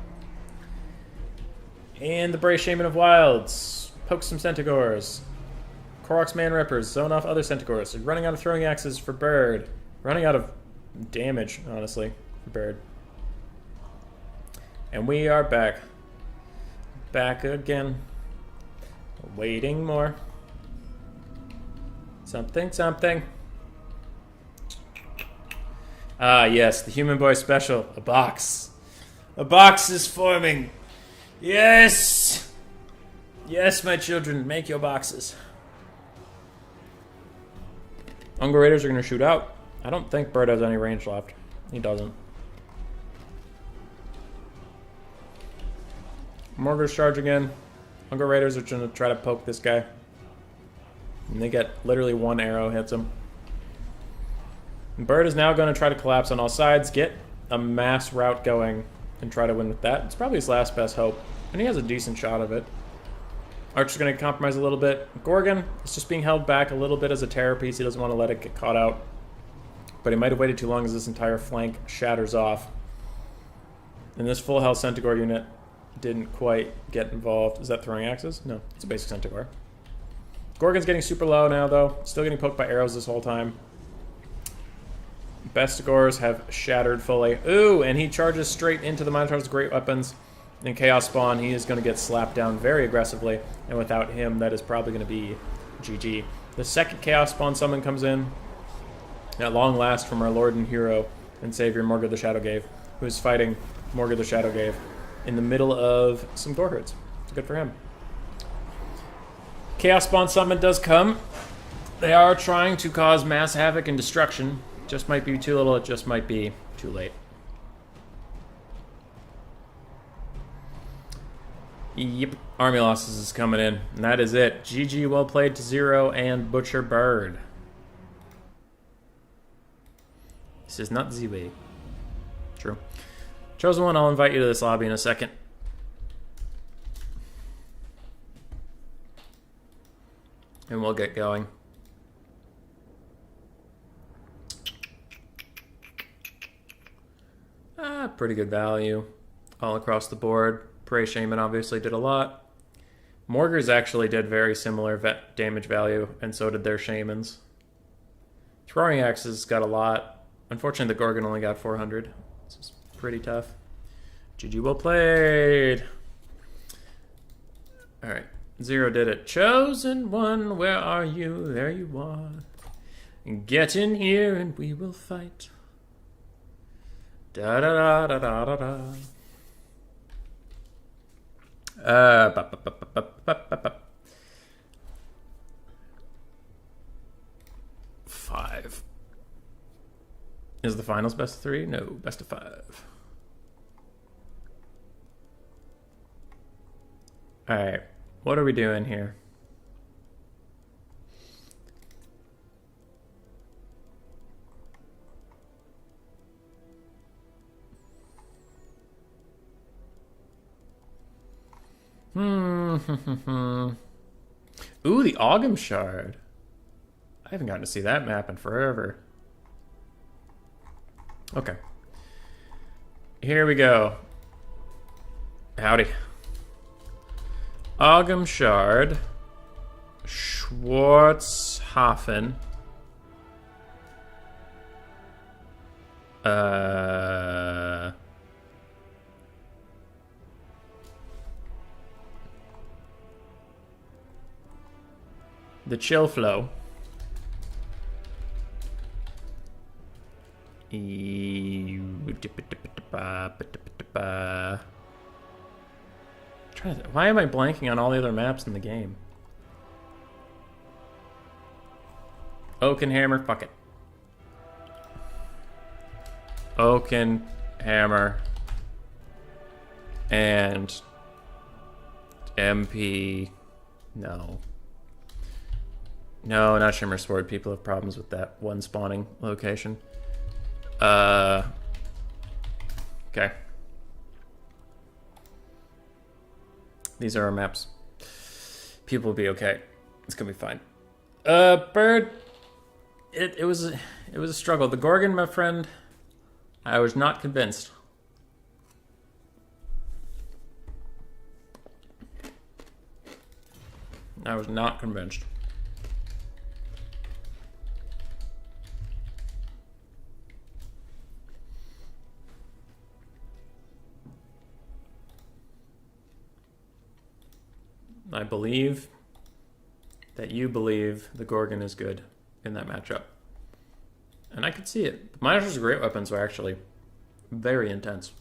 And the Brave Shaman of Wilds. Poke some Centaurs. Korok's Man Rippers. Zone off other Centaurs. They're running out of throwing axes for Bird. Running out of damage, honestly, for Bird. And we are back. Back again. Waiting more. Something, something. Ah, yes, the Human Boy Special. A box. A box is forming. Yes! Yes, my children, make your boxes. Ungor Raiders are going to shoot out. I don't think Bird has any range left. He doesn't. Morgr's charge again. Ungor Raiders are going to try to poke this guy. And they get literally one arrow hits him. And Bird is now going to try to collapse on all sides, get a mass rout going, and try to win with that. It's probably his last best hope. And he has a decent shot of it. Archer's going to compromise a little bit. Gorgon is just being held back a little bit as a terror piece. He doesn't want to let it get caught out. But he might have waited too long as this entire flank shatters off. And this full health Centaur unit didn't quite get involved. Is that throwing axes? No, it's a basic Centaur. Gorgon's getting super low now, though. Still getting poked by arrows this whole time. Bestigors have shattered fully. Ooh, and he charges straight into the Minotaur's great weapons. In Chaos Spawn, he is going to get slapped down very aggressively, and without him, that is probably going to be GG. The second Chaos Spawn summon comes in, at long last, from our Lord and Hero and Savior Morgr the Shadowgave, who is fighting Morgr the Shadowgave in the middle of some gore herds. It's good for him. Chaos Spawn summon does come. They are trying to cause mass havoc and destruction. Just might be too little, it just might be too late. Yep, army losses is coming in, and that is it. GG, well played to 0, and Butcher Bird. This is not the way. True. Chosen One, I'll invite you to this lobby in a second. And we'll get going. Pretty good value all across the board. Prey Shaman obviously did a lot. Morgrs actually did very similar damage value, and so did their Shamans. Throwing Axes got a lot. Unfortunately, the Gorgon only got 400. This is pretty tough. GG, well played. Alright, 0 did it. Chosen One, where are you? There you are. Get in here and we will fight. Da da da da da da. Ba, ba, ba, ba, ba, ba, ba. 5. Is the finals best of 3? No, best of 5. Alright, what are we doing here? Ooh, the Ogham Shard. I haven't gotten to see that map in forever. Okay. Here we go. Howdy. Ogham Shard. Schwarzhafen. The Chill Flow. Why am I blanking on all the other maps in the game? Oakenhammer, fuck it. Oakenhammer and MP. No. No, not Shimmer Sword. People have problems with that one spawning location. Okay. These are our maps. People will be okay. It's gonna be fine. Bird. It was a struggle. The Gorgon, my friend. I was not convinced. I was not convinced. I believe that you believe the Gorgon is good in that matchup. And I could see it. Miners are great weapons, are actually very intense.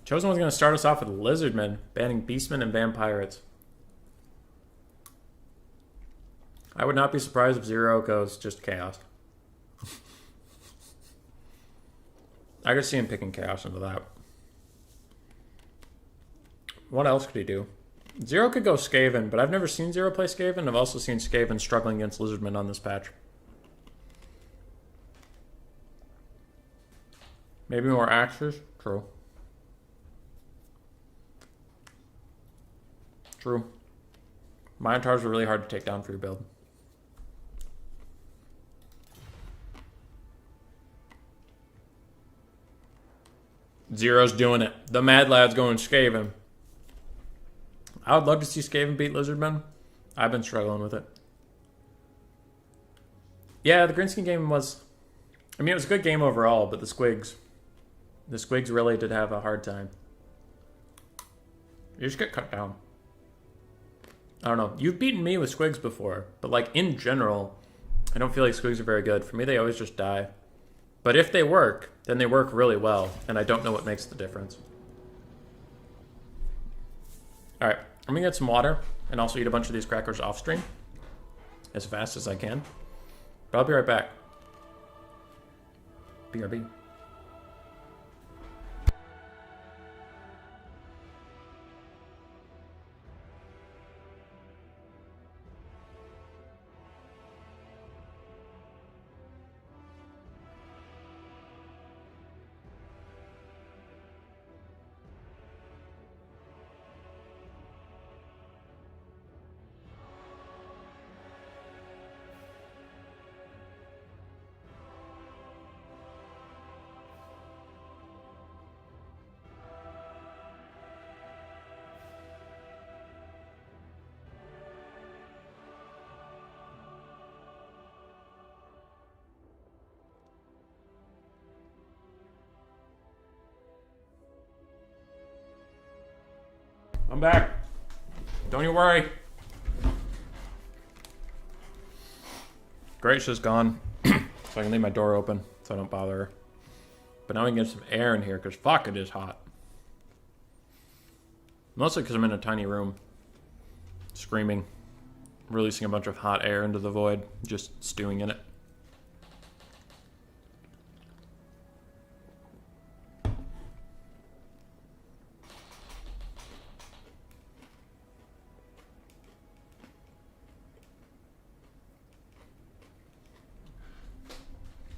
Chosen One's going to start us off with Lizardmen, banning Beastmen and Vampirates. I would not be surprised if Zero goes just Chaos. I could see him picking Chaos into that. What else could he do? Zero could go Skaven, but I've never seen Zero play Skaven. I've also seen Skaven struggling against Lizardmen on this patch. Maybe more Axes? True. True. Minotaurs are really hard to take down for your build. Zero's doing it. The Mad Lad's going Skaven. I would love to see Skaven beat Lizardmen. I've been struggling with it. Yeah, the Grinskin game was... I mean, it was a good game overall, but the Squigs really did have a hard time. You just get cut down. I don't know. You've beaten me with Squigs before, but like in general, I don't feel like Squigs are very good. For me, they always just die. But if they work, then they work really well, and I don't know what makes the difference. Alright, I'm gonna get some water, and also eat a bunch of these crackers off stream, as fast as I can. But I'll be right back. BRB. I'm back. Don't you worry. Gracia's gone. So I can leave my door open so I don't bother her. But now we can get some air in here because fuck, it is hot. Mostly because I'm in a tiny room. Screaming. Releasing a bunch of hot air into the void. Just stewing in it.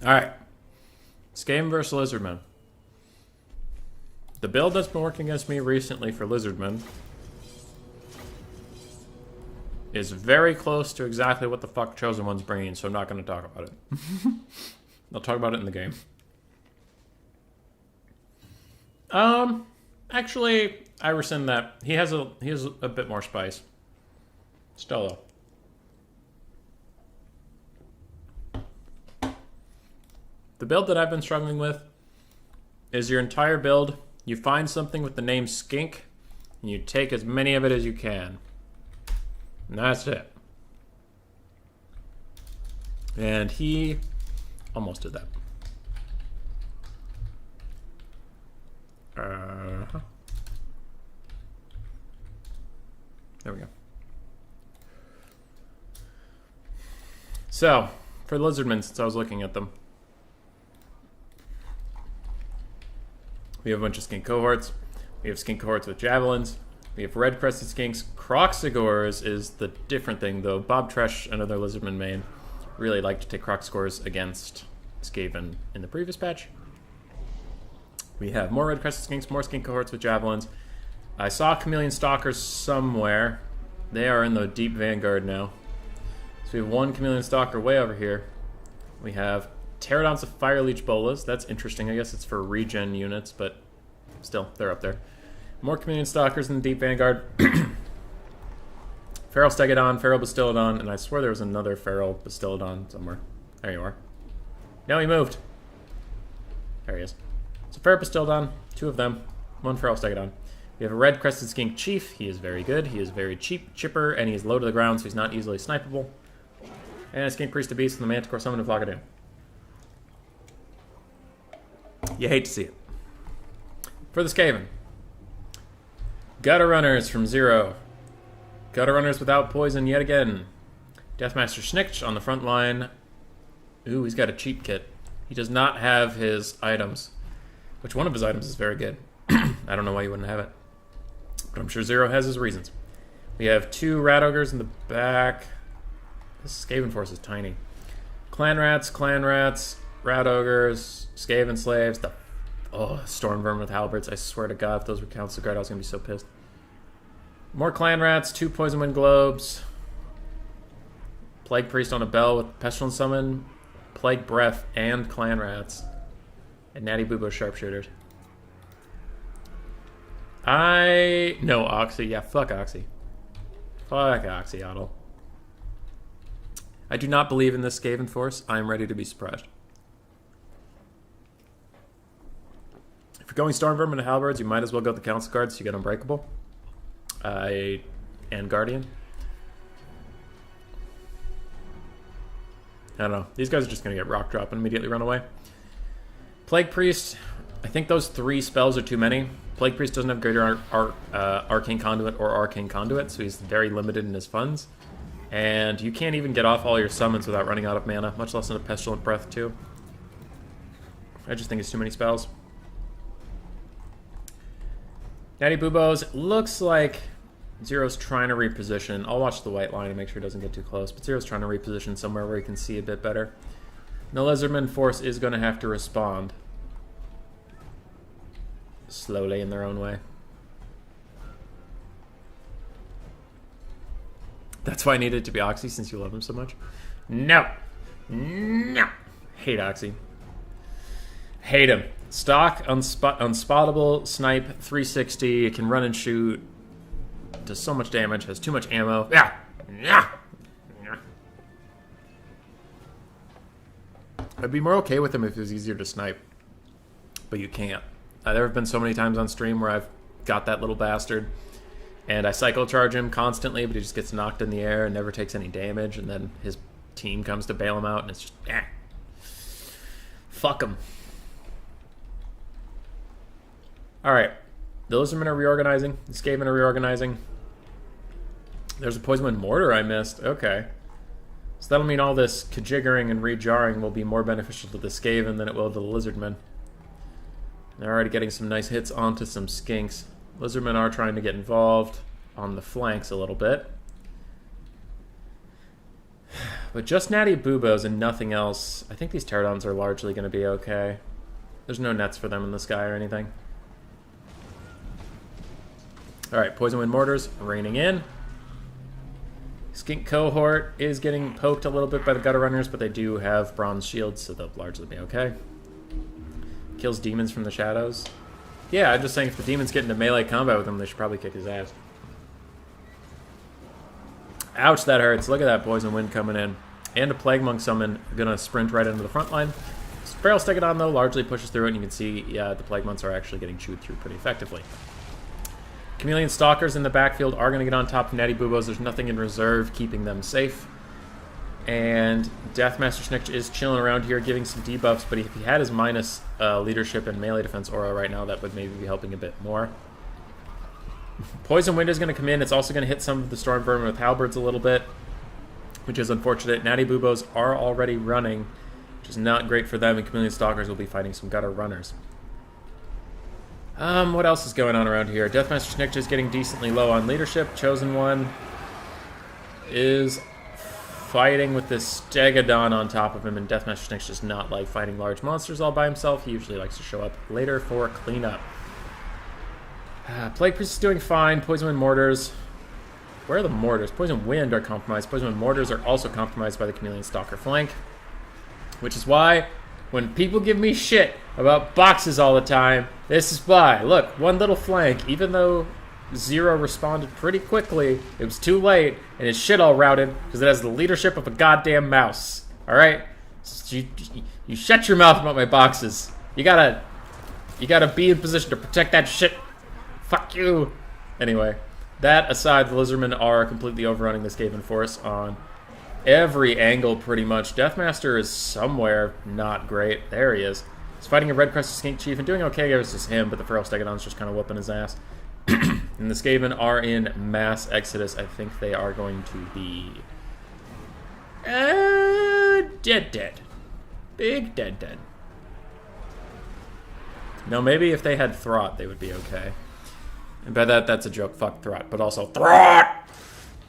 Alright. Skaven versus Lizardmen. The build that's been working against me recently for Lizardmen is very close to exactly what the fuck Chosen One's bringing, so I'm not going to talk about it. I'll talk about it in the game. Actually, I rescind that. He has a bit more spice. Still though. The build that I've been struggling with is your entire build. You find something with the name Skink, and you take as many of it as you can. And that's it. And he almost did that. There we go. So, for the Lizardmen, since I was looking at them, we have a bunch of skink cohorts. We have skink cohorts with javelins. We have red-crested skinks. Croxigors is the different thing, though. Bob Tresh, another Lizardman main, really liked to take Croxigors against Skaven in the previous patch. We have more red-crested skinks, more skink cohorts with javelins. I saw Chameleon Stalkers somewhere. They are in the deep vanguard now. So we have one Chameleon Stalker way over here. We have Pterodons of Fire Leech Bolas. That's interesting. I guess it's for regen units, but still, they're up there. More Chameleon Stalkers in the Deep Vanguard. Feral Stegodon, Feral Bastiladon, and I swear there was another Feral Bastiladon somewhere. There you are. No, he moved. There he is. So Feral Bastiladon, two of them, one Feral Stegodon. We have a Red Crested Skink Chief. He is very good. He is very cheap, chipper, and he is low to the ground, so he's not easily snipeable. And a Skink Priest of Beast and the Manticore Summon of Vlagadoon. You hate to see it. For the Skaven. Gutter Runners from 0. Gutter Runners without poison yet again. Deathmaster Sniktch on the front line. Ooh, he's got a cheap kit. He does not have his items. Which one of his items is very good. I don't know why you wouldn't have it. But I'm sure 0 has his reasons. We have 2 Rat Ogres in the back. This Skaven force is tiny. Clan Rats, Rat Ogres, Skaven Slaves, Storm Vermin with Halberds. I swear to God, if those were Council Guard, I was going to be so pissed. More Clan Rats, 2 Poison Wind Globes, Plague Priest on a Bell with Pestilence Summon, Plague Breath, and Clan Rats. And Natty Boobo Sharpshooters. No, Oxy. Yeah, fuck Oxy. Fuck Oxyotl. I do not believe in this Skaven force. I am ready to be surprised. If you're going Storm Vermin and Halberds, you might as well go with the Council Guard so you get Unbreakable. And Guardian. I don't know. These guys are just going to get Rock Drop and immediately run away. Plague Priest. I think those 3 spells are too many. Plague Priest doesn't have Greater Arcane Conduit or Arcane Conduit, so he's very limited in his funds. And you can't even get off all your summons without running out of mana, much less in a Pestilent Breath, too. I just think it's too many spells. Natty Boobos. Looks like 0's trying to reposition. I'll watch the white line and make sure it doesn't get too close, but 0's trying to reposition somewhere where he can see a bit better. The Lizardman force is going to have to respond. Slowly in their own way. That's why I needed it to be Oxy, since you love him so much. No. No. Hate Oxy. Hate him. Stock, unspottable, snipe, 360, it can run and shoot, does so much damage, has too much ammo. Yeah. Yeah. Yeah. I'd be more okay with him if it was easier to snipe. But you can't. There have been so many times on stream where I've got that little bastard, And I cycle charge him constantly, but he just gets knocked in the air and never takes any damage, and then his team comes to bail him out, and it's just, fuck him. Alright. The Lizardmen are reorganizing. The Skaven are reorganizing. There's a Poison Wind Mortar I missed. Okay. So that'll mean all this kajiggering and rejarring will be more beneficial to the Skaven than it will to the Lizardmen. They're already getting some nice hits onto some skinks. Lizardmen are trying to get involved on the flanks a little bit. But just natty boobos and nothing else. I think these pterodons are largely going to be okay. There's no nets for them in the sky or anything. Alright, Poison Wind Mortars raining in. Skink cohort is getting poked a little bit by the gutter runners, but they do have bronze shields, so they'll largely be okay. Kills demons from the shadows. Yeah, I'm just saying if the demons get into melee combat with him, they should probably kick his ass. Ouch, that hurts. Look at that Poison Wind coming in. And a Plague Monk summon gonna sprint right into the front line. Feral Stegodon, though, largely pushes through it, and you can see, yeah, the Plague Monks are actually getting chewed through pretty effectively. Chameleon Stalkers in the backfield are going to get on top of Natty Boobos. There's nothing in reserve keeping them safe. And Deathmaster Snick is chilling around here, giving some debuffs, but if he had his minus leadership and melee defense aura right now, that would maybe be helping a bit more. Poison Wind is going to come in. It's also going to hit some of the Storm Vermin with Halberds a little bit, which is unfortunate. Natty Boobos are already running, which is not great for them, and Chameleon Stalkers will be fighting some gutter runners. What else is going on around here? Deathmaster Snick is getting decently low on leadership. Chosen One is fighting with this Stegodon on top of him, and Deathmaster Snick does not like fighting large monsters all by himself. He usually likes to show up later for cleanup. Plague Priest is doing fine. Poison Wind Mortars. Where are the Mortars? Poison Wind are compromised. Poison Wind Mortars are also compromised by the Chameleon Stalker flank, which is why when people give me shit about boxes all the time, this is why. Look, one little flank, even though Zero responded pretty quickly, it was too late, and his shit all routed because it has the leadership of a goddamn mouse. Alright? So you shut your mouth about my boxes. You gotta be in position to protect that shit. Fuck you. Anyway, that aside, the Lizardmen are completely overrunning this Skaven force on every angle, pretty much. Deathmaster is somewhere not great. There he is. He's fighting a red-crested skink chief and doing okay versus him, but the Feral Stegodon's just kind of whooping his ass. And the Skaven are in mass exodus. I think they are going to be dead. Big dead. No, maybe if they had Throt, they would be okay. And by that, that's a joke. Fuck Throt. But also, Throt!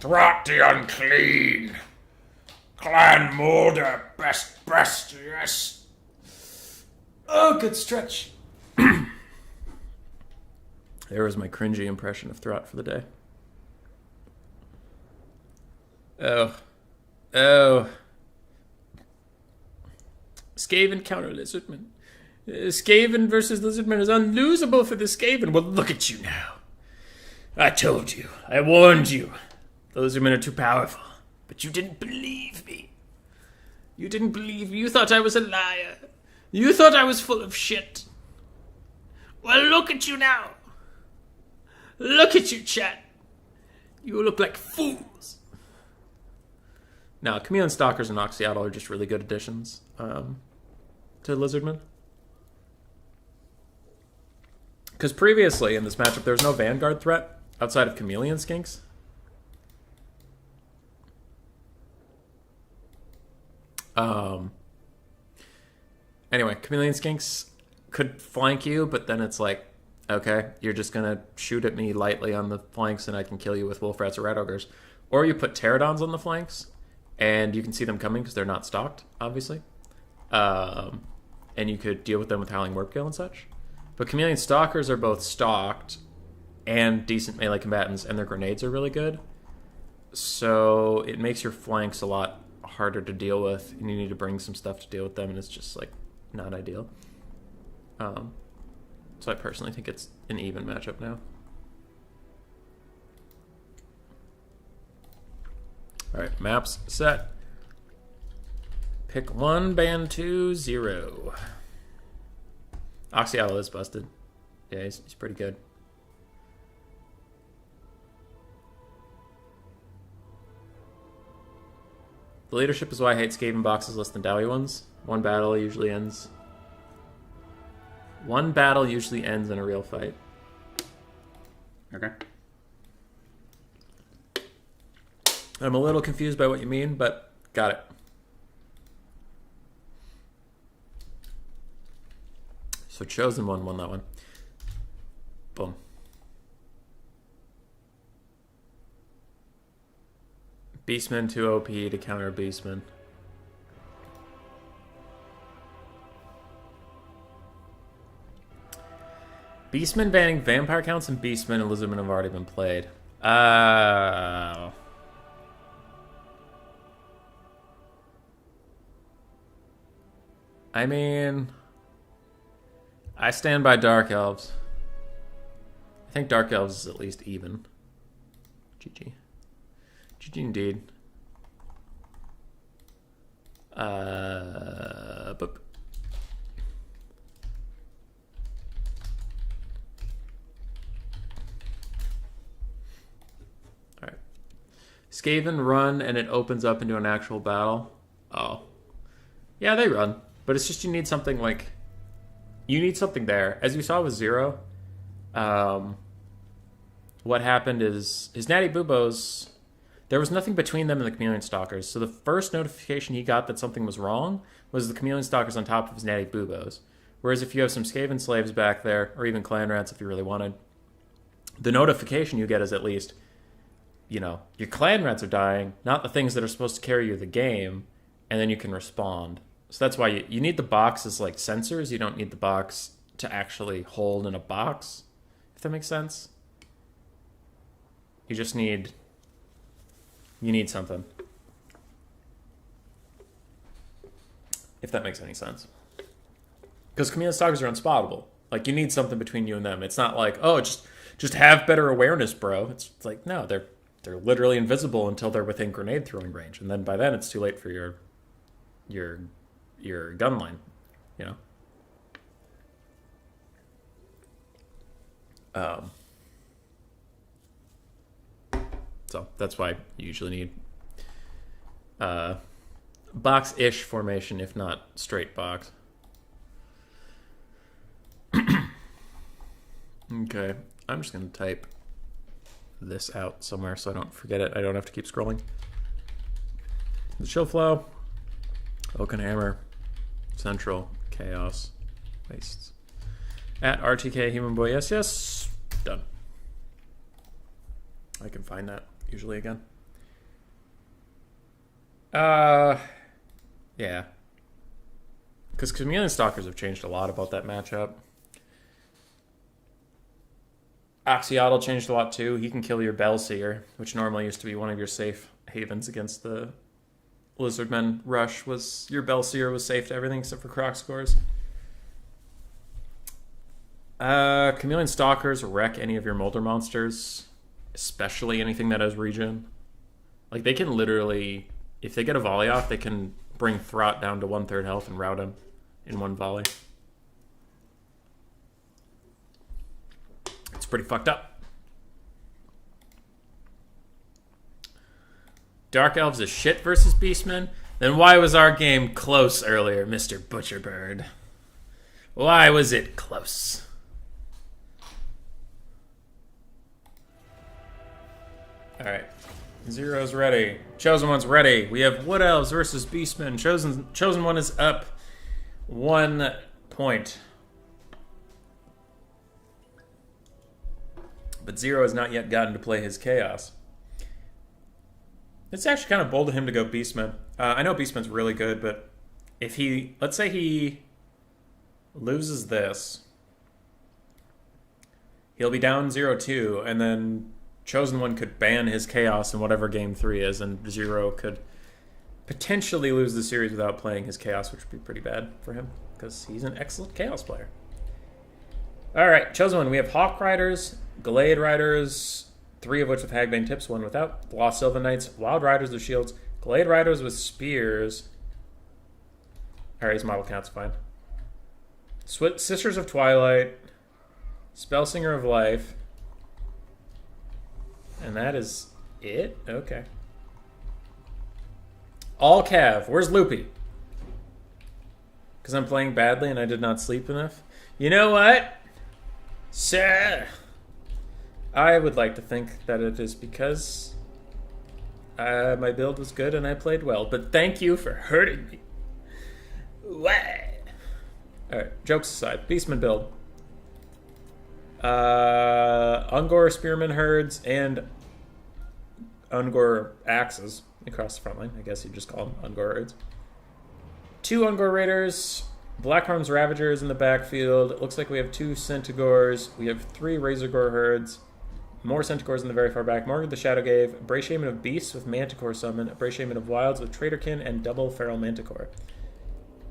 Throt the unclean! Clan Molder, best, yes. Oh, good stretch. There was my cringy impression of Throt for the day. Oh. Skaven counter Lizardman. Skaven versus Lizardman is unlosable for the Skaven. Well, look at you now. I told you. I warned you. The Lizardmen are too powerful. But you didn't believe me. You didn't believe me. You thought I was a liar. You thought I was full of shit. Well, look at you now. Look at you, chat. You look like fools. Now, Chameleon Stalkers and Oxyatl are just really good additions to Lizardmen. Because previously in this matchup, there was no Vanguard threat outside of Chameleon Skinks. Anyway, Chameleon Skinks could flank you, but then it's like, okay, you're just gonna shoot at me lightly on the flanks and I can kill you with Wolf Rats or Rat Ogres. Or you put Pterodons on the flanks, and you can see them coming because they're not stalked, obviously. And you could deal with them with Howling Warpgale and such. But Chameleon Stalkers are both stalked and decent melee combatants, and their grenades are really good. So it makes your flanks a lot harder to deal with, and you need to bring some stuff to deal with them, and it's just, like, not ideal. So I personally think it's an even matchup now. Alright, maps set. Pick 1, ban 2, 0. Oxyatl is busted. Yeah, he's pretty good. The leadership is why I hate Skaven boxes less than Dowie ones. One battle usually ends in a real fight. Okay. I'm a little confused by what you mean, but got it. So Chosen One won that one. Boom. Beastman too OP to counter Beastman. Beastman banning vampire counts and Beastman and Lizuman have already been played. I mean, I stand by Dark Elves. I think Dark Elves is at least even. GG. GG indeed. Boop. Alright. Skaven run and it opens up into an actual battle. Oh. Yeah, they run. But it's just you need something like... You need something there. As you saw with Zero, what happened is his Natty Boobos... There was nothing between them and the Chameleon Stalkers. So the first notification he got that something was wrong was the Chameleon Stalkers on top of his Natty Boobos. Whereas if you have some Skaven slaves back there, or even clan rats if you really wanted, the notification you get is at least, you know, your clan rats are dying, not the things that are supposed to carry you the game, and then you can respond. So that's why you need the box as like sensors. You don't need the box to actually hold in a box, if that makes sense. You just need... You need something. If that makes any sense. Because Chameleon Stalkers are unspottable. Like, you need something between you and them. It's not like, oh, just have better awareness, bro. It's like, no, they're literally invisible until they're within grenade throwing range. And then by then it's too late for your gun line, you know? So that's why you usually need box-ish formation, if not straight box. Okay, I'm just going to type this out somewhere so I don't forget it. I don't have to keep scrolling. The Chill Flow, Oaken Hammer, Central, Chaos, Wastes. At RTK Human Boy, yes, done. I can find that usually again. Yeah. Because Chameleon Stalkers have changed a lot about that matchup. Oxyotl changed a lot too. He can kill your Bellseer, which normally used to be one of your safe havens against the Lizardmen rush. Was your Bellseer was safe to everything except for Croc scores. Chameleon Stalkers wreck any of your Molder monsters, especially anything that has regen. Like, they can literally, if they get a volley off, they can bring Throt down to 1/3 health and rout him in one volley. It's pretty fucked up. Dark Elves is shit versus Beastmen? Then why was our game close earlier, Mr. Butcherbird? Why was it close? Alright. Zero's ready. Chosen One's ready. We have Wood Elves versus Beastmen. Chosen One is up 1 point. But Zero has not yet gotten to play his Chaos. It's actually kind of bold of him to go Beastman. I know Beastman's really good, but if he... Let's say he loses this. He'll be down 0-2, and then Chosen One could ban his Chaos in whatever Game 3 is, and Zero could potentially lose the series without playing his Chaos, which would be pretty bad for him, because he's an excellent Chaos player. Alright, Chosen One. We have Hawk Riders, Glade Riders, 3 of which with Hagbane tips, 1 without. Lost Sylvan Knights, Wild Riders with shields, Glade Riders with spears. Alright, his model count's fine. Sisters of Twilight, Spellsinger of Life, and that is it? Okay. All Cav. Where's Loopy? Because I'm playing badly and I did not sleep enough? You know what? Sir, I would like to think that it is because my build was good and I played well, but thank you for hurting me. What? Alright, jokes aside. Beastman build. Ungor Spearman herds and Ungor axes across the front line. I guess you'd just call them Ungor herds. 2 Ungor raiders. Blackhorn's Ravagers in the backfield. It looks like we have 2 Centaurs. We have 3 Razorgore herds. More Centaurs in the very far back. Morgan the Shadowgave. A Bray Shaman of Beasts with Manticore summon. A Bray Shaman of Wilds with Traderkin and double Feral Manticore.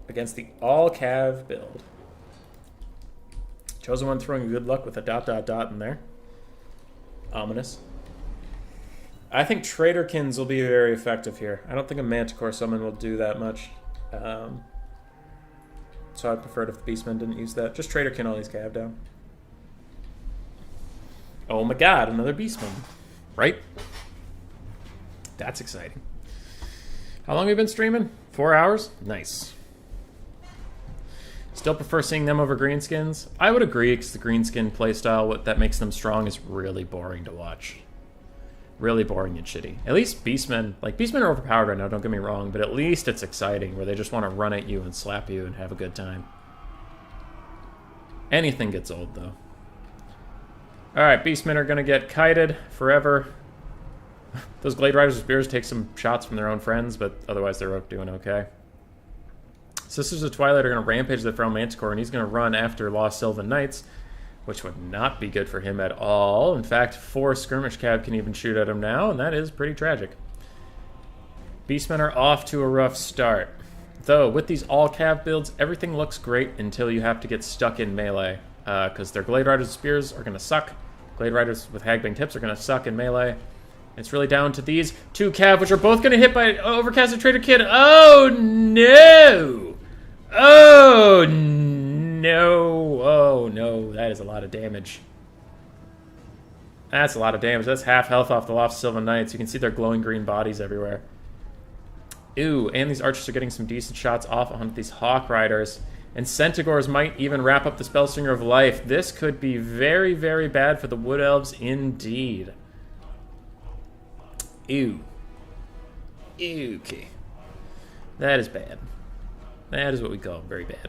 Against the all-Cav build. Chosen One throwing good luck with a ... in there. Ominous. I think Traderkins will be very effective here. I don't think a Manticore summon will do that much. So I'd prefer it if the Beastmen didn't use that. Just Traderkin all these Cav down. Oh my god, another Beastman. Right? That's exciting. How long have we been streaming? 4 hours? Nice. Still prefer seeing them over greenskins? I would agree, because the greenskin playstyle, what that makes them strong is really boring to watch. Really boring and shitty. At least Beastmen, like Beastmen are overpowered right now, don't get me wrong, but at least it's exciting, where they just want to run at you and slap you and have a good time. Anything gets old, though. Alright, Beastmen are going to get kited forever. Those Glade Riders with Spears take some shots from their own friends, but otherwise they're doing okay. Sisters of Twilight are going to rampage the Feral Manticore, and he's going to run after Lost Sylvan Knights, which would not be good for him at all. In fact, 4 Skirmish Cav can even shoot at him now, and that is pretty tragic. Beastmen are off to a rough start. Though, with these all-Cav builds, everything looks great until you have to get stuck in melee, because their Glade Riders with Spears are going to suck. Glade Riders with Hagbane Tips are going to suck in melee. It's really down to these 2 Cav, which are both going to hit by Overcasted Trader Kid. Oh, no! Oh, no. Oh, no. That is a lot of damage. That's a lot of damage. That's half health off the Lost Sylvan Knights. You can see their glowing green bodies everywhere. Ooh, and these archers are getting some decent shots off on these Hawk Riders. And Centaurs might even wrap up the Spellslinger of Life. This could be very, very bad for the Wood Elves indeed. Ew. Okay. That is bad. That is what we call very bad.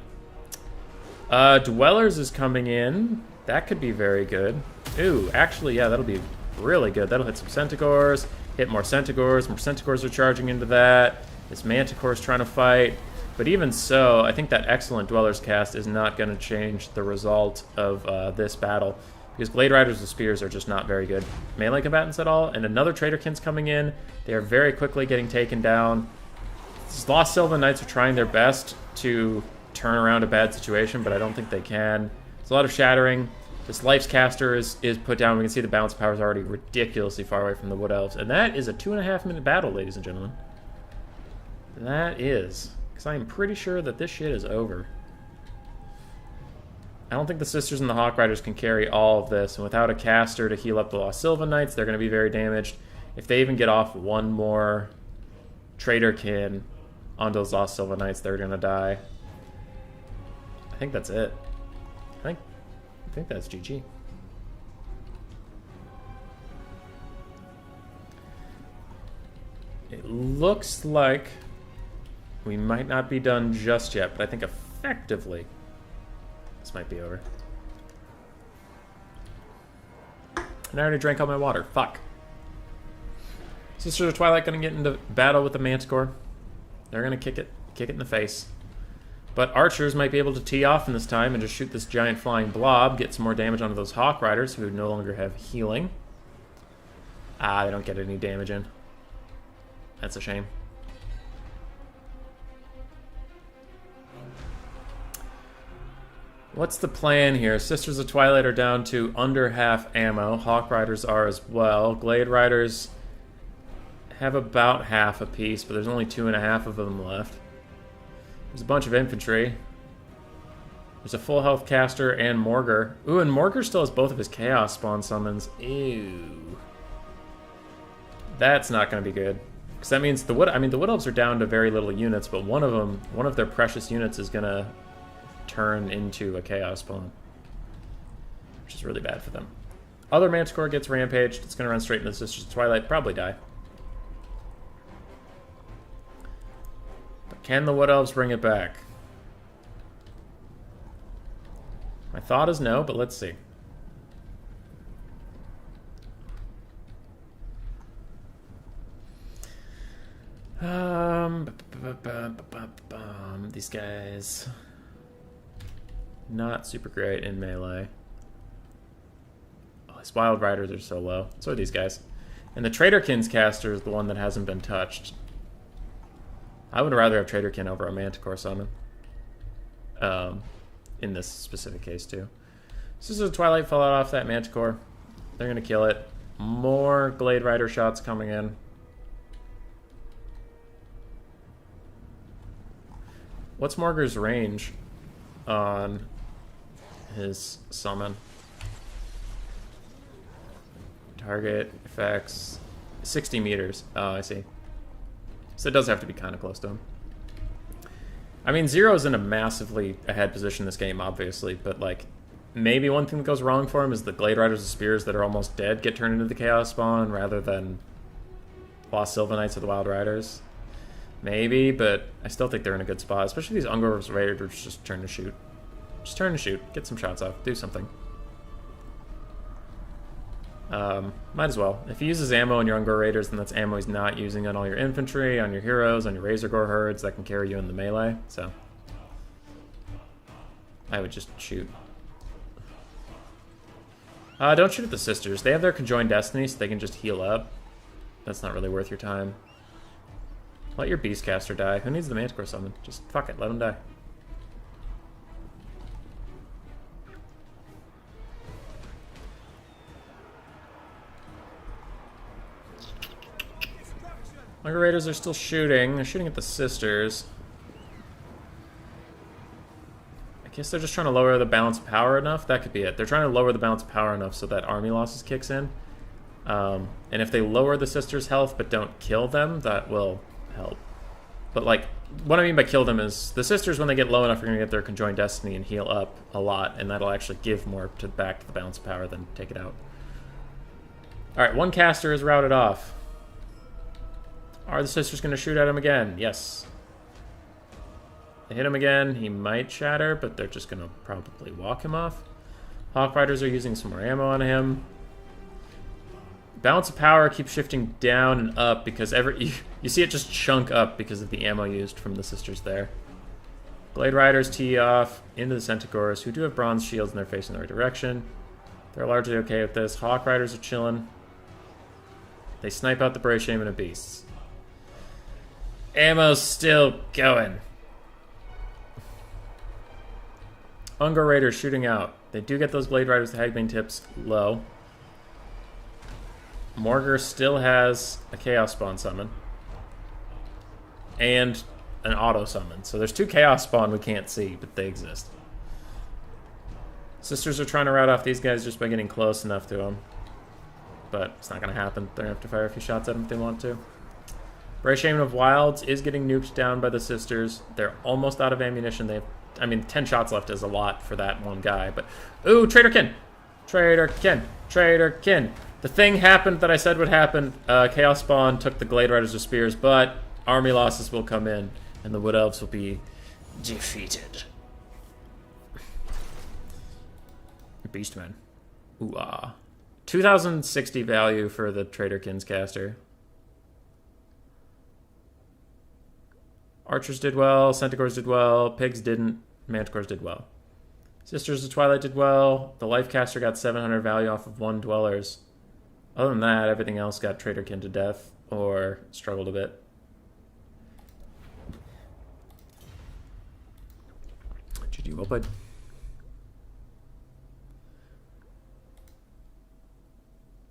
Dwellers is coming in. That could be very good. Ooh, actually, yeah, that'll be really good. That'll hit some Centaurs. Hit more Centaurs. More Centaurs are charging into that. This Manticore's trying to fight. But even so, I think that excellent Dwellers cast is not going to change the result of this battle. Because Glade Riders with Spears are just not very good melee combatants at all. And another Traderkin's coming in. They are very quickly getting taken down. These Lost Sylvan Knights are trying their best to turn around a bad situation, but I don't think they can. There's a lot of shattering. This Life's Caster is put down. We can see the balance power is already ridiculously far away from the Wood Elves. And that is a 2.5-minute battle, ladies and gentlemen. That is. Because I am pretty sure that this shit is over. I don't think the Sisters and the Hawk Riders can carry all of this. And without a caster to heal up the Lost Sylvan Knights, they're going to be very damaged. If they even get off one more Traderkin onto those Lost Sylvan Knights, they're going to die. I think that's it. I think that's GG. It looks like we might not be done just yet, but I think effectively this might be over. And I already drank all my water. Fuck. Sisters of Twilight gonna get into battle with the Manticore. They're gonna kick it in the face. But archers might be able to tee off in this time and just shoot this giant flying blob, get some more damage onto those Hawk Riders who no longer have healing. Ah, they don't get any damage in. That's a shame. What's the plan here? Sisters of Twilight are down to under half ammo. Hawk Riders are as well. Glade Riders have about half a piece, but there's only 2.5 of them left. There's a bunch of infantry. There's a full health caster and Morgar. Ooh, and Morgar still has both of his Chaos Spawn summons. Ew. That's not going to be good. Because that means the wood elves are down to very little units, but one of their precious units is gonna turn into a chaos spawn, which is really bad for them. Other Manticore gets rampaged. It's gonna run straight into the Sisters of Twilight, probably die. But can the wood elves bring it back? My thought is no, but let's see. These guys not super great in melee. Oh, these Wild Riders are so low. So are these guys. And the Traitorkin's caster is the one that hasn't been touched. I would rather have Traitorkin over a Manticore summon. In this specific case too. So this is a Twilight Fallout off that Manticore. They're gonna kill it. More Glade Rider shots coming in. What's Morgar's range on his summon? Target effects 60 meters. Oh, I see. So it does have to be kind of close to him. I mean, Zero's in a massively ahead position in this game, obviously, but like maybe one thing that goes wrong for him is the Glade Riders of Spears that are almost dead get turned into the Chaos Spawn rather than Lost Sylvanites or the Wild Riders. Maybe, but I still think they're in a good spot, especially these Ungor's Raiders just turn to shoot. Just turn to shoot. Get some shots off. Do something. Might as well. If he uses ammo on your Ungor Raiders, then that's ammo he's not using on all your infantry, on your heroes, on your Razor Gore herds that can carry you in the melee, so I would just shoot. Don't shoot at the Sisters. They have their conjoined destiny, so they can just heal up. That's not really worth your time. Let your Beastcaster die. Who needs the Manticore summon? Just fuck it, let him die. Ungor Raiders are still shooting. They're shooting at the Sisters. I guess they're just trying to lower the balance of power enough. That could be it. They're trying to lower the balance of power enough so that army losses kicks in. And if they lower the Sisters' health but don't kill them, that will help. But like, what I mean by kill them is the Sisters, when they get low enough, are going to get their conjoined destiny and heal up a lot, and that'll actually give more back to the balance of power than take it out. Alright, one caster is routed off. Are the Sisters going to shoot at him again? Yes. They hit him again. He might shatter, but they're just going to probably walk him off. Hawk Riders are using some more ammo on him. Balance of power keeps shifting down and up because you see it just chunk up because of the ammo used from the Sisters there. Blade Riders tee off into the Centaurs, who do have bronze shields and they're facing the right direction. They're largely okay with this. Hawk Riders are chilling. They snipe out the Brave Shaman of Beasts. Ammo's still going. Ungor Raiders shooting out. They do get those Blade Riders, the Hagbane tips, low. Morgar still has a Chaos Spawn summon. And an auto summon. So there's two Chaos Spawn we can't see, but they exist. Sisters are trying to rout off these guys just by getting close enough to them. But it's not going to happen. They're going to have to fire a few shots at them if they want to. Brave Shaman of Wilds is getting nuked down by the Sisters. They're almost out of ammunition. They have, I mean, 10 shots left is a lot for that one guy. But, ooh, Traitorkin! Traitorkin! Traitorkin! The thing happened that I said would happen. Chaos Spawn took the Glade Riders of Spears, but army losses will come in, and the Wood Elves will be defeated. Beastmen. Ooh, ah. 2060 value for the Traitorkin's caster. Archers did well, Centaurs did well, Pigs didn't, Manticores did well. Sisters of Twilight did well, the Lifecaster got 700 value off of 1 Dwellers. Other than that, everything else got Traitorkin to death, or struggled a bit. GG, well played.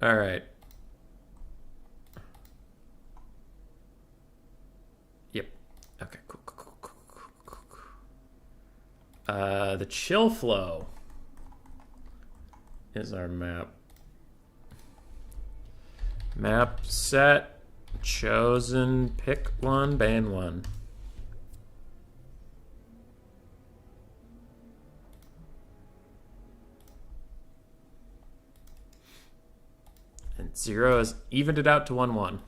Alright. Yep. Okay, cool. The Chill Flow is our map. Map set. Chosen, pick one, ban one. And 0 has evened it out to 1-1. I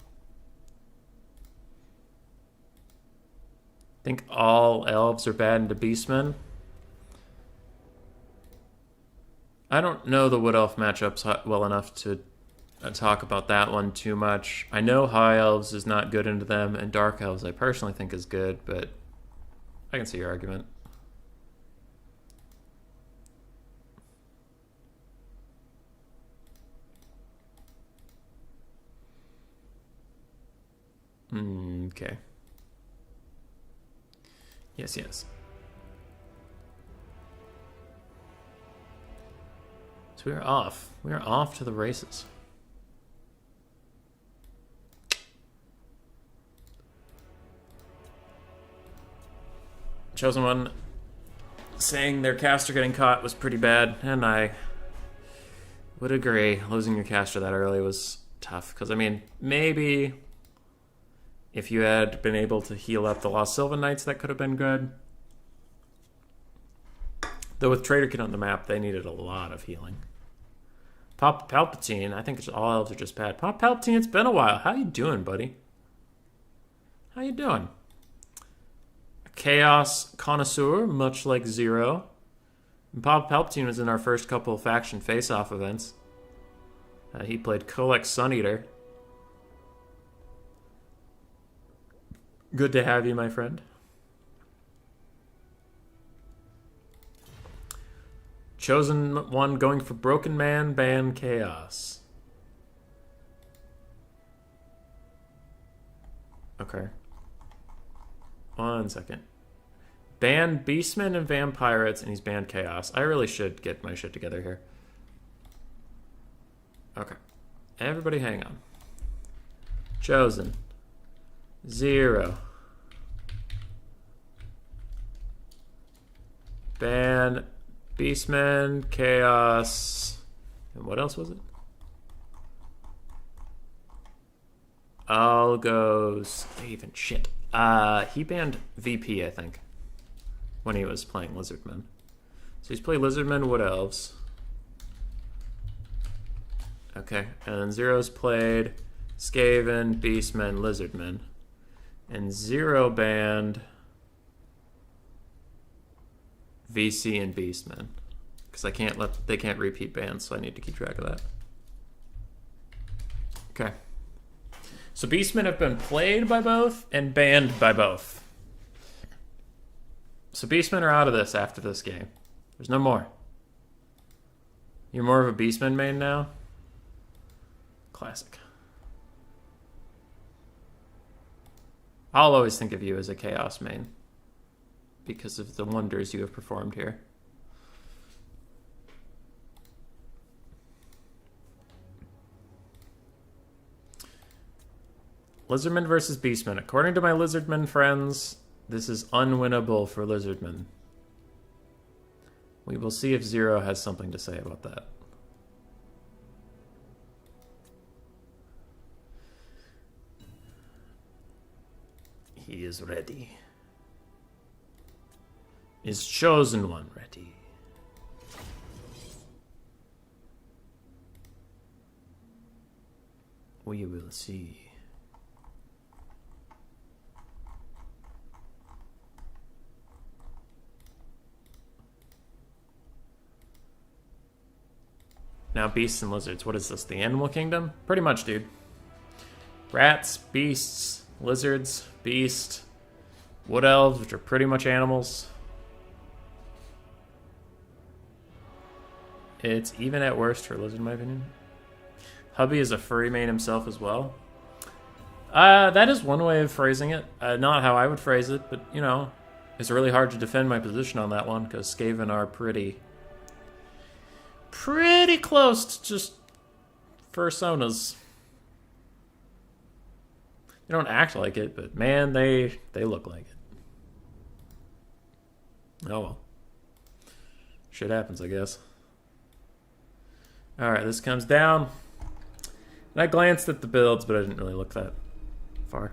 think all elves are bad into beastmen. I don't know the Wood Elf matchups well enough to talk about that one too much. I know High Elves is not good into them, and Dark Elves I personally think is good, but I can see your argument. Okay. Yes, yes. So we are off. We are off to the races. Chosen One saying their caster getting caught was pretty bad, and I would agree. Losing your caster that early was tough, because, I mean, maybe if you had been able to heal up the Lost Sylvan Knights, that could have been good. Though with Trader Kid on the map, they needed a lot of healing. Pop Palpatine, I think all elves are just bad. Pop Palpatine, it's been a while. How you doing, buddy? How you doing? A Chaos Connoisseur, much like Zero. And Pop Palpatine was in our first couple faction face-off events. He played Kolek Suneater. Good to have you, my friend. Chosen One going for Broken Man, ban Chaos. Okay. 1 second. Ban Beastmen and Vampirates, and he's banned Chaos. I really should get my shit together here. Okay. Everybody hang on. Chosen. 0. Ban Beastmen, Chaos, and what else was it? All goes even shit. He banned VP, I think, when he was playing Lizardmen. So he's played Lizardmen, Wood Elves. Okay, and then Zero's played Skaven, Beastmen, Lizardmen. And 0 banned VC and Beastmen, because they can't repeat bans, so I need to keep track of that. Okay. So Beastmen have been played by both and banned by both. So Beastmen are out of this after this game. There's no more. You're more of a Beastman main now? Classic. I'll always think of you as a Chaos main because of the wonders you have performed here. Lizardman versus Beastman. According to my Lizardman friends, this is unwinnable for Lizardman. We will see if Zero has something to say about that. He is ready. Is Chosen One ready? We will see. Now beasts and lizards. What is this? The Animal Kingdom? Pretty much, dude. Rats, beasts, lizards, beast, wood elves, which are pretty much animals. It's even at worst for lizard, in my opinion. Hubby is a furry main himself as well. That is one way of phrasing it. Not how I would phrase it, but, you know, it's really hard to defend my position on that one, because Skaven are pretty close to just fursonas. They don't act like it, but man, they look like it. Oh well. Shit happens, I guess. Alright, this comes down. And I glanced at the builds, but I didn't really look that far.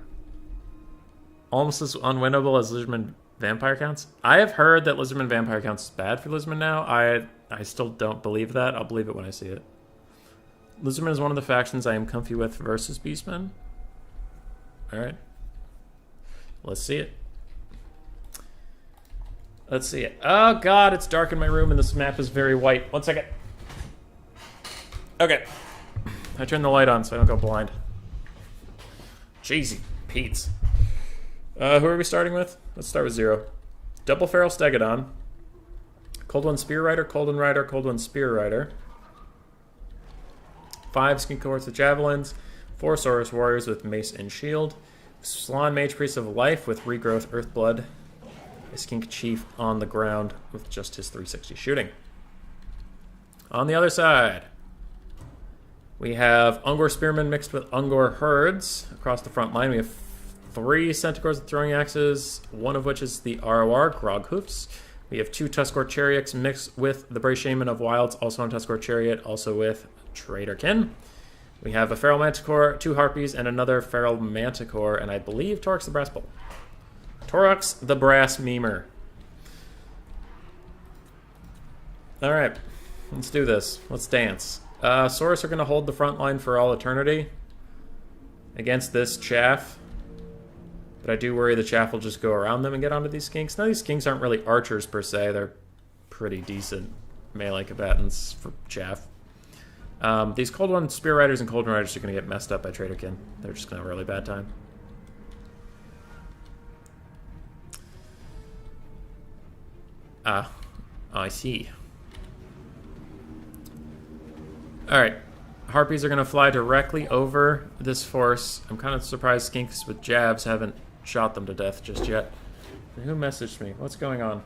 Almost as unwinnable as Lizardman Vampire Counts. I have heard that Lizardman Vampire Counts is bad for Lizardman now. I still don't believe that. I'll believe it when I see it. Lizardman is one of the factions I am comfy with versus Beastman. Alright. Let's see it. Let's see it. Oh god, it's dark in my room and this map is very white. 1 second. Okay. I turned the light on so I don't go blind. Jeezy Pete's. Who are we starting with? Let's start with 0. Double Feral Stegodon. Cold One Spear Rider, Cold One Rider, Cold One Spear Rider. 5 Skink Cohorts with Javelins. 4 Saurus Warriors with Mace and Shield. Slan Mage Priest of Life with Regrowth Earthblood. A Skink Chief on the ground with just his 360 shooting. On the other side, we have Ungor Spearmen mixed with Ungor Herds across the front line. We have 3 Centaurs with throwing axes, one of which is the ROR, Grog Hoofs. We have 2 Tuskor Chariots mixed with the Bray Shaman of Wilds, also on Tuskor Chariot, also with Traderkin. We have a Feral Manticore, 2 Harpies, and another Feral Manticore, and I believe Torx the Brass Bull. Torx the Brass Memer. Alright, let's do this. Let's dance. Saurus are going to hold the front line for all eternity against this chaff. But I do worry the chaff will just go around them and get onto these skinks. Now, these skinks aren't really archers per se. They're pretty decent melee combatants for chaff. These Cold One Spear Riders and Cold One Riders are going to get messed up by Traderkin. They're just going to have a really bad time. I see. Alright. Harpies are going to fly directly over this force. I'm kind of surprised skinks with jabs haven't shot them to death just yet. Who messaged me? What's going on?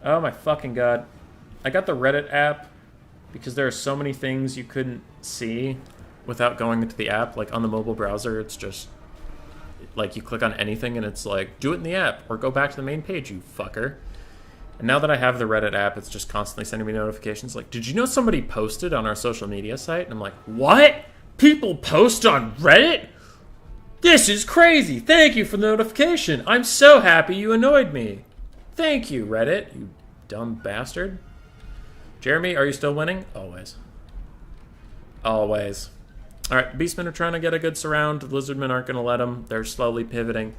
Oh my fucking god. I got the Reddit app because there are so many things you couldn't see without going into the app. Like on the mobile browser, it's just like you click on anything and it's like, do it in the app or go back to the main page, you fucker. And now that I have the Reddit app, it's just constantly sending me notifications like, did you know somebody posted on our social media site? And I'm like, what? People post on Reddit? This is crazy. Thank you for the notification. I'm so happy you annoyed me. Thank you, Reddit, you dumb bastard. Jeremy, are you still winning? Always. Always. Alright, Beastmen are trying to get a good surround. The Lizardmen aren't going to let them. They're slowly pivoting.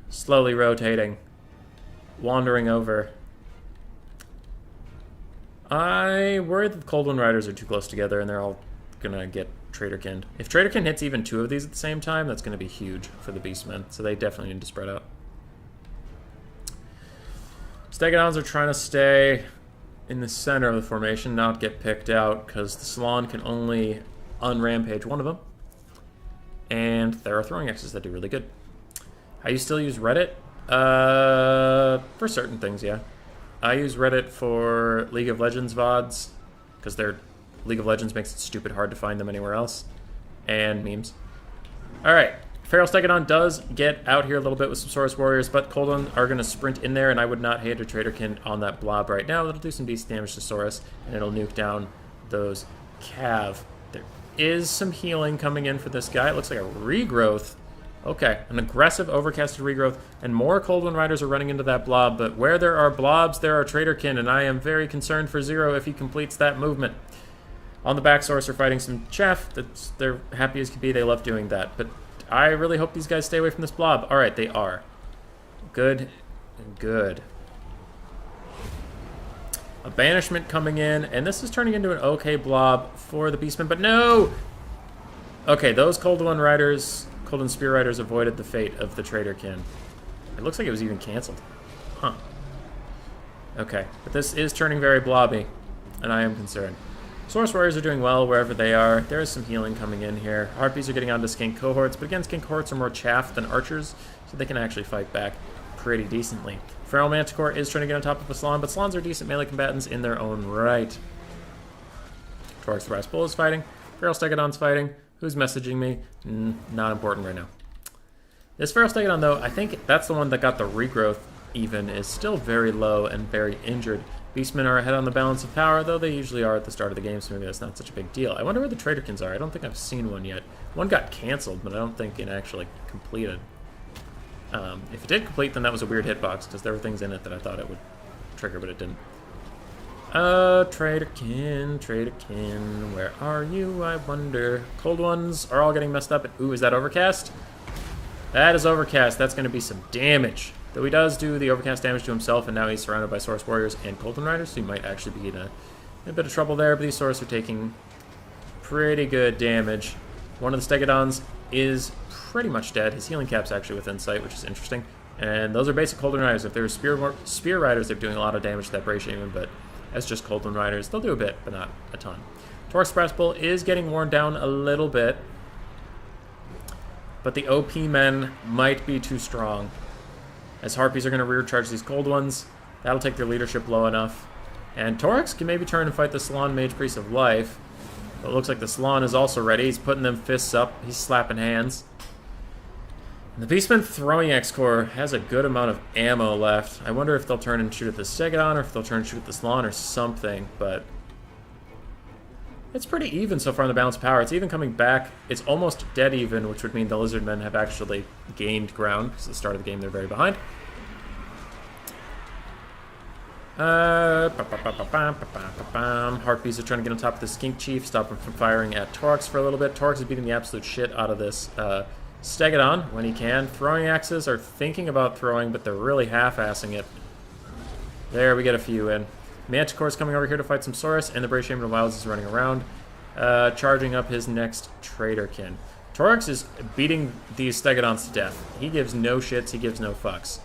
Slowly rotating. Wandering over. I worry that the Cold One Riders are too close together and they're all going to get Traderkin. If Traderkin hits even 2 of these at the same time, that's going to be huge for the Beastmen. So they definitely need to spread out. Stegodons are trying to stay in the center of the formation, not get picked out, because the Salon can only unrampage one of them. And there are throwing axes that do really good. How you still use Reddit? For certain things, yeah. I use Reddit for League of Legends VODs, because their League of Legends makes it stupid hard to find them anywhere else. And memes. Alright, Feral Stegodon does get out here a little bit with some Saurus Warriors, but Cold One are going to sprint in there, and I would not hate a Traderkin on that blob right now. It'll do some decent damage to Saurus, and it'll nuke down those Cav. There is some healing coming in for this guy. It looks like a regrowth. Okay, an aggressive overcasted regrowth, and more Cold One Riders are running into that blob, but where there are blobs, there are Traderkin, and I am very concerned for Zero if he completes that movement. On the back, Saurus are fighting some chaff. They're happy as can be. They love doing that, but I really hope these guys stay away from this blob. Alright, they are. Good. Good. A banishment coming in, and this is turning into an okay blob for the Beastmen, but no! Okay, those Cold One Riders, Cold One Spear Riders avoided the fate of the Traderkin. It looks like it was even canceled. Huh. Okay, but this is turning very blobby, and I am concerned. Saurus Warriors are doing well wherever they are. There is some healing coming in here. Harpies are getting onto Skink Cohorts, but again, Skink Cohorts are more chaff than archers, so they can actually fight back pretty decently. Feral Manticore is trying to get on top of a Slan, but Slans are decent melee combatants in their own right. Torx the Brass Bull is fighting. Feral Stegodon's fighting. Who's messaging me? Not important right now. This Feral Stegodon, though, I think that's the one that got the regrowth even, is still very low and very injured. Beastmen are ahead on the balance of power, though they usually are at the start of the game, so maybe that's not such a big deal. I wonder where the Traderkins are. I don't think I've seen one yet. One got canceled, but I don't think it actually completed. If it did complete, then that was a weird hitbox, because there were things in it that I thought it would trigger, but it didn't. Traderkin, where are you, I wonder? Cold ones are all getting messed up. Ooh, is that Overcast? That is Overcast. That's going to be some damage. Though he does do the Overcast damage to himself, and now he's surrounded by Saurus Warriors and Colton Riders, so he might actually be in a bit of trouble there, but these Saurus are taking pretty good damage. One of the Stegodons is pretty much dead. His healing cap's actually within sight, which is interesting. And those are basic Colton Riders. If they were Spear Riders, they're doing a lot of damage to that Bray Shaman, but as just Colton Riders, they'll do a bit, but not a ton. Torx Express Bull is getting worn down a little bit, but the OP men might be too strong. As Harpies are going to rear charge these cold ones, that'll take their leadership low enough. And Torax can maybe turn and fight the Salon Mage Priest of Life. But it looks like the Salon is also ready. He's putting them fists up. He's slapping hands. And the Beastman Throwing X-Core has a good amount of ammo left. I wonder if they'll turn and shoot at the Stegodon, or if they'll turn and shoot at the Salon or something. But it's pretty even so far in the balance of power. It's even coming back. It's almost dead even, which would mean the Lizardmen have actually gained ground, because at the start of the game they're very behind. Heartbeats are trying to get on top of the Skink Chief, stop him from firing at Torax for a little bit. Torax is beating the absolute shit out of this Stegodon when he can. Throwing Axes are thinking about throwing, but they're really half-assing it. There, we get a few in. Manticore's coming over here to fight some Saurus, and the Bray Shaman of Wilds is running around, charging up his next Traderkin. Torax is beating these Stegodons to death. He gives no shits, he gives no fucks.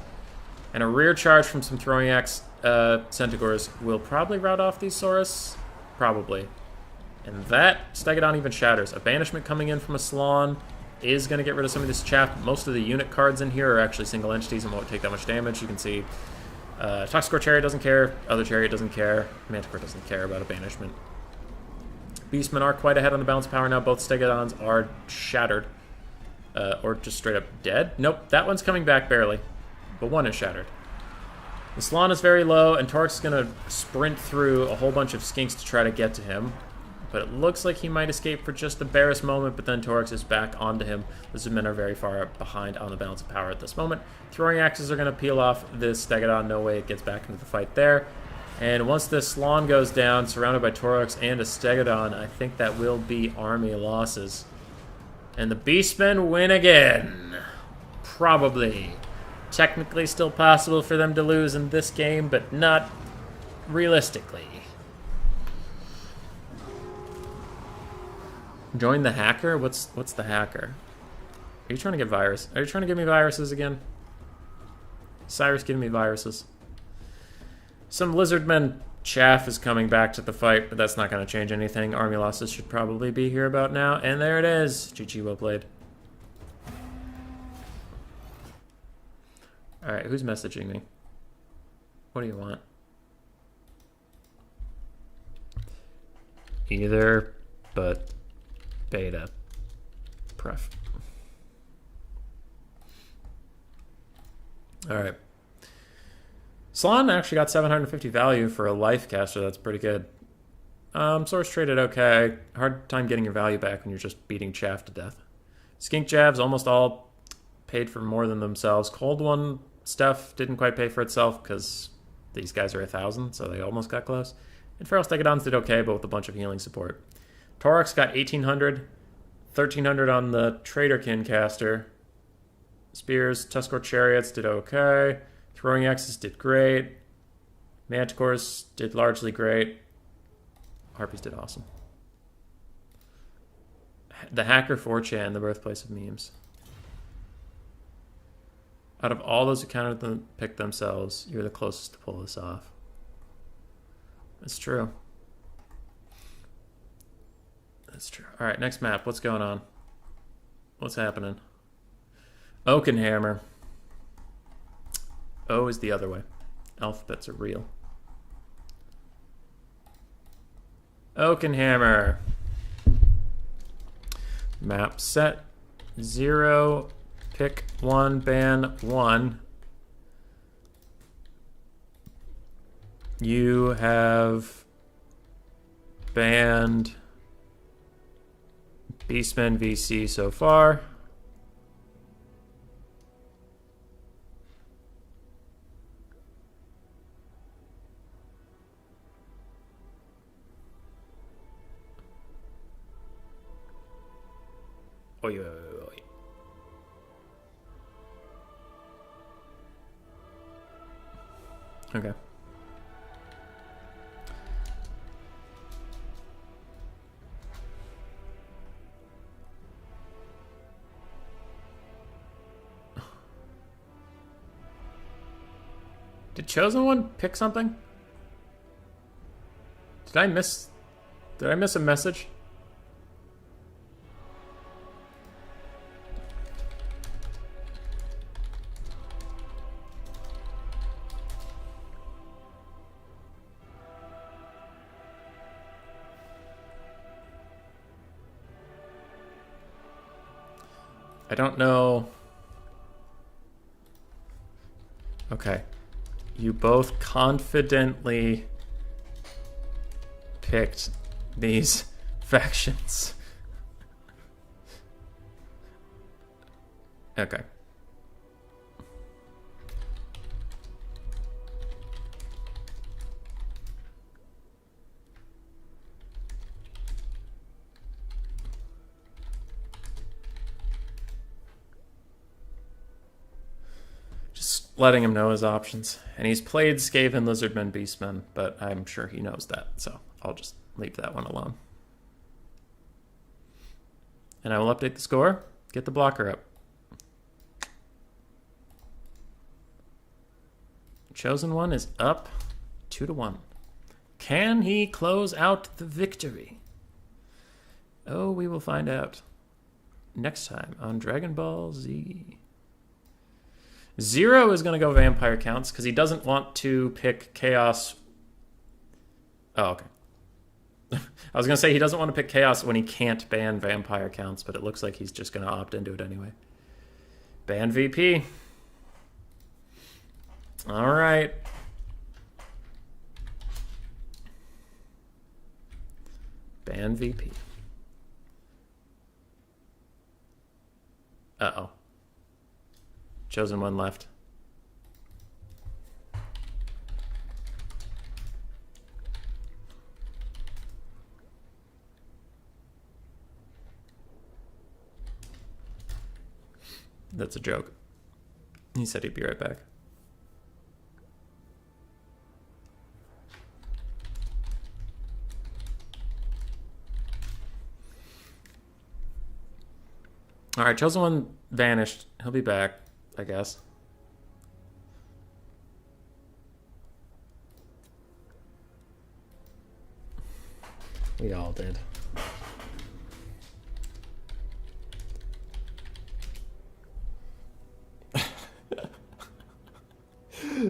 And a rear charge from some Throwing Axe Centaurs will probably rout off these Saurus. Probably. And that Stegodon even shatters. A Banishment coming in from a Salon is going to get rid of some of this chaff. Most of the unit cards in here are actually single entities and won't take that much damage. You can see Toxicore Chariot doesn't care, other Chariot doesn't care, Manticore doesn't care about a Banishment. Beastmen are quite ahead on the balance of power now. Both Stegodons are shattered. Or just straight up dead. Nope, that one's coming back barely. But one is shattered. The Salon is very low, and Torax is going to sprint through a whole bunch of Skinks to try to get to him. But it looks like he might escape for just the barest moment, but then Torax is back onto him. The men are very far behind on the balance of power at this moment. Throwing Axes are going to peel off this Stegodon. No way it gets back into the fight there. And once this Salon goes down, surrounded by Torax and a Stegodon, I think that will be army losses. And the Beastmen win again. Probably. Technically still possible for them to lose in this game, but not realistically. Join the hacker? What's the hacker? Are you trying to get virus? Are you trying to give me viruses again? Cyrus giving me viruses. Some Lizardmen chaff is coming back to the fight, but that's not going to change anything. Army losses should probably be here about now. And there it is. GG, well played. Alright, who's messaging me? What do you want? Either, but beta. Pref. Alright. Salon actually got 750 value for a life caster. That's pretty good. Source traded okay. Hard time getting your value back when you're just beating chaff to death. Skink Jabs almost all paid for more than themselves. Cold One stuff didn't quite pay for itself because these guys are 1,000, so they almost got close. And Feral Stegodons did okay, but with a bunch of healing support. Torax got 1,800, 1,300 on the Traderkin caster. Spears, Tuskor Chariots did okay. Throwing Axes did great. Manticores did largely great. Harpies did awesome. The Hacker 4chan, the birthplace of memes. Out of all those who counted them, picked themselves, you're the closest to pull this off. That's true. That's true. Alright, next map. What's going on? What's happening? Oakenhammer. O is the other way. Alphabets are real. Oakenhammer. Map set. 0. Pick 1, ban 1. You have banned Beastmen VC so far. Oh, yeah. Okay. Did Chosen One pick something? Did I miss a message? I don't know. Okay. You both confidently picked these factions. Okay. Letting him know his options. And he's played Skaven, Lizardmen, Beastmen, but I'm sure he knows that, so I'll just leave that one alone. And I will update the score. Get the blocker up. Chosen One is up 2-1. Can he close out the victory? Oh, we will find out next time on Dragon Ball Z. Zero is going to go vampire counts because he doesn't want to pick chaos. Oh, okay. I was going to say he doesn't want to pick chaos when he can't ban vampire counts, but it looks like he's just going to opt into it anyway. Ban VP. All right. Ban VP. Uh-oh. Chosen One left. That's a joke. He said he'd be right back. All right, Chosen One vanished. He'll be back, I guess. We all did.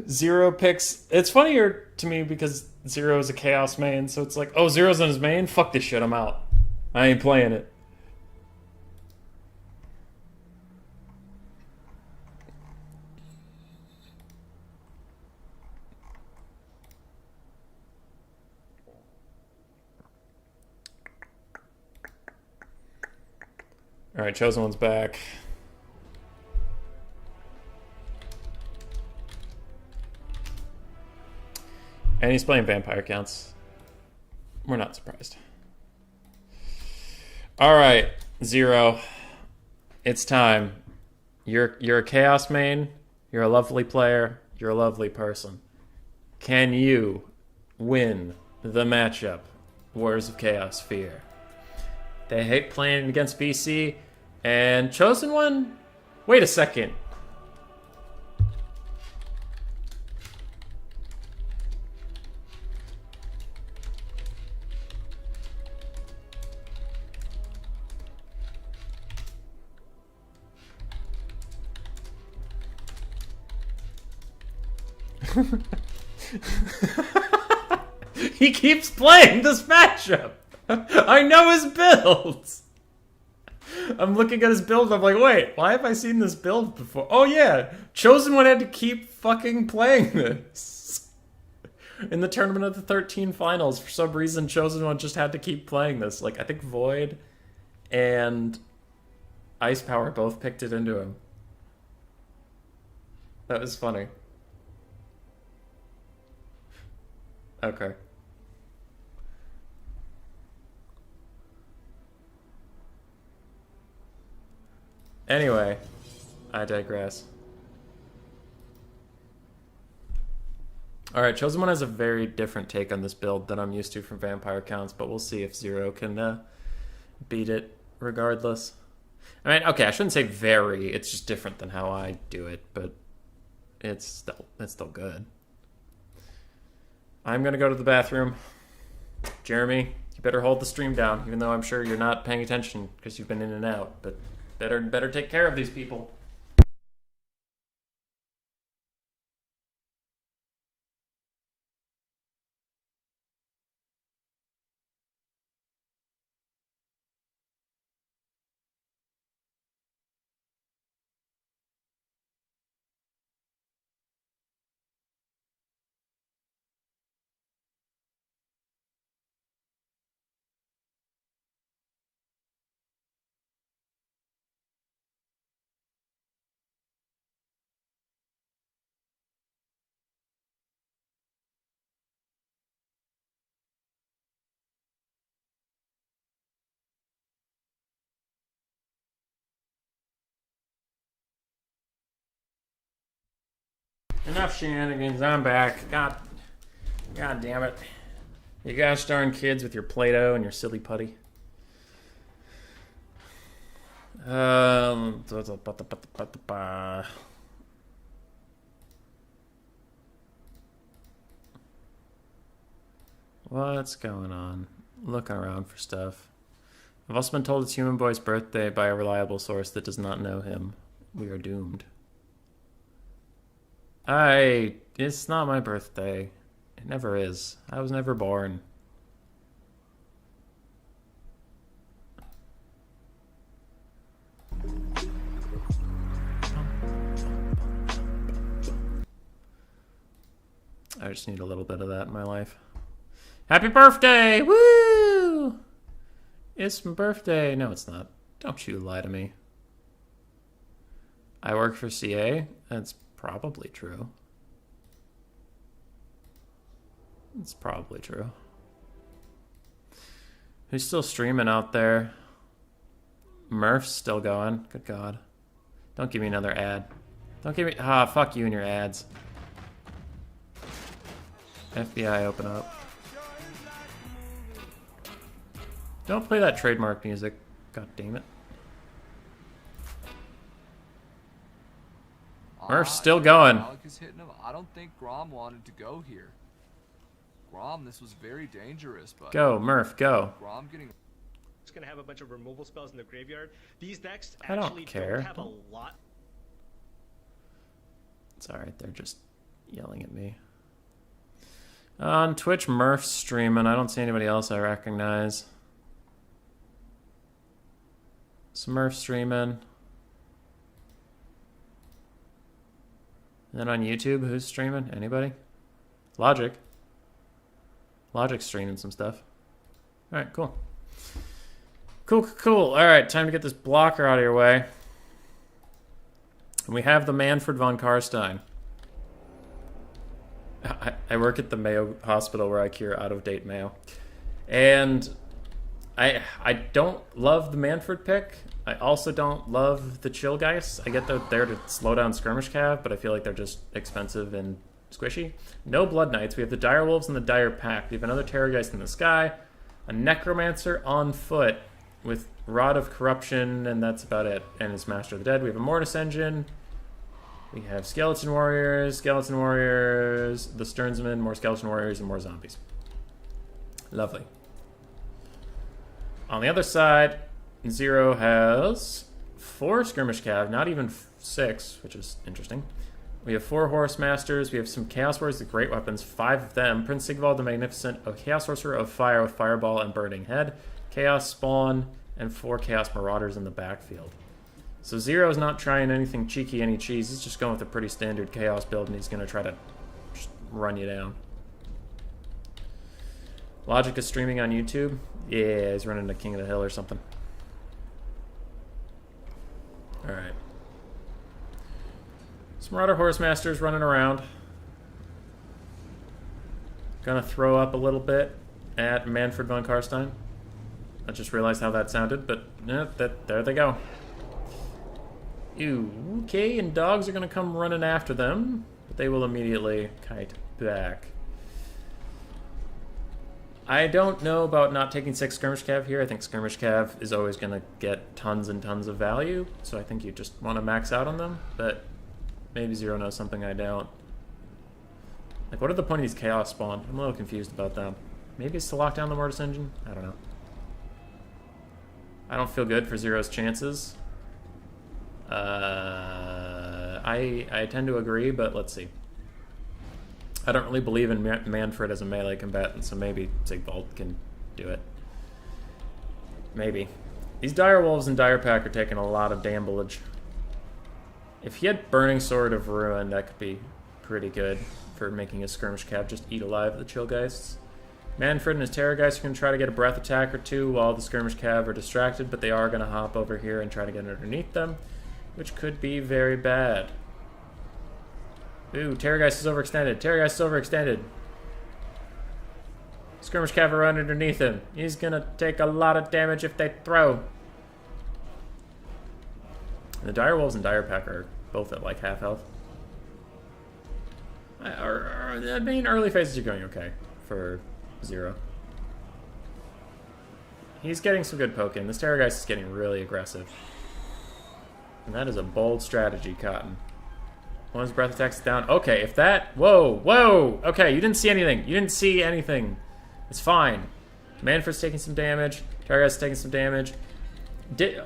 Zero picks. It's funnier to me because Zero is a Chaos main, so it's like, oh, Zero's on his main? Fuck this shit, I'm out. I ain't playing it. Alright, Chosen One's back. And he's playing vampire counts. We're not surprised. Alright, Zero. It's time. You're a Chaos main. You're a lovely player. You're a lovely person. Can you win the matchup? Wars of Chaos Fear. They hate playing against BC. And Chosen One? Wait a second. He keeps playing this matchup. I know his builds. I'm looking at his build. I'm like, wait, why have I seen this build before? Oh yeah, Chosen One had to keep fucking playing this. In the Tournament of the 13 finals, for some reason, Chosen One just had to keep playing this. Like, I think Void and Ice Power both picked it into him. That was funny. Okay. Anyway, I digress. Alright, Chosen One has a very different take on this build than I'm used to from Vampire Counts, but we'll see if Zero can beat it regardless. I mean, okay, I shouldn't say very, it's just different than how I do it, but it's still good. I'm gonna go to the bathroom. Jeremy, you better hold the stream down, even though I'm sure you're not paying attention because you've been in and out, but better take care of these people. Enough shenanigans, I'm back. God damn it. You gosh darn kids with your Play-Doh and your silly putty. What's going on? Looking around for stuff. I've also been told it's Human Boy's birthday by a reliable source that does not know him. We are doomed. It's not my birthday. It never is. I was never born. I just need a little bit of that in my life. Happy birthday! Woo! It's my birthday. No, it's not. Don't you lie to me. I work for CA. That's probably true. It's probably true. Who's still streaming out there? Murph's still going. Good God. Don't give me another ad. Don't give me... fuck you and your ads. FBI, open up. Don't play that trademark music. God damn it. Murph's still going. Alec is hitting him. I don't think Grom wanted to go here. Grom, this was very dangerous, but... Go, Murph, go. Grom getting... It's gonna have a bunch of removal spells in the graveyard. These decks I don't actually care. don't have a lot. It's alright, they're just yelling at me. On Twitch, Murph's streaming. I don't see anybody else I recognize. Smurf streaming. And then on YouTube, who's streaming? Anybody? Logic. Logic's streaming some stuff. Alright, cool. Cool. Alright, time to get this blocker out of your way. And we have the Manfred von Karstein. I work at the Mayo Hospital where I cure out-of-date Mayo. And I don't love the Manfred pick. I also don't love the Chill Geist. I get that they're to slow down Skirmish Cav, but I feel like they're just expensive and squishy. No Blood Knights. We have the Dire Wolves and the Dire Pact. We have another Terrorgeist in the sky. A Necromancer on foot with Rod of Corruption, and that's about it. And it's Master of the Dead. We have a Mortis Engine. We have Skeleton Warriors, the Stearnsmen, more Skeleton Warriors, and more zombies. Lovely. On the other side, Zero has 4 Skirmish Cav, not even 6, which is interesting. We have 4 Horse Masters, we have some Chaos Warriors with great weapons, 5 of them. Prince Sigvald the Magnificent, a Chaos Sorcerer of Fire with Fireball and Burning Head, Chaos Spawn, and 4 Chaos Marauders in the backfield. So Zero's not trying anything cheeky, any cheese. He's just going with a pretty standard Chaos build, and he's going to try to just run you down. Logic is streaming on YouTube. Yeah, he's running to King of the Hill or something. Alright. Some Marauder Horsemasters running around. Gonna throw up a little bit at Manfred von Karstein. I just realized how that sounded, but yeah, there they go. Ew, okay, and dogs are gonna come running after them, but they will immediately kite back. I don't know about not taking 6 Skirmish Cav here. I think Skirmish Cav is always gonna get tons and tons of value, so I think you just want to max out on them, but maybe Zero knows something I don't. Like, what are the point of these Chaos Spawn? I'm a little confused about them. Maybe it's to lock down the Mortis Engine? I don't know. I don't feel good for Zero's chances. I tend to agree, but let's see. I don't really believe in Manfred as a melee combatant, so maybe Sigvald can do it. Maybe. These Dire Wolves and Dire Pack are taking a lot of damage. If he had Burning Sword of Ruin, that could be pretty good for making his Skirmish Cav just eat alive the Chillgeists. Manfred and his Terrorgeist are going to try to get a breath attack or two while the Skirmish Cav are distracted, but they are going to hop over here and try to get underneath them, which could be very bad. Ooh, Terrorgeist is overextended. Terrorgeist is overextended. Skirmish Cav are right underneath him. He's going to take a lot of damage if they throw. And the Dire Wolves and Dire Pack are both at like half health. I mean, early phases are going okay for Zero. He's getting some good poke in. This Terrorgeist is getting really aggressive. And that is a bold strategy, Cotton. One of his breath attacks is down. Okay, if that... Whoa, whoa! Okay, you didn't see anything. You didn't see anything. It's fine. Manfred's taking some damage. Terrorgeist is taking some damage.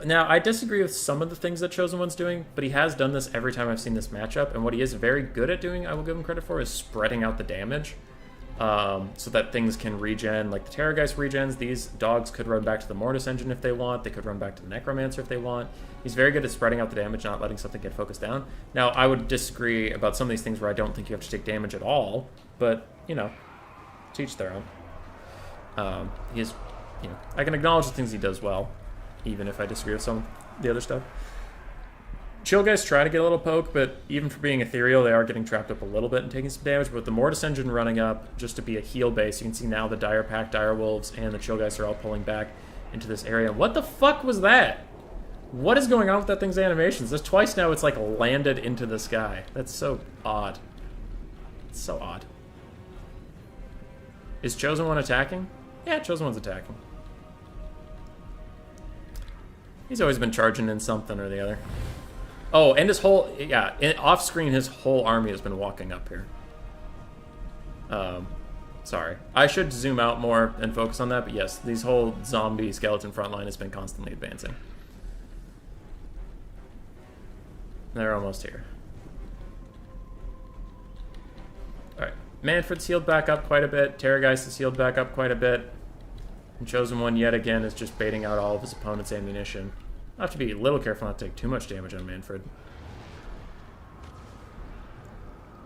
Now, I disagree with some of the things that Chosen One's doing, but he has done this every time I've seen this matchup, and what he is very good at doing, I will give him credit for, is spreading out the damage. So that things can regen. Like the Terrorgeist regens, these dogs could run back to the Mortis Engine if they want. They could run back to the Necromancer if they want. He's very good at spreading out the damage, not letting something get focused down. Now, I would disagree about some of these things where I don't think you have to take damage at all, but, you know, to each their own. He is, you know, I can acknowledge the things he does well, even if I disagree with some of the other stuff. Chillgeists try to get a little poke, but even for being ethereal, they are getting trapped up a little bit and taking some damage. But with the Mortis Engine running up just to be a heal base, you can see now the Dire Pack, Dire Wolves, and the Chillgeists are all pulling back into this area. What the fuck was that? What is going on with that thing's animations? There's twice now it's like landed into the sky. That's so odd. It's so odd. Is Chosen One attacking? Yeah, Chosen One's attacking. He's always been charging in something or the other. Oh, and his whole, yeah, off screen, his whole army has been walking up here. Sorry. I should zoom out more and focus on that, but yes, these whole zombie skeleton front line has been constantly advancing. They're almost here. Alright, Manfred's healed back up quite a bit, Terrorgeist is healed back up quite a bit, and Chosen One yet again is just baiting out all of his opponent's ammunition. I have to be a little careful not to take too much damage on Manfred.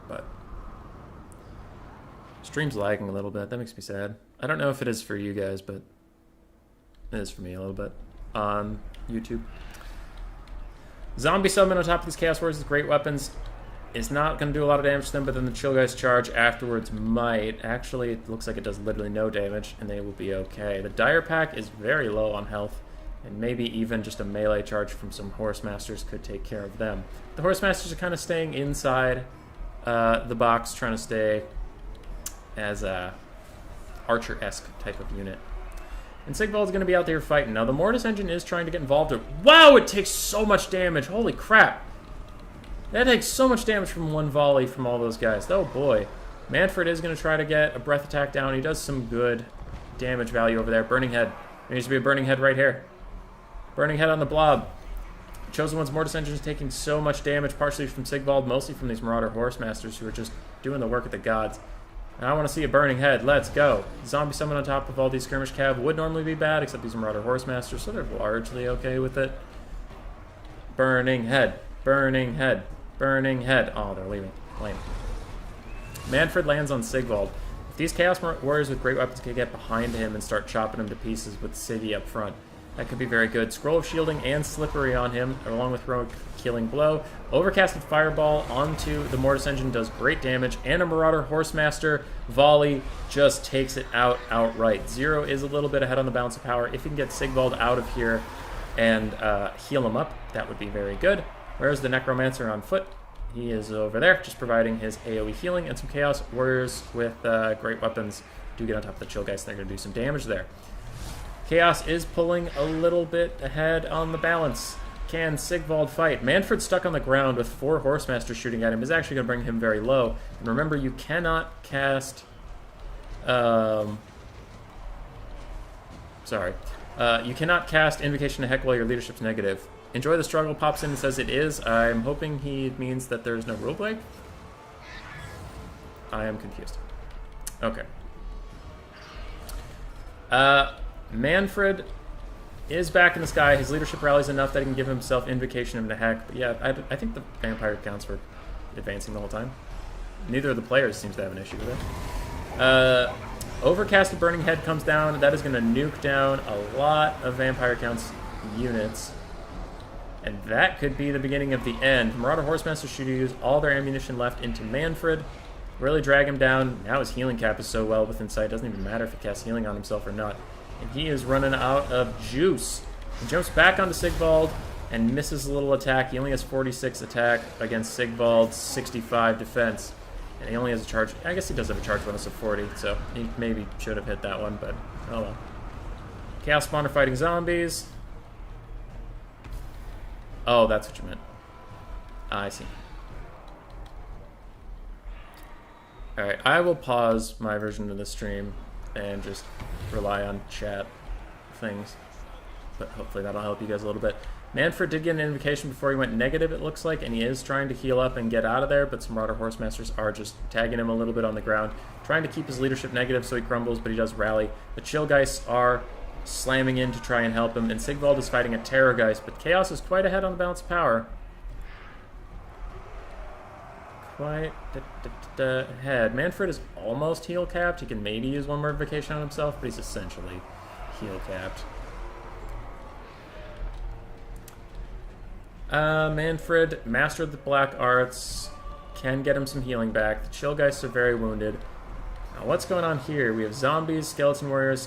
But stream's lagging a little bit. That makes me sad. I don't know if it is for you guys, but it is for me a little bit on YouTube. Zombie summon on top of these Chaos Warriors is great weapons. It's not going to do a lot of damage to them, but then the Chillgeist charge afterwards might. Actually, it looks like it does literally no damage, and they will be okay. The Dire Pack is very low on health. And maybe even just a melee charge from some Horsemasters could take care of them. The Horsemasters are kind of staying inside the box, trying to stay as a Archer-esque type of unit. And Sigvald's going to be out there fighting. Now, the Mortis Engine is trying to get involved. Wow, it takes so much damage. Holy crap. That takes so much damage from one volley from all those guys. Oh, boy. Manfred is going to try to get a breath attack down. He does some good damage value over there. Burning Head. There needs to be a Burning Head right here. Burning Head on the blob. Chosen One's Mortis Engine is taking so much damage, partially from Sigvald, mostly from these Marauder Horsemasters who are just doing the work of the gods. And I want to see a Burning Head. Let's go. Zombie summon on top of all these Skirmish Cav would normally be bad, except these are Marauder Horsemasters, so they're largely okay with it. Burning Head. Burning Head. Burning Head. Oh, they're leaving. Lame. Manfred lands on Sigvald. If these Chaos Warriors with great weapons can get behind him and start chopping him to pieces with Siggy up front, that could be very good. Scroll of Shielding and Slippery on him, along with Heroic Killing Blow. Overcasted Fireball onto the Mortis Engine does great damage, and a Marauder Horsemaster Volley just takes it out outright. Zero is a little bit ahead on the balance of power. If you can get Sigvald out of here and heal him up, that would be very good. Where's the Necromancer on foot? He is over there, just providing his AoE healing, and some Chaos Warriors with great weapons do get on top of the Chill Guys. They're going to do some damage there. Chaos is pulling a little bit ahead on the balance. Can Sigvald fight? Manfred stuck on the ground with 4 Horsemasters shooting at him is actually going to bring him very low. And remember, you cannot cast... you cannot cast Invocation to Heck while your leadership's negative. Enjoy the Struggle pops in and says it is. I'm hoping he means that there's no rule break. I am confused. Okay. Manfred is back in the sky. His leadership rallies enough that he can give himself Invocation of Nehek. But yeah, I think the vampire counts were advancing the whole time. Neither of the players seems to have an issue with it. Overcasted Burning Head comes down. That is going to nuke down a lot of vampire counts units. And that could be the beginning of the end. Marauder Horsemasters should use all their ammunition left into Manfred. Really drag him down. Now his healing cap is so well within sight. It doesn't even matter if he casts healing on himself or not. And he is running out of juice. He jumps back onto Sigvald and misses a little attack. He only has 46 attack against Sigvald's 65 defense. And he only has a charge. I guess he does have a charge bonus of 40, so he maybe should have hit that one, but oh well. Chaos Spawner fighting zombies. Oh, that's what you meant. I see. Alright, I will pause my version of the stream and just rely on chat things. But hopefully that'll help you guys a little bit. Manfred did get an invocation before he went negative, it looks like, and he is trying to heal up and get out of there, but some Marauder Horsemasters are just tagging him a little bit on the ground, trying to keep his leadership negative so he crumbles, but he does rally. The Chillgeists are slamming in to try and help him, and Sigvald is fighting a Terrorgeist, but Chaos is quite ahead on the balance of power. Quite ahead. Manfred is almost heal capped. He can maybe use one more invocation on himself, but he's essentially heal capped. Manfred, Master of the Black Arts, can get him some healing back. The Chillgeists are very wounded. Now, what's going on here? We have zombies, Skeleton Warriors,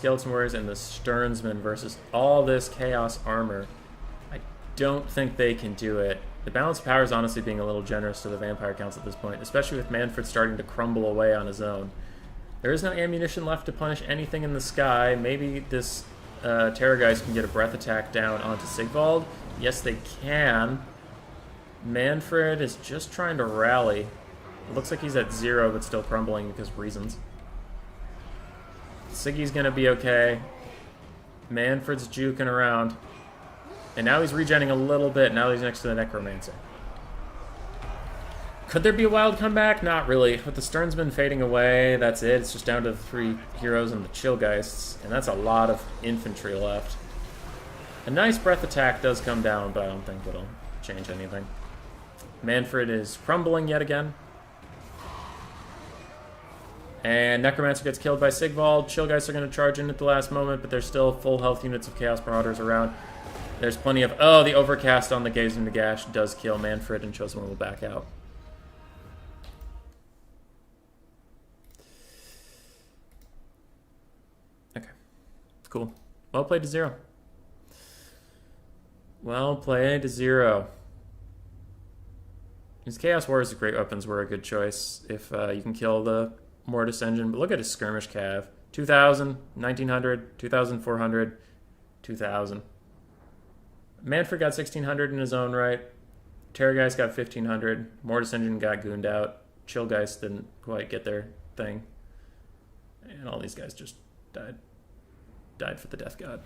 and the Sternsman versus all this Chaos armor. I don't think they can do it. The balance of power is honestly being a little generous to the vampire counts at this point, especially with Manfred starting to crumble away on his own. There is no ammunition left to punish anything in the sky. Maybe this Terrorgeist can get a breath attack down onto Sigvald. Yes, they can. Manfred is just trying to rally. It looks like he's at 0, but still crumbling because of reasons. Siggy's gonna be okay. Manfred's juking around. And now he's regenning a little bit. Now he's next to the Necromancer. Could there be a wild comeback? Not really. With the Sternsman fading away, that's it. It's just down to the 3 heroes and the Chillgeists. And that's a lot of infantry left. A nice breath attack does come down, but I don't think it'll change anything. Manfred is crumbling yet again. And Necromancer gets killed by Sigvald. Chillgeists are going to charge in at the last moment, but there's still full health units of Chaos Marauders around. There's plenty of... Oh, the Overcast on the Gaze and Nagash does kill Manfred, and Chosen One will back out. Okay. Cool. Well played to 0. Well played to 0. These Chaos Warriors with great weapons were a good choice if you can kill the Mortis Engine. But look at his Skirmish Cav. 2,000, 1,900, 2,400, 2,000. Manfred got 1,600 in his own right. Terrorgeist got 1,500. Mortis Engine got gooned out. Chillgeist didn't quite get their thing. And all these guys just died. Died for the Death God.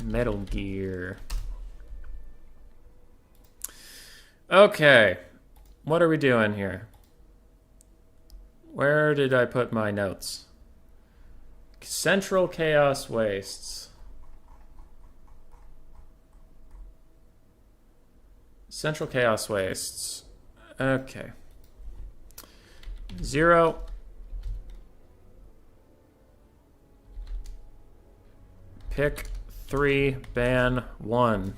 Metal Gear. Okay. What are we doing here? Where did I put my notes? Central Chaos Wastes. Central Chaos Wastes. Okay. 0. Pick 3, ban 1.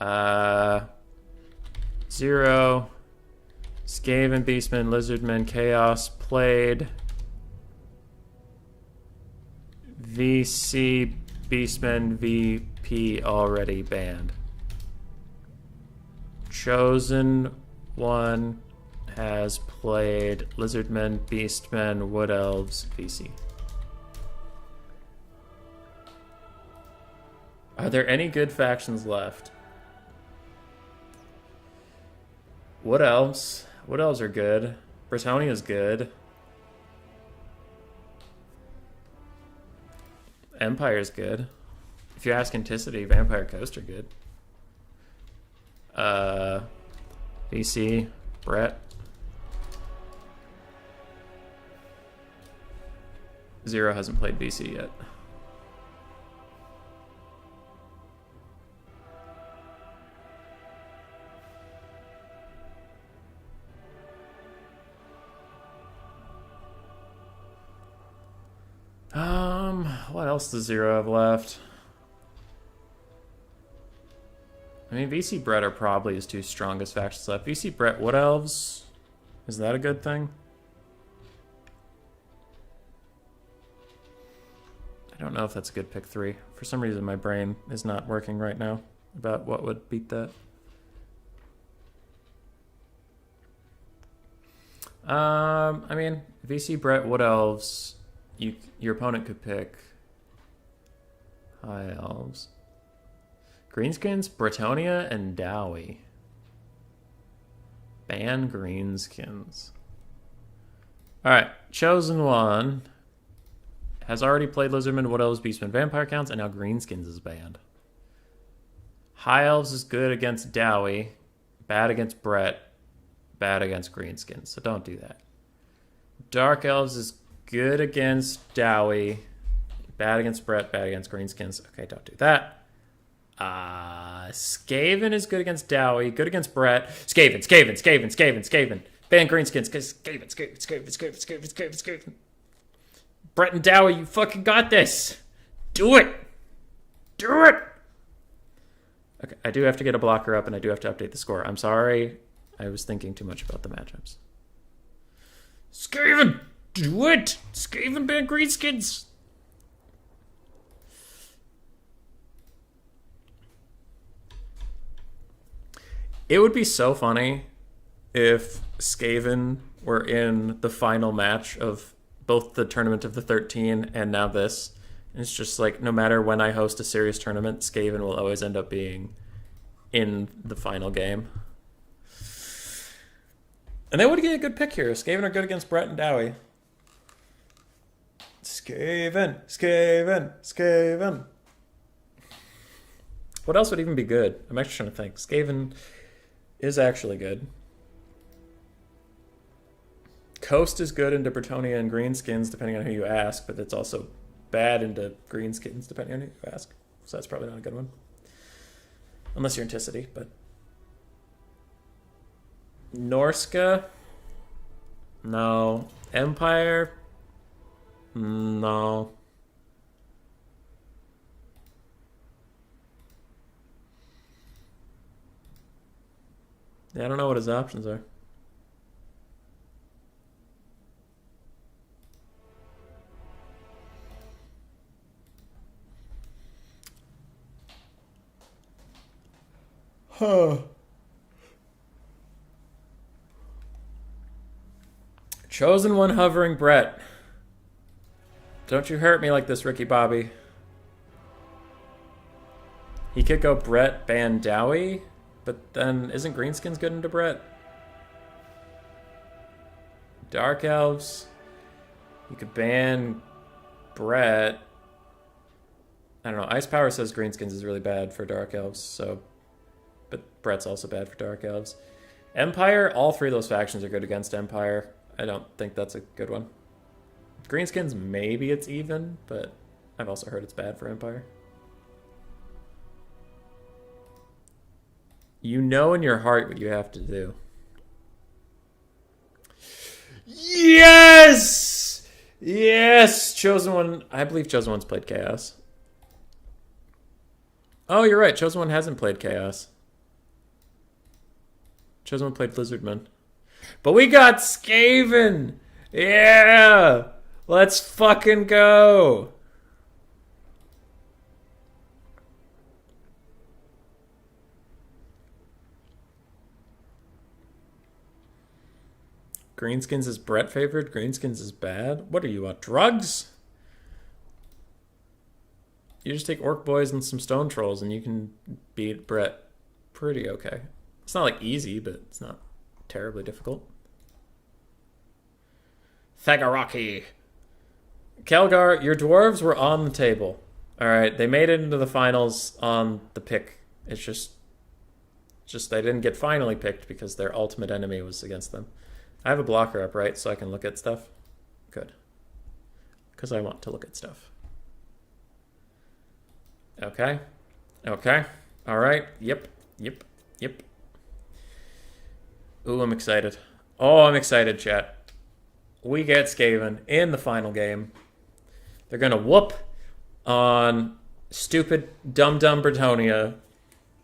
0. Skaven, Beastman, Lizardman, Chaos, played. VC, Beastman, VP already banned. Chosen 1 has played Lizardmen, Beastmen, Wood Elves, VC. Are there any good factions left? Wood Elves. Wood Elves are good. Britonia's good. Empire's good. If you ask Anticity, Vampire Coast are good. VC, Brett. 0 hasn't played VC yet. What else does 0 have left? I mean, VC Brett are probably his 2 strongest factions left. VC Brett, Wood Elves. Is that a good thing? I don't know if that's a good pick 3. For some reason, my brain is not working right now about what would beat that. I mean, VC Brett, Wood Elves. Your opponent could pick High Elves. Greenskins, Bretonia, and Dowie. Ban Greenskins. Alright, Chosen 1 has already played Lizardman, Wood Elves, Beastmen, Vampire Counts, and now Greenskins is banned. High Elves is good against Dowie, bad against Brett, bad against Greenskins, so don't do that. Dark Elves is good against Dowie, bad against Brett, bad against Greenskins. Okay, don't do that. Skaven is good against Dowie, good against Brett. Skaven. Ban Greenskins, Skaven. Brett and Dowie, you fucking got this. Do it. Okay, I do have to get a blocker up, and I do have to update the score. I'm sorry. I was thinking too much about the matchups. Skaven, do it. Skaven, ban Greenskins. It would be so funny if Skaven were in the final match of both the Tournament of the 13 and now this. And it's just like, no matter when I host a serious tournament, Skaven will always end up being in the final game. And they would get a good pick here. Skaven are good against Brett and Dowie. Skaven. What else would even be good? I'm actually trying to think. Skaven is actually good. Coast is good into Bretonia and Greenskins, depending on who you ask, but it's also bad into Greenskins, depending on who you ask. So that's probably not a good one. Unless you're Anticity, but... Norska? No. Empire? No. Yeah, I don't know what his options are. Huh. Chosen 1 hovering Brett. Don't you hurt me like this, Ricky Bobby. He could go Brett, ban Dowie, but then isn't Greenskins good into Brett? Dark Elves. You could ban Brett. I don't know. Ice Power says Greenskins is really bad for Dark Elves, so... But Brett's also bad for Dark Elves. Empire, all 3 of those factions are good against Empire. I don't think that's a good one. Greenskins, maybe it's even, but I've also heard it's bad for Empire. You know in your heart what you have to do. Yes! Yes! Chosen One. I believe Chosen One's played Chaos. Oh, you're right. Chosen One hasn't played Chaos. Chosen One played Lizardman. But we got Skaven! Yeah! Let's fucking go! Greenskins is Brett favored. Greenskins is bad. What are you on? Drugs? You just take Orc Boys and some Stone Trolls and you can beat Brett pretty okay. It's not like easy, but it's not terribly difficult. Thagaraki. Kelgar, your dwarves were on the table. Alright, they made it into the finals on the pick. It's just they didn't get finally picked because their ultimate enemy was against them. I have a blocker up, right, so I can look at stuff? Good. Because I want to look at stuff. Okay. Okay. Alright. Yep. Yep. Yep. Ooh, I'm excited. Oh, I'm excited, chat. We get Skaven in the final game. They're going to whoop on stupid, dumb Bretonia.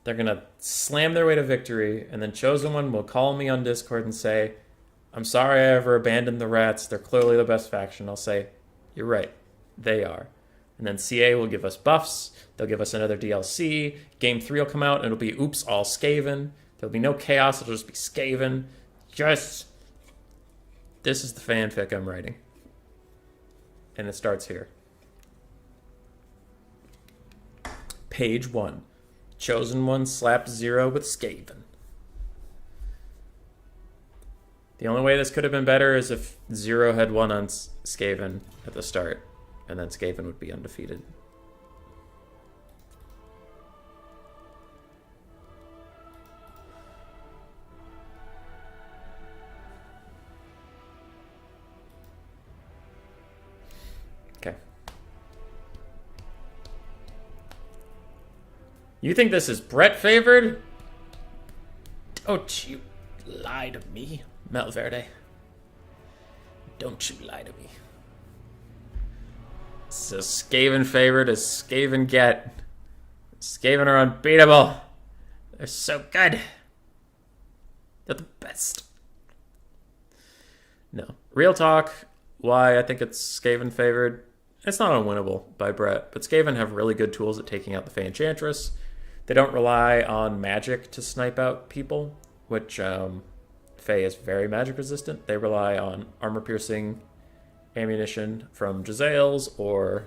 They're going to slam their way to victory, and then Chosen One will call me on Discord and say, I'm sorry I ever abandoned the rats. They're clearly the best faction. I'll say, you're right. They are. And then CA will give us buffs. They'll give us another DLC. Game 3 will come out, and it'll be, oops, all Skaven. There'll be no chaos. It'll just be Skaven. This is the fanfic I'm writing. And it starts here. Page 1. Chosen One slapped 0 with Skaven. The only way this could have been better is if 0 had won on Skaven at the start, and then Skaven would be undefeated. Okay. You think this is Brett favored? Don't you lie to me, Malverde. Don't you lie to me. It's as Skaven favored as Skaven get. Skaven are unbeatable. They're so good. They're the best. No. Real talk, why I think it's Skaven favored. It's not unwinnable by Brett, but Skaven have really good tools at taking out the Fey Enchantress. They don't rely on magic to snipe out people, which Fey is very magic resistant. They rely on armor-piercing ammunition from Jezzail's or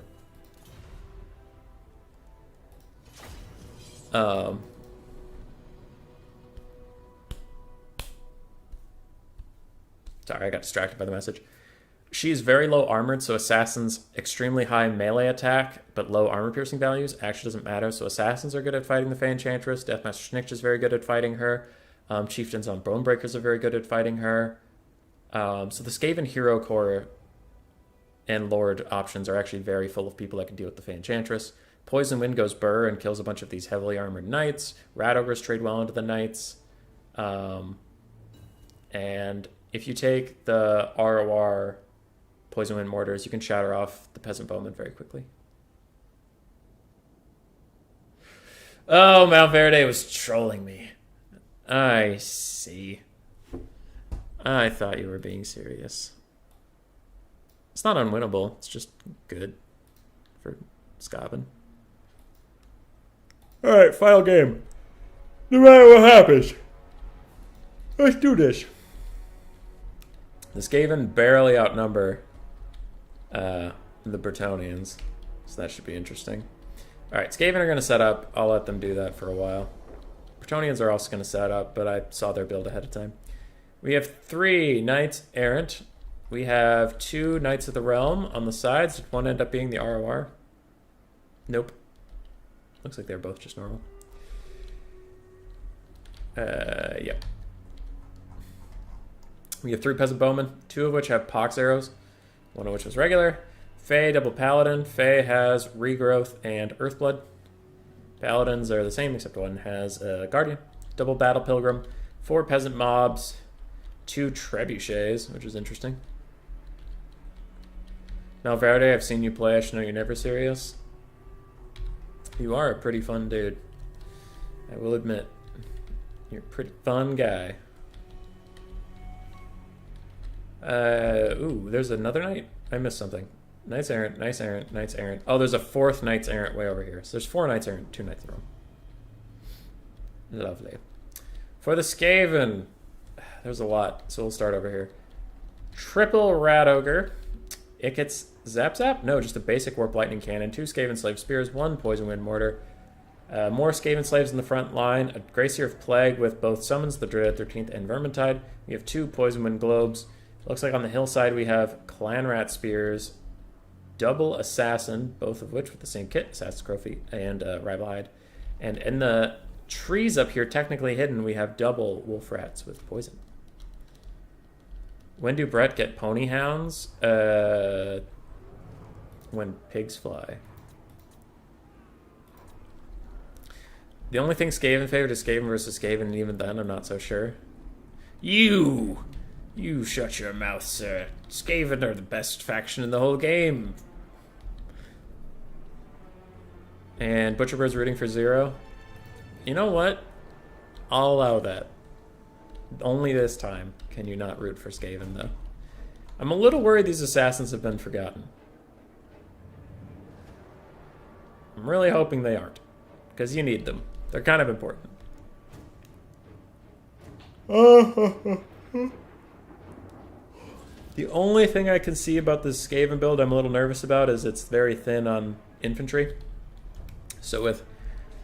sorry, I got distracted by the message. She's very low armored, so Assassin's extremely high melee attack, but low armor piercing values actually doesn't matter. So Assassins are good at fighting the Fey Enchantress. Deathmaster Snitch is very good at fighting her. Chieftains on Bonebreakers are very good at fighting her. So the Skaven Hero Core and Lord options are actually very full of people that can deal with the Fey Enchantress. Poison Wind goes burr and kills a bunch of these heavily armored knights. Rat Ogres trade well into the knights. And if you take the ROR Poison Wind Mortars, you can shatter off the Peasant Bowmen very quickly. Oh, Malverde was trolling me. I see. I thought you were being serious. It's not unwinnable. It's just good for Skaven. Alright, final game. No matter what happens, let's do this. The Skaven barely outnumber the Bretonians, so that should be interesting. Alright, Skaven are going to set up. I'll let them do that for a while. Bretonians are also going to set up, but I saw their build ahead of time. We have 3 Knights Errant. We have 2 Knights of the Realm on the sides. Did one end up being the ROR? Nope. Looks like they're both just normal. Yep. We have 3 Peasant Bowmen, 2 of which have Pox arrows, 1 of which is regular. Fey, double Paladin. Fey has Regrowth and Earthblood. Paladins are the same, except one has a Guardian. Double Battle Pilgrim, 4 Peasant Mobs, 2 Trebuchets, which is interesting. Malverde, I've seen you play. I should know you're never serious. You are a pretty fun dude. I will admit. You're a pretty fun guy. Ooh, there's another knight? I missed something. Knights Errant, Knights Errant, Knights Errant. Oh, there's a 4th Knights Errant way over here. So there's 4 Knights Errant, 2 Knights in Rome. Lovely. For the Skaven, there's a lot, so we'll start over here. Triple Rat Ogre. It gets Zap Zap? No, just a basic Warp Lightning Cannon, 2 Skaven Slave Spears, 1 Poison Wind Mortar. More Skaven Slaves in the front line. A Gracier of Plague with both Summons, the Dread 13th, and Vermintide. We have 2 Poison Wind Globes. Looks like on the hillside we have Clan Rat Spears, Double Assassin, both of which with the same kit, Assassin's Trophy and Rival Hide. And in the trees up here, technically hidden, we have double Wolf Rats with Poison. When do Brett get Pony Hounds? When pigs fly. The only thing Skaven favored is Skaven versus Skaven, and even then I'm not so sure. You shut your mouth, sir. Skaven are the best faction in the whole game. And Butcherbird's rooting for 0. You know what? I'll allow that. Only this time can you not root for Skaven, though. I'm a little worried these assassins have been forgotten. I'm really hoping they aren't, because you need them. They're kind of important. The only thing I can see about this Skaven build I'm a little nervous about is it's very thin on infantry. So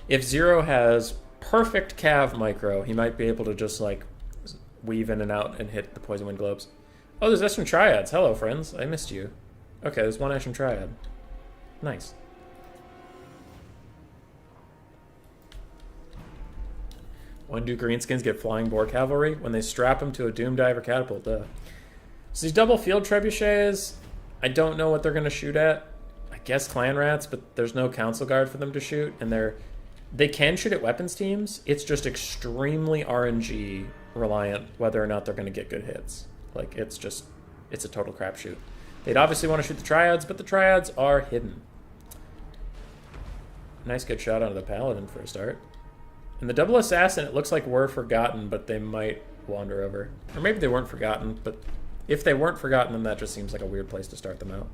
if Zero has perfect Cav micro, he might be able to just like weave in and out and hit the Poison Wind Globes. Oh, there's Estron Triads. Hello, friends. I missed you. Okay, there's 1 Estron Triad. Nice. When do Greenskins get Flying Boar Cavalry? When they strap them to a Doom Diver Catapult, duh. So these double field trebuchets, I don't know what they're going to shoot at. I guess Clan Rats, but there's no Council Guard for them to shoot, and they can shoot at weapons teams. It's just extremely RNG reliant whether or not they're going to get good hits. Like, it's a total crapshoot. They'd obviously want to shoot the Triads, but the Triads are hidden. Nice good shot out of the Paladin for a start. And the Double Assassin, it looks like we're forgotten, but they might wander over. Or maybe they weren't forgotten, but if they weren't forgotten, then that just seems like a weird place to start them out.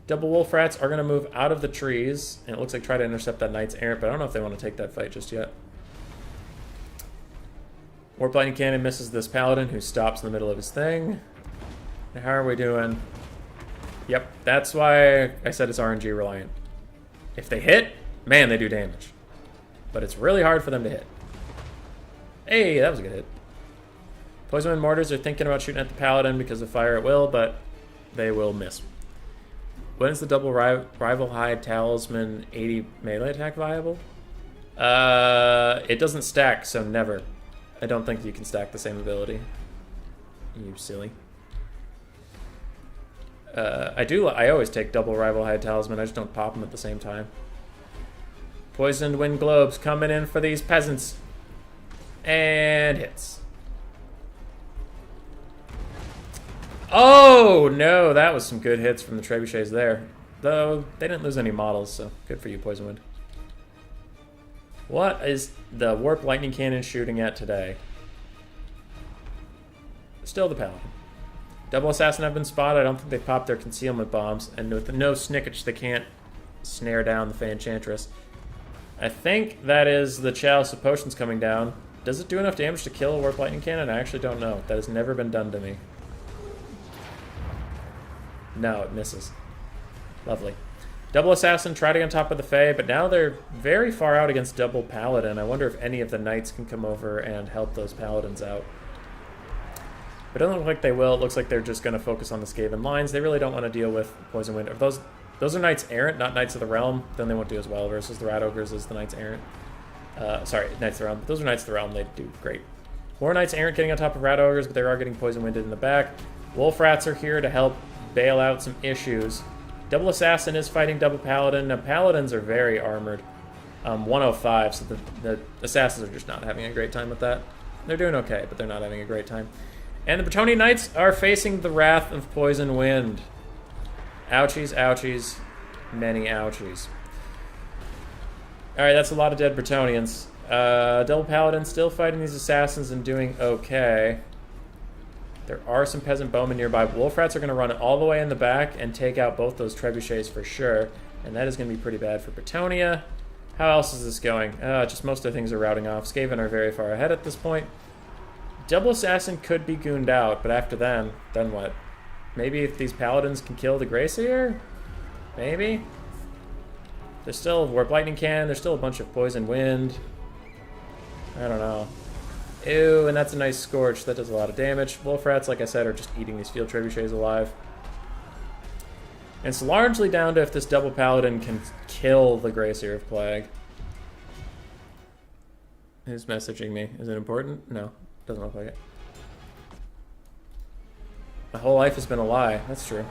Double Wolf Rats are going to move out of the trees, and it looks like try to intercept that Knights Errant, but I don't know if they want to take that fight just yet. Warp Lightning Cannon misses this Paladin, who stops in the middle of his thing. And how are we doing? Yep, that's why I said it's RNG reliant. If they hit, man, they do damage. But it's really hard for them to hit. Hey, that was a good hit. Poison Wind Mortars are thinking about shooting at the Paladin because of fire at will, but they will miss. When is the double Rival Hide Talisman 80 melee attack viable? It doesn't stack, so never. I don't think you can stack the same ability. You silly. I always take double Rival Hide Talisman, I just don't pop them at the same time. Poisoned Wind Globes coming in for these peasants. And hits. Oh, no, that was some good hits from the trebuchets there. Though, they didn't lose any models, so good for you, Poison Wind. What is the Warp Lightning Cannon shooting at today? Still the Paladin. Double Assassin have been spotted. I don't think they popped their concealment bombs. And with no Snickage, they can't snare down the Fey Enchantress. I think that is the Chalice of Potions coming down. Does it do enough damage to kill a Warp Lightning Cannon? I actually don't know. That has never been done to me. No, it misses. Lovely. Double Assassin tried to get on top of the Fey, but now they're very far out against Double Paladin. I wonder if any of the Knights can come over and help those Paladins out. But it doesn't look like they will. It looks like they're just going to focus on the Skaven lines. They really don't want to deal with Poison Wind. If those are Knights Errant, not Knights of the Realm, then they won't do as well versus the Rat Ogres as the Knights Errant. Sorry, Knights of the Realm. But those are Knights of the Realm. They do great. More Knights Errant getting on top of Rat Ogres, but they are getting Poison Winded in the back. Wolf Rats are here to help bail out some issues. Double Assassin is fighting Double Paladin. Now, Paladins are very armored. 105, so the assassins are just not having a great time with that. They're doing okay, but they're not having a great time. And the Bretonnian Knights are facing the wrath of Poison Wind. Ouchies, ouchies, many ouchies. Alright, that's a lot of dead Bretonians. Double Paladin still fighting these assassins and doing okay. There are some peasant bowmen nearby. Wolf Rats are going to run all the way in the back and take out both those trebuchets for sure. And that is going to be pretty bad for Bretonia. How else is this going? Just most of the things are routing off. Skaven are very far ahead at this point. Double Assassin could be gooned out, but after then what? Maybe if these Paladins can kill the Grayseer? Maybe? There's still Warp Lightning Cannon. There's still a bunch of Poison Wind. I don't know. Ew, and that's a nice Scorch. That does a lot of damage. Wolf Rats, like I said, are just eating these field trebuchets alive. And it's largely down to if this double Paladin can kill the Grayseer of Plague. Who's messaging me? Is it important? No, doesn't look like it. My whole life has been a lie. That's true.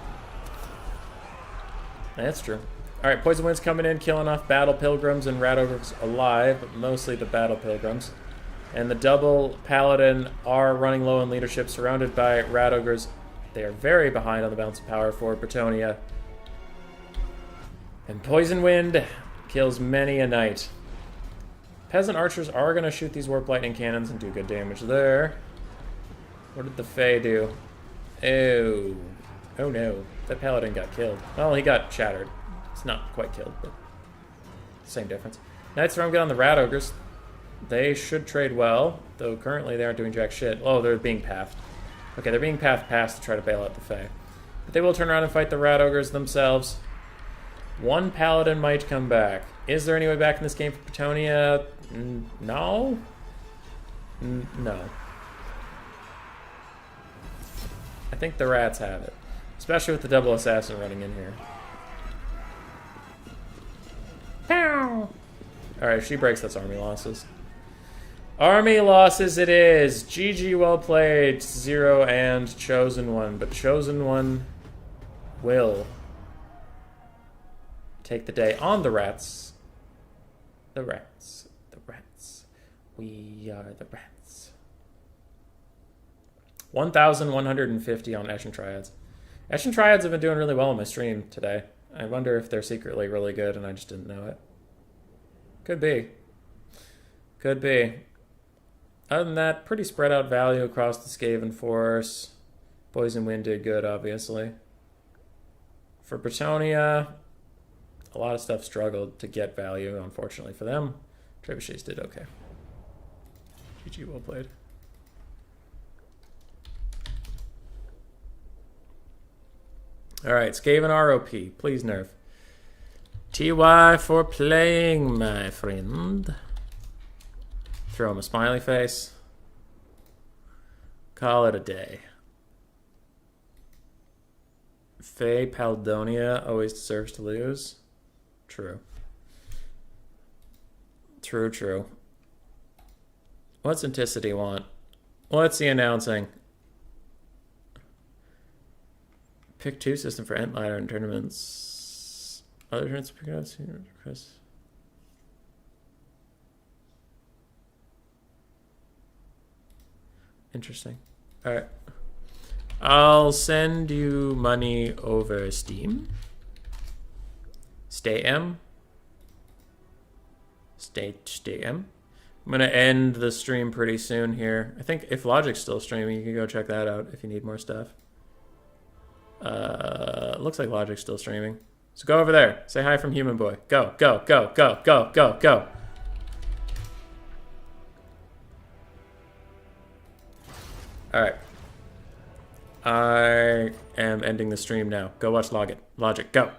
That's true. Alright, Poison Wind's coming in, killing off Battle Pilgrims and Rat Ogres alive, but mostly the Battle Pilgrims. And the double Paladin are running low in leadership, surrounded by Rat Ogres. They are very behind on the balance of power for Bretonia. And Poison Wind kills many a knight. Peasant archers are going to shoot these Warp Lightning Cannons and do good damage there. What did the Fae do? Oh. Oh no. That Paladin got killed. Well, he got shattered. It's not quite killed, but same difference. Knights Throne get on the Rat Ogres. They should trade well, though currently they aren't doing jack shit. Oh, they're being pathed. Okay, they're being pathed past to try to bail out the Fae. But they will turn around and fight the Rat Ogres themselves. One Paladin might come back. Is there any way back in this game for Bretonia? No? No. I think the Rats have it. Especially with the double assassin running in here. Pow! Alright, if she breaks, that's army losses. Army losses it is! GG, well played. 0 and Chosen One. But Chosen One will take the day on the Rats. The Rats. The Rats. We are the Rats. 1,150 on Eshin Triads. Eshin Triads have been doing really well on my stream today. I wonder if they're secretly really good and I just didn't know it. Could be. Could be. Other than that, pretty spread out value across the Skaven force. Poison Wind did good, obviously. For Bretonia, a lot of stuff struggled to get value, unfortunately for them. Trebuchets did okay. GG, well played. Alright, Skaven ROP, please nerf. TY for playing, my friend. Throw him a smiley face. Call it a day. Fae Paldonia always deserves to lose. True. True, true. What's Anticity want? What's he announcing? Pick 2 system for Entlider in tournaments. Other tournaments pick out Chris. Interesting. Alright. I'll send you money over Steam. Stay M. Stay M. I'm going to end the stream pretty soon here. I think if Logic's still streaming, you can go check that out if you need more stuff. Looks like Logic's still streaming. So go over there. Say hi from Human Boy. Go, go, go, go, go, go, go. Alright. I am ending the stream now. Go watch Logic. Go.